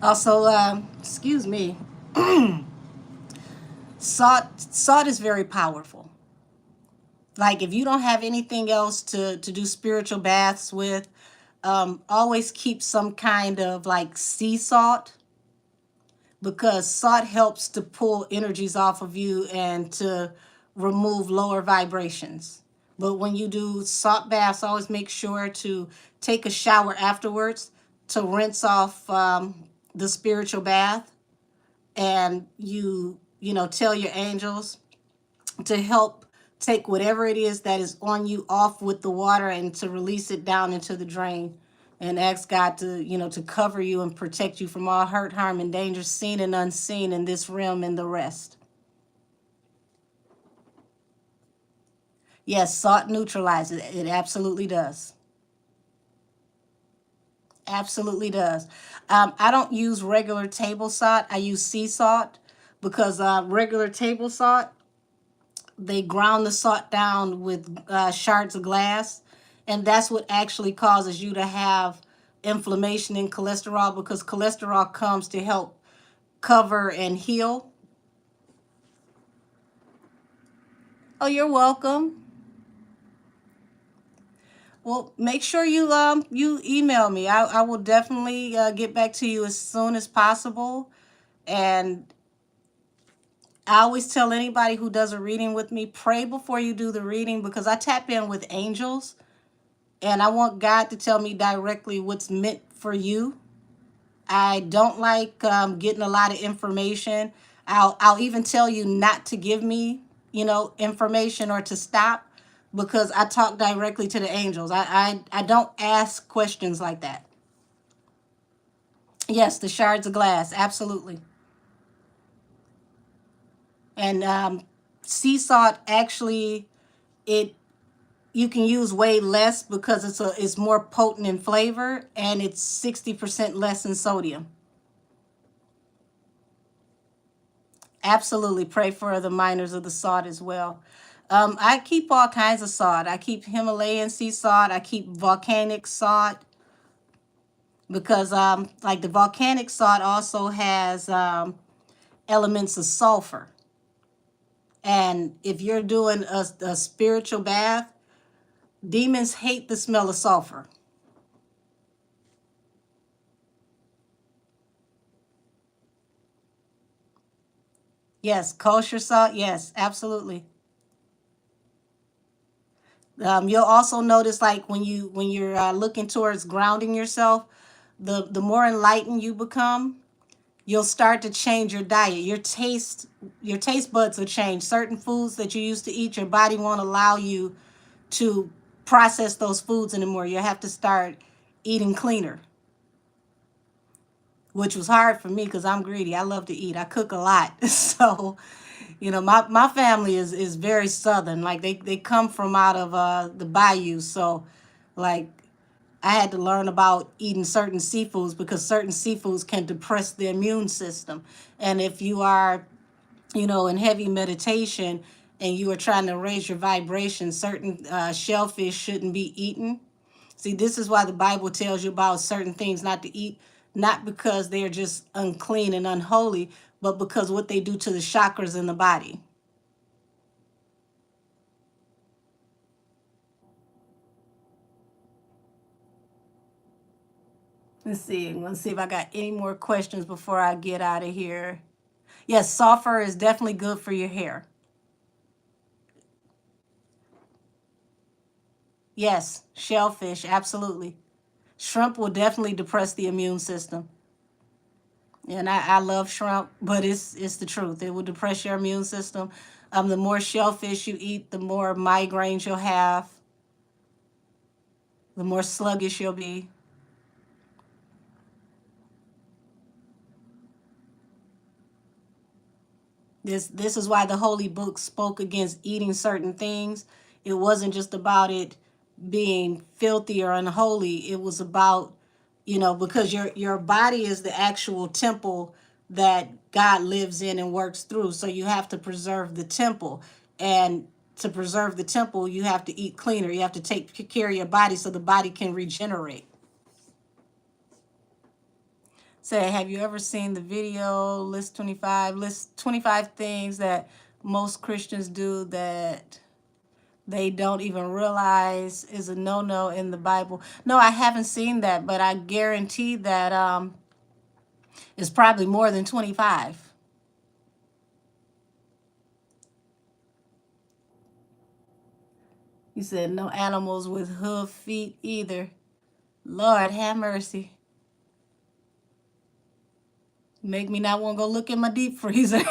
Speaker 1: Also, excuse me, salt is very powerful. Like if you don't have anything else to do spiritual baths with, always keep some kind of like sea salt because salt helps to pull energies off of you and to remove lower vibrations. But when you do salt baths, always make sure to take a shower afterwards to rinse off the spiritual bath, and tell your angels to help take whatever it is that is on you off with the water and to release it down into the drain, and ask God to cover you and protect you from all hurt, harm, and danger, seen and unseen in this realm and the rest. Yes, salt neutralizes it. It absolutely does. Absolutely does. I don't use regular table salt. I use sea salt because regular table salt, they ground the salt down with shards of glass, and that's what actually causes you to have inflammation in cholesterol because cholesterol comes to help cover and heal. Oh, you're welcome. Well, make sure you email me. I will definitely get back to you as soon as possible. And I always tell anybody who does a reading with me, pray before you do the reading because I tap in with angels and I want God to tell me directly what's meant for you. I don't like getting a lot of information. I'll even tell you not to give me, information or to stop because I talk directly to the angels. I don't ask questions like that. Yes, the shards of glass, absolutely. And sea salt actually, it you can use way less because it's more potent in flavor and it's 60% less in sodium. Absolutely. Pray for the miners of the salt as well. I keep all kinds of salt. I keep Himalayan sea salt. I keep volcanic salt because, like, the volcanic salt also has elements of sulfur. And if you're doing a spiritual bath, demons hate the smell of sulfur. Yes, kosher salt. Yes, absolutely. You'll also notice, like when you're looking towards grounding yourself, the more enlightened you become, you'll start to change your diet. Your taste buds will change. Certain foods that you used to eat, your body won't allow you to process those foods anymore. You have to start eating cleaner, which was hard for me because I'm greedy. I love to eat. I cook a lot. So, my family is very southern. Like they come from out of the bayou. So like I had to learn about eating certain seafoods because certain seafoods can depress the immune system. And if you are, in heavy meditation and you are trying to raise your vibration, certain shellfish shouldn't be eaten. See, this is why the Bible tells you about certain things not to eat, not because they're just unclean and unholy, but because what they do to the chakras in the body. Let's see. Let's see if I got any more questions before I get out of here. Yes, sulfur is definitely good for your hair. Yes, shellfish, absolutely. Shrimp will definitely depress the immune system. And I love shrimp, but it's the truth. It will depress your immune system. The more shellfish you eat, the more migraines you'll have, the more sluggish you'll be. This is why the holy book spoke against eating certain things. It wasn't just about it being filthy or unholy. It was about, because your body is the actual temple that God lives in and works through. So you have to preserve the temple. And to preserve the temple, you have to eat cleaner. You have to take care of your body so the body can regenerate. Say, have you ever seen the video list 25 things that most Christians do that they don't even realize is a no-no in the Bible? No, I haven't seen that, but I guarantee that it's probably more than 25. You said no animals with hoof feet either. Lord have mercy. Make me not want to go look in my deep freezer.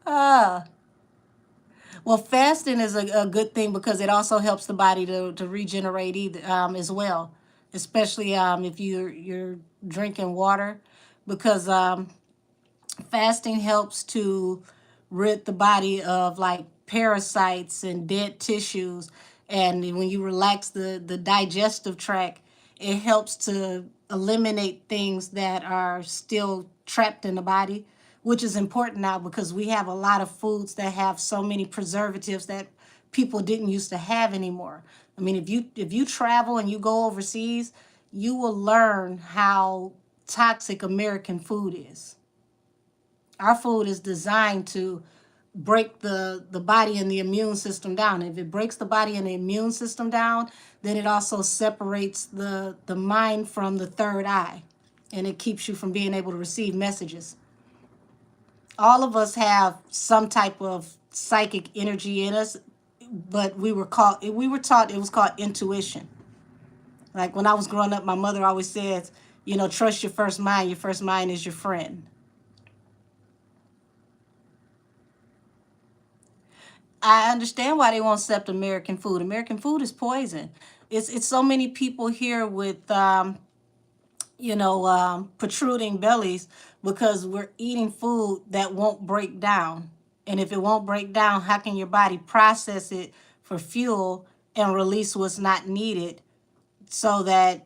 Speaker 1: uh, well, fasting is a good thing because it also helps the body to regenerate as well, especially if you're drinking water, because fasting helps to rid the body of like parasites and dead tissues. And when you relax the digestive tract, it helps to eliminate things that are still trapped in the body, which is important now because we have a lot of foods that have so many preservatives that people didn't used to have anymore. I mean, if you travel and you go overseas, you will learn how toxic American food is. Our food is designed to break the body and the immune system down. If it breaks the body and the immune system down, then it also separates the mind from the third eye, and it keeps you from being able to receive messages. All of us have some type of psychic energy in us, but we were taught it was called intuition. Like when I was growing up, my mother always says, trust your first mind. Your first mind is your friend. I understand why they won't accept American food. American food is poison. It's so many people here with protruding bellies because we're eating food that won't break down. And if it won't break down, how can your body process it for fuel and release what's not needed so that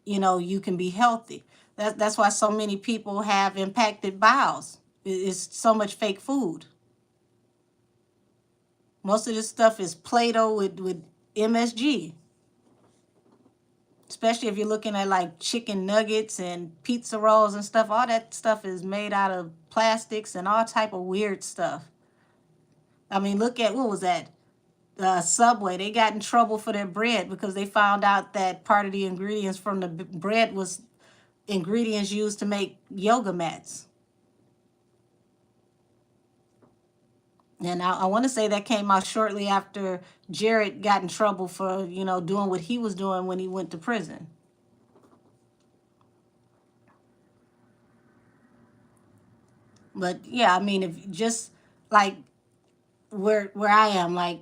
Speaker 1: you can be healthy? That's why so many people have impacted bowels. It's so much fake food. Most of this stuff is Play-Doh with MSG. Especially if you're looking at like chicken nuggets and pizza rolls and stuff. All that stuff is made out of plastics and all type of weird stuff. I mean, look at, what was that? Subway. They got in trouble for their bread because they found out that part of the ingredients from the bread was ingredients used to make yoga mats. And I want to say that came out shortly after Jared got in trouble for, doing what he was doing when he went to prison. But yeah, I mean, if just like where I am, like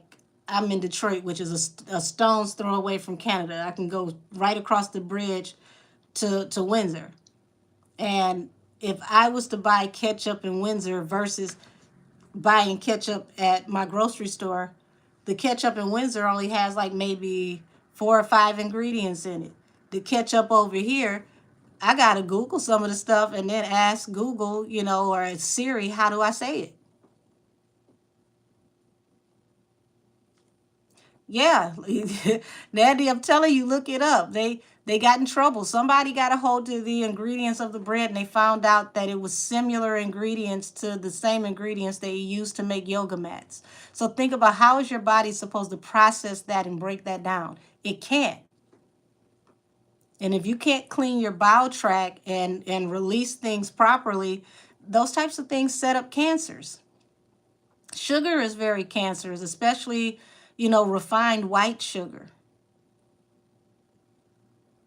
Speaker 1: I'm in Detroit, which is a stone's throw away from Canada. I can go right across the bridge to Windsor. And if I was to buy ketchup in Windsor versus buying ketchup at my grocery store, the ketchup in Windsor only has like maybe 4 or 5 ingredients in it. The ketchup over here, I gotta Google some of the stuff and then ask Google, or Siri, how do I say it? Yeah, Nandy, I'm telling you, look it up. They got in trouble. Somebody got a hold of the ingredients of the bread and they found out that it was similar ingredients to the same ingredients they used to make yoga mats. So think about, how is your body supposed to process that and break that down? It can't. And if you can't clean your bowel tract and release things properly, those types of things set up cancers. Sugar is very cancerous, especially, refined white sugar.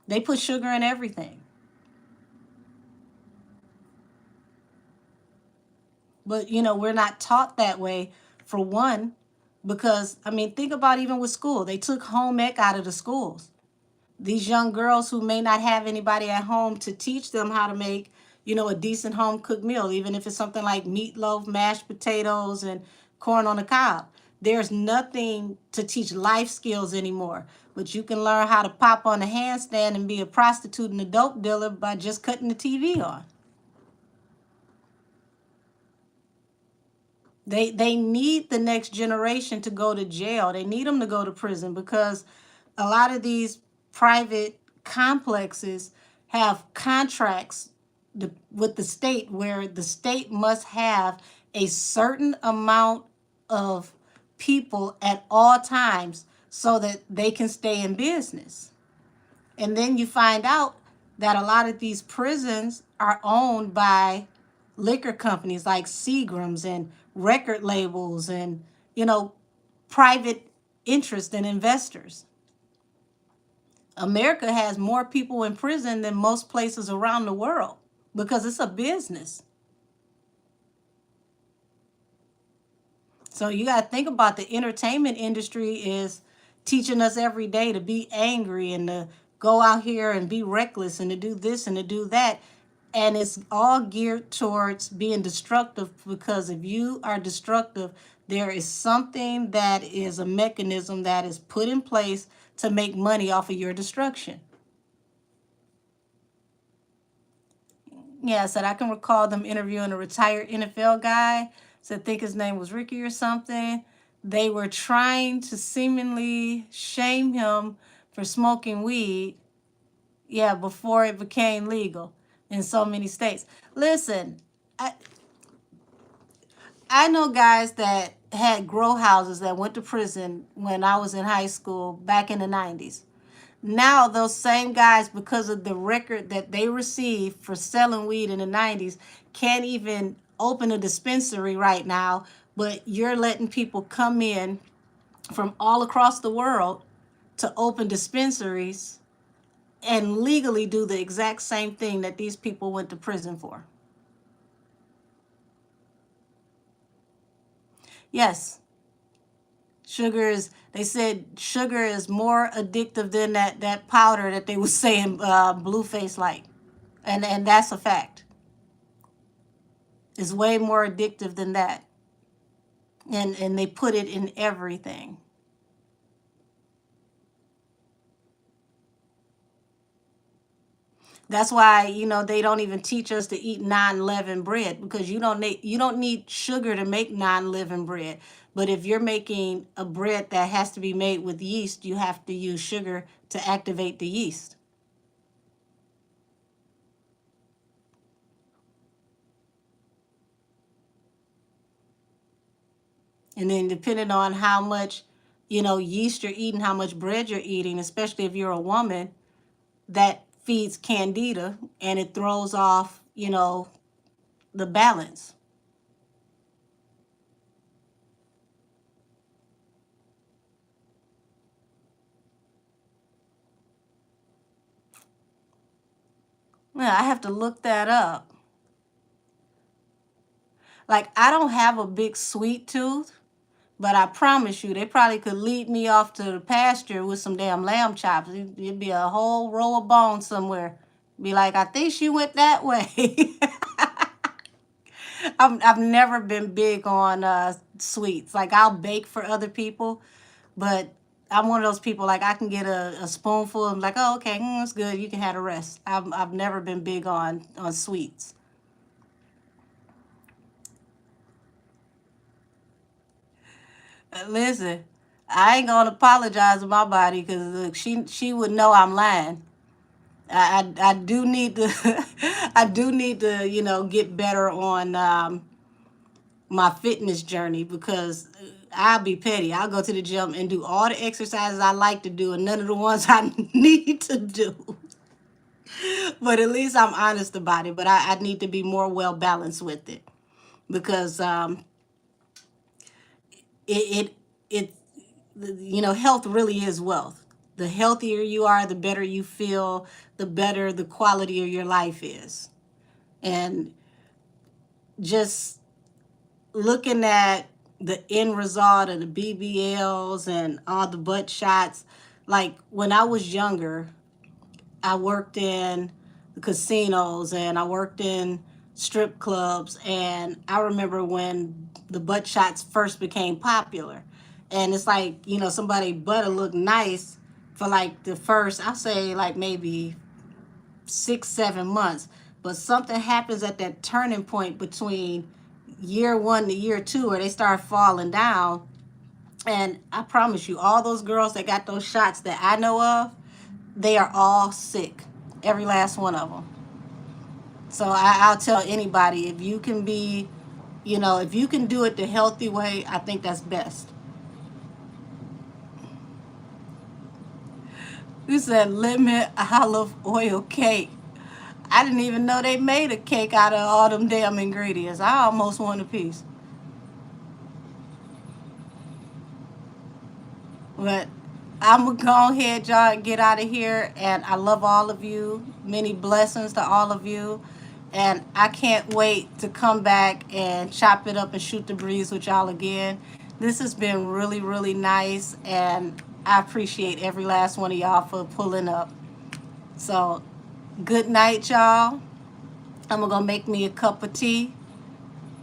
Speaker 1: They put sugar in everything. But, we're not taught that way, for one, because, I mean, think about even with school. They took home ec out of the schools. These young girls who may not have anybody at home to teach them how to make, a decent home cooked meal, even if it's something like meatloaf, mashed potatoes, and corn on the cob. There's nothing to teach life skills anymore. But you can learn how to pop on a handstand and be a prostitute and a dope dealer by just cutting the TV on. They need the next generation to go to jail. They need them to go to prison, because a lot of these private complexes have contracts with the state, where the state must have a certain amount of people at all times so that they can stay in business. And then you find out that a lot of these prisons are owned by liquor companies like Seagram's and record labels and, private interest and investors. America has more people in prison than most places around the world, because it's a business. So you got to think about, the entertainment industry is teaching us every day to be angry and to go out here and be reckless and to do this and to do that. And it's all geared towards being destructive, because if you are destructive, there is something that is a mechanism that is put in place to make money off of your destruction. Yeah, I said I can recall them interviewing a retired NFL guy. So I think his name was Ricky or something. They were trying to seemingly shame him for smoking weed, yeah, before it became legal in so many states. Listen, I, I know guys that had grow houses that went to prison when I was in high school back in the 90s. Now those same guys, because of the record that they received for selling weed in the 90s, can't even open a dispensary right now. But you're letting people come in from all across the world to open dispensaries and legally do the exact same thing that these people went to prison for. Yes, they said sugar is more addictive than that powder that they was saying, blue face light. And that's a fact. It's way more addictive than that. And they put it in everything. That's why, they don't even teach us to eat non-leavened bread, because you don't need sugar to make non-leavened bread. But if you're making a bread that has to be made with yeast, you have to use sugar to activate the yeast. And then depending on how much, yeast you're eating, how much bread you're eating, especially if you're a woman, that feeds candida and it throws off, the balance. Yeah, I have to look that up. Like, I don't have a big sweet tooth, but I promise you, they probably could lead me off to the pasture with some damn lamb chops. It'd be a whole row of bones somewhere. Be like, I think she went that way. I've never been big on sweets. Like, I'll bake for other people, but I'm one of those people, like, I can get a spoonful and like, oh, okay, it's good. You can have the rest. I've never been big on sweets. Listen, I ain't gonna apologize to my body because she would know I'm lying. I do need to I do need to get better on my fitness journey because I'll be petty. I'll go to the gym and do all the exercises I like to do and none of the ones I need to do. But at least I'm honest about it. But I need to be more well balanced with it because it it health really is wealth. The healthier you are, the better you feel, the better the quality of your life is. And just looking at the end result of the BBLs and all the butt shots, like when I was younger, I worked in the casinos and I worked in strip clubs, and I remember when the butt shots first became popular. And it's like, somebody butt will look nice for like the first, I'll say like maybe 6, 7 months. But something happens at that turning point between year one to year two where they start falling down. And I promise you, all those girls that got those shots that I know of, they are all sick. Every last one of them. So I'll tell anybody, if you can be, if you can do it the healthy way, I think that's best. You said lemon olive oil cake. I didn't even know they made a cake out of all them damn ingredients. I almost want a piece. But I'm going to go ahead, y'all, and get out of here. And I love all of you. Many blessings to all of you. And I can't wait to come back and chop it up and shoot the breeze with y'all again. This has been really, really nice. And I appreciate every last one of y'all for pulling up. So, good night, y'all. I'm going to go make me a cup of tea.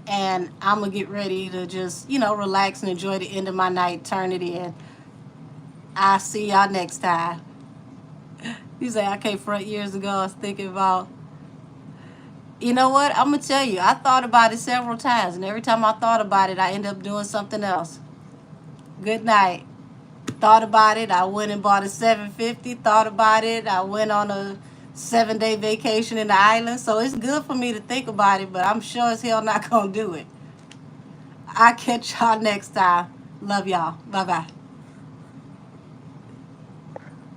Speaker 1: And I'm going to get ready to just, relax and enjoy the end of my night, turn it in. I'll see y'all next time. You say I came front years ago. I was thinking about, you know what? I'm going to tell you, I thought about it several times. And every time I thought about it, I end up doing something else. Good night. Thought about it. I went and bought a 750. Thought about it. I went on a 7-day vacation in the islands. So it's good for me to think about it, but I'm sure as hell not going to do it. I'll catch y'all next time. Love y'all. Bye-bye.